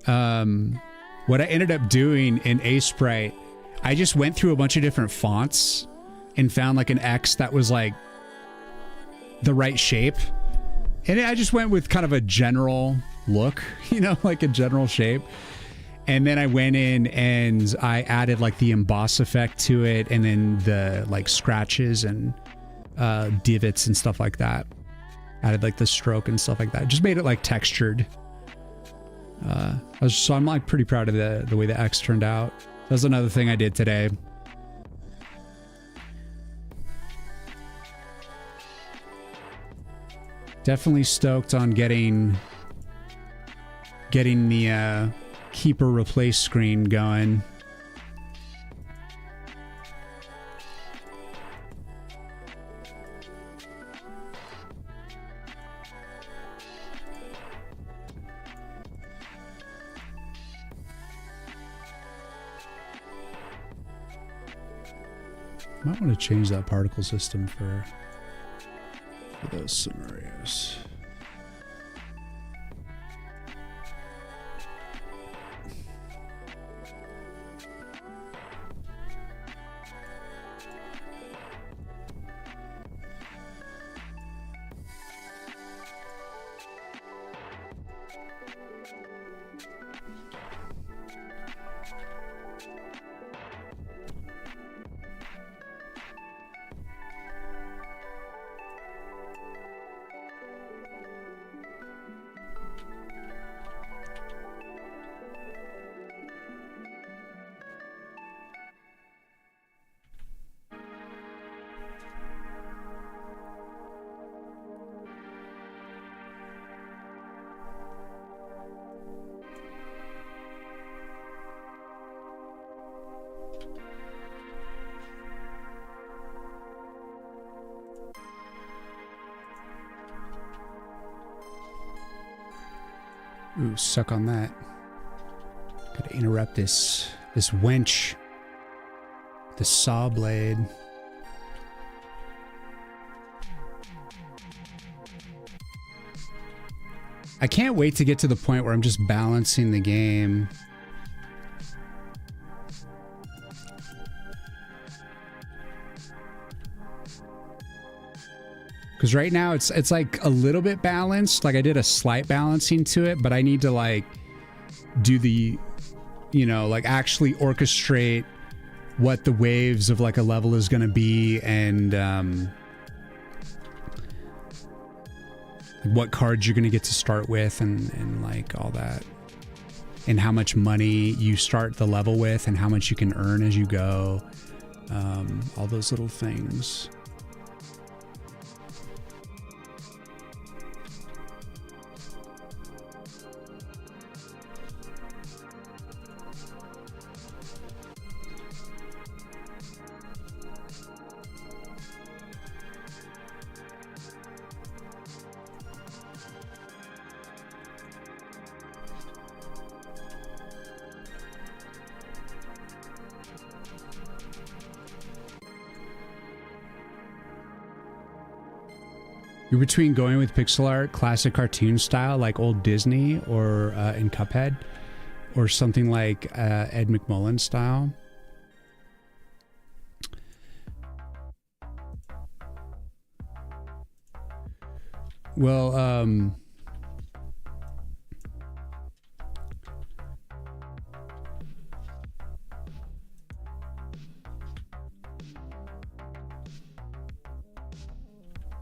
What I ended up doing in Sprite, I just went through a bunch of different fonts and found like an X that was like the right shape. And I just went with kind of a general look, you know, like a general shape. And then I went in and I added like the emboss effect to it, and then the like scratches and divots and stuff like that. Added like the stroke and stuff like that. Just made it like textured. So I'm like pretty proud of the way the X turned out. That's another thing I did today. Definitely stoked on getting the keep or replace screen going. Might want to change that particle system for those scenarios. Ooh, suck on that. Gotta interrupt this wench. The saw blade. I can't wait to get to the point where I'm just balancing the game. Because right now it's like a little bit balanced. Like I did a slight balancing to it, but I need to like do the, you know, like actually orchestrate what the waves of like a level is going to be, and what cards you're going to get to start with, and like all that, and how much money you start the level with and how much you can earn as you go. All those little things. You're between going with pixel art, classic cartoon style, like old Disney, or in Cuphead, or something like Ed McMullen style. Well,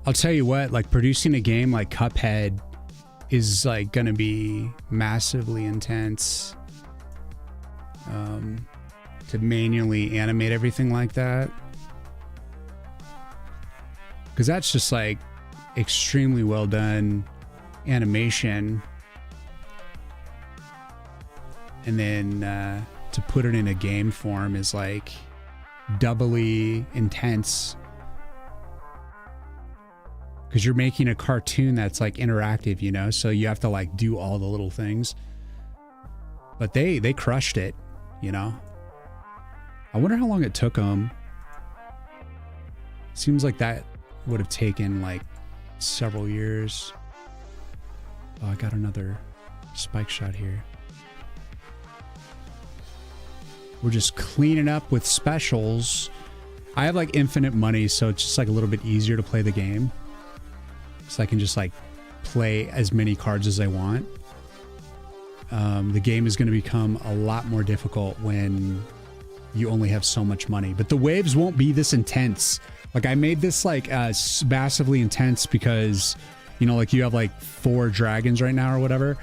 I'll tell you what, like producing a game like Cuphead is like gonna be massively intense. To manually animate everything like that. Because that's just like extremely well done animation. And then to put it in a game form is like doubly intense. Because you're making a cartoon that's like interactive, you know, so you have to like do all the little things. But they crushed it, you know. I wonder how long it took them. Seems like that would have taken like several years. Oh, I got another spike shot here. We're just cleaning up with specials. I have like infinite money, so it's just like a little bit easier to play the game. So I can just like play as many cards as I want. The game is going to become a lot more difficult when you only have so much money. But the waves won't be this intense. Like I made this like massively intense because, you know, like you have like 4 dragons right now or whatever.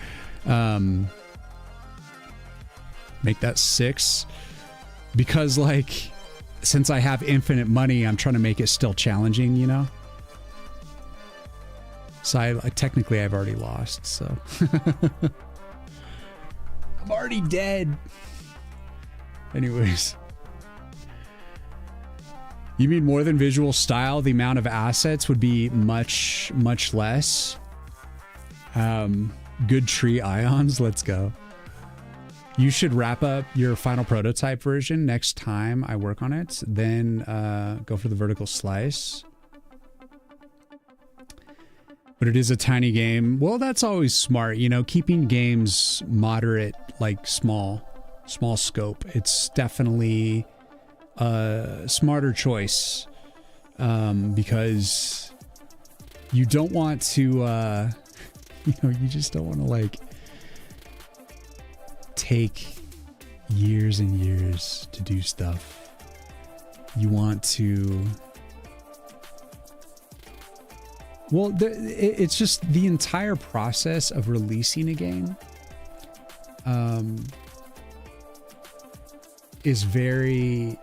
Make that 6. Because like, since I have infinite money, I'm trying to make it still challenging, you know? So I technically I've already lost, so. I'm already dead. Anyways. You mean more than visual style? The amount of assets would be much, much less. Good tree ions, let's go. You should wrap up your final prototype version next time I work on it. Then go for the vertical slice. But it is a tiny game. Well, that's always smart, you know, keeping games moderate, like small scope. It's definitely a smarter choice because you don't want to, you know, you just don't want to like take years and years to do stuff. You want to, well, it's just the entire process of releasing a game is very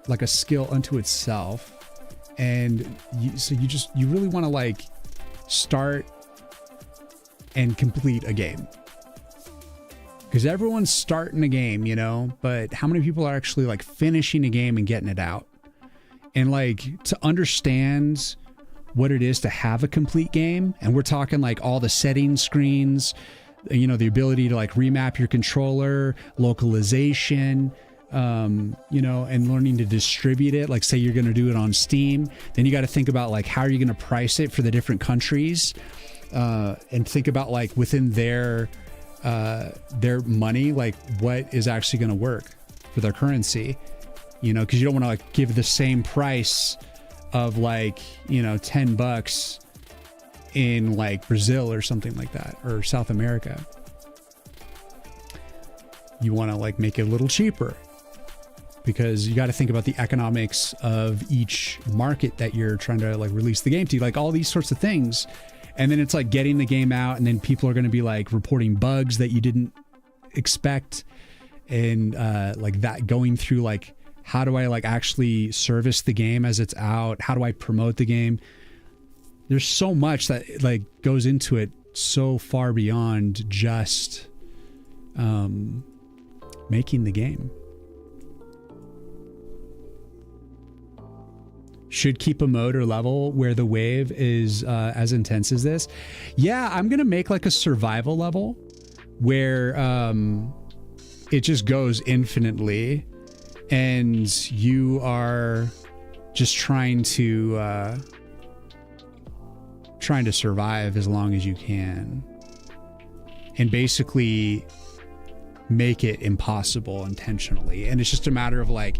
like a skill unto itself. And you really want to like start and complete a game. Because everyone's starting a game, you know, but how many people are actually like finishing a game and getting it out? And like to understand what it is to have a complete game, and we're talking like all the settings screens, you know, the ability to like remap your controller, localization, you know, and learning to distribute it. Like say you're going to do it on Steam, then you got to think about like how are you going to price it for the different countries, and think about like within their money, like what is actually going to work for their currency, you know, because you don't want to like give the same price of like, you know, $10 in like Brazil or something like that, or South America. You want to like make it a little cheaper because you got to think about the economics of each market that you're trying to like release the game to, like all these sorts of things. And then it's like getting the game out, and then people are going to be like reporting bugs that you didn't expect. And like that going through like, how do I like actually service the game as it's out? How do I promote the game? There's so much that like goes into it, so far beyond just making the game. Should keep a mode or level where the wave is as intense as this. Yeah, I'm gonna make like a survival level where it just goes infinitely, and you are just trying to survive as long as you can, and basically make it impossible intentionally. And it's just a matter of like,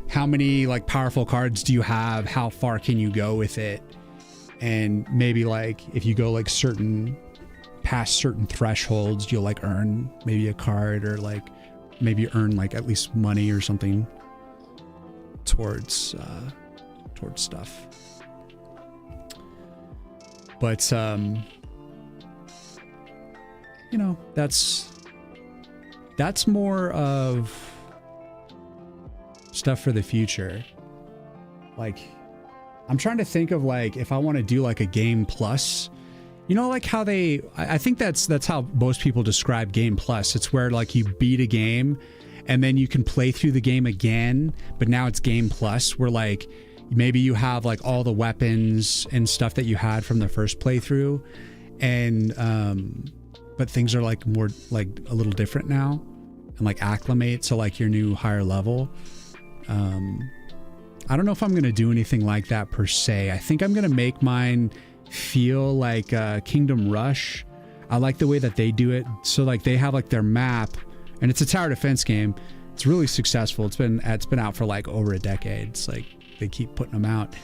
how many like powerful cards do you have? How far can you go with it? And maybe like if you go like past certain thresholds, you'll like earn maybe a card, or like maybe earn like at least money or something towards stuff. But you know, that's more of stuff for the future. Like I'm trying to think of like if I want to do like a game plus, you know, like how I think that's how most people describe game plus. It's where like you beat a game and then you can play through the game again, but now it's game plus, where like maybe you have like all the weapons and stuff that you had from the first playthrough, and but things are like more like a little different now, and like acclimate to like your new higher level. I don't know if I'm going to do anything like that per se. I think I'm going to make mine feel like Kingdom Rush. I like the way that they do it. So like they have like their map, and it's a tower defense game. It's really successful. It's been out for like over a decade. It's like they keep putting them out.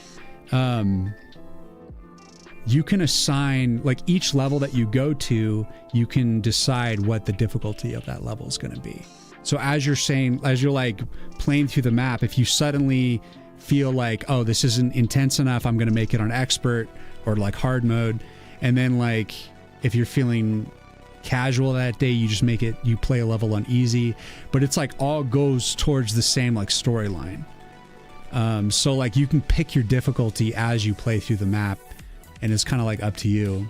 You can assign like each level that you go to, you can decide what the difficulty of that level is going to be. So as you're like playing through the map, if you suddenly feel like, oh, this isn't intense enough, I'm going to make it on expert or like hard mode. And then like, if you're feeling casual that day, you just you play a level on easy, but it's like all goes towards the same like storyline. So like you can pick your difficulty as you play through the map, and it's kind of like up to you.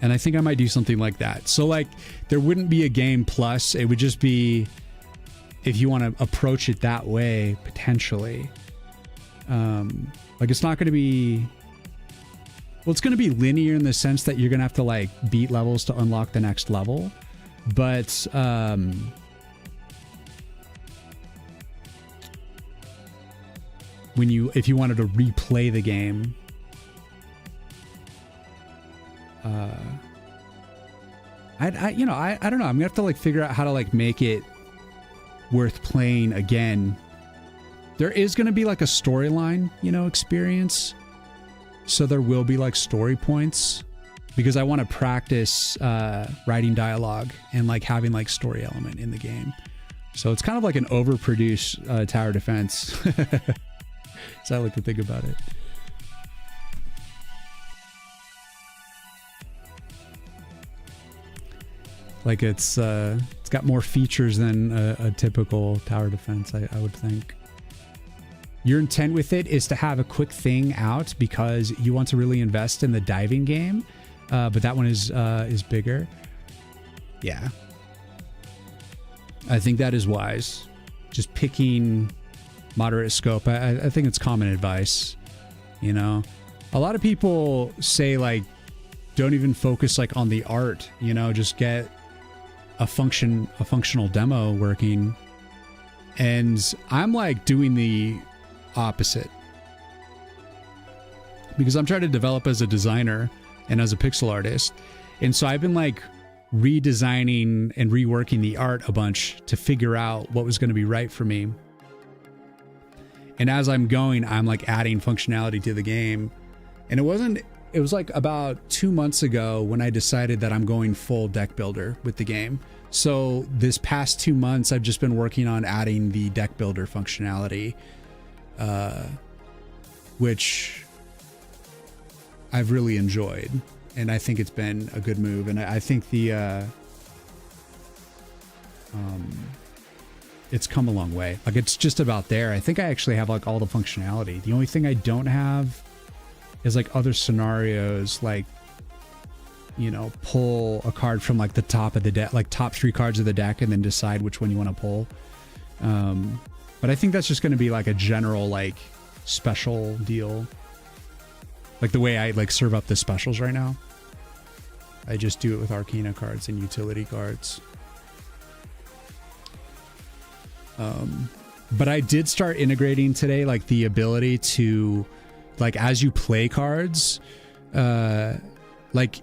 And I think I might do something like that. So like there wouldn't be a game plus. It would just be, if you want to approach it that way, potentially. Like it's not going to be, well, it's going to be linear in the sense that you're going to have to like beat levels to unlock the next level. But if you wanted to replay the game, I don't know. I'm gonna have to like figure out how to like make it worth playing again. There is gonna be like a storyline, experience. So there will be like story points because I want to practice writing dialogue and like having like story element in the game. So it's kind of like an overproduced tower defense. So I like to think about it. Like it's got more features than a typical tower defense, I would think. Your intent with it is to have a quick thing out because you want to really invest in the diving game, but that one is bigger. Yeah, I think that is wise. Just picking moderate scope. I think it's common advice. A lot of people say like, don't even focus like on the art. Just get a functional demo working. And I'm like doing the opposite because I'm trying to develop as a designer and as a pixel artist, and so I've been like redesigning and reworking the art a bunch to figure out what was going to be right for me. And as I'm going, I'm like adding functionality to the game. And it was like about 2 months ago when I decided that I'm going full deck builder with the game. So this past 2 months I've just been working on adding the deck builder functionality, which I've really enjoyed, and I think it's been a good move. And I think it's come a long way. Like it's just about there. I think I actually have like all the functionality. The only thing I don't have is like other scenarios, like, pull a card from like the top of the deck, like top 3 cards of the deck, and then decide which one you want to pull. But I think that's just going to be like a general like special deal. Like the way I like serve up the specials right now. I just do it with Arcana cards and utility cards. But I did start integrating today, like the ability to, like, as you play cards, like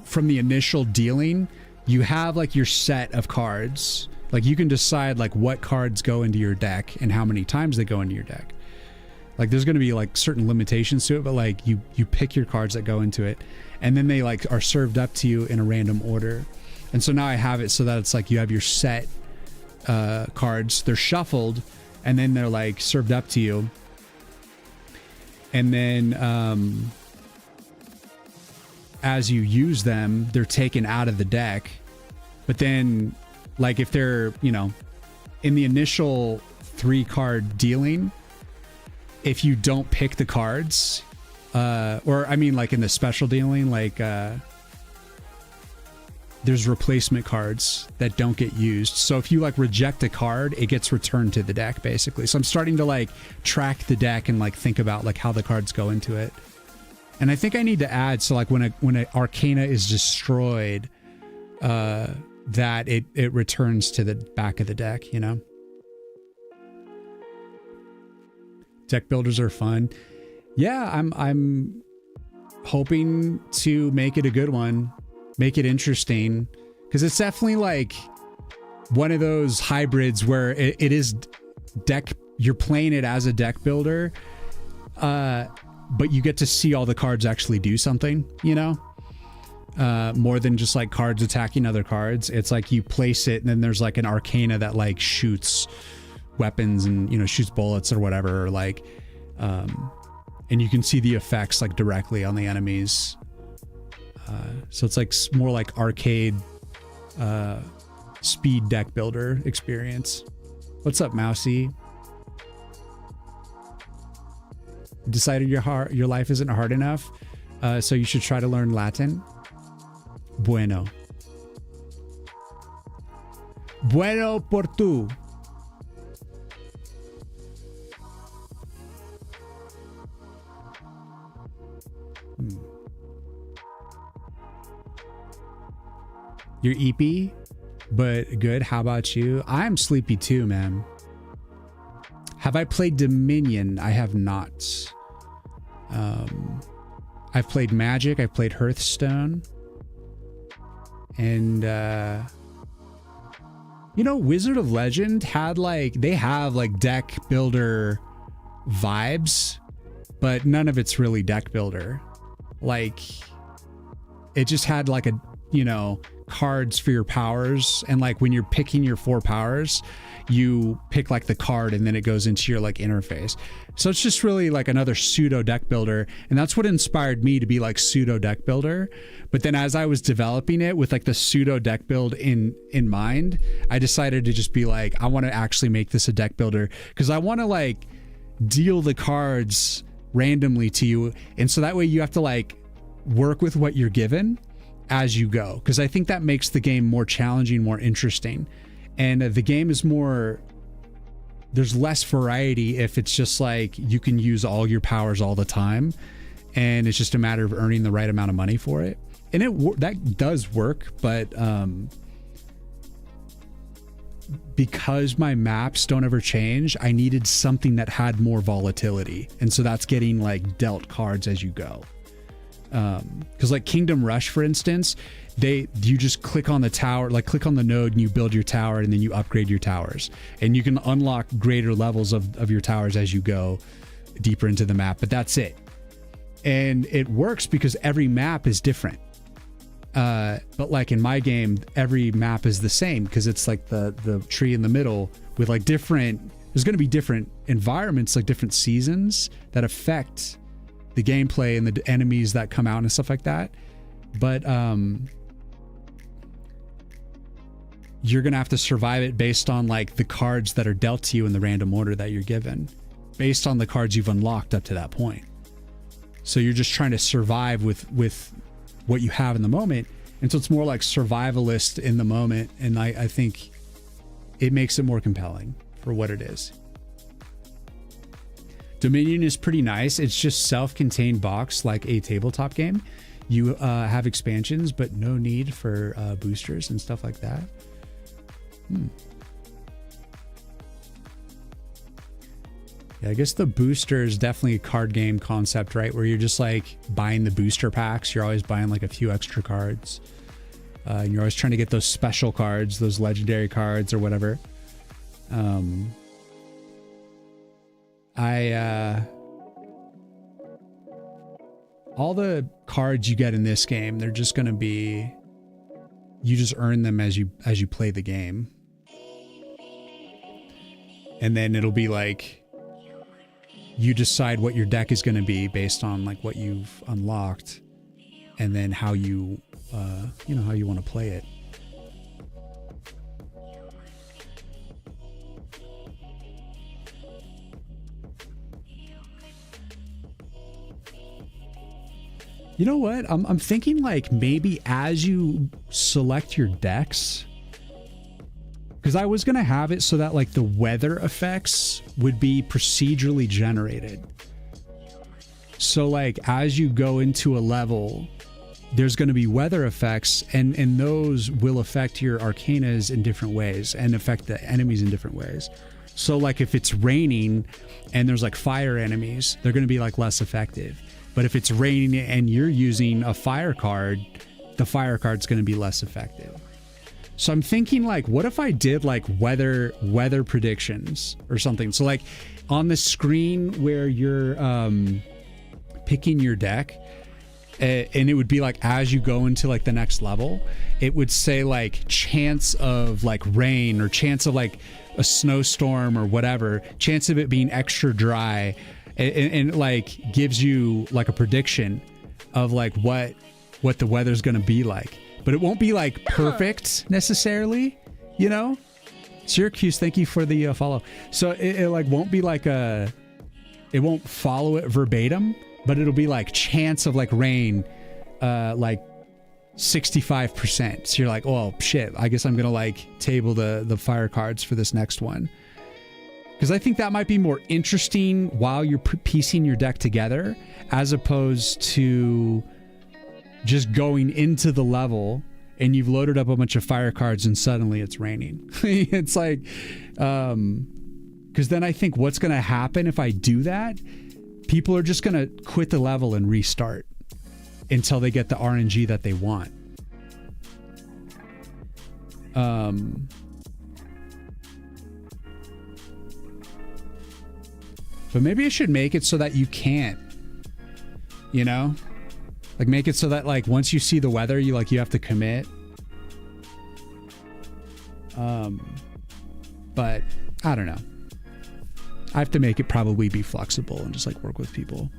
from the initial dealing, you have like your set of cards. Like you can decide like what cards go into your deck and how many times they go into your deck. Like there's going to be like certain limitations to it, but like you pick your cards that go into it, and then they like are served up to you in a random order. And so now I have it so that it's like you have your set cards, they're shuffled, and then they're like served up to you. And then as you use them, they're taken out of the deck. But then like if they're, in the initial 3 card dealing, if you don't pick the cards, or I mean like in the special dealing, like there's replacement cards that don't get used. So if you like reject a card, it gets returned to the deck basically. So I'm starting to like track the deck and like think about like how the cards go into it. And I think I need to add, so like when an Arcana is destroyed, that it returns to the back of the deck, Deck builders are fun. Yeah, I'm hoping to make it a good one, make it interesting, because it's definitely like one of those hybrids where it is deck, you're playing it as a deck builder, but you get to see all the cards actually do something, more than just like cards attacking other cards. It's like you place it and then there's like an Arcana that like shoots weapons and shoots bullets or whatever, or like and you can see the effects like directly on the enemies, so it's like more like arcade speed deck builder experience. What's up, Mousy? Decided your life isn't hard enough, so you should try to learn Latin. Bueno por tú. You're eepy, but good. How about you? I'm sleepy too, man. Have I played Dominion? I have not. I've played Magic. I've played Hearthstone. And, you know, Wizard of Legend had they have like deck builder vibes, but none of it's really deck builder. Like, it just had like a, you know, cards for your powers, and like when you're picking your 4 powers, you pick like the card and then it goes into your like interface. So it's just really like another pseudo deck builder, and that's what inspired me to be like pseudo deck builder. But then as I was developing it with like the pseudo deck build in mind, I decided to just be like, I want to actually make this a deck builder, because I want to like deal the cards randomly to you, and so that way you have to like work with what you're given as you go, because I think that makes the game more challenging, more interesting. And the game is more, there's less variety if it's just like you can use all your powers all the time, and it's just a matter of earning the right amount of money for it. And that does work, but because my maps don't ever change, I needed something that had more volatility, and so that's getting like dealt cards as you go. Because like Kingdom Rush, for instance, you just click on the tower, like click on the node and you build your tower, and then you upgrade your towers, and you can unlock greater levels of your towers as you go deeper into the map, but that's it. And it works because every map is different. But like in my game, every map is the same, because it's like the tree in the middle with like there's going to be different environments, like different seasons that affect the gameplay and the enemies that come out and stuff like that. But you're gonna have to survive it based on like the cards that are dealt to you in the random order that you're given, based on the cards you've unlocked up to that point. So you're just trying to survive with what you have in the moment, and so it's more like survivalist in the moment, and I think it makes it more compelling for what it is. Dominion is pretty nice. It's just self-contained box, like a tabletop game. You have expansions, but no need for boosters and stuff like that. Yeah, I guess the booster is definitely a card game concept, right? Where you're just like buying the booster packs. You're always buying like a few extra cards. And you're always trying to get those special cards, those legendary cards or whatever. All the cards you get in this game, they're just going to be, you just earn them as you play the game. And then it'll be like, you decide what your deck is going to be based on like what you've unlocked, and then how you how you want to play it. You know what? I'm thinking like maybe as you select your decks, because I was going to have it so that like the weather effects would be procedurally generated. So like as you go into a level, there's going to be weather effects, and those will affect your arcanas in different ways and affect the enemies in different ways. So like if it's raining and there's like fire enemies, they're going to be like less effective. But if it's raining and you're using a fire card, the fire card's going to be less effective. So I'm thinking like, what if I did like weather predictions or something? So like on the screen where you're picking your deck, and it would be like as you go into like the next level, it would say like chance of like rain, or chance of like a snowstorm or whatever, chance of it being extra dry, and like gives you like a prediction of like what the weather's going to be like. But it won't be like perfect necessarily, you know? Syracuse, thank you for the follow. So it like won't be like it won't follow it verbatim, but it'll be like chance of like rain, like 65%. So you're like, oh shit, I guess I'm gonna like table the fire cards for this next one. Because I think that might be more interesting while you're piecing your deck together, as opposed to just going into the level and you've loaded up a bunch of fire cards and suddenly it's raining. It's like, because then I think what's going to happen if I do that, people are just going to quit the level and restart until they get the RNG that they want. But maybe I should make it so that you can't, you know, like make it so that like once you see the weather, you have to commit. But I don't know. I have to make it probably be flexible and just like work with people.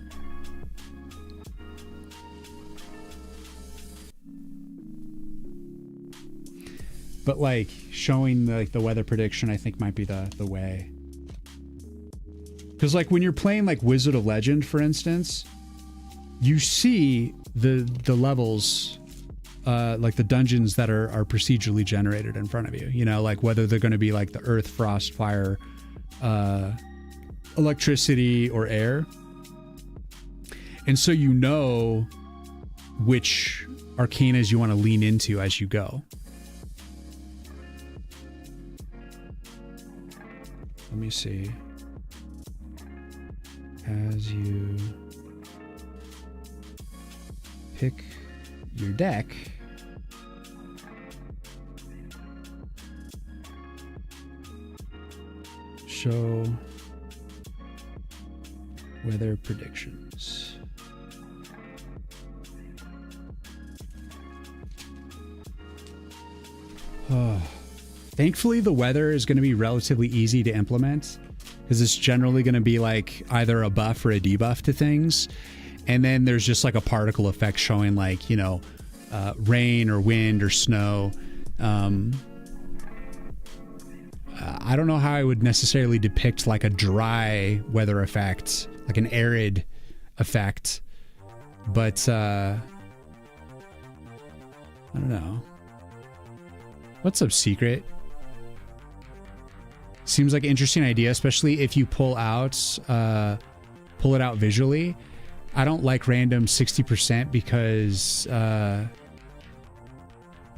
But like showing the weather prediction, I think might be the way. Because like when you're playing like Wizard of Legend, for instance, you see the levels, like the dungeons that are procedurally generated in front of you. You know, like whether they're going to be like the earth, frost, fire, electricity, or air. And so you know which arcanas you want to lean into as you go. Let me see. As you pick your deck, show weather predictions. Thankfully, the weather is going to be relatively easy to implement because it's generally going to be like either a buff or a debuff to things. And then there's just like a particle effect showing like, you know, rain or wind or snow. I don't know how I would necessarily depict like a dry weather effect, like an arid effect, but I don't know. What's up, Secret? Seems like an interesting idea, especially if you pull it out visually. I don't like random 60% because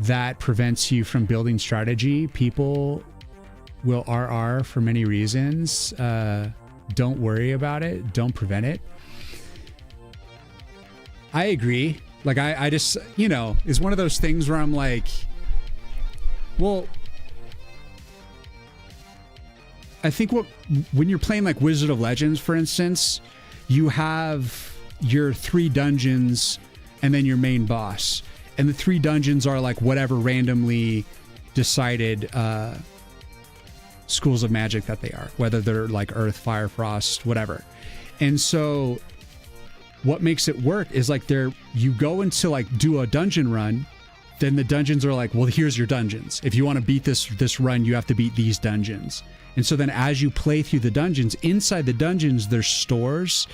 that prevents you from building strategy. People will RR for many reasons. Don't worry about it. Don't prevent it. I agree. Like I just, you know, it's one of those things where I'm like, well, I think when you're playing like Wizard of Legends, for instance, you have your 3 dungeons and then your main boss. And the 3 dungeons are like whatever randomly decided schools of magic that they are, whether they're like earth, fire, frost, whatever. And so what makes it work is like you go into like do a dungeon run, then the dungeons are like, well, here's your dungeons. If you want to beat this run, you have to beat these dungeons. And so then as you play through the dungeons, inside the dungeons, there's stores,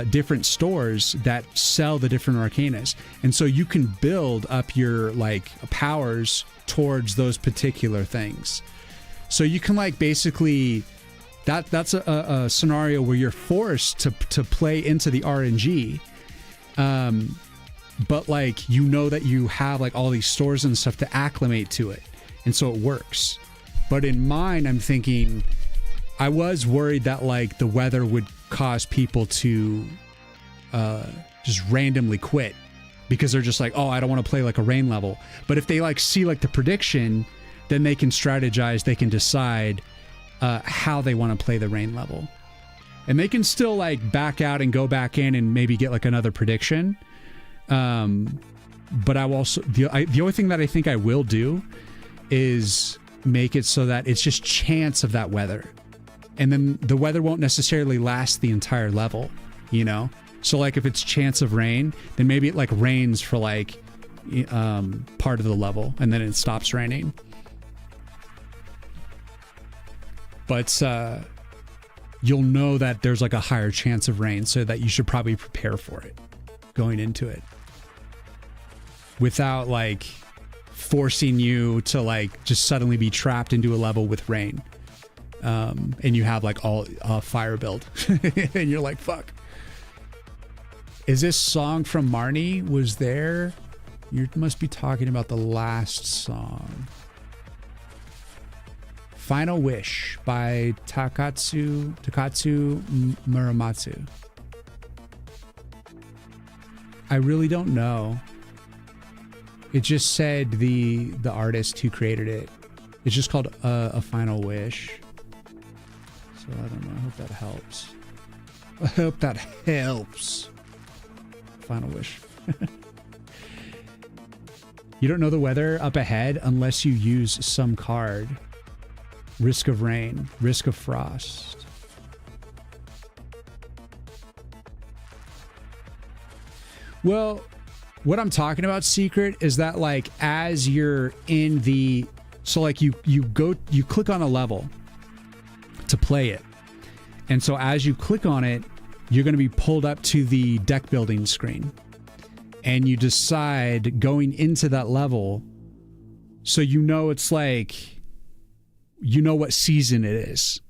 different stores that sell the different arcanas. And so you can build up your like powers towards those particular things. So you can like basically, that's a scenario where you're forced to play into the RNG. But like, you know that you have like all these stores and stuff to acclimate to it. And so it works. But in mine, I'm thinking, I was worried that like the weather would cause people to just randomly quit because they're just like, oh, I don't want to play like a rain level. But if they like see like the prediction, then they can strategize, they can decide how they want to play the rain level. And they can still like back out and go back in and maybe get like another prediction. But I will also, the only thing that I think I will do is make it so that it's just chance of that weather. And then the weather won't necessarily last the entire level, you know? So like if it's chance of rain, then maybe it like rains for like part of the level and then it stops raining. But you'll know that there's like a higher chance of rain, so that you should probably prepare for it going into it without like forcing you to like just suddenly be trapped into a level with rain. And you have like all fire build and you're like, fuck. Is this song from Marnie? Was there You must be talking about the last song. Final Wish by Takatsu Muramatsu. I really don't know. It just said the artist who created it. It's just called A Final Wish. So I don't know. I hope that helps. I hope that helps. Final Wish. You don't know the weather up ahead unless you use some card. Risk of rain, risk of frost. Well, what I'm talking about, Secret, is that like as you're in the, so like you click on a level to play it. And so as you click on it, you're going to be pulled up to the deck building screen. And you decide going into that level, so you know it's like, you know what season it is,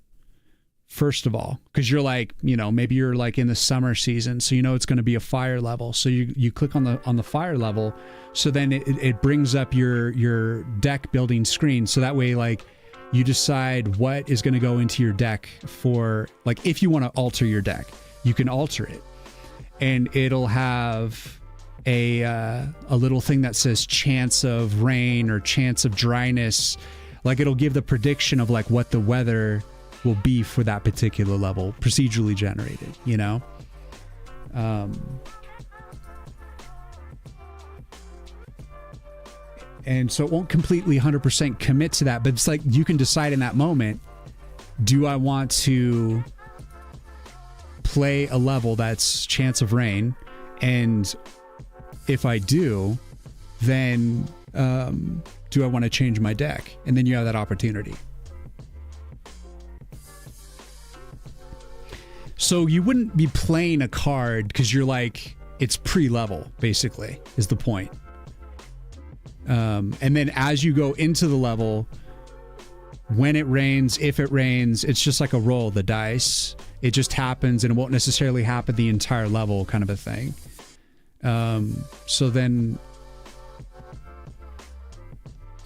first of all. Because you're like, you know, maybe you're like in the summer season, so you know it's going to be a fire level. So you click on the fire level, so then it brings up your deck building screen. So that way, like, you decide what is going to go into your deck for, like, if you want to alter your deck, you can alter it. And it'll have a little thing that says chance of rain or chance of dryness. Like, it'll give the prediction of like what the weather will be for that particular level, procedurally generated, you know? And so it won't completely 100% commit to that, but it's like you can decide in that moment, do I want to play a level that's chance of rain? And if I do, then do I want to change my deck? And then you have that opportunity. So you wouldn't be playing a card because you're like, it's pre-level, basically, is the point. And then as you go into the level, when it rains, if it rains, it's just like a roll of the dice. It just happens, and it won't necessarily happen the entire level, kind of a thing. So then,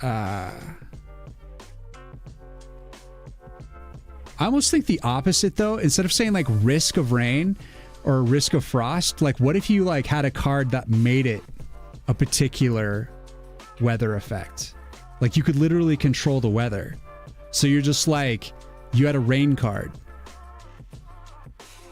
I almost think the opposite, though. Instead of saying like risk of rain or risk of frost, like what if you like had a card that made it a particular weather effect? Like you could literally control the weather. So you're just like, you had a rain card.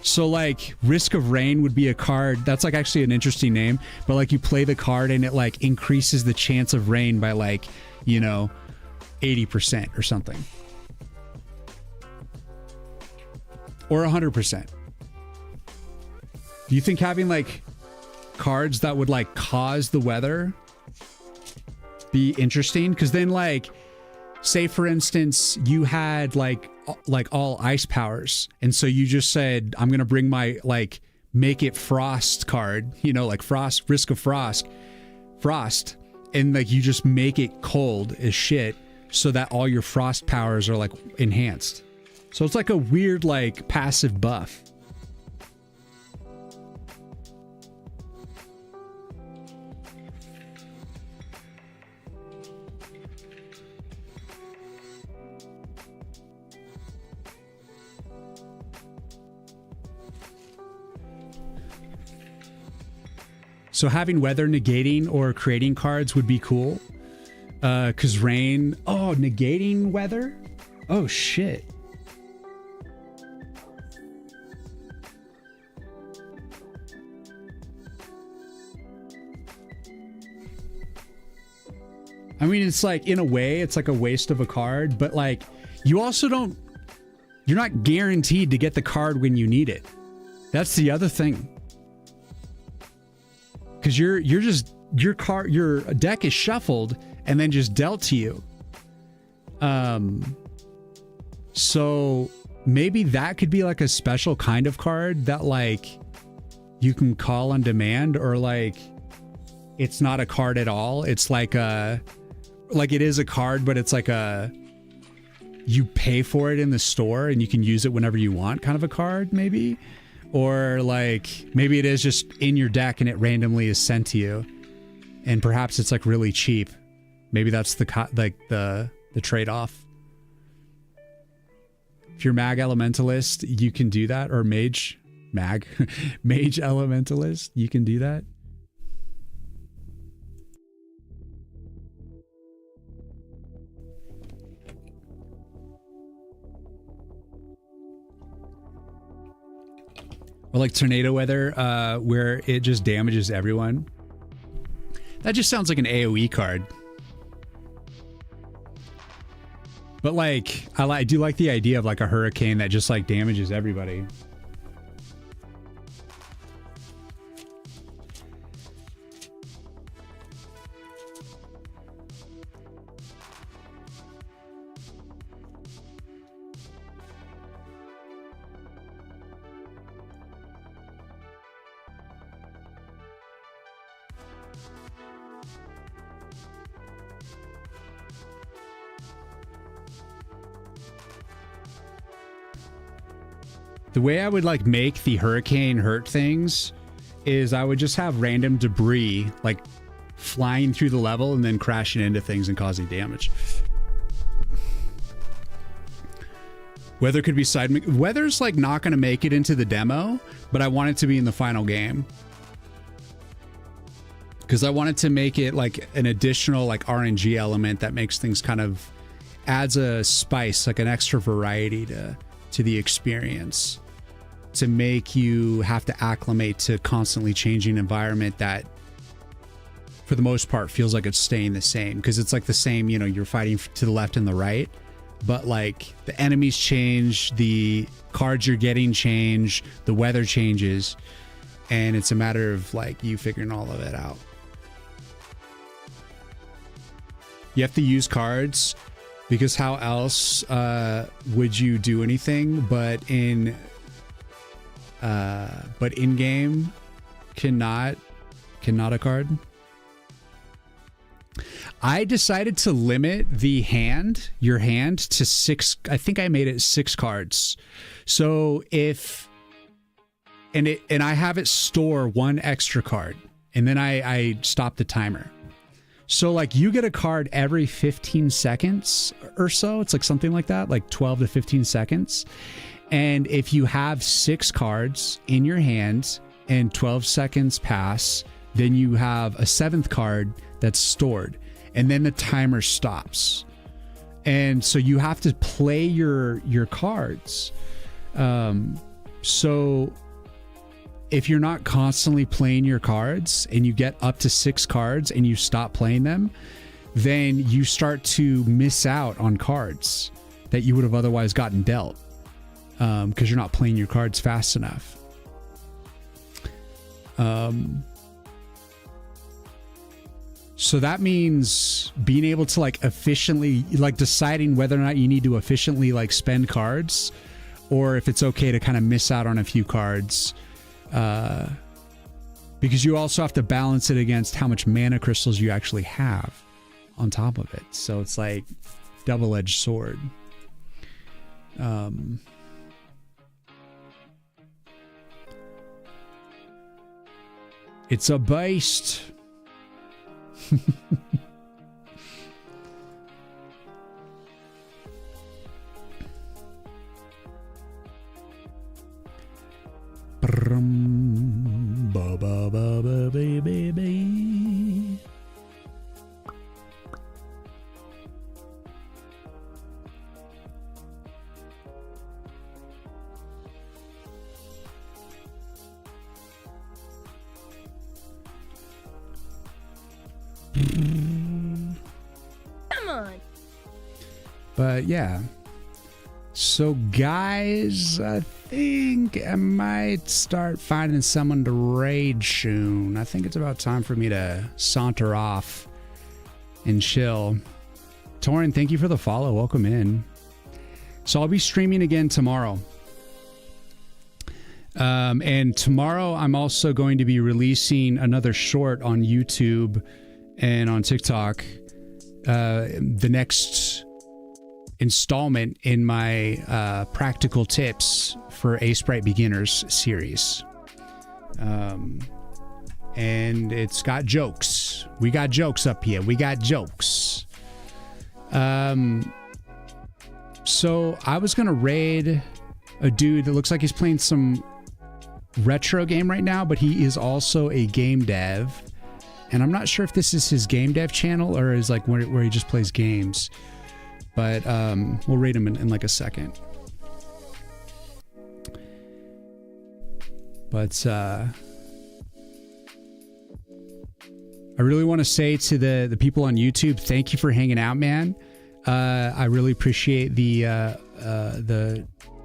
So like risk of rain would be a card that's like actually an interesting name, but like you play the card and it like increases the chance of rain by like, you know, 80% or something. Or 100%. Do you think having like cards that would like cause the weather be interesting? Because then like, say for instance, you had like all ice powers, and so you just said, I'm gonna bring my like make it frost card, you know, like frost, risk of frost, and like you just make it cold as shit so that all your frost powers are like enhanced. So it's like a weird like passive buff. So having weather negating or creating cards would be cool. Cause rain, oh, negating weather? Oh shit. I mean, it's like, in a way, it's like a waste of a card, but like, you also don't, you're not guaranteed to get the card when you need it. That's the other thing. Because you're just, your deck is shuffled and then just dealt to you. So maybe that could be like a special kind of card that like you can call on demand, or like it's not a card at all. It's like it is a card, but it's like you pay for it in the store and you can use it whenever you want kind of a card, maybe. Or like maybe it is just in your deck and it randomly is sent to you. and perhaps it's like really cheap. Maybe that's the trade-off. If you're mag elementalist, you can do that, or mage elementalist, you can do that. Or like tornado weather, where it just damages everyone. That just sounds like an AoE card. But like, I do like the idea of like a hurricane that just like damages everybody. The way I would like make the hurricane hurt things is I would just have random debris like flying through the level and then crashing into things and causing damage. Weather could be weather's like not going to make it into the demo, but I want it to be in the final game. Because I wanted to make it like an additional like RNG element that makes things kind of adds a spice, like an extra variety to the experience, to make you have to acclimate to constantly changing environment that for the most part feels like it's staying the same, because it's like the same, you know, you're fighting to the left and the right, but like the enemies change, the cards you're getting change, the weather changes, and it's a matter of like you figuring all of it out. You have to use cards because how else would you do anything? But in game cannot a card. I decided to limit your hand to 6. I think I made it 6 cards. So if and I have it store 1 extra card, and then I stop the timer. So like you get a card every 15 seconds or so. It's like something like that, like 12 to 15 seconds. And if you have 6 cards in your hand and 12 seconds pass, then you have a 7th card that's stored, and then the timer stops. And so you have to play your cards. So if you're not constantly playing your cards and you get up to 6 cards and you stop playing them, then you start to miss out on cards that you would have otherwise gotten dealt, because you're not playing your cards fast enough. So that means being able to like efficiently, like deciding whether or not you need to efficiently like spend cards, or if it's okay to kind of miss out on a few cards. Because you also have to balance it against how much mana crystals you actually have on top of it. So it's like double-edged sword. It's a beast. Ba ba ba ba ba ba ba. Come on. But yeah. So guys, I think I might start finding someone to raid soon. I think it's about time for me to saunter off and chill. Torin, thank you for the follow. Welcome in. So I'll be streaming again tomorrow. And tomorrow I'm also going to be releasing another short on YouTube and on TikTok. The next installment in my practical tips for A-Sprite beginners series. And it's got jokes. jokes. We got jokes up here. We got jokes. So I was gonna raid a dude that looks like he's playing some retro game right now, but he is also a game dev. And I'm not sure if this is his game dev channel or is like where he just plays games. But we'll raid him in like a second. But I really want to say to the people on YouTube, thank you for hanging out, man. I really appreciate the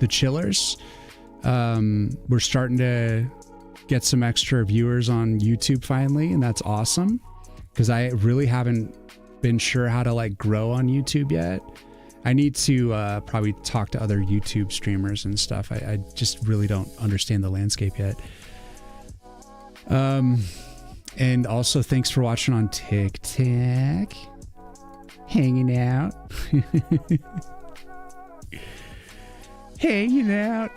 chillers. We're starting to get some extra viewers on YouTube finally, and that's awesome because I really haven't been sure how to like grow on YouTube yet. I need to probably talk to other YouTube streamers and stuff. I just really don't understand the landscape yet. And also thanks for watching on TikTok. Hanging out. Hanging out.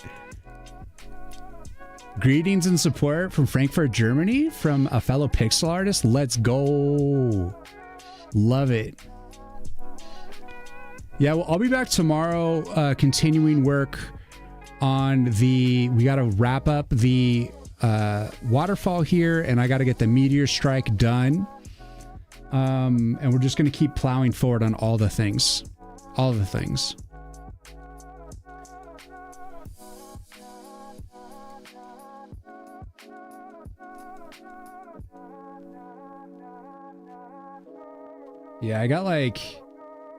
Greetings and support from Frankfurt, Germany, from a fellow pixel artist. Let's go. Love it. Yeah, well, I'll be back tomorrow, continuing work on we got to wrap up the waterfall here, and I got to get the meteor strike done. And we're just going to keep plowing forward on all the things. All the things. Yeah, I got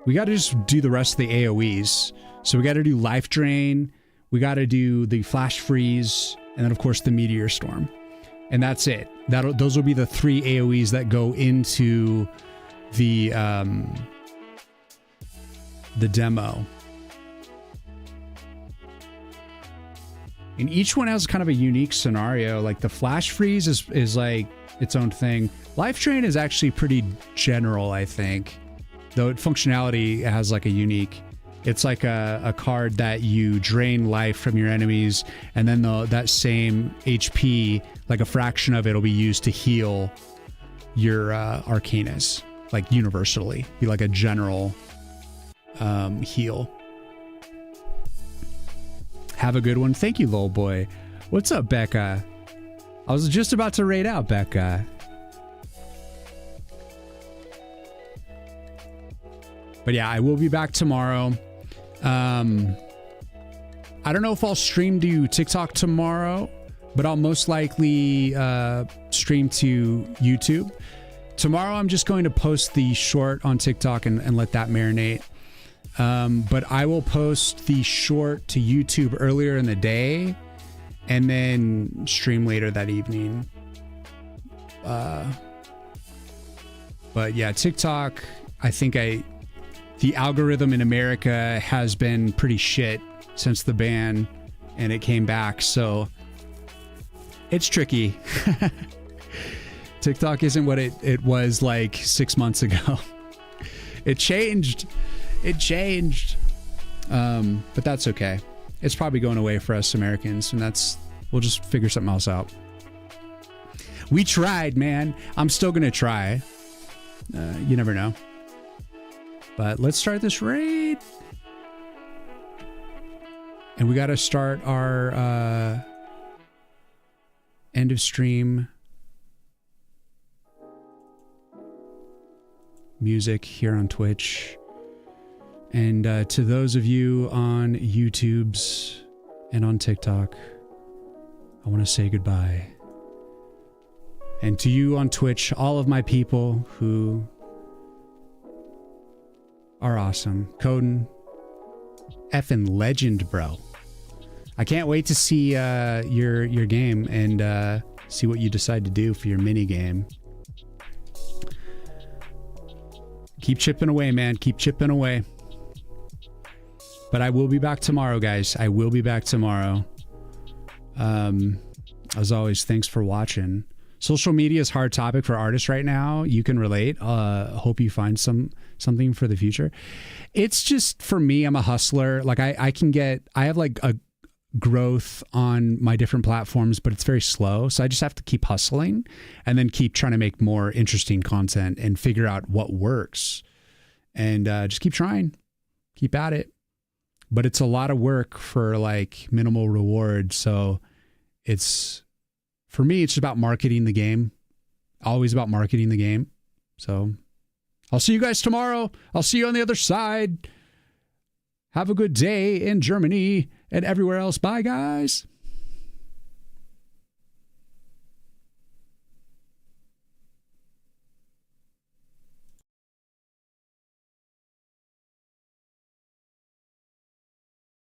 we got to just do the rest of the AoEs. So we got to do Life Drain. We got to do the Flash Freeze. And then, of course, the Meteor Storm. And that's it. Those will be the 3 AoEs that go into the demo. And each one has kind of a unique scenario. Like the Flash Freeze is like its own thing. Life Drain is actually pretty general, I think. Though functionality has like a unique... It's like a card that you drain life from your enemies, and then that same HP, like a fraction of it, will be used to heal your Arcanus, like universally. Be like a general heal. Have a good one. Thank you, little boy. What's up, Becca? I was just about to raid out, Becca. But yeah, I will be back tomorrow. I don't know if I'll stream to TikTok tomorrow, but I'll most likely stream to YouTube. Tomorrow I'm just going to post the short on TikTok and let that marinate. But I will post the short to YouTube earlier in the day and then stream later that evening. But yeah, TikTok, I think the algorithm in America has been pretty shit since the ban and it came back, so it's tricky. TikTok isn't what it was like 6 months ago. It changed. But that's okay. It's probably going away for us Americans, and we'll just figure something else out. We tried, man. I'm still gonna try. You never know. But let's start this raid. And we got to start our end of stream music here on Twitch. And to those of you on YouTube's and on TikTok, I want to say goodbye. And to you on Twitch, all of my people who are awesome. Coden, effing legend, bro. I can't wait to see your game and see what you decide to do for your mini game. Keep chipping away, man. Keep chipping away. But I will be back tomorrow, guys. I will be back tomorrow. As always, thanks for watching. Social media is a hard topic for artists right now. You can relate. Hope you find something for the future. It's just, for me, I'm a hustler. Like I have like a growth on my different platforms, but it's very slow. So I just have to keep hustling and then keep trying to make more interesting content and figure out what works and just keep trying, keep at it. But it's a lot of work for like minimal reward. So for me, it's about marketing the game, always about marketing the game. So I'll see you guys tomorrow. I'll see you on the other side. Have a good day in Germany and everywhere else. Bye, guys.